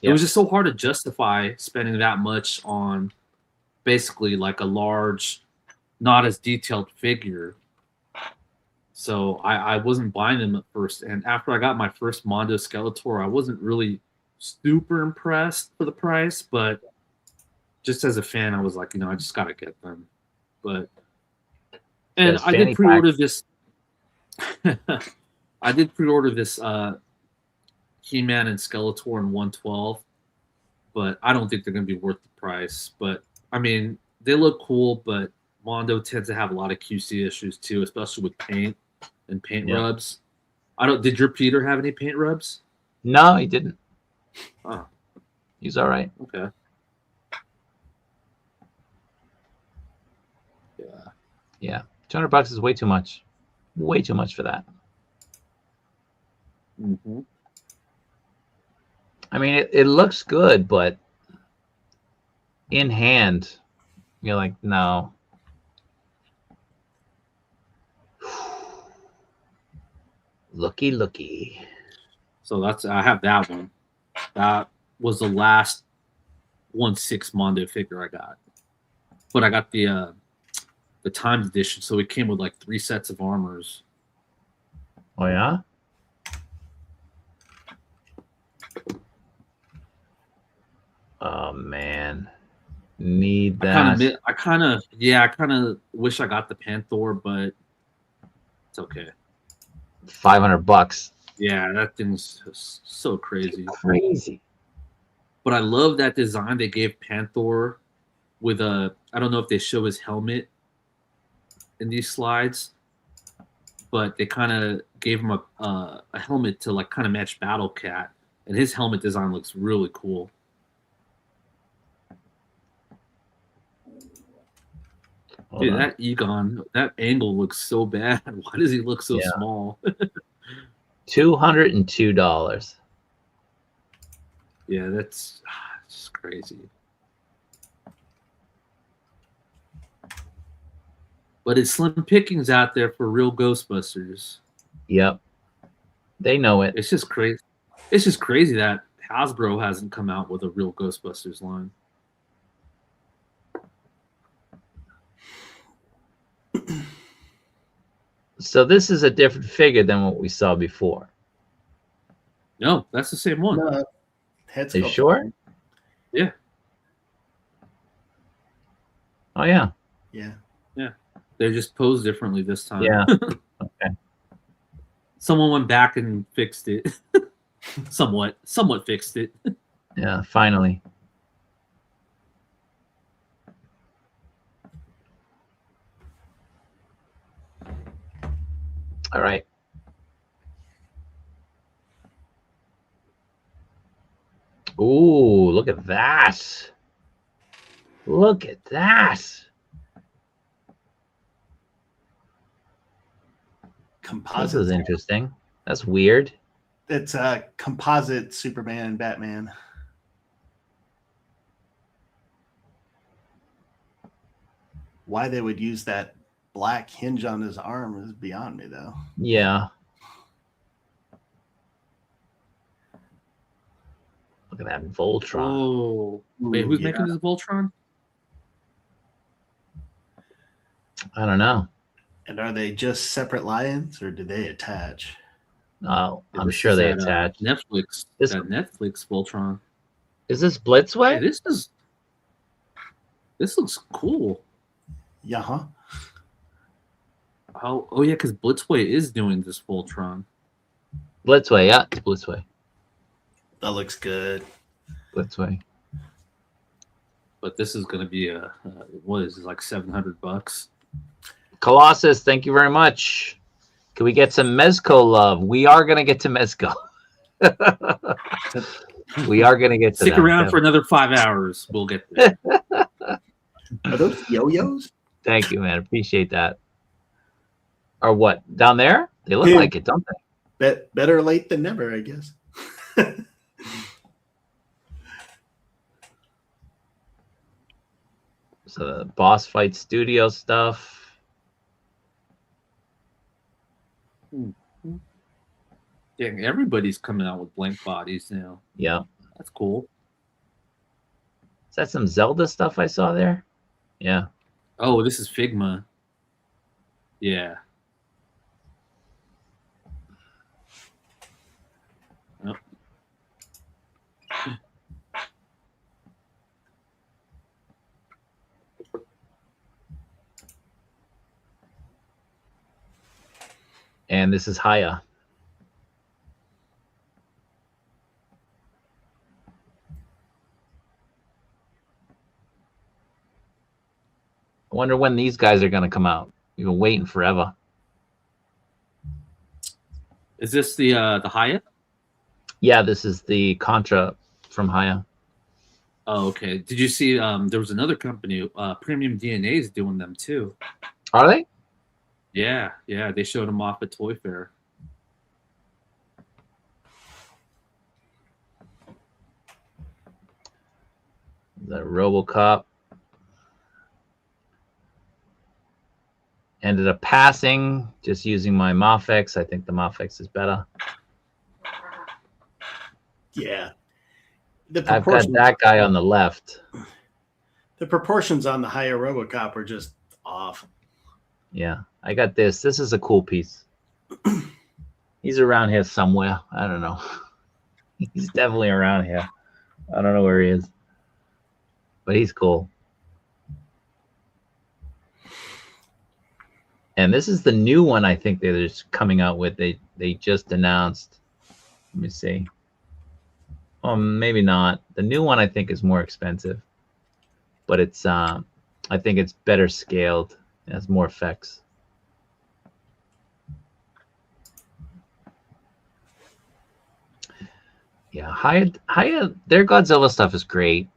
It was just so hard to justify spending that much on basically like a large, not as detailed figure. So I wasn't buying them at first. And after I got my first Mondo Skeletor, I wasn't really super impressed for the price, but just as a fan, I was like, I just got to get them. And I did pre-order this. I did pre-order this He-Man and Skeletor in 112, but I don't think they're going to be worth the price. But, I mean, they look cool, but Mondo tends to have a lot of QC issues too, especially with paint and paint rubs. Did your Peter have any paint rubs? No, he didn't. Oh. He's all right. Okay. Yeah. $200 is way too much. Way too much for that. Mm-hmm. I mean, it looks good, but in hand, you're like, no. Looky. So I have that one. That was the last 1/6 Mondo figure I got. But I got the timed edition, so it came with like 3 sets of armors. Oh yeah? Oh man. Need that. I kind of wish I got the Panther, but it's okay. $500. Yeah, that thing's so crazy. Crazy. But I love that design they gave Panther with I don't know if they show his helmet in these slides, but they kind of gave him a helmet to like kind of match Battle Cat, and his helmet design looks really cool. Hold Dude, on. that Egon, that angle looks so bad. Why does he look so Yeah. small? $202. Yeah, that's just crazy. But it's slim pickings out there for real Ghostbusters. Yep. They know it. It's just crazy. It's just crazy that Hasbro hasn't come out with a real Ghostbusters line. So this is a different figure than what we saw before. No, that's the same one. No, head Are you sculpt. sure? Yeah. Oh yeah. Yeah. They just posed differently this time. Yeah. Okay. Someone went back and fixed it. somewhat fixed it. Yeah, finally. All right. Ooh, look at that. Look at that. This Composite. is interesting. That's weird. It's a composite Superman and Batman. Why they would use that black hinge on his arm is beyond me, though. Yeah. Look at that Voltron. Oh, wait, who's making this Voltron? I don't know. And are they just separate lions, or do they attach? Oh, I'm This sure is they that, attach. Netflix. This- That Netflix Voltron. Is this Blitzway? Hey, this looks cool. Yeah, huh? Oh yeah, because Blitzway is doing this Voltron. Blitzway, yeah, it's Blitzway. That looks good. Blitzway. But this is going to be what is it, like $700? Colossus, thank you very much. Can we get some Mezco love? We are going to get to Mezco. We are going to get to Stick that. around for another 5 hours. We'll get there. Are those yo-yos? Thank you, man. Appreciate that. Or what? Down there? They look Yeah. like it, don't they? Better late than never, I guess. So the boss fight studio stuff. Dang, everybody's coming out with blank bodies now. Yeah. That's cool. Is that some Zelda stuff I saw there? Yeah. Oh, this is Figma. Yeah. Yep. And this is Hiya. I wonder when these guys are going to come out. We've been waiting forever. Is this the Hiya? Yeah, this is the Contra from Hiya. Oh, okay. Did you see there was another company, Premium DNA is doing them too. Are they? Yeah, they showed them off at Toy Fair. The Robocop ended up passing, just using my MAFEX. I think the MAFEX is better. Yeah. The I've got proportions, that guy on the left. the proportions on the higher Robocop are just off. Yeah, I got this. This is a cool piece. He's around here somewhere. I don't know. He's definitely around here. I don't know where he is, but he's cool. And this is the new one I think they're just coming out with. They just announced. Let me see. Oh, maybe not. The new one I think is more expensive, but it's I think it's better scaled. It has more effects. Yeah, Hiya, their Godzilla stuff is great.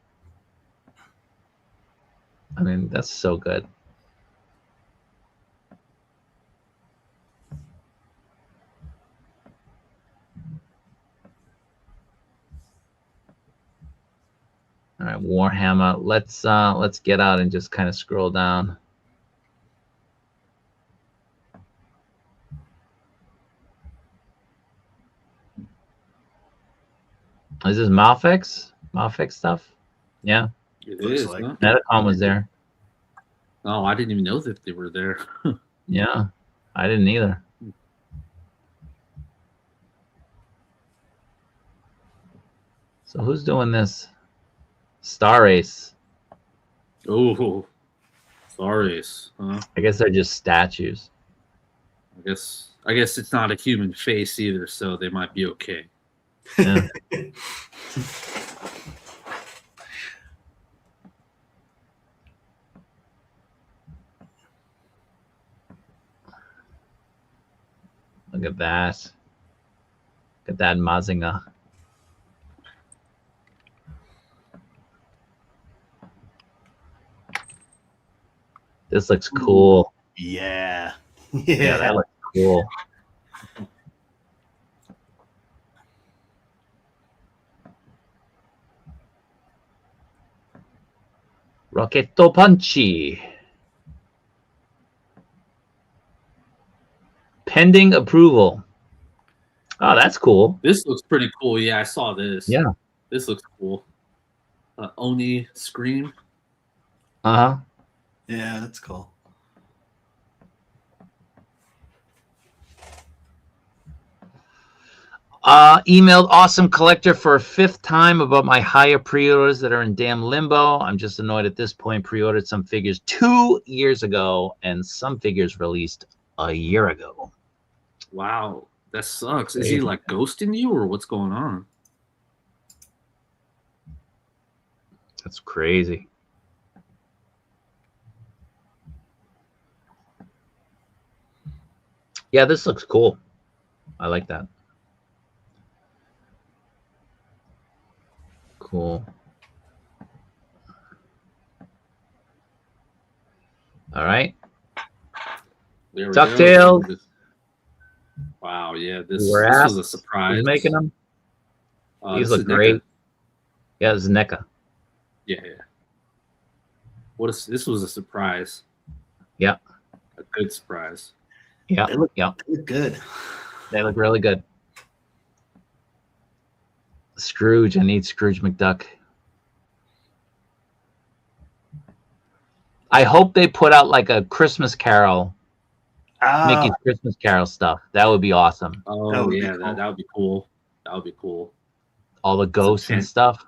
I mean, that's so good. Warhammer. Let's get out and just kind of scroll down. Is this MAFEX? MAFEX stuff? Yeah. It Looks is. like. Huh? Metacom was there. Oh, I didn't even know that they were there. Yeah, I didn't either. So who's doing this? Star Race. Oh, sorry. Huh? I guess they're just statues. I guess it's not a human face either, so they might be okay. Yeah. Look at that. Look at that Mazinga. This looks cool. Yeah. Yeah, that looks cool. Rocketto Punchy. Pending approval. Oh, that's cool. This looks pretty cool. Yeah, I saw this. Yeah. This looks cool. Oni Scream. Uh-huh. Yeah, that's cool. Emailed Awesome Collector for a 5th time about my Hiya pre-orders that are in damn limbo. I'm just annoyed at this point. Pre-ordered some figures 2 years ago and some figures released a year ago. Wow, that sucks. Is he like ghosting you or what's going on? That's crazy. Yeah, this looks cool. I like that. Cool. All right. There we DuckTales. go. Wow, yeah, this We're was a surprise. Who's making them? These this look is NECA. great. Yeah, this is NECA. Yeah. This was a surprise. Yeah. A good surprise. Yeah. They look good. They look really good. Scrooge. I need Scrooge McDuck. I hope they put out like a Christmas Carol, Mickey's Christmas Carol stuff. That would be awesome. Oh, would be yeah, cool. that would be cool. That would be cool. All the ghosts and stuff.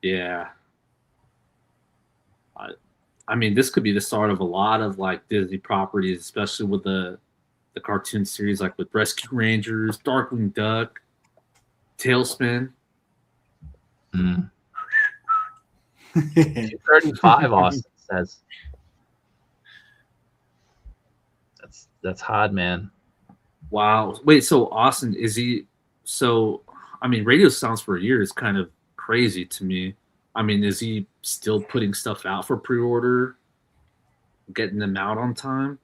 Yeah. I mean, this could be the start of a lot of like Disney properties, especially with the cartoon series, like with Rescue Rangers, Darkwing Duck, Tailspin. 235, Austin says. That's hard, man. Wow. Wait, so Austin, is he so I mean, Radio Sounds for a Year is kind of crazy to me. I mean, is he still putting stuff out for pre-order? Getting them out on time?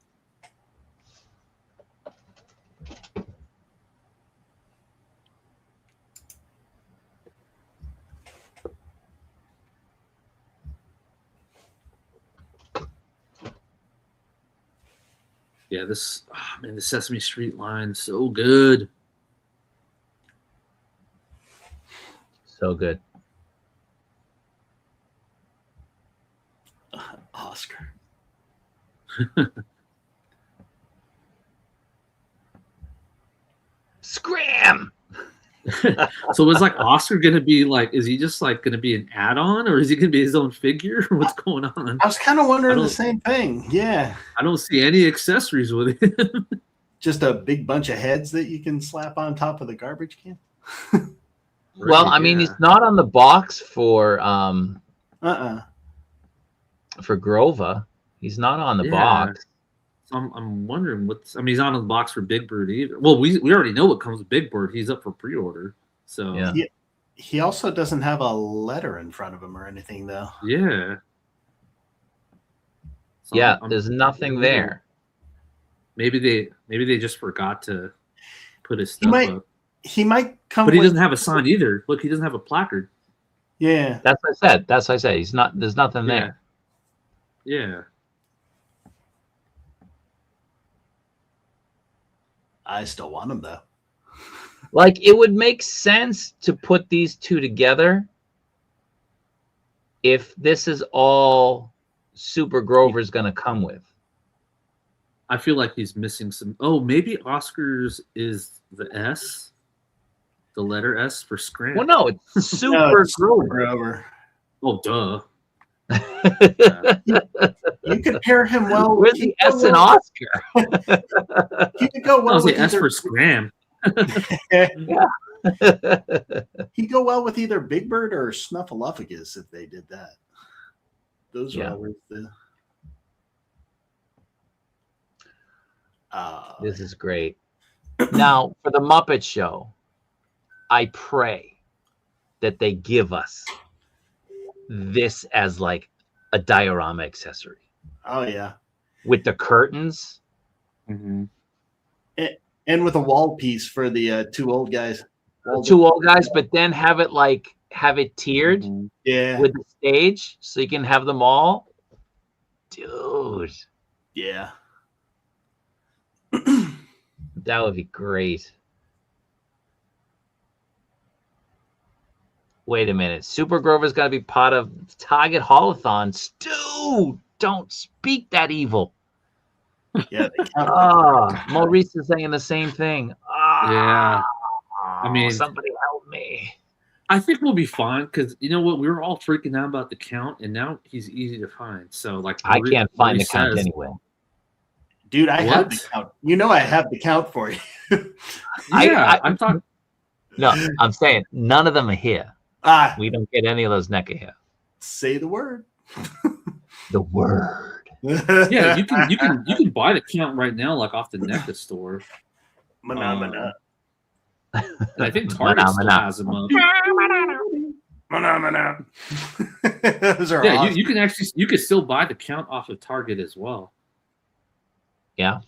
Yeah, this man, the Sesame Street line, so good. So good. Oscar. Scram! So is like Oscar gonna be like, is he just like gonna be an add-on or is he gonna be his own figure? What's going on? I was kind of wondering the same thing. Yeah. I don't see any accessories with it. Just a big bunch of heads that you can slap on top of the garbage can. Well, I mean, he's not on the box for for Grova. He's not on the box. So I'm wondering I mean, he's not on the box for Big Bird either. Well, we already know what comes with Big Bird. He's up for pre-order. So yeah. He also doesn't have a letter in front of him or anything, though. Yeah. So Yeah, there's nothing there. Maybe they just forgot to put his stuff up. He might come. But he doesn't have a sign either. Look, he doesn't have a placard. Yeah. That's what I said. That's what I said. He's not. There's nothing Yeah. there. Yeah. I still want him though. Like, it would make sense to put these two together if this is all Super Grover's going to come with. I feel like he's missing some. Oh, maybe Oscar's is the S, the letter S for Scram. Well, no, it's No, Super it's Grover. Grover. Oh, duh. You could pair him well. Where's the S in Oscar? He could go well I'll say with S either, for Scram. he'd go well with either Big Bird or Snuffleupagus if they did that. Those are always the. This is great. Now, for the Muppet Show, I pray that they give us this as like a diorama accessory Oh yeah, with the curtains. Mm-hmm. and with a wall piece for the two old guys. Two old guys, but then have it tiered Yeah, with the stage so you can have them all. Dude, yeah. that would be great. Wait a minute. Super Grover's got to be part of Target Holothons. Dude, don't speak that evil. Yeah, Maurice is saying the same thing. Yeah. I mean, somebody help me. I think we'll be fine because you know what? We were all freaking out about the count, and now he's easy to find. So, like, I can't find the Maurice count says, anywhere. dude, I have What? the count. You know, I have the count for you. Yeah, I'm talking. No, I'm saying none of them are here. We don't get any of those NECA here. Say the word. The word. Yeah, you can buy the count right now, like off the NECA store. Phenomena. And I think Target still has them up. Phenomena. Those are Yeah, awesome. you can still buy the count off of Target as well. Yeah.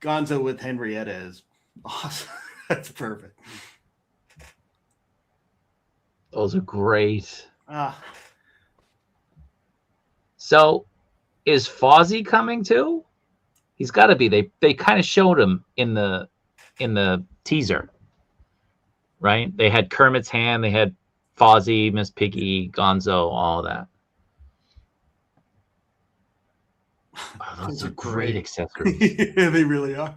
Gonzo with Henrietta is awesome. That's perfect. Those are great. Ah, So, is Fozzie coming too? He's got to be. They kind of showed him in the teaser, right? They had Kermit's hand. They had Fozzie, Miss Piggy, Gonzo, all that. Oh, those are great accessories. Yeah, they really are.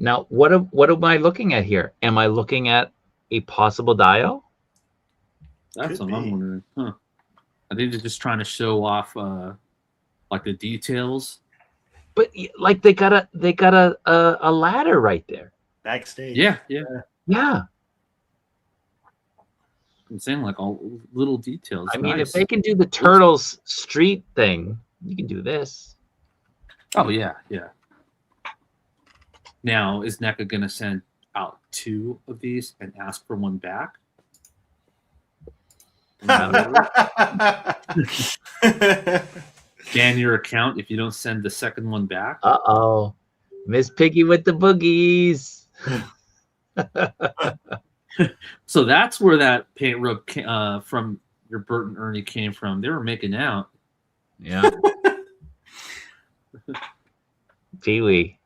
Now, what am I looking at here? Am I looking at a possible Dio? That's Could what I'm be. wondering. Huh. I think they're just trying to show off like the details. But like they got a ladder right there. Backstage. Yeah. Yeah. I'm saying like all little details. I mean, Nice. if they can do the Turtles street thing, you can do this. Oh yeah. Now, is NECA gonna send out 2 of these and ask for one back? Ban your account if you don't send the second one back. Uh-oh. Miss Piggy with the boogies. So that's where that paint rub from your Bert and Ernie came from. They were making out. Yeah. Pee-wee.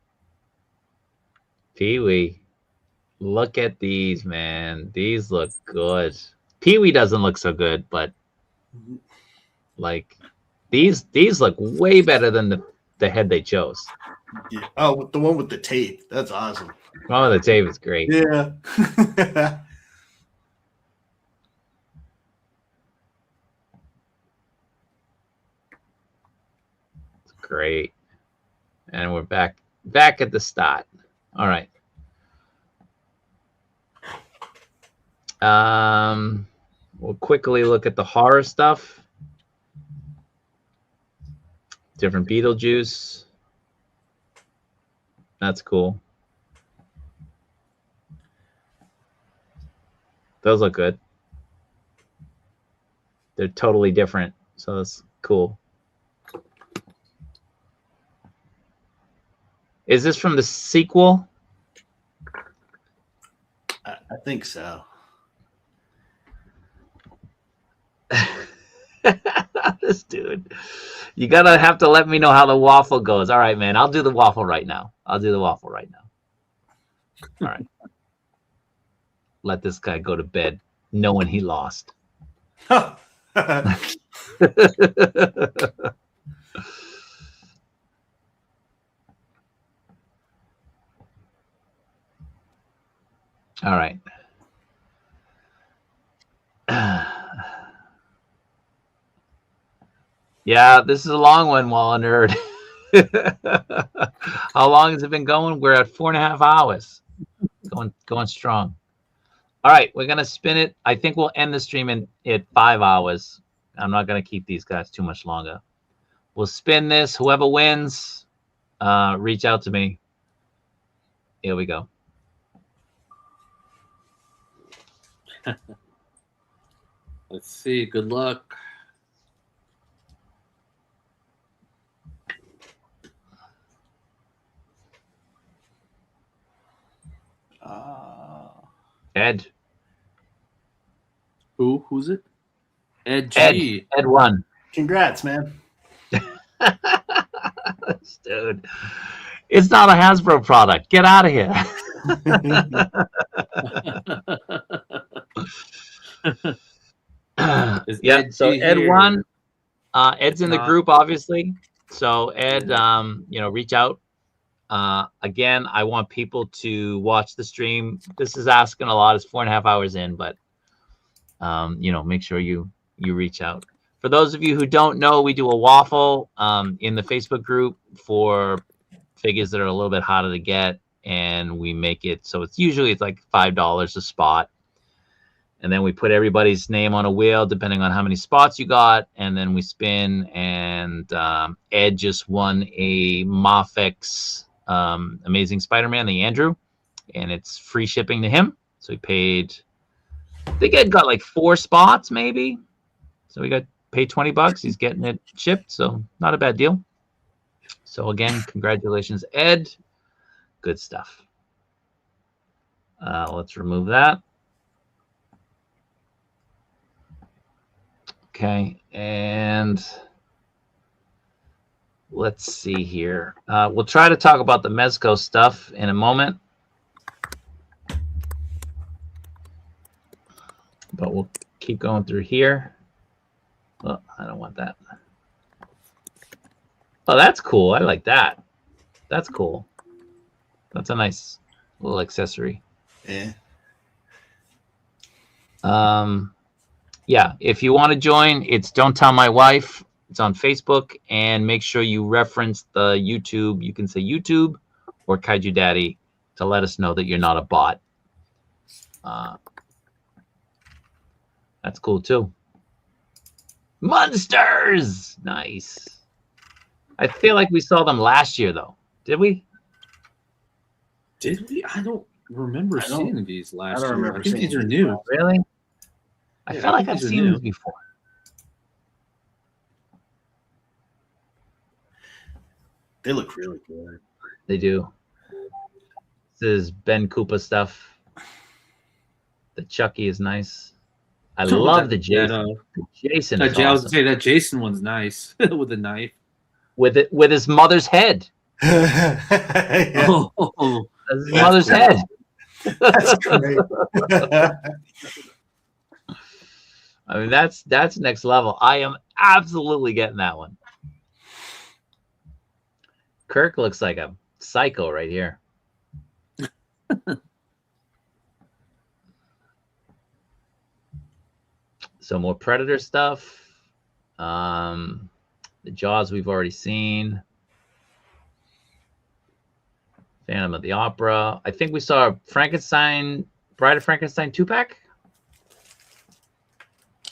Look at these, man. These look good. Pee-wee doesn't look so good, but like these look way better than the head they chose. Yeah. Oh, the one with the tape. That's awesome. Oh, the tape is great. Yeah. It's great. And we're back at the start. All right. We'll quickly look at the horror stuff. Different Beetlejuice. That's cool. Those look good. They're totally different, so that's cool. Is this from the sequel? I think so. This dude. You gotta have to let me know how the waffle goes. All right, man. I'll do the waffle right now. All right. Let this guy go to bed knowing he lost. All right. Yeah, this is a long one, Walla Nerd. How long has it been going? We're at 4.5 hours. Going strong. All right, we're gonna spin it. I think we'll end the stream at 5 hours. I'm not gonna keep these guys too much longer. We'll spin this. Whoever wins, reach out to me. Here we go. Let's see. Good luck. Ed. Who's it? Ed G. Ed won. Congrats, man. Dude, it's not a Hasbro product. Get out of here. Yeah, so Ed won. Ed's in the group, obviously. So Ed, reach out. Again, I want people to watch the stream. This is asking a lot. It's 4.5 hours in, but make sure you reach out. For those of you who don't know, we do a waffle in the Facebook group for figures that are a little bit harder to get, and we make it so it's like $5 a spot. And then we put everybody's name on a wheel, depending on how many spots you got. And then we spin. And Ed just won a MAFEX Amazing Spider-Man, the Andrew. And it's free shipping to him. So he paid, I think Ed got like 4 spots, maybe. So we got paid $20. He's getting it shipped. So not a bad deal. So again, congratulations, Ed. Good stuff. Let's remove that. Okay, and let's see here. We'll try to talk about the Mezco stuff in a moment. But we'll keep going through here. Oh, I don't want that. Oh, that's cool. I like that. That's cool. That's a nice little accessory. Yeah. Yeah, if you want to join, it's Don't Tell My Wife. It's on Facebook, and make sure you reference the YouTube. You can say YouTube or Kaiju Daddy to let us know that you're not a bot. That's cool too. Monsters! Nice. I feel like we saw them last year, though. Did we? Did we? I don't remember seeing these last year. Remember I think these are new. Really? I feel like I've seen these before. They look really good. They do. This is Ben Koopa stuff. The Chucky is nice. I love the Jason. The Jason is awesome. I was gonna say that Jason one's nice with the knife. With his mother's head. Yeah. Oh, his mother's head. That's great. I mean, that's next level. I am absolutely getting that one. Kirk looks like a psycho right here. So more Predator stuff. The Jaws we've already seen. Phantom of the Opera. I think we saw Frankenstein, Bride of Frankenstein 2-pack.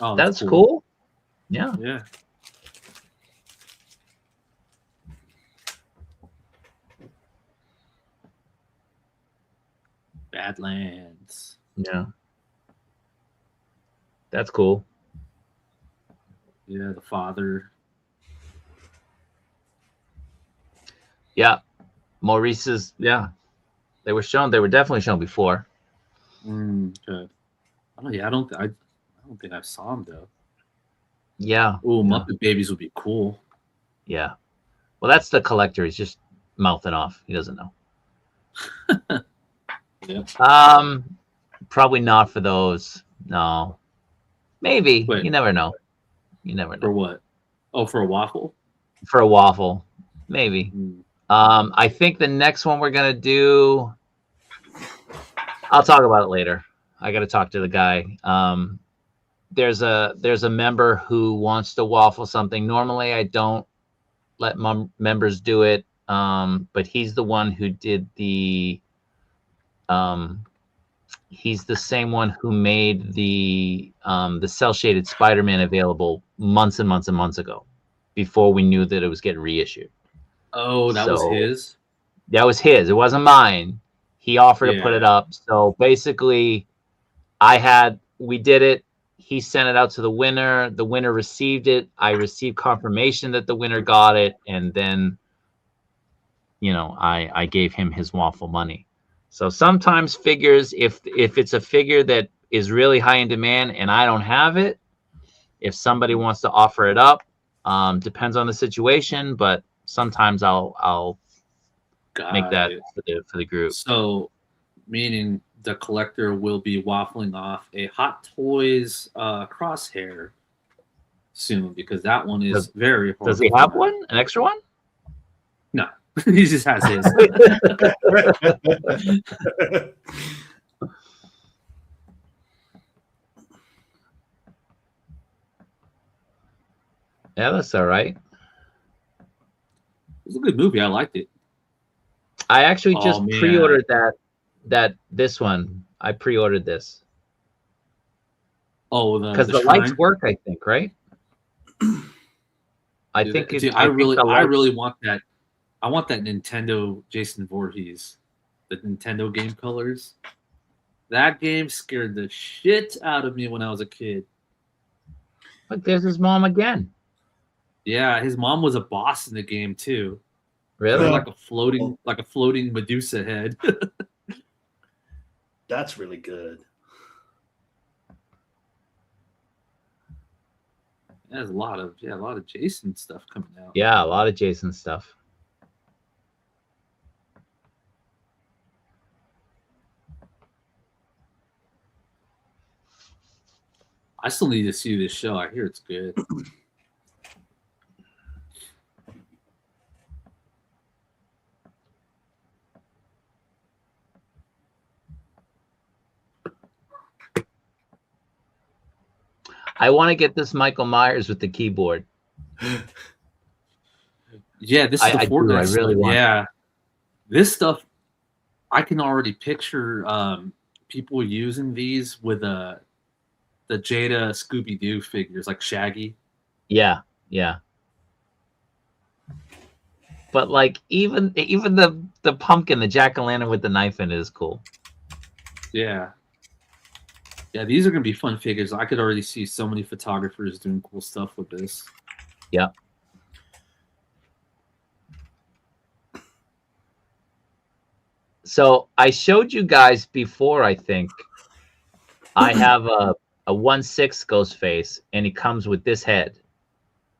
Oh, that's cool. Yeah. Yeah. Badlands. Yeah. That's cool. Yeah, the father. Yeah. Maurice's, yeah. They were definitely shown before. Okay. Oh yeah, I don't think I saw him though. Yeah. Oh, yeah. Muppet Babies would be cool. Yeah. Well, that's the collector. He's just mouthing off. He doesn't know. Yeah. Probably not for those. No. Maybe. Wait. You never know. You never know. For what? Oh, for a waffle? For a waffle. Maybe. Mm. I think the next one we're gonna do. I'll talk about it later. I got to talk to the guy. There's a member who wants to waffle something. Normally, I don't let members do it, but he's the one who did the. He's the same one who made the cell shaded Spider-Man available months and months and months ago, before we knew that it was getting reissued. Oh, that was his? That was his. It wasn't mine. He offered to put it up. So basically, we did it. He sent it out to the winner. The winner received it. I received confirmation that the winner got it. And then, I gave him his waffle money. So sometimes figures, if it's a figure that is really high in demand and I don't have it, if somebody wants to offer it up, depends on the situation, but sometimes I'll make that for the group. So, meaning the collector will be waffling off a Hot Toys Crosshair soon, because that one is very hard. Does he have one? An extra one? No, he just has his. Yeah, that's all right. It was a good movie. I liked it. I actually just pre-ordered this one. I pre-ordered this. Oh, because the lights work, I think, right? I really want that. I want that Nintendo Jason Voorhees, the Nintendo game colors. That game scared the shit out of me when I was a kid. Look, there's his mom again. Yeah, his mom was a boss in the game too. Really? Like a floating Medusa head. That's really good. There's a lot of Jason stuff coming out. Yeah, a lot of Jason stuff. I still need to see this show. I hear it's good. I want to get this Michael Myers with the keyboard. Yeah, this is the Fortnite I really want. Yeah, this stuff, I can already picture people using these with the Jada Scooby-Doo figures, like Shaggy. Yeah. But like even the pumpkin, the jack-o'-lantern with the knife in it is cool. Yeah, these are gonna be fun figures. I could already see so many photographers doing cool stuff with this. Yeah. So I showed you guys before, I think. I have a 1/6 ghost face, and he comes with this head.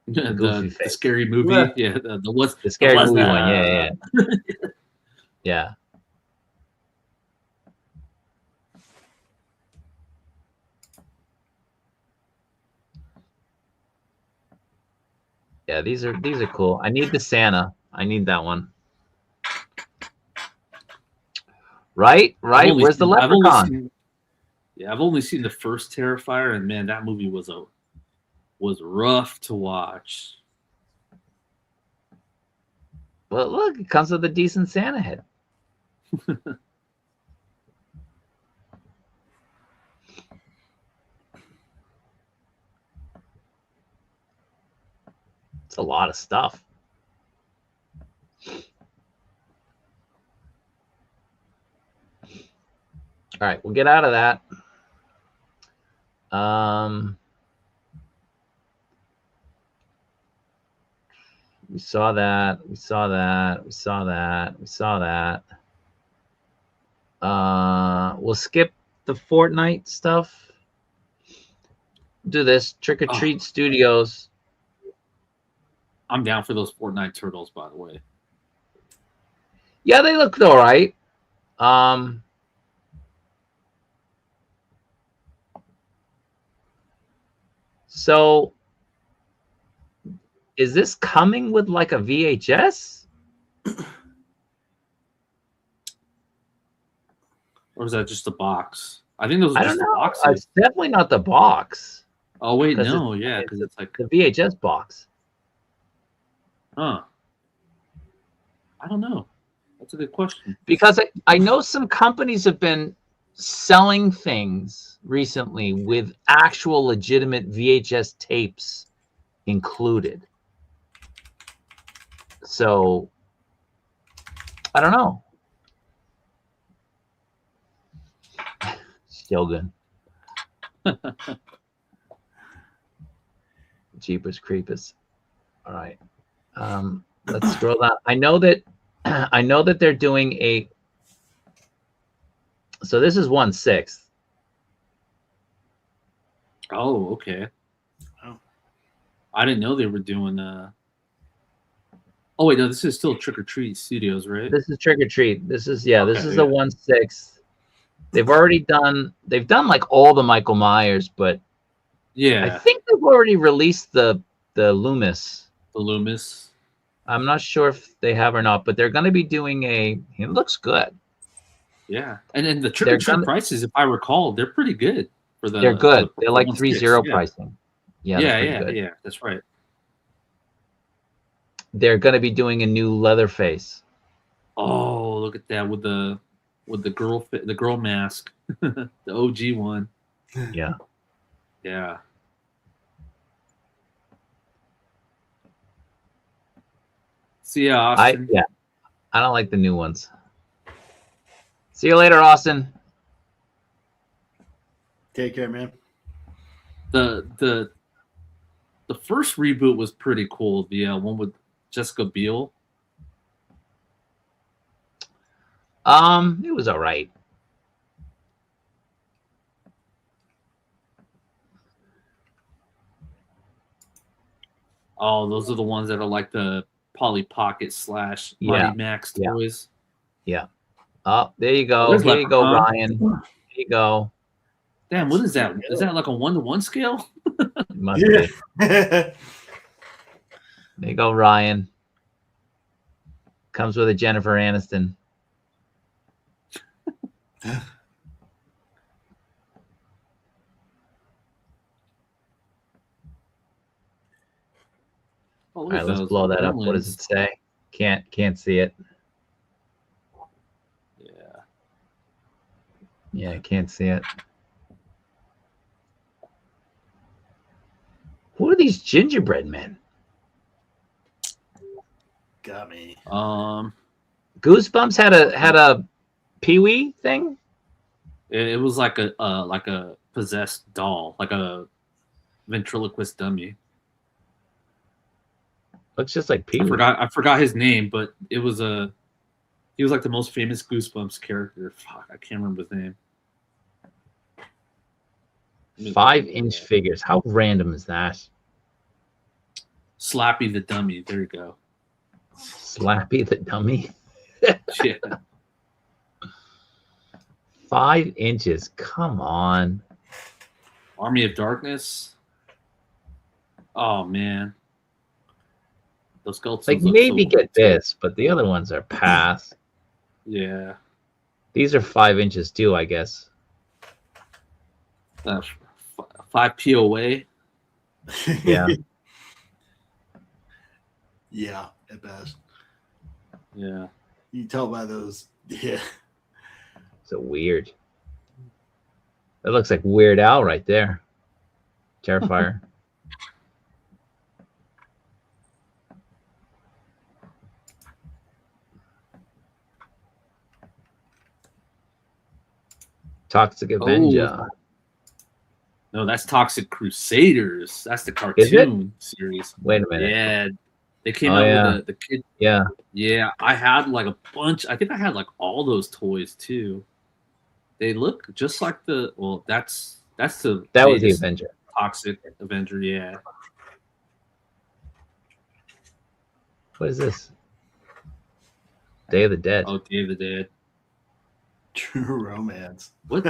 The scary movie. Yeah, the scary movie one. Yeah. Yeah. Yeah, these are cool. I need the Santa. I need that one. Right? Where's the leprechaun? I've only seen the first Terrifier, and man, that movie was rough to watch. Well, look, it comes with a decent Santa head. It's a lot of stuff. All right, we'll get out of that. We saw that. We'll skip the Fortnite stuff. Do this Trick or Treat Studios. I'm down for those Fortnite turtles, by the way. Yeah, they looked all right. So is this coming with like a VHS? Or is that just a box? I think those are just the boxes. It's definitely not the box. Oh wait, no, yeah, because it's like the VHS box. Huh. I don't know. That's a good question. Because I know some companies have been selling things recently with actual legitimate VHS tapes included. So I don't know. Still good. Jeepers Creepers. All right. Let's scroll down. I know that they're doing a. So this is 1/6. Oh, okay. Oh. I didn't know they were doing. Oh wait, no, this is still Trick or Treat Studios, right? This is Trick or Treat. This is the 1/6. They've done like all the Michael Myers, but yeah, I think they've already released the Loomis. The Loomis. I'm not sure if they have or not, but they're going to be doing it looks good. Yeah, and then the Trick or Treat prices, if I recall, they're pretty good for the. They're good. They're like 3.0 pricing. Yeah, that's right. They're going to be doing a new Leatherface. Oh, look at that with the girl mask, the OG one. Yeah. Yeah. See ya, Austin. I don't like the new ones. See you later, Austin. Take care, man. The first reboot was pretty cool. The one with Jessica Biel. It was all right. Oh, those are the ones that are like the Polly Pocket / Mighty Max toys. Yeah. Oh, there you go. Here you go, Ryan. There you go. Damn, what is that? Is that like a 1-to-1 scale? Must be. There you go, Ryan. Comes with a Jennifer Aniston. All right, let's blow that up. What does it say? Can't see it. Yeah, I can't see it. Who are these gingerbread men? Got me. Goosebumps had a Pee-wee thing. It was like a possessed doll, like a ventriloquist dummy. Looks just like Pee-wee. I forgot his name, but he was like the most famous Goosebumps character. Fuck, I can't remember his name. 5-inch figures. How random is that? Slappy the dummy. There you go. Slappy the dummy. Yeah. 5 inches. Come on. Army of Darkness. Oh man. Those skeletons. Like maybe get this, but the other ones are past. Yeah. These are 5 inches too, I guess. 5 POA. Yeah. Yeah, at best. Yeah. You can tell by those. Yeah. So weird. That looks like Weird Al right there. Terrifier. Toxic Avenger. No, that's Toxic Crusaders. That's the cartoon series. Wait a minute. Yeah. They came out with the kid. Yeah. Yeah. I had like a bunch. I think I had like all those toys too. They look just like the. Well, that's the That was the latest Avenger. Toxic Avenger. Yeah. What is this? Day of the Dead. Oh, Day of the Dead. True Romance. What?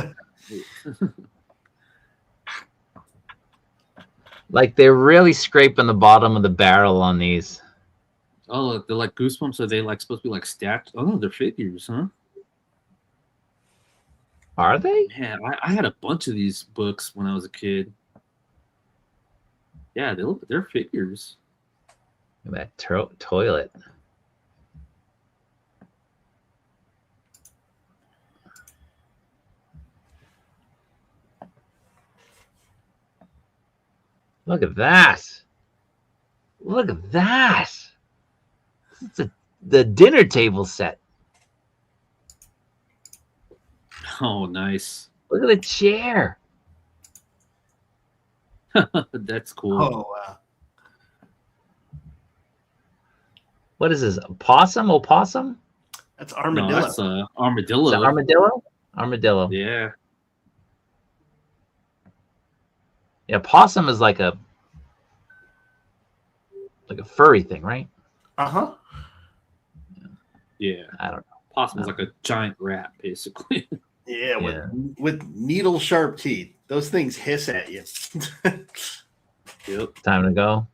Like they're really scraping the bottom of the barrel on these. Oh, they're like Goosebumps. Are they like supposed to be like statues? Oh no, they're figures, huh? Are they? Man, I had a bunch of these books when I was a kid. Yeah, they're figures. Look at that toilet. Look at that. Look at that. It's the dinner table set. Oh, nice. Look at the chair. That's cool. Oh wow. What is this? A possum? Opossum? That's No, armadillo. that's armadillo. Is it armadillo? Armadillo. Yeah. Yeah, possum is like a furry thing, right? Uh-huh. Yeah. I don't know. Possum's like a giant rat, basically. Yeah, Yeah. with needle sharp teeth. Those things hiss at you. Yep. Time to go.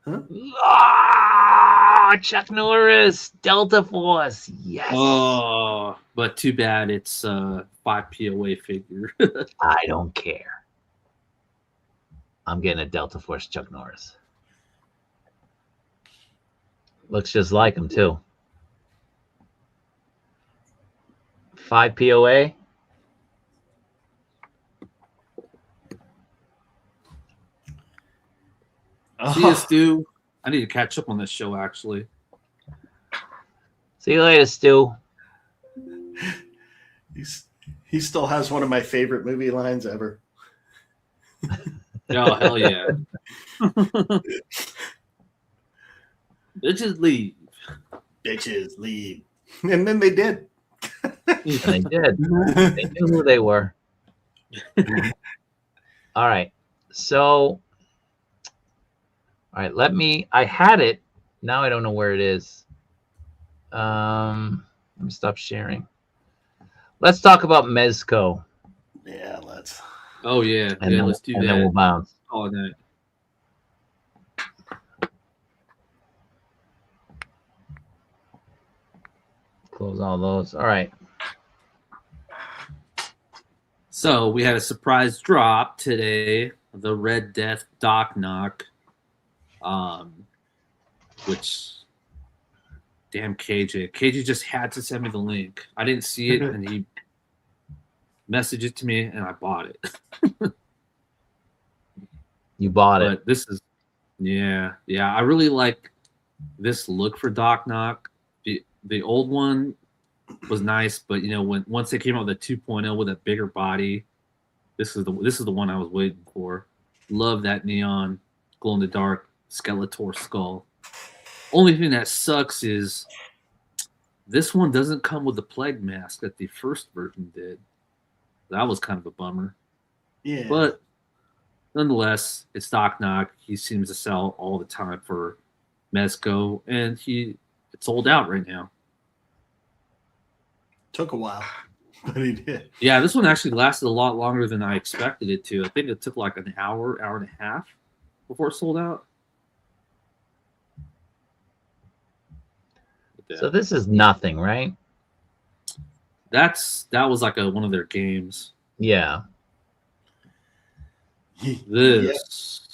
Huh? Ah, Chuck Norris, Delta Force. Yes. Oh, but too bad it's 5 POA figure. I don't care. I'm getting a Delta Force Chuck Norris. Looks just like him too. 5 POA. See you, Stu. I need to catch up on this show, actually. See you later, Stu. He still has one of my favorite movie lines ever. Oh, hell yeah. Bitches leave. Bitches leave. And then they did. And they did. They knew who they were. All right. So, all right, I had it. Now I don't know where it is. Let me stop sharing. Let's talk about Mezco. Yeah, let's. Oh, yeah. And Yeah, then, let's do and then we'll that. bounce. Oh, that. Close all those. All right. So we had a surprise drop today, the Red Death Doc Knock, which, damn KJ. KJ just had to send me the link. I didn't see it, and he messaged it to me, and I bought it. You bought it. But this is, yeah. I really like this look for Doc Knock. The old one was nice, but once they came out with the 2.0 with a bigger body, this is the one I was waiting for. Love that neon glow in the dark Skeletor skull. Only thing that sucks is this one doesn't come with the plague mask that the first version did. That was kind of a bummer. Yeah. But nonetheless, it's Doc Knock. He seems to sell all the time for Mezco, and it's sold out right now. Took a while, but he did. Yeah, this one actually lasted a lot longer than I expected it to. I think it took like an hour and a half before it sold out. So this is nothing, right? That was like one of their games. Yeah. This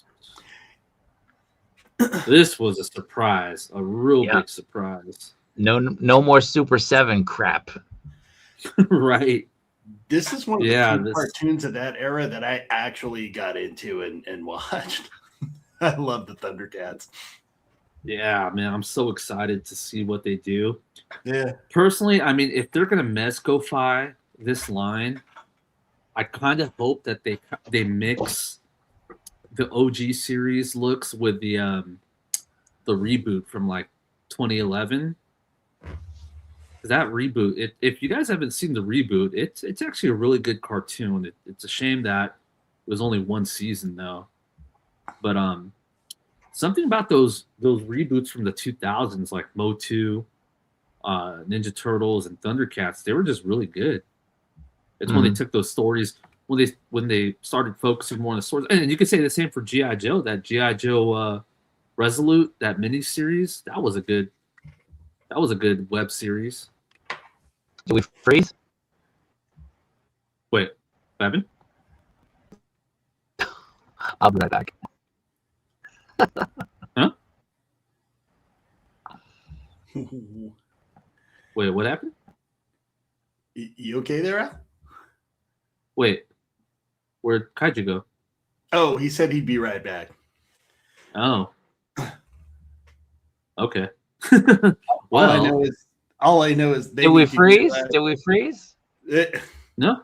was a surprise, a real big surprise. No more Super 7 crap. Right. This is one of the few cartoons of that era that I actually got into and watched. I love the Thundercats. Yeah, man, I'm so excited to see what they do. Yeah. Personally, I mean, if they're gonna Mezco-fy this line, I kind of hope that they mix the OG series looks with the reboot from like 2011. that reboot. If you guys haven't seen the reboot, it's actually a really good cartoon. It's a shame that it was only one season though. But something about those reboots from the 2000s, like MOTU, Ninja Turtles, and Thundercats, they were just really good. It's when they took those stories, when they started focusing more on the stories, and you could say the same for GI Joe. That GI Joe Resolute, that miniseries, that was a good web series. Do we freeze? Wait, Evan? I'll be right back. Huh? Wait, what happened? You okay there, Al? Wait, where'd Kaiju go? Oh, he said he'd be right back. Oh. Okay. All I know is did we freeze? Did we freeze? No.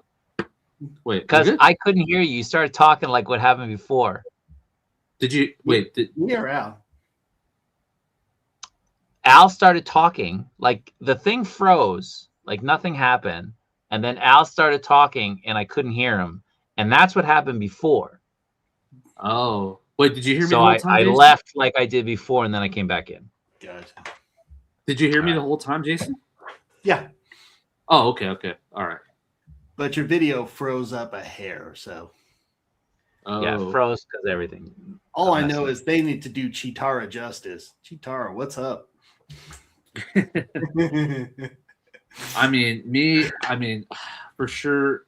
Wait, because I couldn't hear you. You started talking like what happened before. Did you wait? We are Al. Al started talking, like the thing froze, like nothing happened, and then Al started talking, and I couldn't hear him, and that's what happened before. Oh, wait, did you hear me? So the whole time, I Jason? left like I did before, and then I came back in. Gotcha. Did you hear me the whole time, Jason? Yeah. Oh, okay, all right. But your video froze up a hair, so. Oh. Yeah, froze because everything. All I know is they need to do Chitara justice. Chitara, what's up? I mean, for sure.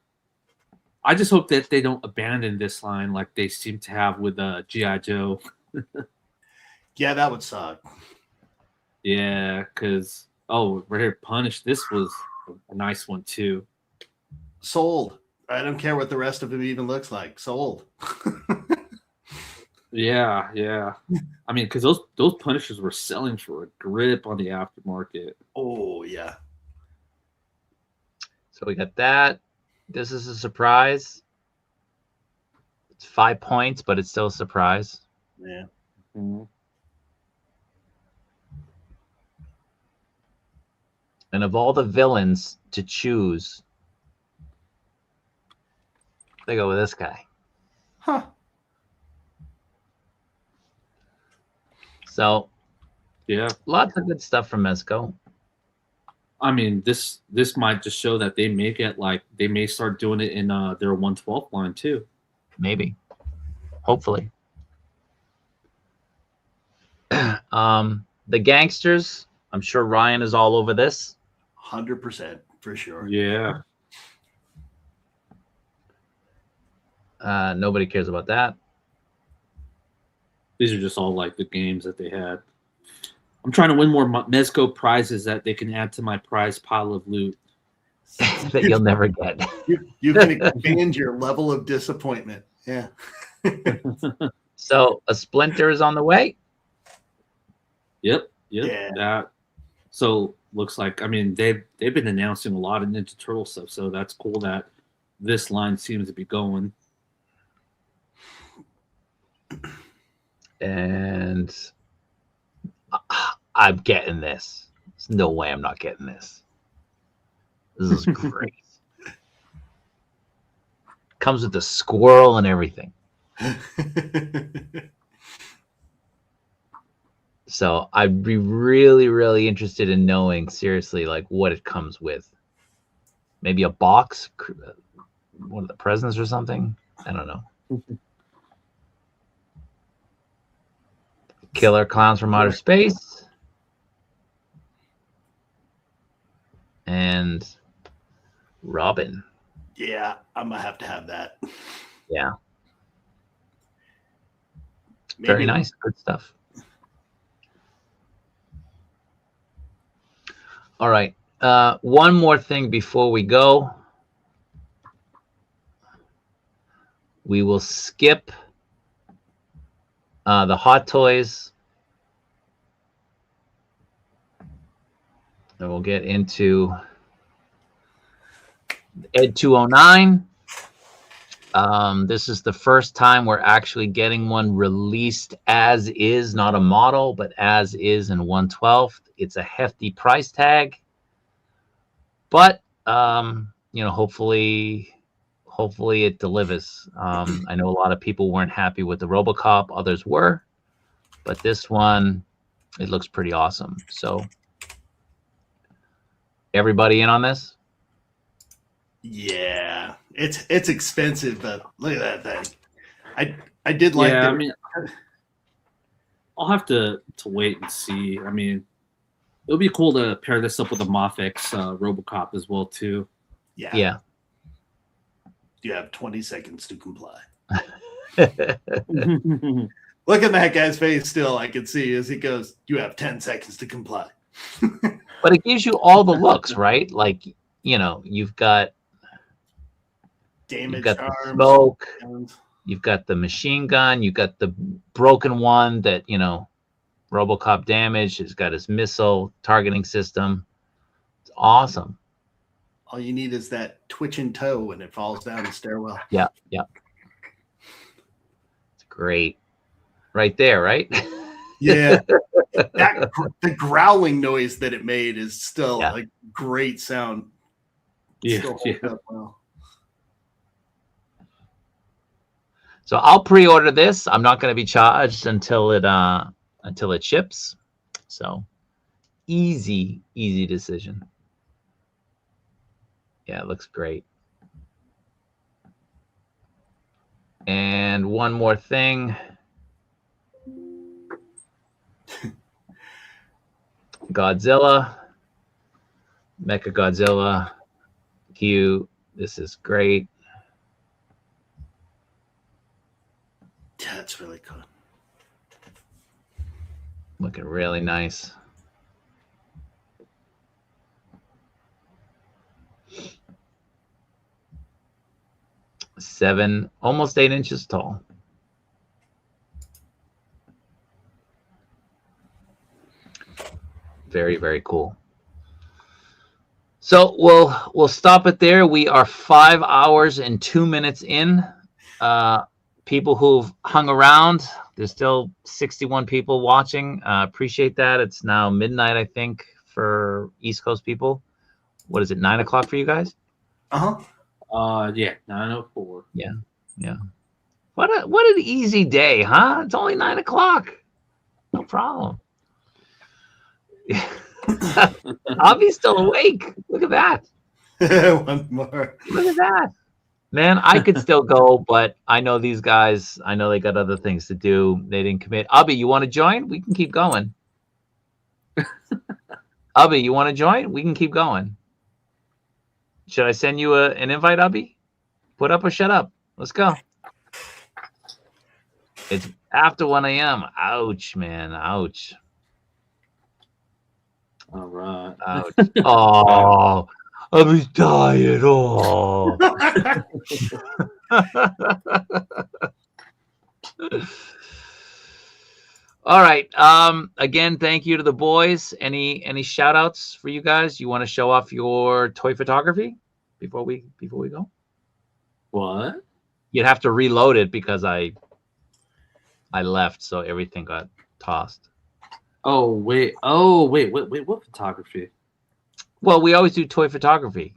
I just hope that they don't abandon this line like they seem to have with G.I. Joe. Yeah, that would suck. Yeah, because, right here, Punish. This was a nice one, too. Sold. I don't care what the rest of it even looks like. Sold. Yeah. I mean, because those Punishers were selling for a grip on the aftermarket. Oh, yeah. So we got that. This is a surprise. It's 5 points, but it's still a surprise. Yeah. Mm-hmm. And of all the villains to choose, they go with this guy. Huh. So, yeah, lots of good stuff from Mezco. I mean, this might just show that they may start doing it in their 112 line too. Maybe, hopefully. The gangsters. I'm sure Ryan is all over this. 100% for sure. Yeah. Nobody cares about that. These are just all like the games that they had. I'm trying to win more Mezco prizes that they can add to my prize pile of loot. That you'll never get. You can expand your level of disappointment. Yeah. So a Splinter is on the way. Yep. Yeah. That. So looks like, I mean, they've been announcing a lot of Ninja Turtle stuff, so that's cool that this line seems to be going. And I'm getting this. There's no way I'm not getting this. This is great. Comes with the squirrel and everything. So I'd be really, really interested in knowing, seriously, like what it comes with. Maybe a box, one of the presents or something. I don't know. Killer Clowns from Outer Space. And Robin. Yeah, I'm going to have that. Yeah. Maybe. Very nice. Good stuff. All right. One more thing before we go. We will skip the Hot Toys. And we'll get into Ed 209. This is the first time we're actually getting one released as is, not a model, but as is in 1/12. It's a hefty price tag. But hopefully it delivers. I know a lot of people weren't happy with the Robocop, others were, but this one, it looks pretty awesome. So everybody in on this? Yeah, it's expensive, but look at that thing. I did like Yeah, that. I mean, I'll have to wait and see. I mean, it would be cool to pair this up with a MAFEX Robocop as well too. Yeah. You have 20 seconds to comply. Yeah. Look at that guy's face still. I can see as he goes, you have 10 seconds to comply. But it gives you all the looks, right? Like, you've got Damage the arms, smoke, hands. you've got the machine gun, you've got the broken one that, Robocop damaged. He's got his missile targeting system. It's awesome. All you need is that twitching toe when it falls down the stairwell. Yeah. It's great. Right there, right? Yeah. The growling noise that it made is still a great sound. Yeah. Up well. So I'll pre-order this. I'm not going to be charged until it ships. So easy decision. Yeah, it looks great. And one more thing. Godzilla. Mecha Godzilla. Q. This is great. Yeah, that's really cool. Looking really nice. Almost 8 inches tall. Very, very cool. So we'll stop it there. We are 5 hours and 2 minutes in. People who've hung around, there's still 61 people watching. Appreciate that. It's now midnight, I think, for East Coast people. What is it, 9 o'clock for you guys? Yeah, 9:04. Yeah. What an easy day, huh? It's only 9 o'clock. No problem. Avi's still awake. Look at that. One more. Look at that. Man, I could still go, but I know these guys, I know they got other things to do. They didn't commit. Abby, you want to join? We can keep going. Abby, you want to join? We can keep going. Should I send you an invite, Abby? Put up or shut up. Let's go. It's after 1 a.m. Ouch, man. Ouch. All right. Ouch. Oh, Abby's tired. Oh. All right. Again, thank you to the boys. Any shout outs for you guys? You want to show off your toy photography before we go? What? You'd have to reload it because I left, so everything got tossed. Oh wait. What photography? Well, we always do toy photography.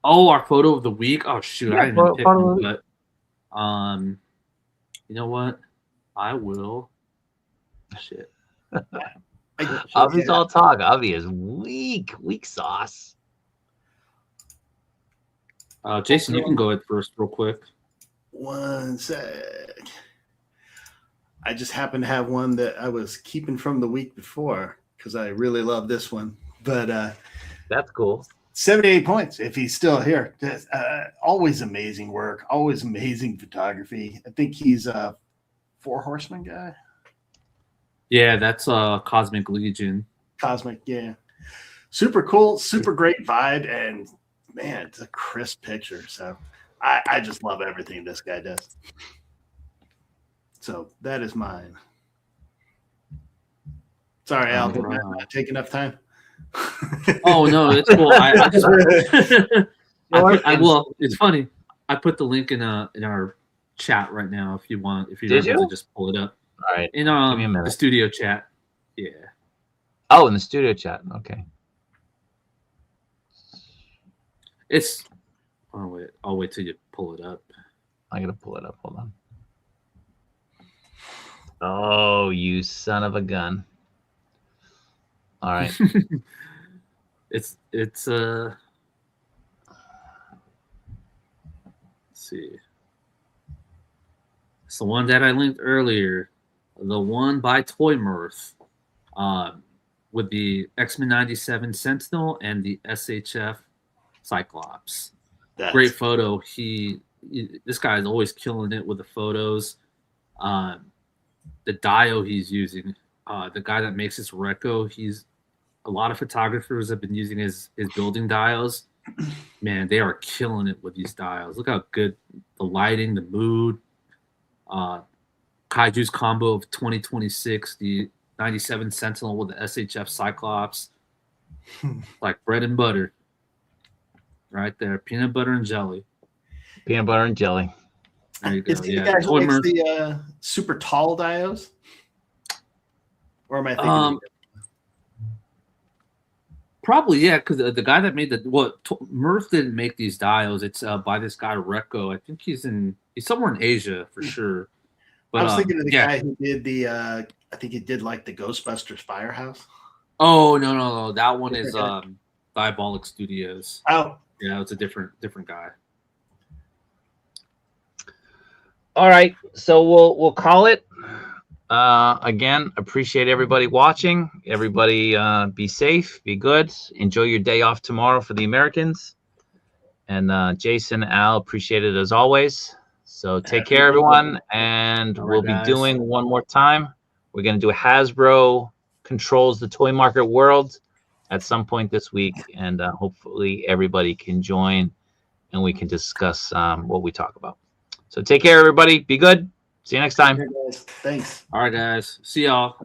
Oh, our photo of the week. Oh shoot, Yeah, I didn't pick one, but you know what? I will. Shit. Avi's all talk. Avi is weak sauce. Jason, you can go ahead first, real quick. One sec. I just happen to have one that I was keeping from the week before because I really love this one. But that's cool. 78 points if he's still here. Always amazing work. Always amazing photography. I think he's a 4 Horsemen guy. Yeah, that's Cosmic Legion. Cosmic, yeah. Super cool, super great vibe, and man, it's a crisp picture. So I just love everything this guy does. So that is mine. Sorry, Al, did I take enough time? Oh no, it's cool. I will. It's funny. I put the link in our chat right now if you want. If you don't have to just pull it up. All right. In the studio chat. Yeah. Oh, in the studio chat. Okay. It's. Oh wait, I'll wait till you pull it up. I gotta pull it up. Hold on. Oh, you son of a gun! All right. It's let's see. It's the one that I linked earlier, the one by Toy Mirth, with the X-Men '97 Sentinel and the SHF Cyclops. Great photo. This guy is always killing it with the photos. The dio he's using, the guy that makes this Reco, a lot of photographers have been using his building dials. Man, they are killing it with these dials. Look how good the lighting, the mood. Kaiju's combo of 2026, the 97 Sentinel with the SHF Cyclops. Like bread and butter. Right there. Peanut butter and jelly. Peanut butter and jelly. There you go. Is he the guy who makes the super tall dios? Or am I thinking? Probably, yeah, because the guy that made Murph didn't make these dials. It's by this guy Reco. I think he's somewhere in Asia for sure. But I was thinking of the guy who did I think he did like the Ghostbusters Firehouse. Oh no, that one is Diabolic Studios. Oh, yeah, it's a different guy. All right, so we'll call it. Again, appreciate everybody watching. Everybody be safe, be good. Enjoy your day off tomorrow for the Americans. And Jason, Al, appreciate it as always. So take care, everyone. And we'll be doing one more time. We're going to do a Hasbro Controls the Toy Market World at some point this week. And hopefully everybody can join and we can discuss what we talk about. So take care, everybody. Be good. See you next time. Thanks. All right, guys. See y'all.